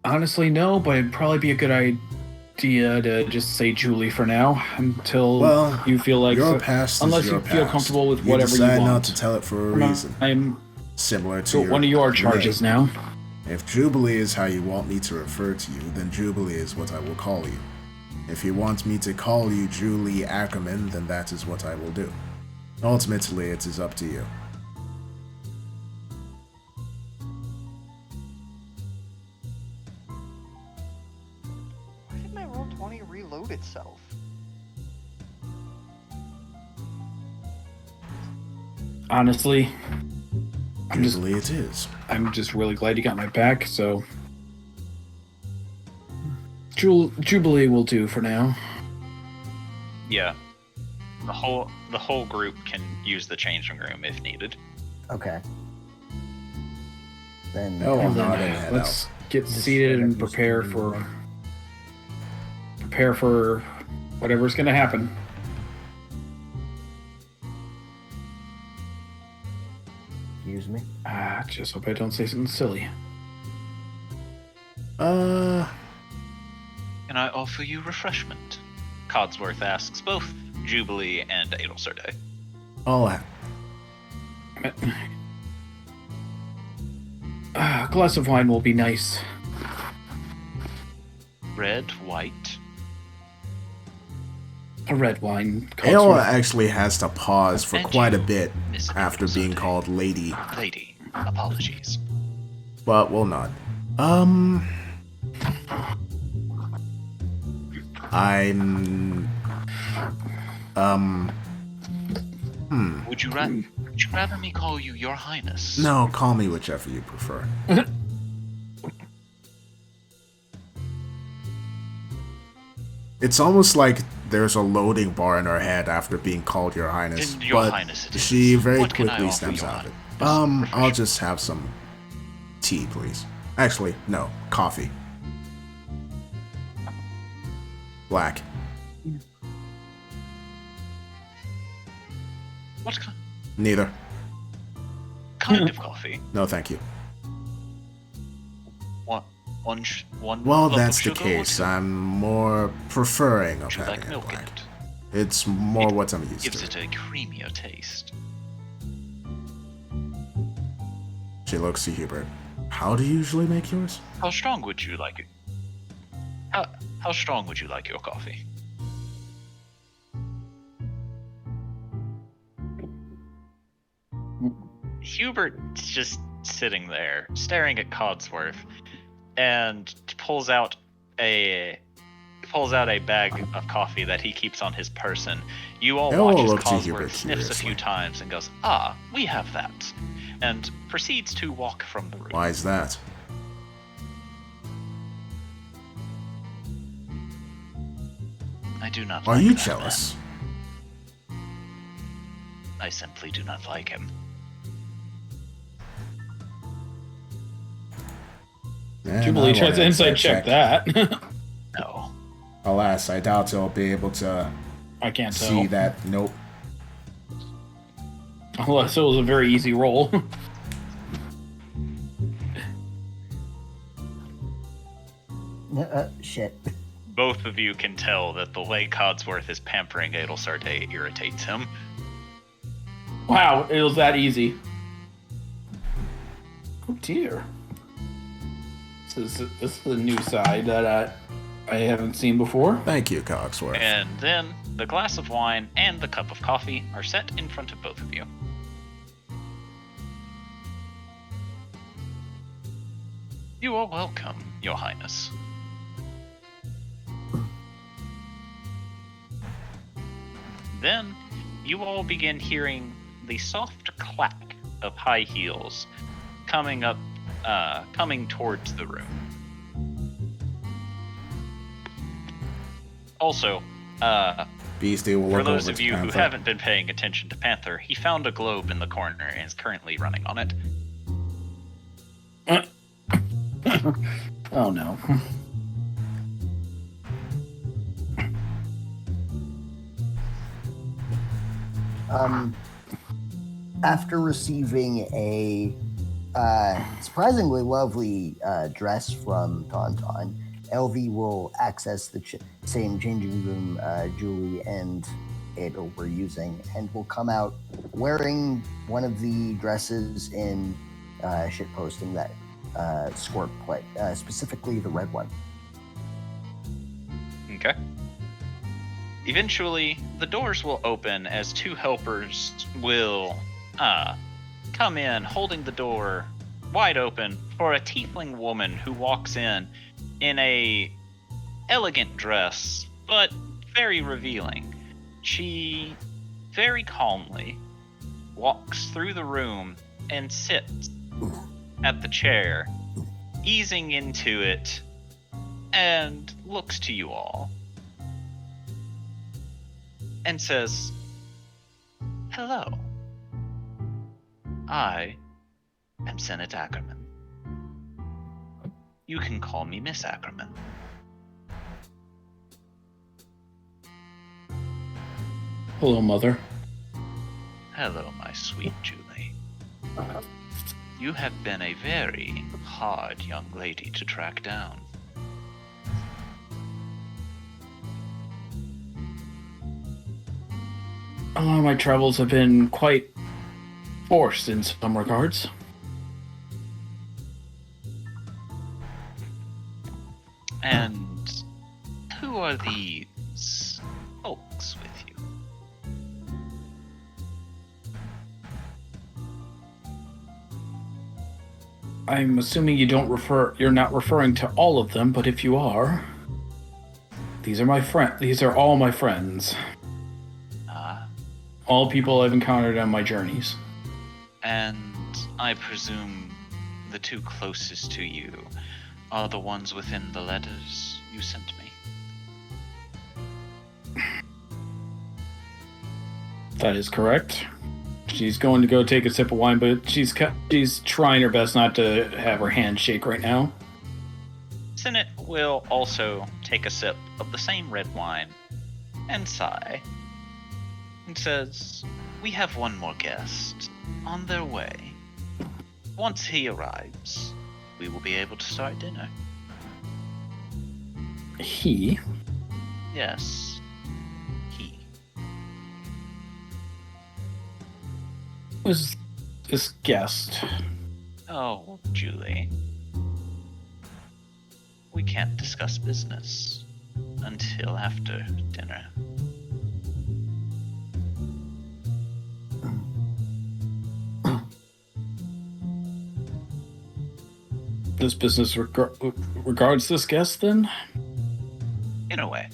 [SPEAKER 7] Honestly, no, but it'd probably be a good idea to just say Julie for now until
[SPEAKER 6] Well,
[SPEAKER 7] you feel like
[SPEAKER 6] your past
[SPEAKER 7] unless
[SPEAKER 6] is
[SPEAKER 7] you
[SPEAKER 6] your
[SPEAKER 7] feel
[SPEAKER 6] past.
[SPEAKER 7] comfortable with
[SPEAKER 6] You
[SPEAKER 7] whatever you
[SPEAKER 6] decide
[SPEAKER 7] want.
[SPEAKER 6] not to tell it for a reason.
[SPEAKER 7] I'm
[SPEAKER 6] Similar to
[SPEAKER 7] so one of your charges now.
[SPEAKER 6] If Jubilee is how you want me to refer to you, then Jubilee is what I will call you. If you want me to call you Julie Ackerman, then that is what I will do. Ultimately, it is up to you.
[SPEAKER 9] Why did my roll 20 reload itself?
[SPEAKER 7] Honestly,
[SPEAKER 6] Jubilee it is.
[SPEAKER 7] I'm just really glad you got my back. So, Jubilee will do for now.
[SPEAKER 4] Yeah. The whole group can use the changing room if needed.
[SPEAKER 3] Okay. Then
[SPEAKER 6] Oh,
[SPEAKER 7] Well,
[SPEAKER 6] I'm
[SPEAKER 7] then,
[SPEAKER 6] not gonna head
[SPEAKER 7] let's
[SPEAKER 6] out.
[SPEAKER 7] get seated and prepare for whatever's going to happen.
[SPEAKER 3] excuse me.
[SPEAKER 7] Just hope I don't say something silly.
[SPEAKER 4] Can I offer you refreshment? Codsworth asks both Jubilee and Adelserde.
[SPEAKER 6] I'll have.
[SPEAKER 7] A glass of wine will be nice.
[SPEAKER 4] Red, white.
[SPEAKER 7] A red wine.
[SPEAKER 6] Edel
[SPEAKER 7] Codsworth.
[SPEAKER 6] actually has to pause for
[SPEAKER 4] Thank
[SPEAKER 6] quite a
[SPEAKER 4] you,
[SPEAKER 6] bit
[SPEAKER 4] Miss
[SPEAKER 6] after being
[SPEAKER 4] Adelserde.
[SPEAKER 6] called lady,
[SPEAKER 4] Lady, apologies.
[SPEAKER 6] but we'll not.
[SPEAKER 4] Would you rather me call you Your Highness?
[SPEAKER 6] No, call me whichever you prefer. It's almost like there's a loading bar in her head after being called Your Highness,
[SPEAKER 4] Then Your
[SPEAKER 6] but
[SPEAKER 4] Highness it is.
[SPEAKER 6] she very
[SPEAKER 4] What can I
[SPEAKER 6] quickly
[SPEAKER 4] offer
[SPEAKER 6] stems
[SPEAKER 4] Your
[SPEAKER 6] out of it.
[SPEAKER 4] Highness?
[SPEAKER 6] I'll just have some tea, please. Actually, no, coffee. Black.
[SPEAKER 4] What
[SPEAKER 6] Neither.
[SPEAKER 4] kind of coffee?
[SPEAKER 6] No, thank you.
[SPEAKER 4] one
[SPEAKER 6] Well,
[SPEAKER 4] lump
[SPEAKER 6] that's
[SPEAKER 4] of
[SPEAKER 6] the
[SPEAKER 4] sugar or
[SPEAKER 6] case.
[SPEAKER 4] two?
[SPEAKER 6] I'm more preferring of
[SPEAKER 4] Would you
[SPEAKER 6] having
[SPEAKER 4] like
[SPEAKER 6] it
[SPEAKER 4] milk in
[SPEAKER 6] black.
[SPEAKER 4] it?
[SPEAKER 6] It's more what I'm used
[SPEAKER 4] Gives
[SPEAKER 6] to.
[SPEAKER 4] it a creamier taste.
[SPEAKER 6] She looks to Hubert. How do you usually make yours?
[SPEAKER 4] How strong would you like it? How strong would you like your coffee? Hubert's just sitting there, staring at Codsworth, and pulls out a bag of coffee that he keeps on his person. You all
[SPEAKER 6] They all
[SPEAKER 4] watch as
[SPEAKER 6] look to Hubert
[SPEAKER 4] Codsworth sniffs a
[SPEAKER 6] curiously.
[SPEAKER 4] few times and goes, "Ah, we have that," and proceeds to walk from the room.
[SPEAKER 6] Why is that?
[SPEAKER 4] I do not
[SPEAKER 6] Are
[SPEAKER 4] like
[SPEAKER 6] you
[SPEAKER 4] that
[SPEAKER 6] jealous?
[SPEAKER 4] man. I simply do not like him.
[SPEAKER 6] Man,
[SPEAKER 7] Jubilee
[SPEAKER 6] I
[SPEAKER 7] tries
[SPEAKER 6] wanna
[SPEAKER 7] to insight check that.
[SPEAKER 4] No.
[SPEAKER 6] Alas, I doubt I'll be able to
[SPEAKER 7] I can't tell.
[SPEAKER 6] see that. Nope.
[SPEAKER 7] Unless it was a very easy roll.
[SPEAKER 3] Shit.
[SPEAKER 4] Both of you can tell that the way Codsworth is pampering Edelsarte irritates him.
[SPEAKER 7] Wow, it was that easy. Oh dear. This is a new side that I haven't seen before.
[SPEAKER 6] Thank you, Cogsworth.
[SPEAKER 4] And then the glass of wine and the cup of coffee are set in front of both of you. You are welcome, Your Highness. Then you all begin hearing the soft clack of high heels coming towards the room. Also,
[SPEAKER 6] Beastie will
[SPEAKER 4] for
[SPEAKER 6] look
[SPEAKER 4] those
[SPEAKER 6] over
[SPEAKER 4] of
[SPEAKER 6] to
[SPEAKER 4] you who
[SPEAKER 6] Panther.
[SPEAKER 4] haven't been paying attention to Panther, he found a globe in the corner and is currently running on it.
[SPEAKER 7] Oh no.
[SPEAKER 3] After receiving a surprisingly lovely dress from Tauntaun, LV will access the same changing room Julie and Edel were using, and will come out wearing one of the dresses in shitposting that Scorp played, specifically the red one.
[SPEAKER 4] Okay. Eventually, the doors will open as two helpers will come in, holding the door wide open for a tiefling woman who walks in a elegant dress, but very revealing. She very calmly walks through the room and sits at the chair, easing into it, and looks to you all and says, "Hello. I am Senate Ackerman. You can call me Miss Ackerman."
[SPEAKER 7] Hello, Mother.
[SPEAKER 4] "Hello, my sweet Julie. You have been a very hard young lady to track down."
[SPEAKER 7] My travels have been quite forced in some regards.
[SPEAKER 4] "And who are these folks with you?"
[SPEAKER 7] I'm assuming you're not referring to all of them, but if you are, these are all my friends.
[SPEAKER 4] Ah,
[SPEAKER 7] All people I've encountered on my journeys.
[SPEAKER 4] and I presume the two closest to you are the ones within the letters you sent me.
[SPEAKER 7] That is correct. She's going to go take a sip of wine, but she's trying her best not to have her hand shake right now.
[SPEAKER 4] Senate will also take a sip of the same red wine and sigh and says, "We have one more guest on their way. Once he arrives, we will be able to start dinner."
[SPEAKER 7] He.
[SPEAKER 4] Yes. He.
[SPEAKER 7] Was this guest?
[SPEAKER 4] Oh, Julie. We can't discuss business until after dinner.
[SPEAKER 7] This business regards this guest, then?
[SPEAKER 4] In a way.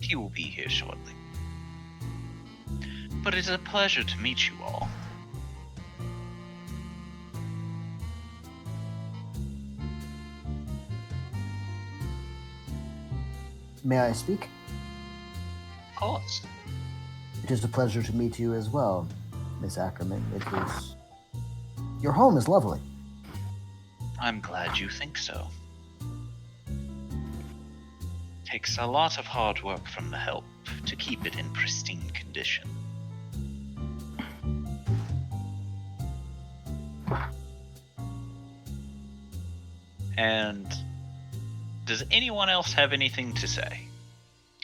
[SPEAKER 4] He will be here shortly. But it is a pleasure to meet you all.
[SPEAKER 3] May I speak?
[SPEAKER 4] Of course.
[SPEAKER 3] It is a pleasure to meet you as well, Miss Ackerman. It is. Your home is lovely.
[SPEAKER 4] I'm glad you think so. Takes a lot of hard work from the help to keep it in pristine condition. And does anyone else have anything to say?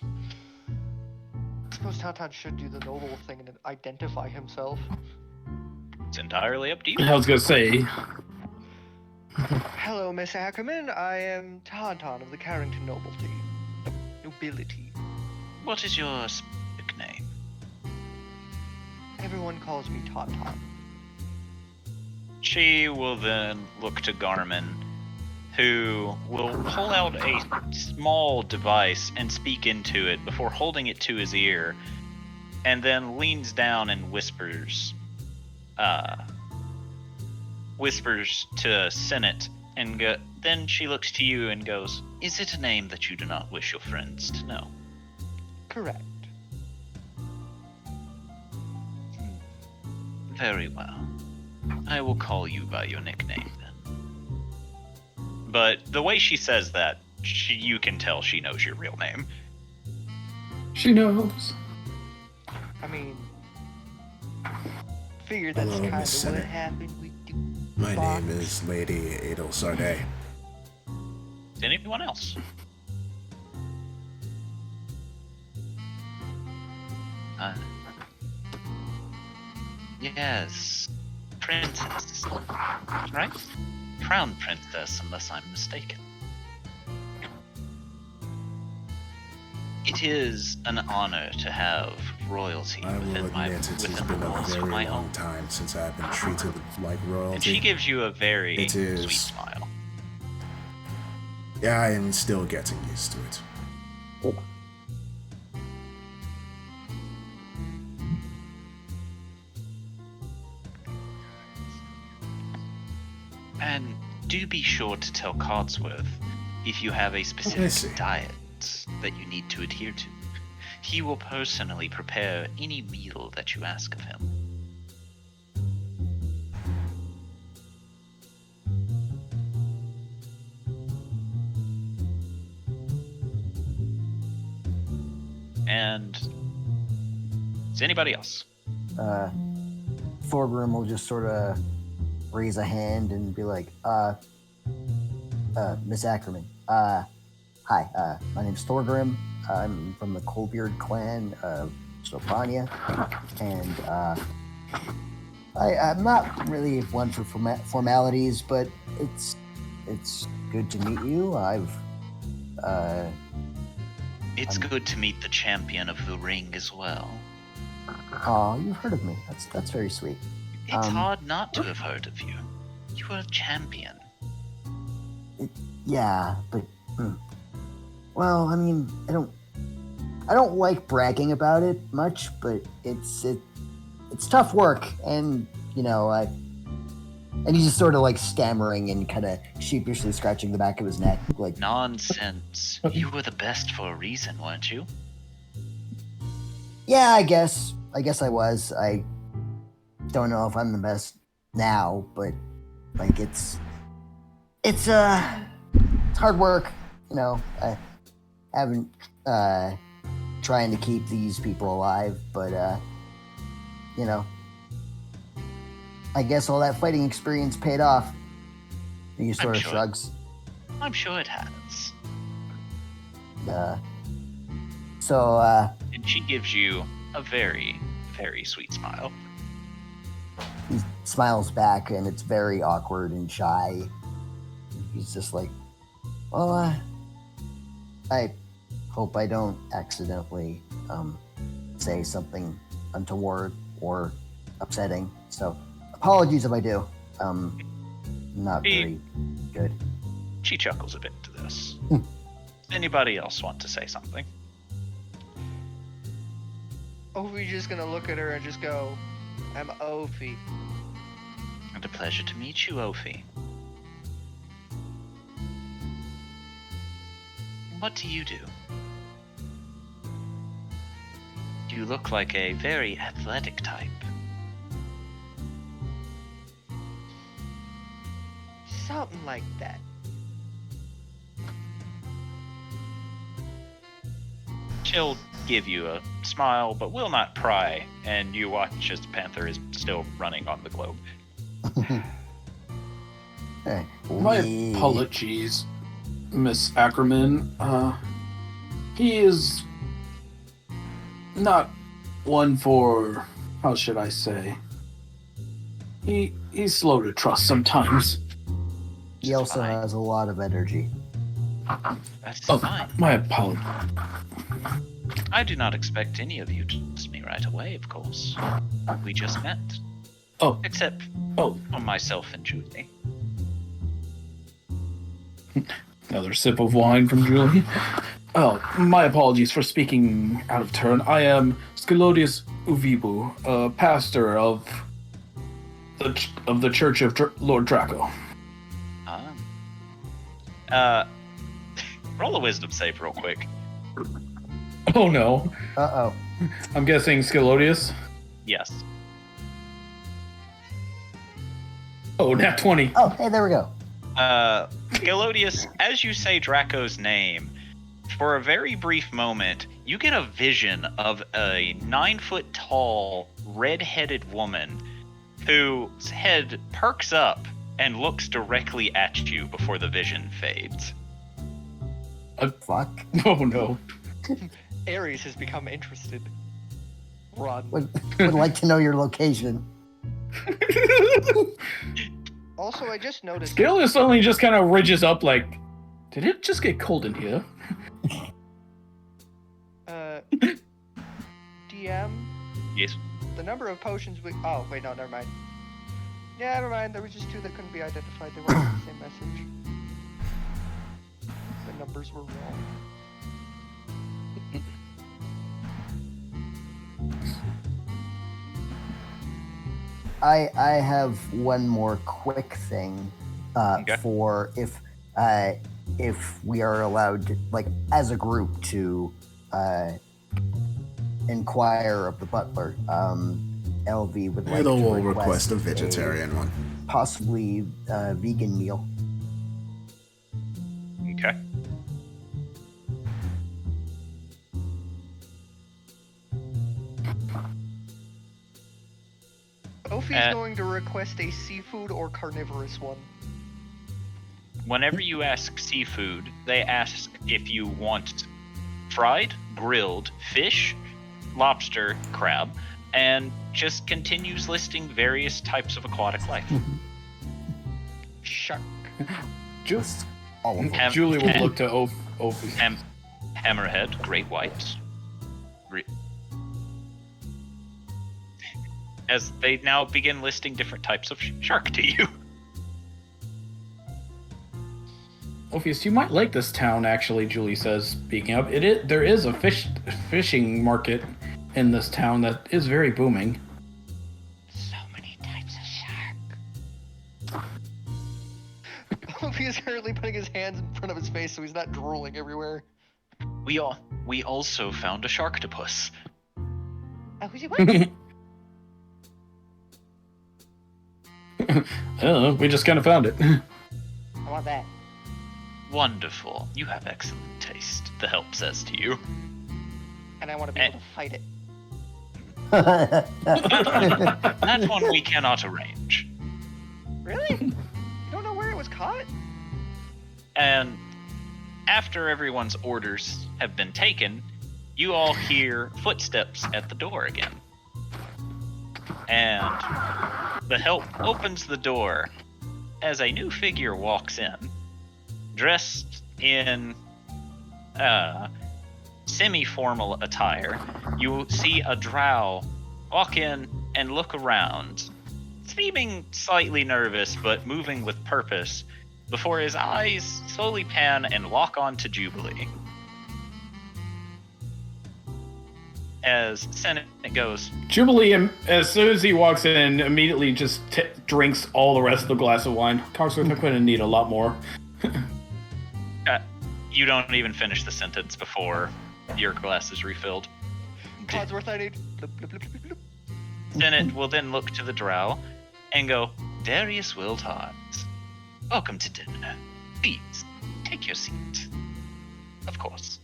[SPEAKER 9] I suppose Tantan should do the noble thing and identify himself.
[SPEAKER 4] It's entirely up to you.
[SPEAKER 7] I was gonna say.
[SPEAKER 9] Hello, Miss Ackerman. I am Tantan of the Carrington Nobility.
[SPEAKER 4] What is your specific name?
[SPEAKER 9] Everyone calls me Tantan.
[SPEAKER 4] She will then look to Garmin, who will pull out a small device and speak into it before holding it to his ear, and then leans down and whispers to Senate, and then she looks to you and goes, "Is it a name that you do not wish your friends to know?"
[SPEAKER 9] Correct.
[SPEAKER 4] Very well. I will call you by your nickname then. But the way she says that, you can tell she knows your real name.
[SPEAKER 7] She knows.
[SPEAKER 9] I mean, figured that's
[SPEAKER 6] Hello,
[SPEAKER 9] kind of
[SPEAKER 6] Miss
[SPEAKER 9] what
[SPEAKER 6] Senate.
[SPEAKER 9] happened with you.
[SPEAKER 6] My
[SPEAKER 9] Fox.
[SPEAKER 6] name is Lady Edel Sarday.
[SPEAKER 4] Is anyone else? Yes. Princess. Right? Crown Princess, unless I'm mistaken. It is an honor to have royalty
[SPEAKER 6] I will
[SPEAKER 4] within
[SPEAKER 6] admit it has
[SPEAKER 4] within
[SPEAKER 6] been
[SPEAKER 4] the
[SPEAKER 6] a
[SPEAKER 4] walls of
[SPEAKER 6] very
[SPEAKER 4] my
[SPEAKER 6] long
[SPEAKER 4] home.
[SPEAKER 6] time since I've been treated like royalty.
[SPEAKER 4] And she gives you a very
[SPEAKER 6] It is.
[SPEAKER 4] sweet smile.
[SPEAKER 6] Yeah, I am still getting used to it.
[SPEAKER 4] And do be sure to tell Codsworth if you have a
[SPEAKER 6] see.
[SPEAKER 4] specific diet that you need to adhere to. He will personally prepare any meal that you ask of him. And is anybody else?
[SPEAKER 3] Thorgrim will just sort of raise a hand and be like, Miss Ackerman, hi, my name's Thorgrim. I'm from the Coldbeard clan of Soprania, and I'm not really one for formalities, but it's good to meet you.
[SPEAKER 4] It's good to meet the champion of the ring as well.
[SPEAKER 3] Oh, you've heard of me. That's very sweet.
[SPEAKER 4] It's hard not to have heard of you. You are a champion.
[SPEAKER 3] Yeah, but well, I mean, I don't like bragging about it much, but it's tough work, and you know, and he's just sort of like stammering and kind of sheepishly scratching the back of his neck, like
[SPEAKER 4] Nonsense. You were the best for a reason, weren't you?
[SPEAKER 3] yeah, I guess I was. I don't know if I'm the best now, but like it's hard work, you know. I haven't trying to keep these people alive, but you know, I guess all that fighting experience paid off. And he sort of
[SPEAKER 4] sure.
[SPEAKER 3] shrugs.
[SPEAKER 4] I'm sure it has. And she gives you a very, very sweet smile.
[SPEAKER 3] He smiles back, and it's very awkward and shy. He's just like, well, I hope I don't accidentally say something untoward or upsetting. So, apologies if I do. Not very good.
[SPEAKER 4] She chuckles a bit to this. Anybody else want to say something?
[SPEAKER 9] Ophi's just gonna look at her and just go, I'm Ophi.
[SPEAKER 4] And a pleasure to meet you, Ophi. What do you do? You look like a very athletic type.
[SPEAKER 9] Something like that.
[SPEAKER 4] She'll give you a smile, but will not pry, and you watch as the panther is still running on the globe.
[SPEAKER 7] My apologies, Miss Ackerman. He is not one for, how should I say? He's slow to trust sometimes.
[SPEAKER 3] He also
[SPEAKER 4] Fine.
[SPEAKER 3] has a lot of energy.
[SPEAKER 4] That's
[SPEAKER 7] Oh,
[SPEAKER 4] fine.
[SPEAKER 7] my apologies.
[SPEAKER 4] I do not expect any of you to trust me right away, of course. We just met.
[SPEAKER 7] Oh.
[SPEAKER 4] Except
[SPEAKER 7] Oh,
[SPEAKER 4] for myself and Julie.
[SPEAKER 7] another sip of wine from Julie. Oh, my apologies for speaking out of turn. I am Scalodius Uvibu, a pastor of the Church of Lord Draco.
[SPEAKER 4] Roll a wisdom save real quick.
[SPEAKER 7] Oh no.
[SPEAKER 3] Uh-oh.
[SPEAKER 7] I'm guessing Scalodius.
[SPEAKER 4] Yes.
[SPEAKER 7] Oh, nat 20.
[SPEAKER 3] Oh, hey, there we go.
[SPEAKER 4] Galodius, as you say Draco's name, for a very brief moment, you get a vision of a 9-foot-tall, red-headed woman whose head perks up and looks directly at you before the vision fades.
[SPEAKER 3] Fuck.
[SPEAKER 7] Oh no.
[SPEAKER 9] Ares has become interested. Run.
[SPEAKER 3] Would like to know your location.
[SPEAKER 9] Also, I just noticed.
[SPEAKER 7] Scalodius suddenly just kind of ridges up like, did it just get cold in here?
[SPEAKER 9] DM,
[SPEAKER 4] Yes.
[SPEAKER 9] the number of potions we. Oh, wait, no, never mind. Yeah, never mind. There was just two that couldn't be identified. They weren't the same message. The numbers were wrong.
[SPEAKER 3] I have one more quick thing
[SPEAKER 4] Okay.
[SPEAKER 3] for if we are allowed to, like, as a group to inquire of the butler. LV would like
[SPEAKER 6] Edel
[SPEAKER 3] to
[SPEAKER 6] will request a vegetarian one.
[SPEAKER 3] possibly vegan meal.
[SPEAKER 4] Okay.
[SPEAKER 9] Ophi's going to request a seafood or carnivorous one.
[SPEAKER 4] Whenever you ask seafood, they ask if you want fried, grilled, fish, lobster, crab, and just continues listing various types of aquatic life.
[SPEAKER 9] Shark.
[SPEAKER 3] Just all of them.
[SPEAKER 7] Julie would look to Ophi.
[SPEAKER 4] Hammerhead, great white. As they now begin listing different types of shark to you.
[SPEAKER 7] Ophius, you might like this town, actually, Julie says, speaking up. There is a fishing market in this town that is very booming.
[SPEAKER 9] So many types of shark. Ophi is currently putting his hands in front of his face so he's not drooling everywhere.
[SPEAKER 4] We also found a sharktopus.
[SPEAKER 9] Who's he what?
[SPEAKER 7] I don't know, we just kind of found it.
[SPEAKER 9] I want that.
[SPEAKER 4] Wonderful. You have excellent taste, the help says to you.
[SPEAKER 9] And I want to be able to fight it.
[SPEAKER 4] That one we cannot arrange.
[SPEAKER 9] Really? You don't know where it was caught?
[SPEAKER 4] And after everyone's orders have been taken, you all hear footsteps at the door again. And the help opens the door as a new figure walks in, dressed in semi-formal attire. You see a drow walk in and look around, seeming slightly nervous but moving with purpose, before his eyes slowly pan and lock onto Jubilee. As Senate goes,
[SPEAKER 7] Jubilee, as soon as he walks in, immediately just drinks all the rest of the glass of wine. Cogsworth, I'm going to need a lot more.
[SPEAKER 4] you don't even finish the sentence before your glass is refilled.
[SPEAKER 9] Cogsworth, I need. Bloop, bloop, bloop, bloop, bloop.
[SPEAKER 4] Senate will then look to the drow and go, Darius Wildhards, welcome to dinner. Please, take your seat. Of course,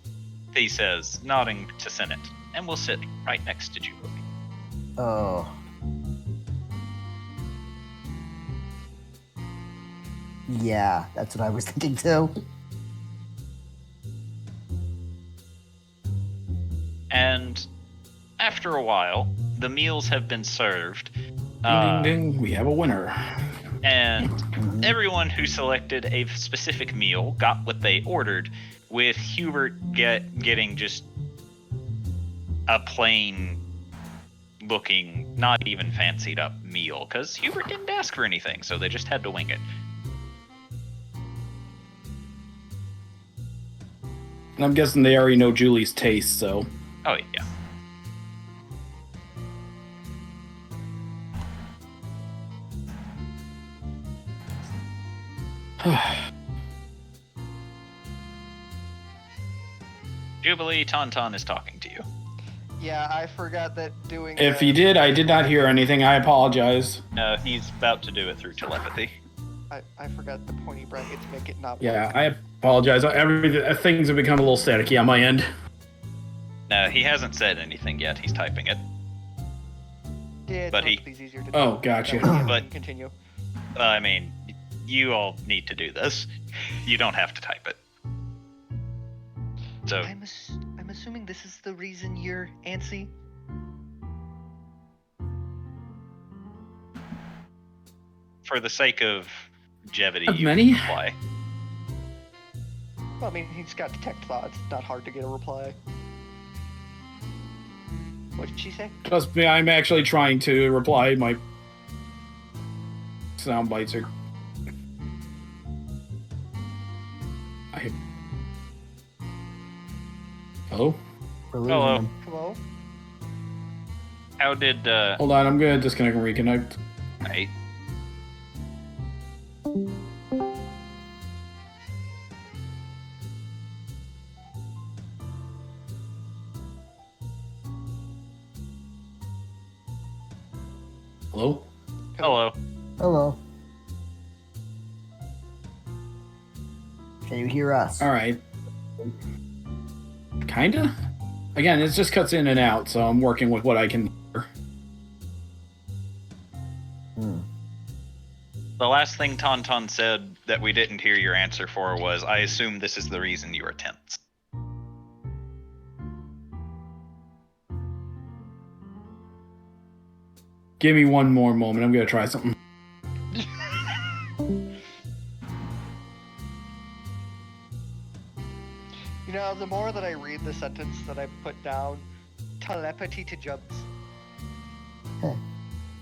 [SPEAKER 4] he says, nodding to Senate, and we'll sit right next to Jubilee.
[SPEAKER 3] Oh. Yeah, that's what I was thinking too.
[SPEAKER 4] And after a while, the meals have been served.
[SPEAKER 7] Ding, ding, ding. We have a winner.
[SPEAKER 4] And everyone who selected a specific meal got what they ordered, with Hubert getting just a plain looking, not even fancied up meal, because Hubert didn't ask for anything, so they just had to wing it.
[SPEAKER 7] And I'm guessing they already know Julie's taste, so.
[SPEAKER 4] Oh, yeah. Jubilee, Tauntaun is talking to you.
[SPEAKER 9] Yeah, I forgot that doing.
[SPEAKER 7] If he did, I did not hear anything. I apologize.
[SPEAKER 4] He's about to do it through telepathy.
[SPEAKER 9] I forgot the pointy bracket to make it not.
[SPEAKER 7] Yeah,
[SPEAKER 9] work.
[SPEAKER 7] I apologize. Things have become a little staticky on my end.
[SPEAKER 4] No, he hasn't said anything yet. He's typing it.
[SPEAKER 9] Yeah,
[SPEAKER 4] but
[SPEAKER 9] telepathy's easier to do.
[SPEAKER 7] Oh, gotcha.
[SPEAKER 4] But-
[SPEAKER 9] Continue.
[SPEAKER 4] I mean, you all need to do this. You don't have to type it. So,
[SPEAKER 9] I'm assuming this is the reason you're antsy.
[SPEAKER 4] for the sake of brevity,
[SPEAKER 7] Of
[SPEAKER 4] you
[SPEAKER 7] many?
[SPEAKER 4] can reply.
[SPEAKER 9] Well, I mean, he's got detect thoughts. It's not hard to get a reply. What did she say?
[SPEAKER 7] Trust me, I'm actually trying to reply. My sound bites are. Hello?
[SPEAKER 3] We're losing
[SPEAKER 4] Hello.
[SPEAKER 3] him.
[SPEAKER 9] Hello?
[SPEAKER 4] How did,
[SPEAKER 7] Hold on, I'm gonna disconnect and reconnect.
[SPEAKER 4] I...
[SPEAKER 7] Hello?
[SPEAKER 4] Hello.
[SPEAKER 3] Hello. Can you hear us?
[SPEAKER 7] Alright. Kinda? Again, it just cuts in and out, so I'm working with what I can hear.
[SPEAKER 4] The last thing Tauntaun said that we didn't hear your answer for was, I assume this is the reason you were tense.
[SPEAKER 7] Give me one more moment, I'm gonna try something.
[SPEAKER 9] You know, the more that I read the sentence that I put down, telepathy to jumps.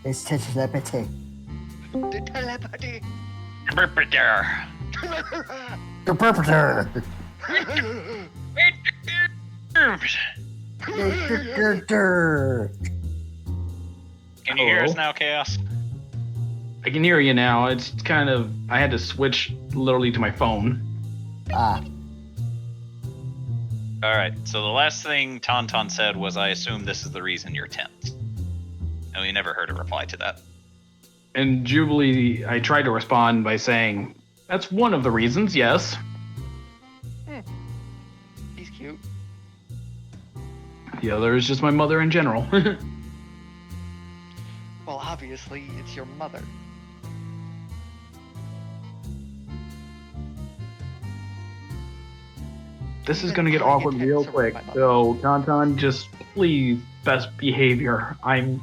[SPEAKER 3] It's telepathy.
[SPEAKER 9] The telepathy.
[SPEAKER 4] Interpreter.
[SPEAKER 3] The perpetrator.
[SPEAKER 4] Can you hear us
[SPEAKER 7] Hello?
[SPEAKER 4] now, Chaos?
[SPEAKER 7] I can hear you now. It's kind of. I had to switch literally to my phone.
[SPEAKER 3] Ah,
[SPEAKER 4] Alright, so the last thing Tauntaun said was, I assume this is the reason you're tense. And we never heard a reply to that.
[SPEAKER 7] And Jubilee, I tried to respond by saying, that's one of the reasons, yes.
[SPEAKER 9] He's cute.
[SPEAKER 7] The other is just my mother in general.
[SPEAKER 9] Well, obviously, it's your mother.
[SPEAKER 7] This is
[SPEAKER 9] Even
[SPEAKER 7] going to get
[SPEAKER 9] I get
[SPEAKER 7] awkward
[SPEAKER 9] tense
[SPEAKER 7] real
[SPEAKER 9] around
[SPEAKER 7] quick.
[SPEAKER 9] my mother.
[SPEAKER 7] So, Tauntaun, just please, best behavior. I'm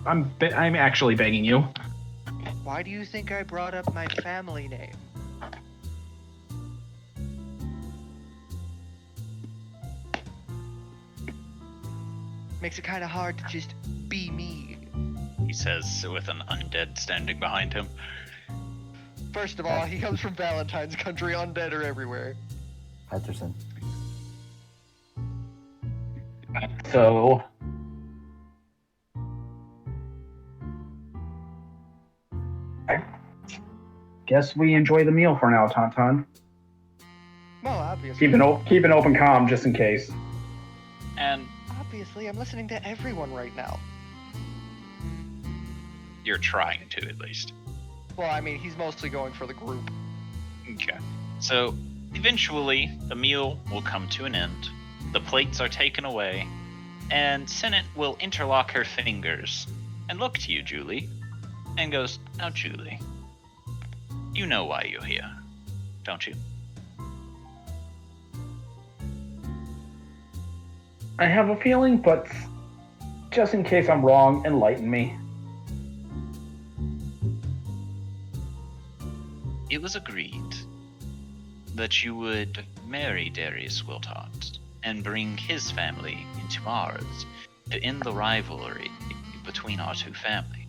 [SPEAKER 7] actually begging you.
[SPEAKER 9] Why do you think I brought up my family name? Makes it kind of hard to just be me.
[SPEAKER 4] He says with an undead standing behind him.
[SPEAKER 9] First of all, he comes from Valentine's country. Undead are everywhere.
[SPEAKER 3] Peterson.
[SPEAKER 7] So, I guess we enjoy the meal for now, Tauntaun.
[SPEAKER 9] Well, obviously.
[SPEAKER 7] Keep an open comm just in case.
[SPEAKER 4] And
[SPEAKER 9] Obviously, I'm listening to everyone right now.
[SPEAKER 4] you're trying to, at least.
[SPEAKER 9] Well, I mean, he's mostly going for the group.
[SPEAKER 4] Okay. So, eventually, the meal will come to an end. The plates are taken away, and Senate will interlock her fingers and look to you, Julie, and goes, "Now, Julie, you know why you're here, don't you?"
[SPEAKER 7] I have a feeling, but just in case I'm wrong, enlighten me.
[SPEAKER 4] It was agreed that you would marry Darius Wiltot and bring his family into ours to end the rivalry between our two families.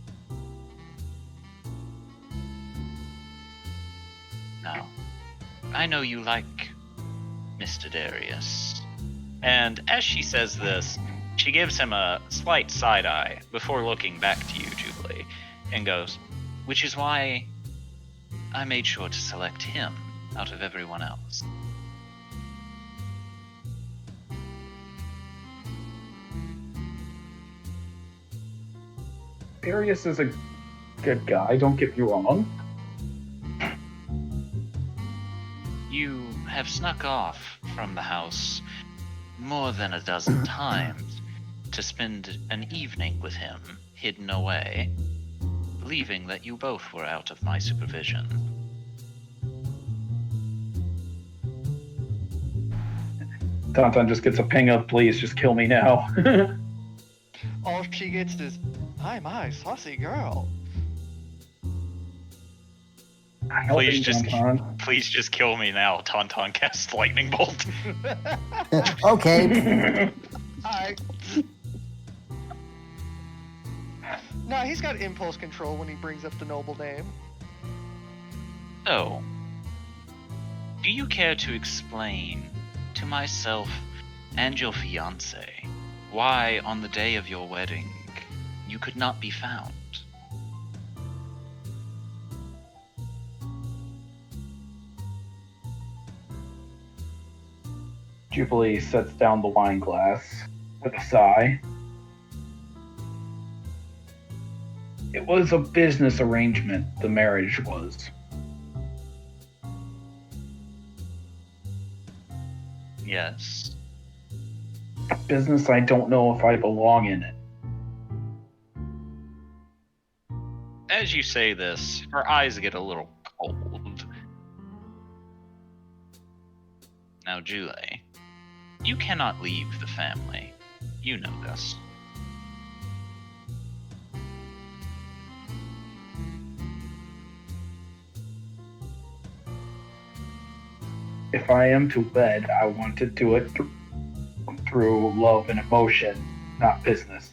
[SPEAKER 4] Now, I know you like Mr. Darius. And as she says this, she gives him a slight side eye before looking back to you, Jubilee, and goes, "Which is why I made sure to select him out of everyone else."
[SPEAKER 7] Darius is a good guy, don't get me wrong.
[SPEAKER 4] You have snuck off from the house more than a dozen times to spend an evening with him hidden away, believing that you both were out of my supervision.
[SPEAKER 7] Tauntaun just gets a ping of, "Please, just kill me now."
[SPEAKER 9] All she gets is, my, saucy girl.
[SPEAKER 4] Please just kill me now. Tauntaun casts lightning bolt.
[SPEAKER 3] Okay.
[SPEAKER 9] Alright. No, he's got impulse control when he brings up the noble name.
[SPEAKER 4] So, do you care to explain to myself and your fiancé why on the day of your wedding you could not be found?
[SPEAKER 7] Jubilee sets down the wine glass with a sigh. It was a business arrangement, the marriage was.
[SPEAKER 4] Yes.
[SPEAKER 7] Business, I don't know if I belong in it.
[SPEAKER 4] As you say this, her eyes get a little cold. Now, Julie, you cannot leave the family. You know this.
[SPEAKER 7] If I am to wed, I want to do it through love and emotion, not business.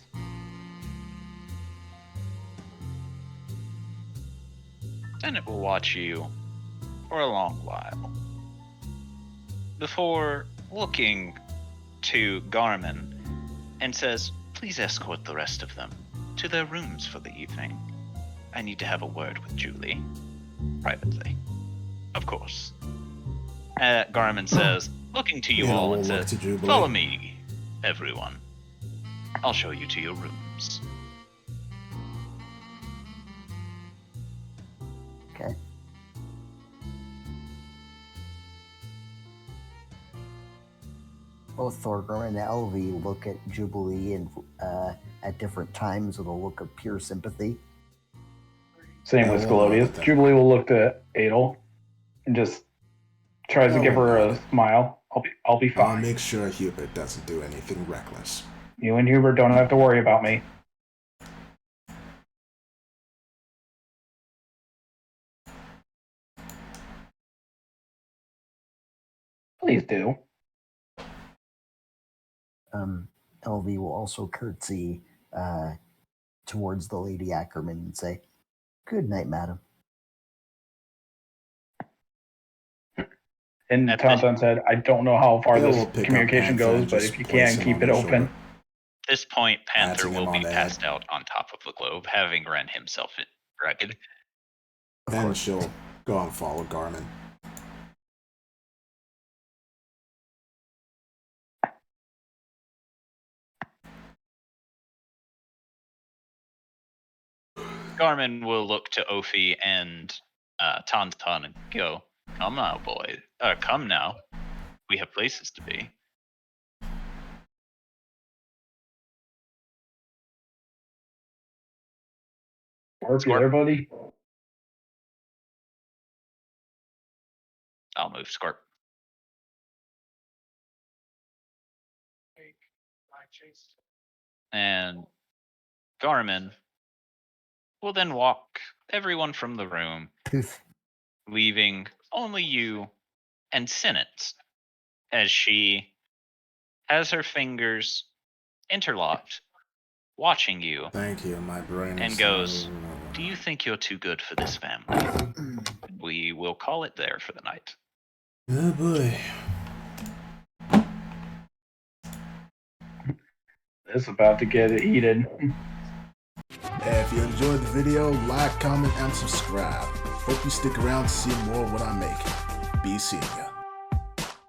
[SPEAKER 4] And it will watch you for a long while before looking to Garmin and says, "Please escort the rest of them to their rooms for the evening. I need to have a word with Julie, privately. Of course." Garmin says, looking to you
[SPEAKER 6] Yeah,
[SPEAKER 4] all,
[SPEAKER 6] we'll
[SPEAKER 4] and
[SPEAKER 6] look
[SPEAKER 4] says,
[SPEAKER 6] to Jubilee.
[SPEAKER 4] "Follow me, everyone. I'll show you to your rooms."
[SPEAKER 3] Okay. Both Thorgrim and Elvi look at Jubilee and at different times with a look of pure sympathy.
[SPEAKER 7] Same
[SPEAKER 6] Yeah,
[SPEAKER 7] with
[SPEAKER 6] we'll
[SPEAKER 7] Scalodius.
[SPEAKER 6] look at that.
[SPEAKER 7] Jubilee will look to Edel and just tries to
[SPEAKER 6] Yeah,
[SPEAKER 7] give
[SPEAKER 6] we'll
[SPEAKER 7] her
[SPEAKER 6] look
[SPEAKER 7] a
[SPEAKER 6] at it.
[SPEAKER 7] smile.
[SPEAKER 10] I'll be
[SPEAKER 6] I'll
[SPEAKER 10] fine.
[SPEAKER 6] make sure Hubert doesn't do anything reckless.
[SPEAKER 10] You and Hubert don't have to worry about me. Please do.
[SPEAKER 3] LV will also curtsy towards the Lady Ackerman and say, "Good night, madam."
[SPEAKER 10] And
[SPEAKER 4] At
[SPEAKER 10] Tauntaun said, I don't know how far
[SPEAKER 6] Bill
[SPEAKER 10] this
[SPEAKER 6] will pick up
[SPEAKER 10] communication
[SPEAKER 6] Panther
[SPEAKER 10] goes,
[SPEAKER 6] and
[SPEAKER 10] but
[SPEAKER 6] just
[SPEAKER 10] if you
[SPEAKER 6] place
[SPEAKER 10] can,
[SPEAKER 6] him
[SPEAKER 10] keep
[SPEAKER 6] on
[SPEAKER 10] it
[SPEAKER 6] the
[SPEAKER 10] open.
[SPEAKER 6] shoulder.
[SPEAKER 4] At this point, Panther
[SPEAKER 6] Patting him
[SPEAKER 4] will
[SPEAKER 6] on
[SPEAKER 4] be
[SPEAKER 6] the
[SPEAKER 4] passed
[SPEAKER 6] head.
[SPEAKER 4] out on top of the globe, having run himself ragged.
[SPEAKER 6] And she'll go and follow Garmin.
[SPEAKER 4] Garmin will look to Ophi and Tauntaun and go, "Come now, boy. Come now. We have places to be."
[SPEAKER 10] Scorp, you there, buddy?
[SPEAKER 4] I'll move Scorp. And Garmin will then walk everyone from the room, leaving only you and Sinnott as she has her fingers interlocked, watching you,
[SPEAKER 6] Thank you, my brain
[SPEAKER 4] and
[SPEAKER 6] is
[SPEAKER 4] goes, "Do you think you're too good for this family? We will call it there for the night."
[SPEAKER 6] Oh boy.
[SPEAKER 10] This is about to get heated.
[SPEAKER 6] If you enjoyed the video, like, comment, and subscribe. Hope you stick around to see more of what I make. Be seeing ya.